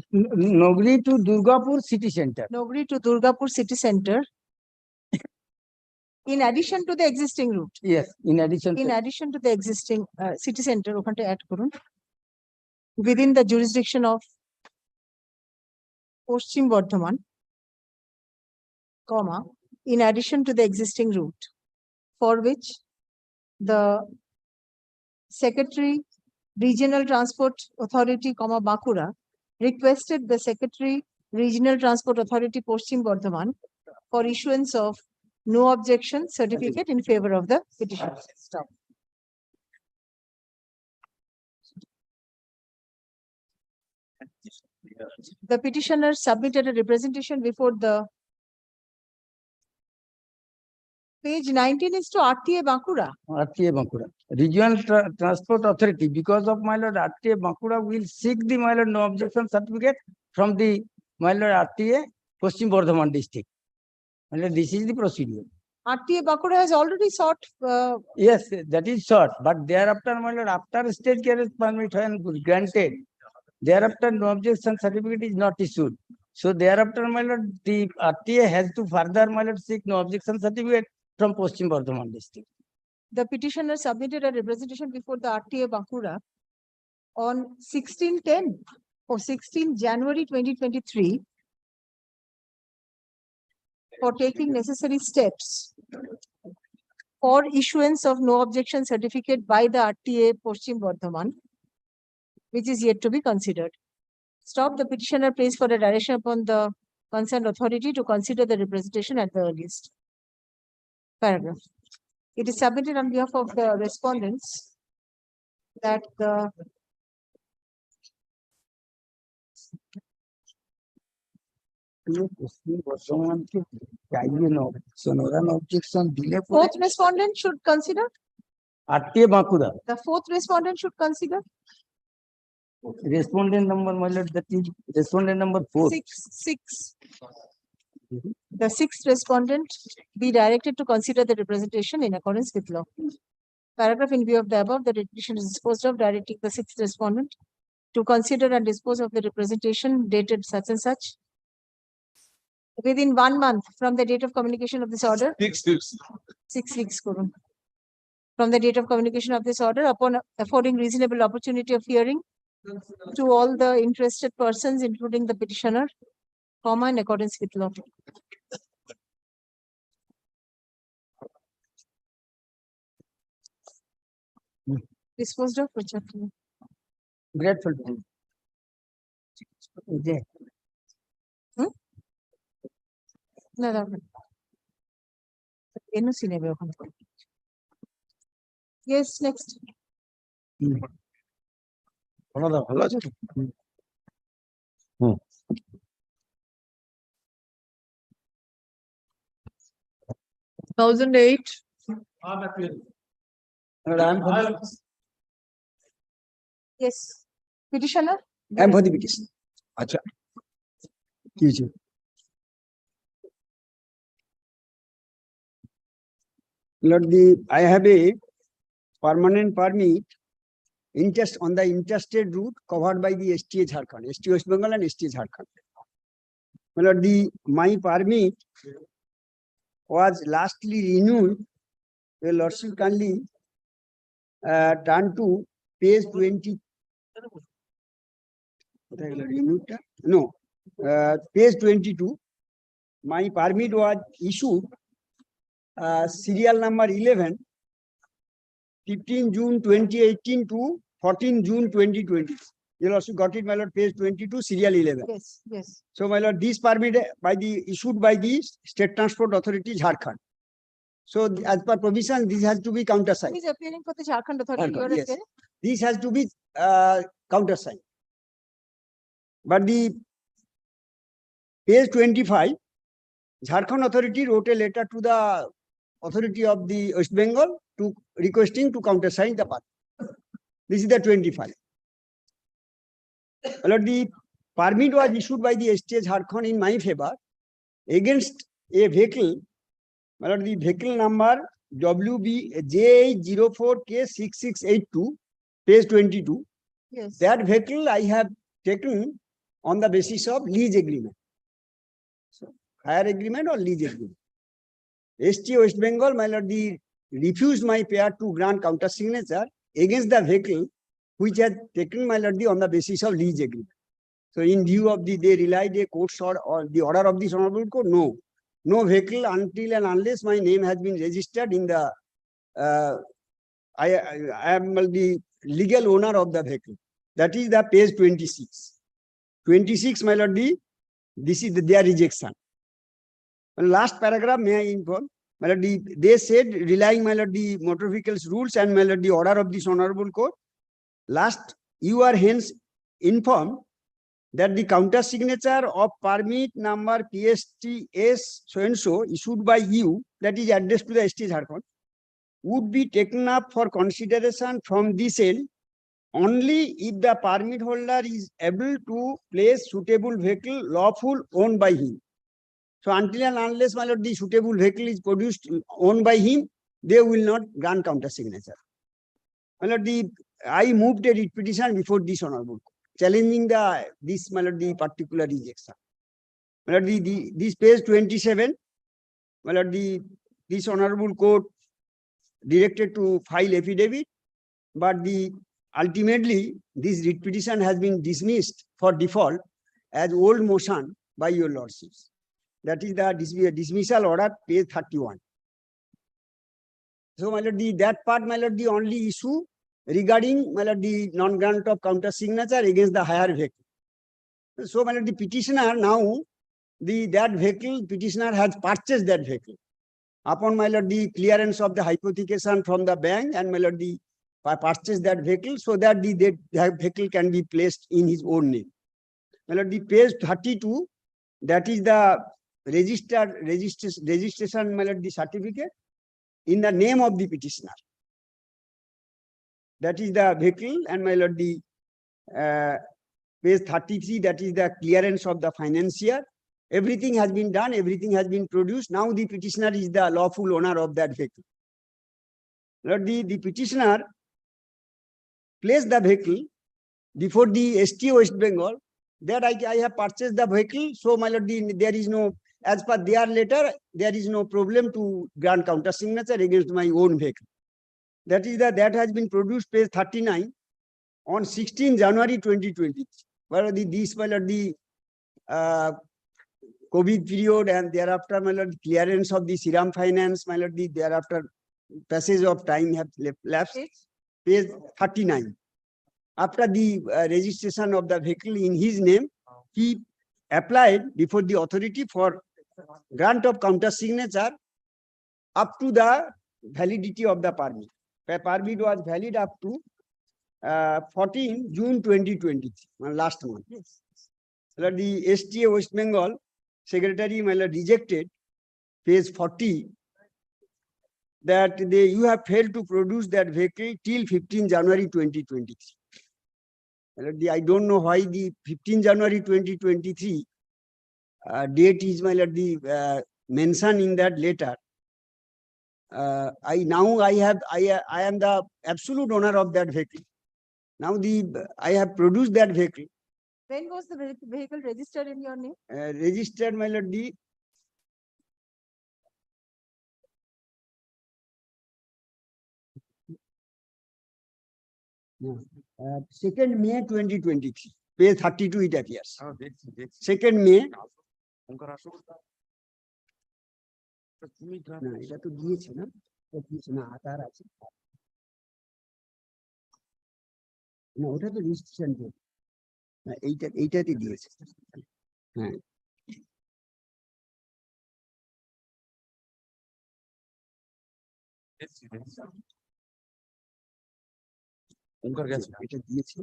Nogri to Durgapur city center. Nogri to Durgapur city center. In addition to the existing route. Yes, in addition. In addition to the existing city center, ওখানটা add করুন. Within the jurisdiction of Paschim Bardhaman, comma, in addition to the existing route, for which the Secretary, Regional Transport Authority, comma, Bankura, requested the Secretary, Regional Transport Authority, Paschim Bardhaman, for issuance of no objection certificate in favor of the petition. Stop. The petitioner submitted a representation before the page 19 is to RTA Bankura. RTA Bankura. Regional Transport Authority, because of my lord RTA Bankura will seek the my lord no objection certificate from the my lord RTA Paschim Bardhaman district. My lord, this is the procedure. RTA Bankura has already sought. Yes, that is short, but thereafter, my lord, after state carriage permit when granted, thereafter no objection certificate is not issued. So thereafter, my lord, the RTA has to further, my lord, seek no objection certificate from Paschim Bardhaman district. The petitioner submitted a representation before the RTA Bankura on 16/10 or 16 January 2023 for taking necessary steps for issuance of no objection certificate by the RTA Paschim Bardhaman, which is yet to be considered. Stop. The petitioner prays for a direction upon the concerned authority to consider the representation at the earliest. Paragraph. It is submitted on behalf of the respondents that the fourth respondent should consider. RTA Bankura. The fourth respondent should consider. Respondent number, my lord, that is respondent number 4. Six. The sixth respondent be directed to consider the representation in accordance with law. Paragraph. In view of the above, the petition is disposed of, directing the sixth respondent to consider and dispose of the representation dated such and such within 1 month from the date of communication of this order. 6 weeks. 6 weeks. From the date of communication of this order, upon affording reasonable opportunity of hearing to all the interested persons, including the petitioner, comma, in accordance with law. Disposed of, which of you? Grateful. না দরকার NOC নেবে ওখান থেকে yes next ভালো আছে 2008. Yes, petitioner. I am for the petition. Acha. Lord, I have a permanent permit on the interstate route covered by the STA Jharkhand, ST West Bengal and ST Jharkhand. My lord, my permit was lastly renewed. Your lordship kindly turn to page 20. No, page 22. My permit was issued serial number 11, 15 June 2018 to 14 June 2020. You also got it, my lord, page 22, serial 11. Yes, yes. So, my lord, this permit issued by the State Transport Authority, Jharkhand. So, as per provision, this has to be countersigned. Who is appearing for the Jharkhand Authority? You are Yes. appearing? This has to be countersigned. But the page 25, Jharkhand Authority wrote a letter to the authority of the West Bengal to requesting to countersign the permit. This is the 25. Well, the permit was issued by the STA Jharkhand in my favor against a vehicle. Well, the vehicle number WBJ04K6682, page 22. Yes. That vehicle I have taken on the basis of lease agreement. So, hire agreement or lease agreement. ST West Bengal, my lord, refused my pair to grant counter signature against the vehicle which had taken, my lord, on the basis of lease agreement. So, in view of they relied a court's order or the order of this honorable court, no vehicle until and unless my name has been registered in the, I am the legal owner of the vehicle. That is the page 26. 26, my lord, this is their rejection. And last paragraph, may I inform? My lord, they said, relying, my lord, the motor vehicles rules and, my lord, the order of this honorable court. Last, you are hence informed that the counter signature of permit number PSTS so-and-so issued by you, that is addressed to the ST Jharkhand, would be taken up for consideration from this end only if the permit holder is able to place suitable vehicle lawful owned by him. So until and unless, my lord, the suitable vehicle is produced owned by him, they will not grant counter signature. My lord, I moved a writ petition before this honorable court, challenging this, my lord, the particular rejection. My lord, this page 27, my lord, this honorable court directed to file affidavit, but ultimately this writ petition has been dismissed for default as old motion by your lordships. That is the dismissal order, page 31. So, my lord, that part, my lord, the only issue regarding, my lord, the non-grant of counter signature against the hire vehicle. So, my lord, the petitioner now, that vehicle, petitioner has purchased that vehicle. Upon, my lord, the clearance of the hypothecation from the bank, and, my lord, purchase that vehicle so that that vehicle can be placed in his own name. My lord, the page 32, that is the registration, my lord, the certificate in the name of the petitioner. That is the vehicle, and, my lord, the page 33, that is the clearance of the financier. Everything has been done, everything has been produced. Now the petitioner is the lawful owner of that vehicle. Lord, the petitioner placed the vehicle before the ST West Bengal that I have purchased the vehicle. So, my lord, there is no, as per their letter, there is no problem to grant counter signature against my own vehicle. That is that has been produced, page 39, on 16 January 2020. Where this, my lord, the COVID period, and thereafter, my lord, clearance of the Shriram Finance, my lord, thereafter passage of time have lapsed. Page 39. After the registration of the vehicle in his name, he applied before the authority for grant of counter signature up to the validity of the permit. The permit was valid up to 14 June 2023, last month. Yes. The STA West Bengal secretary, my lord, rejected, page 40, that you have failed to produce that vehicle till 15 January 2023. I don't know why the 15 January 2023 date is, my lord, mentioned in that letter. I am the absolute owner of that vehicle. Now I have produced that vehicle, When was the vehicle registered in your name? registered, my lord, the 2nd May 2023. Page 32 it appears. 2nd May. না এটা তো দিয়েছে না দিয়েছে না আধার আছে না ওটা তো রেজিস্ট্রেশন না এইটাতে দিয়েছে হ্যাঁ এটা দিয়েছে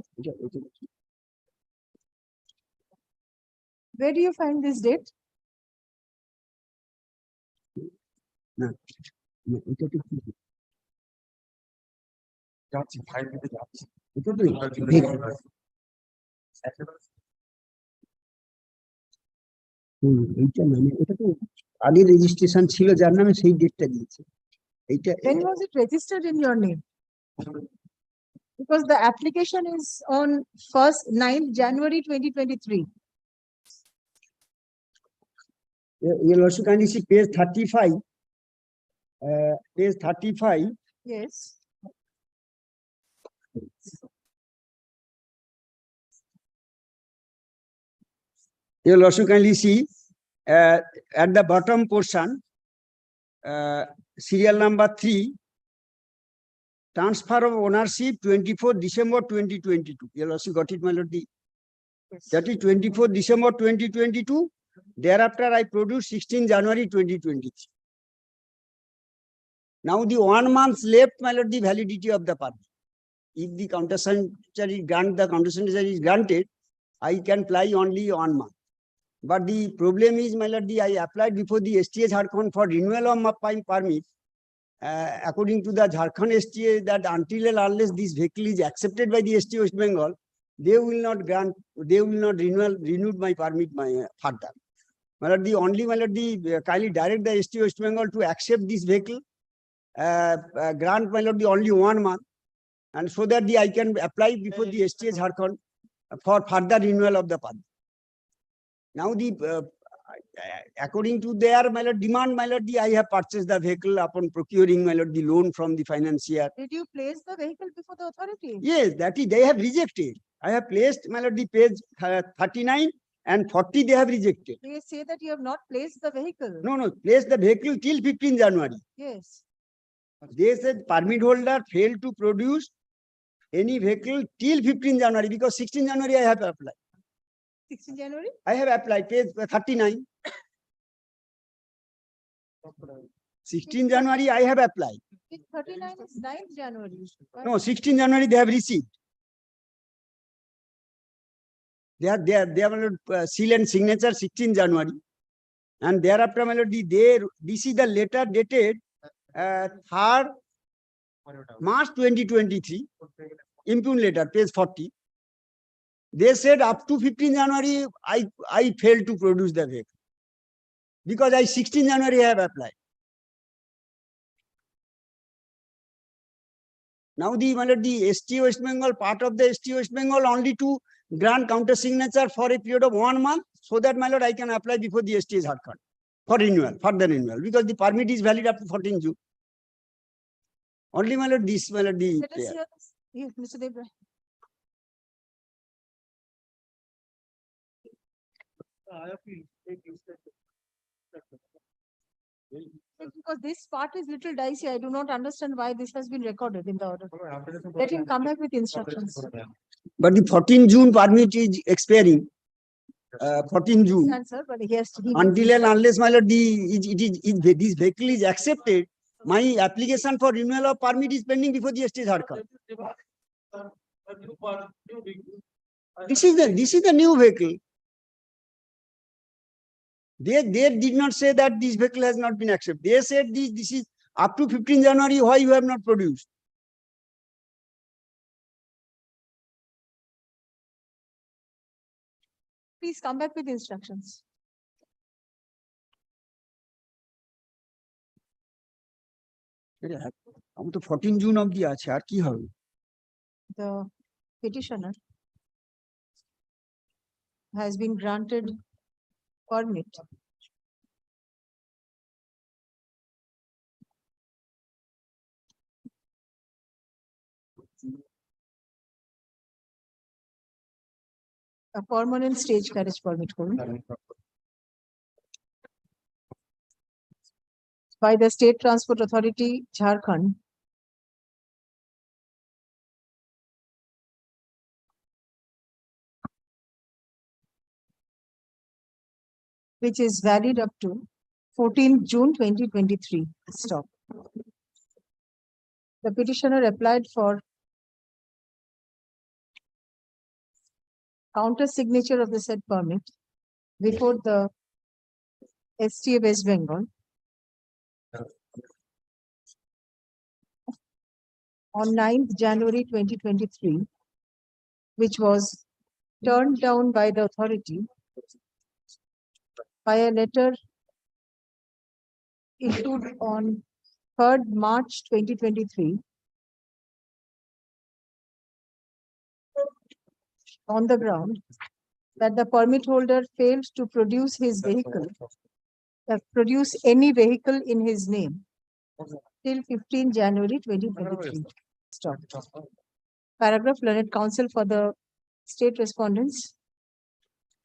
Where do you find this date? না এটা তো যাচ্ছি ফাইল দিতে যাচ্ছি এটা তো এইটা মানে এটা তো আগে রেজিস্ট্রেশন ছিল যার নামে সেই ডেটটা দিয়েছে এইটা When was it registered in your name? Because the application is on 9th January 2023. You'll also kindly see page 35. Page 35. Yes. You'll also kindly see at the bottom portion, serial number 3, transfer of ownership 24 December 2022. You'll also got it, my lord. That is 24 December 2022. Thereafter, I produced 16 January 2023. Now the 1 month left, my lord, the validity of the permit. If the countersignature is granted, the countersignature is granted, I can apply only 1 month. But the problem is, my lord, I applied before the STA Jharkhand for renewal of my permit. According to the Jharkhand STA, that until and unless this vehicle is accepted by the STA West Bengal, they will not grant, they will not renew my permit further. My lord, my lord, kindly direct the STA West Bengal to accept this vehicle, grant, my lord, only 1 month, and so that I can apply before the STA Jharkhand for further renewal of the permit. Now according to their, my lord, demand, my lord, I have purchased the vehicle upon procuring, my lord, the loan from the financier. Did you place the vehicle before the authority? Yes, that is, they have rejected. I have placed, my lord, the page 39 and 40 they have rejected. They say that you have not placed the vehicle. No, place the vehicle till 15 January. Yes. They said permit holder failed to produce any vehicle till 15 January because 16 January I have applied. 16 January? I have applied, page 39. 16 January I have applied. 39 is 9th January. No, 16 January they have received. They have seal and signature 16 January. And thereafter, my lord, this is the letter dated 3rd March 2023. Impugned letter, page 40. They said up to 15 January, I failed to produce the vehicle. Because 16 January I have applied. Now the ST West Bengal, part of the ST West Bengal only to grant counter signature for a period of 1 month, so that, my lord, I can apply before the ST Jharkhand for renewal, further renewal, because the permit is valid up to 14 June. Only, my lord, this, my lord, Let us hear this. Yes, Mr. Debra. Because this part is little dicey, I do not understand why this has been recorded in the order. Let him come back with instructions. But the 14 June permit is expiring. 14 June. Answer, but he has to. Until and unless, my lord, this vehicle is accepted, my application for renewal of permit is pending before the ST Jharkhand. This is the new vehicle. They did not say that this vehicle has not been accepted. They said this is up to 15 January, why you have not produced? Please come back with instructions. আমি তো 14 June অবধি আছে আর কি হবে? The petitioner has been granted permit a permanent stage carriage permit by the State Transport Authority, Jharkhand, which is valid up to 14th June 2023. Stop. The petitioner applied for counter signature of the said permit before the STA West Bengal on 9th January 2023, which was turned down by the authority by a letter issued on 3rd March 2023 on the ground that the permit holder failed to produce his vehicle, produce any vehicle in his name till 15 January 2023. Stop. Paragraph. Learned counsel for the state respondents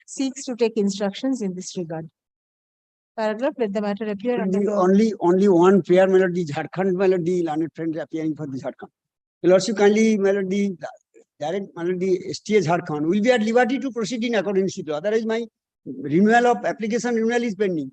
seeks to take instructions in this regard. Paragraph. Let the matter appear under the Only one prayer melody, Jharkhand melody, learned friend appearing for the Jharkhand. Will also kindly melody, direct melody, STA Jharkhand will be at liberty to proceed in accordance with law. Otherwise, my renewal of application renewal is pending.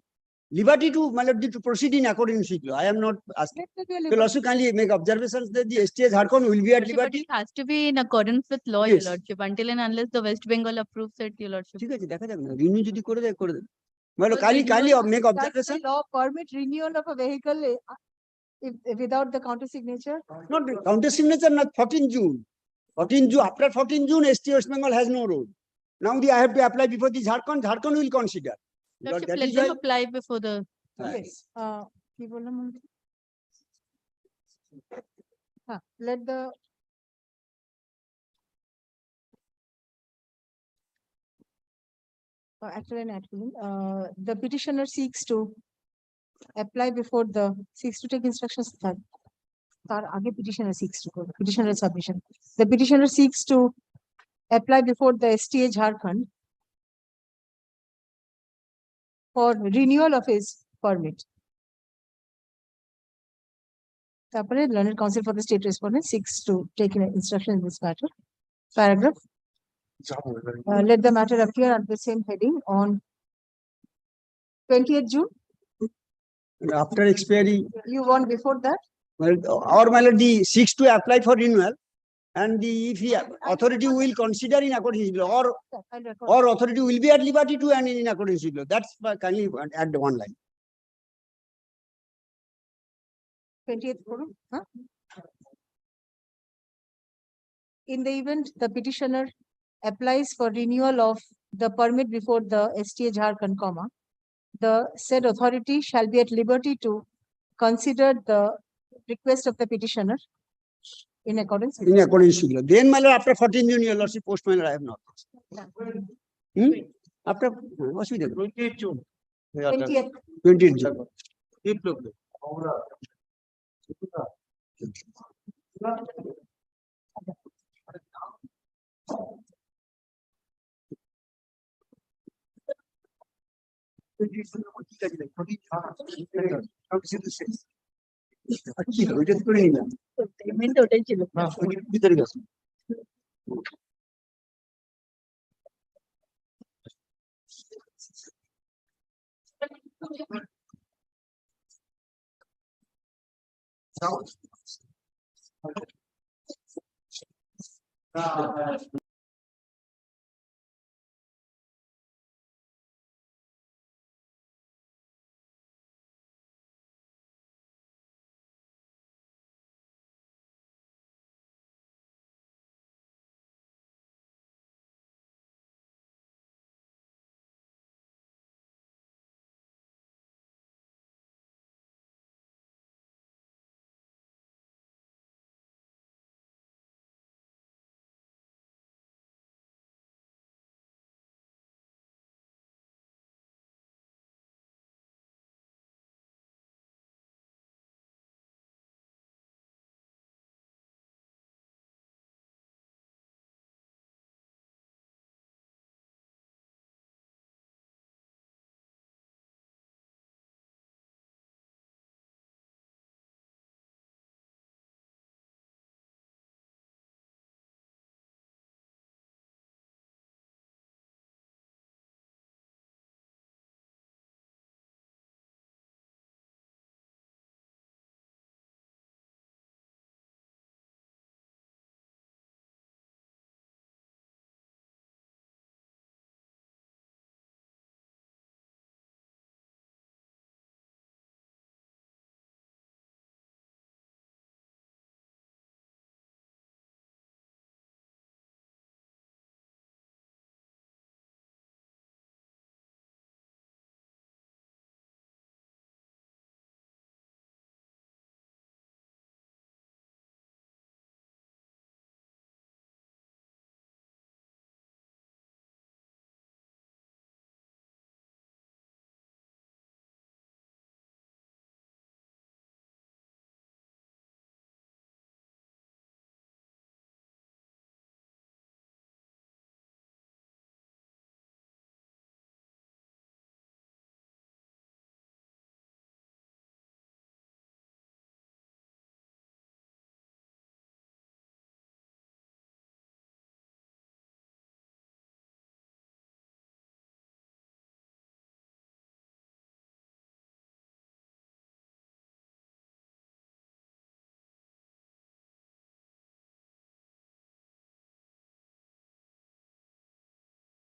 Liberty to melody to proceed in accordance with law. I am not asking. Will also kindly make observations that the STA Jharkhand will be at liberty. It has to be in accordance with law, Yes. Your Lordship, until and unless the West Bengal approves it, Your Lordship. ঠিক আছে দেখা যাক না renew যদি করে দেয় করে দেবে মানে kindly make That's observation the law permit renewal of a vehicle if without the counter signature. not counter signature not 14 June after 14 June ST West Bengal has no road. Now I have to apply before the Jharkhand will consider. Lordship, That let is them why- apply before the. Yes. কি বললাম আমি? Let the the petitioner seeks to apply before the seeks to take instructions. তার আগে petitioner seeks to go. Petitioner submission. The petitioner seeks to apply before the STA Jharkhand for renewal of his permit. তারপরে learned counsel for the state respondent seeks to take instruction in this matter. Paragraph. Let the matter appear at the same heading on 20th June. after expiry You want before that? well our melody seeks to apply for renewal and if the authority will consider in accordance with law or authority will be at liberty to and in accordance with law. That's kindly add the one line. 20th. In the event the petitioner applies for renewal of the permit before the STA Jharkhand, the said authority shall be at liberty to consider the request of the petitioner in accordance with In accordance with law. Then my lord after 14 June your lordship post my lord I have not. After what's with 20th June. 20th. 20th June. Payment ওটাই ছিল।